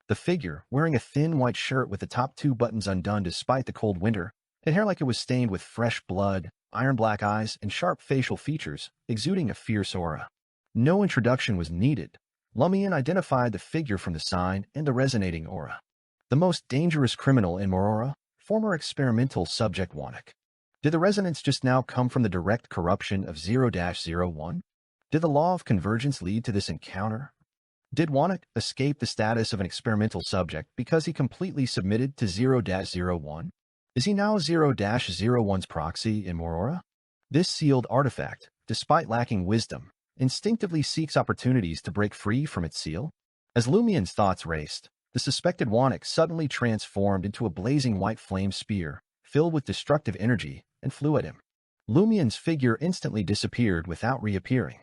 The figure, wearing a thin white shirt with the top two buttons undone despite the cold winter, had hair like it was stained with fresh blood, iron-black eyes, and sharp facial features, exuding a fierce aura. No introduction was needed. Lumian identified the figure from the sign and the resonating aura. The most dangerous criminal in Morora, former experimental subject Wanik. Did the resonance just now come from the direct corruption of 0-01? Did the law of convergence lead to this encounter? Did Wanik escape the status of an experimental subject because he completely submitted to 0-01? Is he now 0-01's proxy in Morora? This sealed artifact, despite lacking wisdom, instinctively seeks opportunities to break free from its seal. As Lumian's thoughts raced, the suspected Wanik suddenly transformed into a blazing white flame spear, filled with destructive energy, and flew at him. Lumian's figure instantly disappeared without reappearing.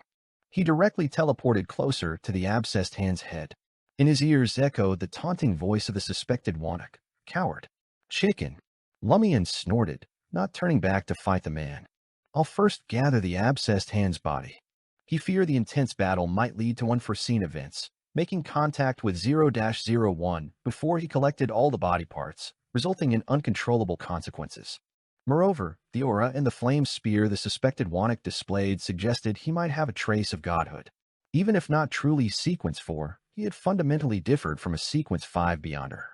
He directly teleported closer to the abscessed hand's head. In his ears echoed the taunting voice of the suspected Wanik. Coward. Chicken. Lumian snorted, not turning back to fight the man. I'll first gather the abscessed hand's body. He feared the intense battle might lead to unforeseen events, making contact with 0-01 before he collected all the body parts, resulting in uncontrollable consequences. Moreover, the aura and the flame spear the suspected Wanik displayed suggested he might have a trace of godhood. Even if not truly Sequence 4, he had fundamentally differed from a Sequence 5 Beyonder.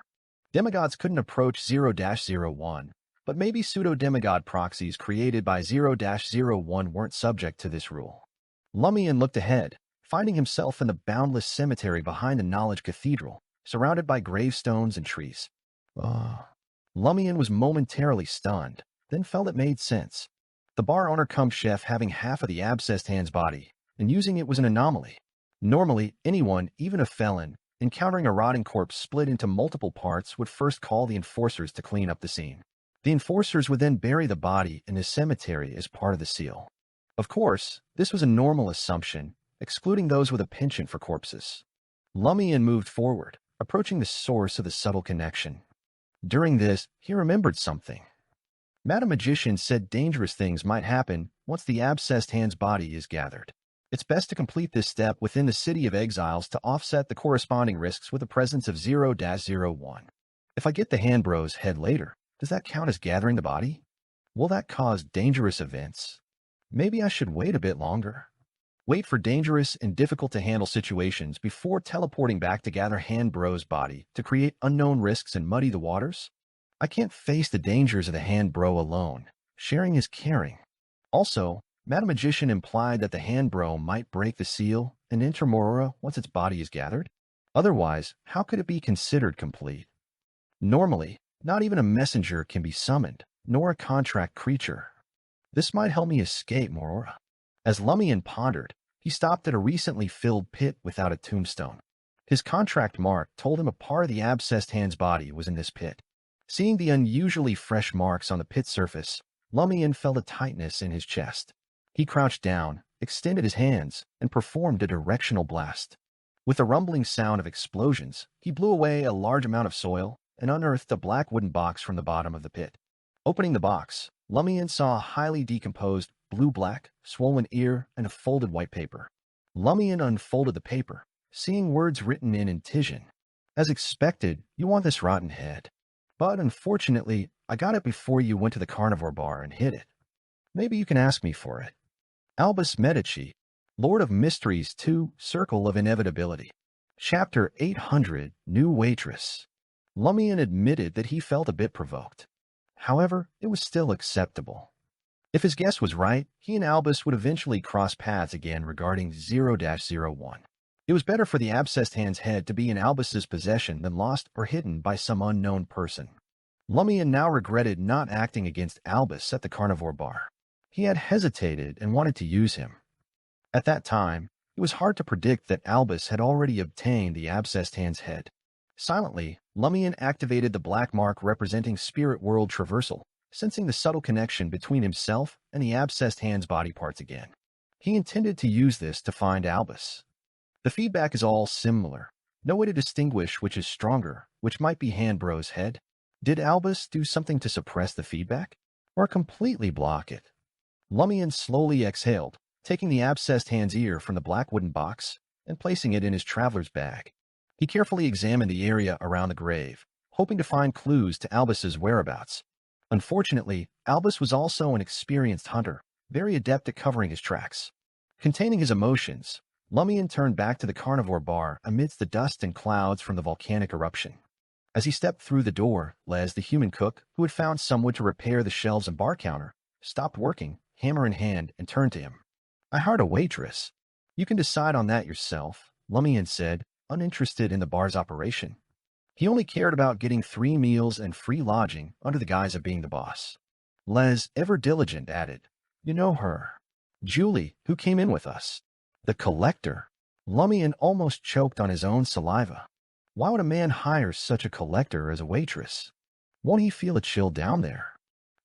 Demigods couldn't approach 0-01, but maybe pseudo-demigod proxies created by 0-01 weren't subject to this rule. Lumian looked ahead, finding himself in the boundless cemetery behind the Knowledge Cathedral, surrounded by gravestones and trees. Lumian was momentarily stunned, then felt it made sense. The bar owner cum chef having half of the abscessed hand's body, and using it was an anomaly. Normally, anyone, even a felon, encountering a rotting corpse split into multiple parts would first call the enforcers to clean up the scene. The enforcers would then bury the body in the cemetery as part of the seal. Of course, this was a normal assumption, excluding those with a penchant for corpses. Lumian moved forward, approaching the source of the subtle connection. During this, he remembered something. Madam Magician said dangerous things might happen once the abscessed hand's body is gathered. It's best to complete this step within the City of Exiles to offset the corresponding risks with the presence of 0-01. If I get the Handbro's head later, does that count as gathering the body? Will that cause dangerous events? Maybe I should wait a bit longer. Wait for dangerous and difficult-to-handle situations before teleporting back to gather Handbro's body to create unknown risks and muddy the waters? I can't face the dangers of the Handbro alone. Sharing is caring. Also, Madam Magician implied that the Handbro might break the seal and enter Morora once its body is gathered. Otherwise, how could it be considered complete? Normally, not even a messenger can be summoned, nor a contract creature. This might help me escape Morora. As Lumian pondered, he stopped at a recently filled pit without a tombstone. His contract mark told him a part of the abscessed hand's body was in this pit. Seeing the unusually fresh marks on the pit surface, Lumian felt a tightness in his chest. He crouched down, extended his hands, and performed a directional blast. With a rumbling sound of explosions, he blew away a large amount of soil and unearthed a black wooden box from the bottom of the pit. Opening the box, Lumian saw a highly decomposed, blue-black, swollen ear and a folded white paper. Lumian unfolded the paper, seeing words written in Intision. As expected, you want this rotten head. But unfortunately, I got it before you went to the carnivore bar and hid it. Maybe you can ask me for it. Albus Medici, Lord of Mysteries 2, Circle of Inevitability. Chapter 800, New Waitress. Lumian admitted that he felt a bit provoked. However, it was still acceptable. If his guess was right, he and Albus would eventually cross paths again regarding 0-01. It was better for the abscessed hand's head to be in Albus's possession than lost or hidden by some unknown person. Lumian now regretted not acting against Albus at the carnivore bar. He had hesitated and wanted to use him. At that time, it was hard to predict that Albus had already obtained the abscessed hand's head. Silently, Lumian activated the black mark representing spirit world traversal, sensing the subtle connection between himself and the abscessed hand's body parts again. He intended to use this to find Albus. The feedback is all similar. No way to distinguish which is stronger, which might be Handbro's head. Did Albus do something to suppress the feedback? Or completely block it? Lumian slowly exhaled, taking the abscessed hand's ear from the black wooden box and placing it in his traveler's bag. He carefully examined the area around the grave, hoping to find clues to Albus's whereabouts. Unfortunately, Albus was also an experienced hunter, very adept at covering his tracks. Containing his emotions, Lumian turned back to the carnivore bar amidst the dust and clouds from the volcanic eruption. As he stepped through the door, Les, the human cook, who had found someone to repair the shelves and bar counter, stopped working, hammer in hand, and turned to him. "I hired a waitress. You can decide on that yourself," Lumian said, uninterested in the bar's operation. He only cared about getting 3 meals and free lodging under the guise of being the boss. Les, ever diligent, added, "You know her. Julie, who came in with us. The collector." Lumian almost choked on his own saliva. Why would a man hire such a collector as a waitress? Won't he feel a chill down there?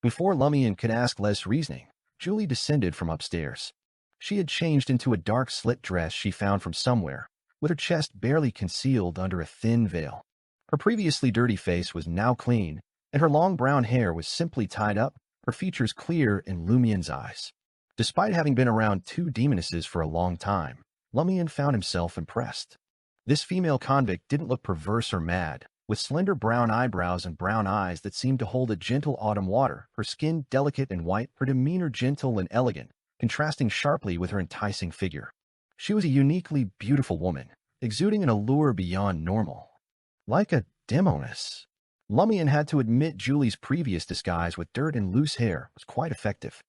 Before Lumian could ask Les reasoning, Julie descended from upstairs. She had changed into a dark slit dress she found from somewhere, with her chest barely concealed under a thin veil. Her previously dirty face was now clean, and her long brown hair was simply tied up, her features clear in Lumian's eyes. Despite having been around 2 demonesses for a long time, Lumian found himself impressed. This female convict didn't look perverse or mad, with slender brown eyebrows and brown eyes that seemed to hold a gentle autumn water, her skin delicate and white, her demeanor gentle and elegant, contrasting sharply with her enticing figure. She was a uniquely beautiful woman, exuding an allure beyond normal. Like a demoness. Lumian had to admit Julie's previous disguise with dirt and loose hair was quite effective.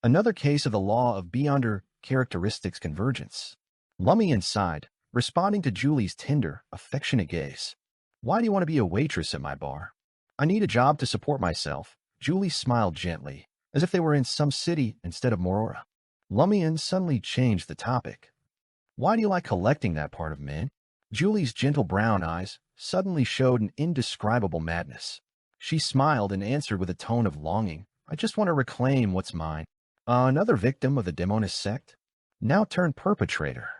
Another case of the law of beyonder characteristics convergence. Lumian sighed, responding to Julie's tender, affectionate gaze. "Why do you want to be a waitress at my bar?" "I need a job to support myself." Julie smiled gently, as if they were in some city instead of Morora. Lumian suddenly changed the topic. "Why do you like collecting that part of men?" Julie's gentle brown eyes suddenly showed an indescribable madness. She smiled and answered with a tone of longing. "I just want to reclaim what's mine." Another victim of the demoness sect? Now turned perpetrator.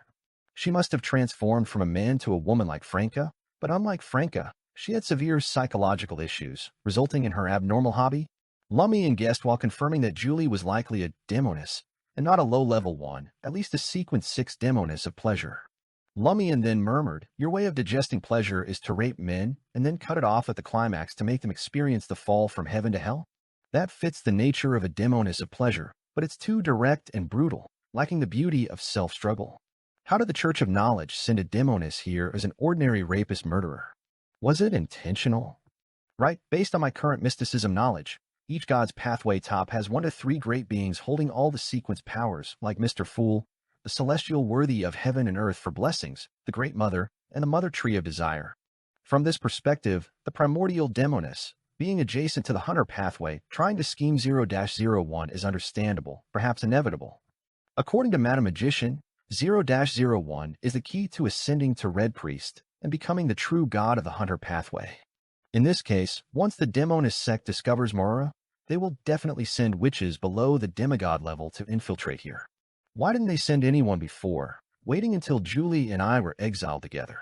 She must have transformed from a man to a woman like Franca, but unlike Franca, she had severe psychological issues, resulting in her abnormal hobby. Lumian guessed while confirming that Julie was likely a demoness, and not a low-level one, at least a sequence 6 demoness of pleasure. Lumian then murmured, "Your way of digesting pleasure is to rape men and then cut it off at the climax to make them experience the fall from heaven to hell? That fits the nature of a demoness of pleasure, but it's too direct and brutal, lacking the beauty of self-struggle. How did the Church of Knowledge send a demoness here as an ordinary rapist murderer? Was it intentional?" "Right, based on my current mysticism knowledge, each god's pathway top has 1 to 3 great beings holding all the sequence powers, like Mr. Fool, the celestial worthy of heaven and earth for blessings, the Great Mother, and the Mother Tree of Desire. From this perspective, the primordial demoness, being adjacent to the hunter pathway, trying to scheme 0-01 is understandable, perhaps inevitable. According to Madam Magician, 0-01 is the key to ascending to Red Priest and becoming the true god of the hunter pathway. In this case, once the demoness sect discovers Morora, they will definitely send witches below the demigod level to infiltrate here. Why didn't they send anyone before, waiting until Julie and I were exiled together?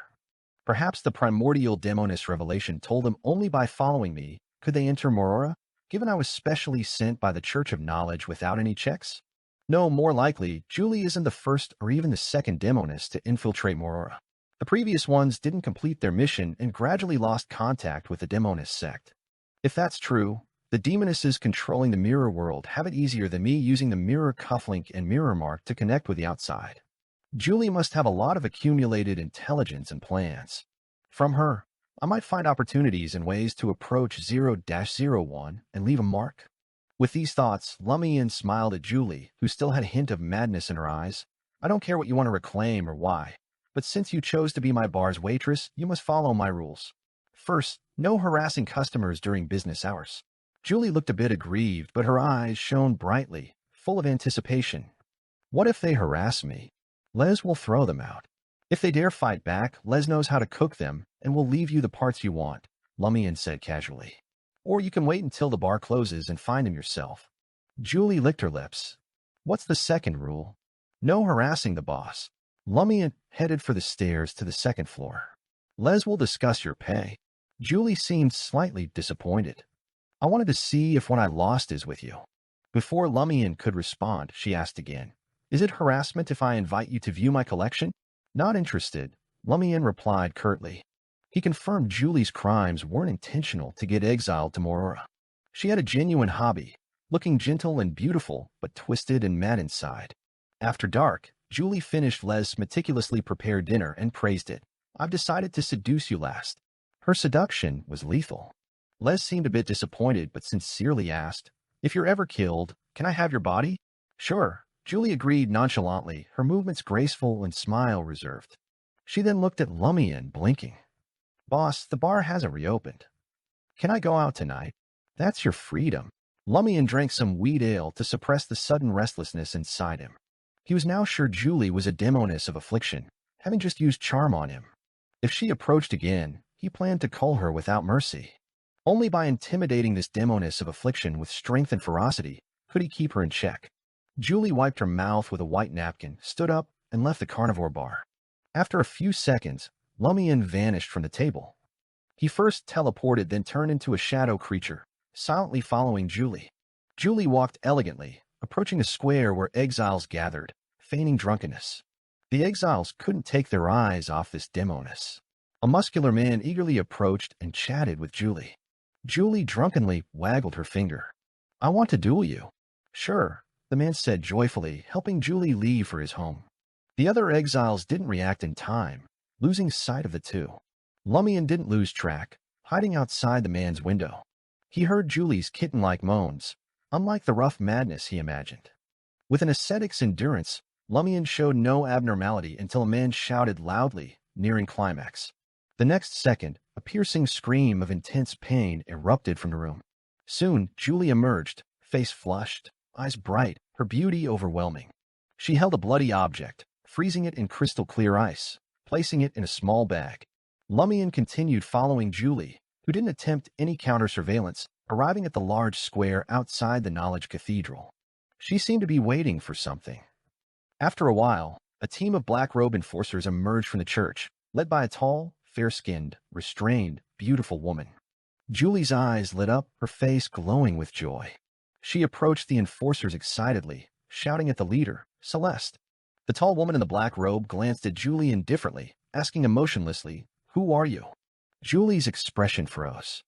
Perhaps the primordial demoness revelation told them only by following me could they enter Morora, given I was specially sent by the Church of Knowledge without any checks? No, more likely, Julie isn't the first or even the second demoness to infiltrate Morora. The previous ones didn't complete their mission and gradually lost contact with the demoness sect. If that's true, the demonesses controlling the mirror world have it easier than me using the mirror cufflink and mirror mark to connect with the outside. Julie must have a lot of accumulated intelligence and plans. From her, I might find opportunities and ways to approach 0-01 and leave a mark. With these thoughts, Lumian smiled at Julie, who still had a hint of madness in her eyes. "I don't care what you want to reclaim or why, but since you chose to be my bar's waitress, you must follow my rules. First, no harassing customers during business hours." Julie looked a bit aggrieved, but her eyes shone brightly, full of anticipation. "What if they harass me? Les will throw them out. If they dare fight back, Les knows how to cook them and will leave you the parts you want," Lumian said casually. "Or you can wait until the bar closes and find them yourself." Julie licked her lips. "What's the second rule?" "No harassing the boss." Lumian headed for the stairs to the second floor. Les will discuss your pay. Julie seemed slightly disappointed. I wanted to see if what I lost is with you. Before Lumian could respond, she asked again, is it harassment if I invite you to view my collection? Not interested, Lumian replied curtly. He confirmed Julie's crimes weren't intentional to get exiled to Morora. She had a genuine hobby, looking gentle and beautiful, but twisted and mad inside. After dark, Julie finished Les' meticulously prepared dinner and praised it. I've decided to seduce you last. Her seduction was lethal. Les seemed a bit disappointed but sincerely asked, if you're ever killed, can I have your body? Sure, Julie agreed nonchalantly, her movements graceful and smile reserved. She then looked at Lumian, blinking. Boss, the bar hasn't reopened. Can I go out tonight? That's your freedom. Lumian drank some wheat ale to suppress the sudden restlessness inside him. He was now sure Julie was a demoness of affliction, having just used charm on him. If she approached again, he planned to cull her without mercy. Only by intimidating this demoness of affliction with strength and ferocity could he keep her in check. Julie wiped her mouth with a white napkin, stood up, and left the carnivore bar. After a few seconds, Lumian vanished from the table. He first teleported, then turned into a shadow creature, silently following Julie. Julie walked elegantly, approaching a square where exiles gathered, feigning drunkenness. The exiles couldn't take their eyes off this demoness. A muscular man eagerly approached and chatted with Julie. Julie drunkenly waggled her finger. I want to duel you. Sure, the man said joyfully, helping Julie leave for his home. The other exiles didn't react in time, losing sight of the two. Lumian didn't lose track, hiding outside the man's window. He heard Julie's kitten-like moans, unlike the rough madness he imagined. With an ascetic's endurance, Lumian showed no abnormality until a man shouted loudly, nearing climax. The next second, a piercing scream of intense pain erupted from the room. Soon, Julie emerged, face flushed, eyes bright, her beauty overwhelming. She held a bloody object, freezing it in crystal-clear ice, placing it in a small bag. Lumian continued following Julie, who didn't attempt any counter-surveillance, arriving at the large square outside the Knowledge Cathedral. She seemed to be waiting for something. After a while, a team of black-robe enforcers emerged from the church, led by a tall, fair-skinned, restrained, beautiful woman. Julie's eyes lit up, her face glowing with joy. She approached the enforcers excitedly, shouting at the leader, Celeste. The tall woman in the black robe glanced at Julie indifferently, asking emotionlessly, Who are you? Julie's expression froze.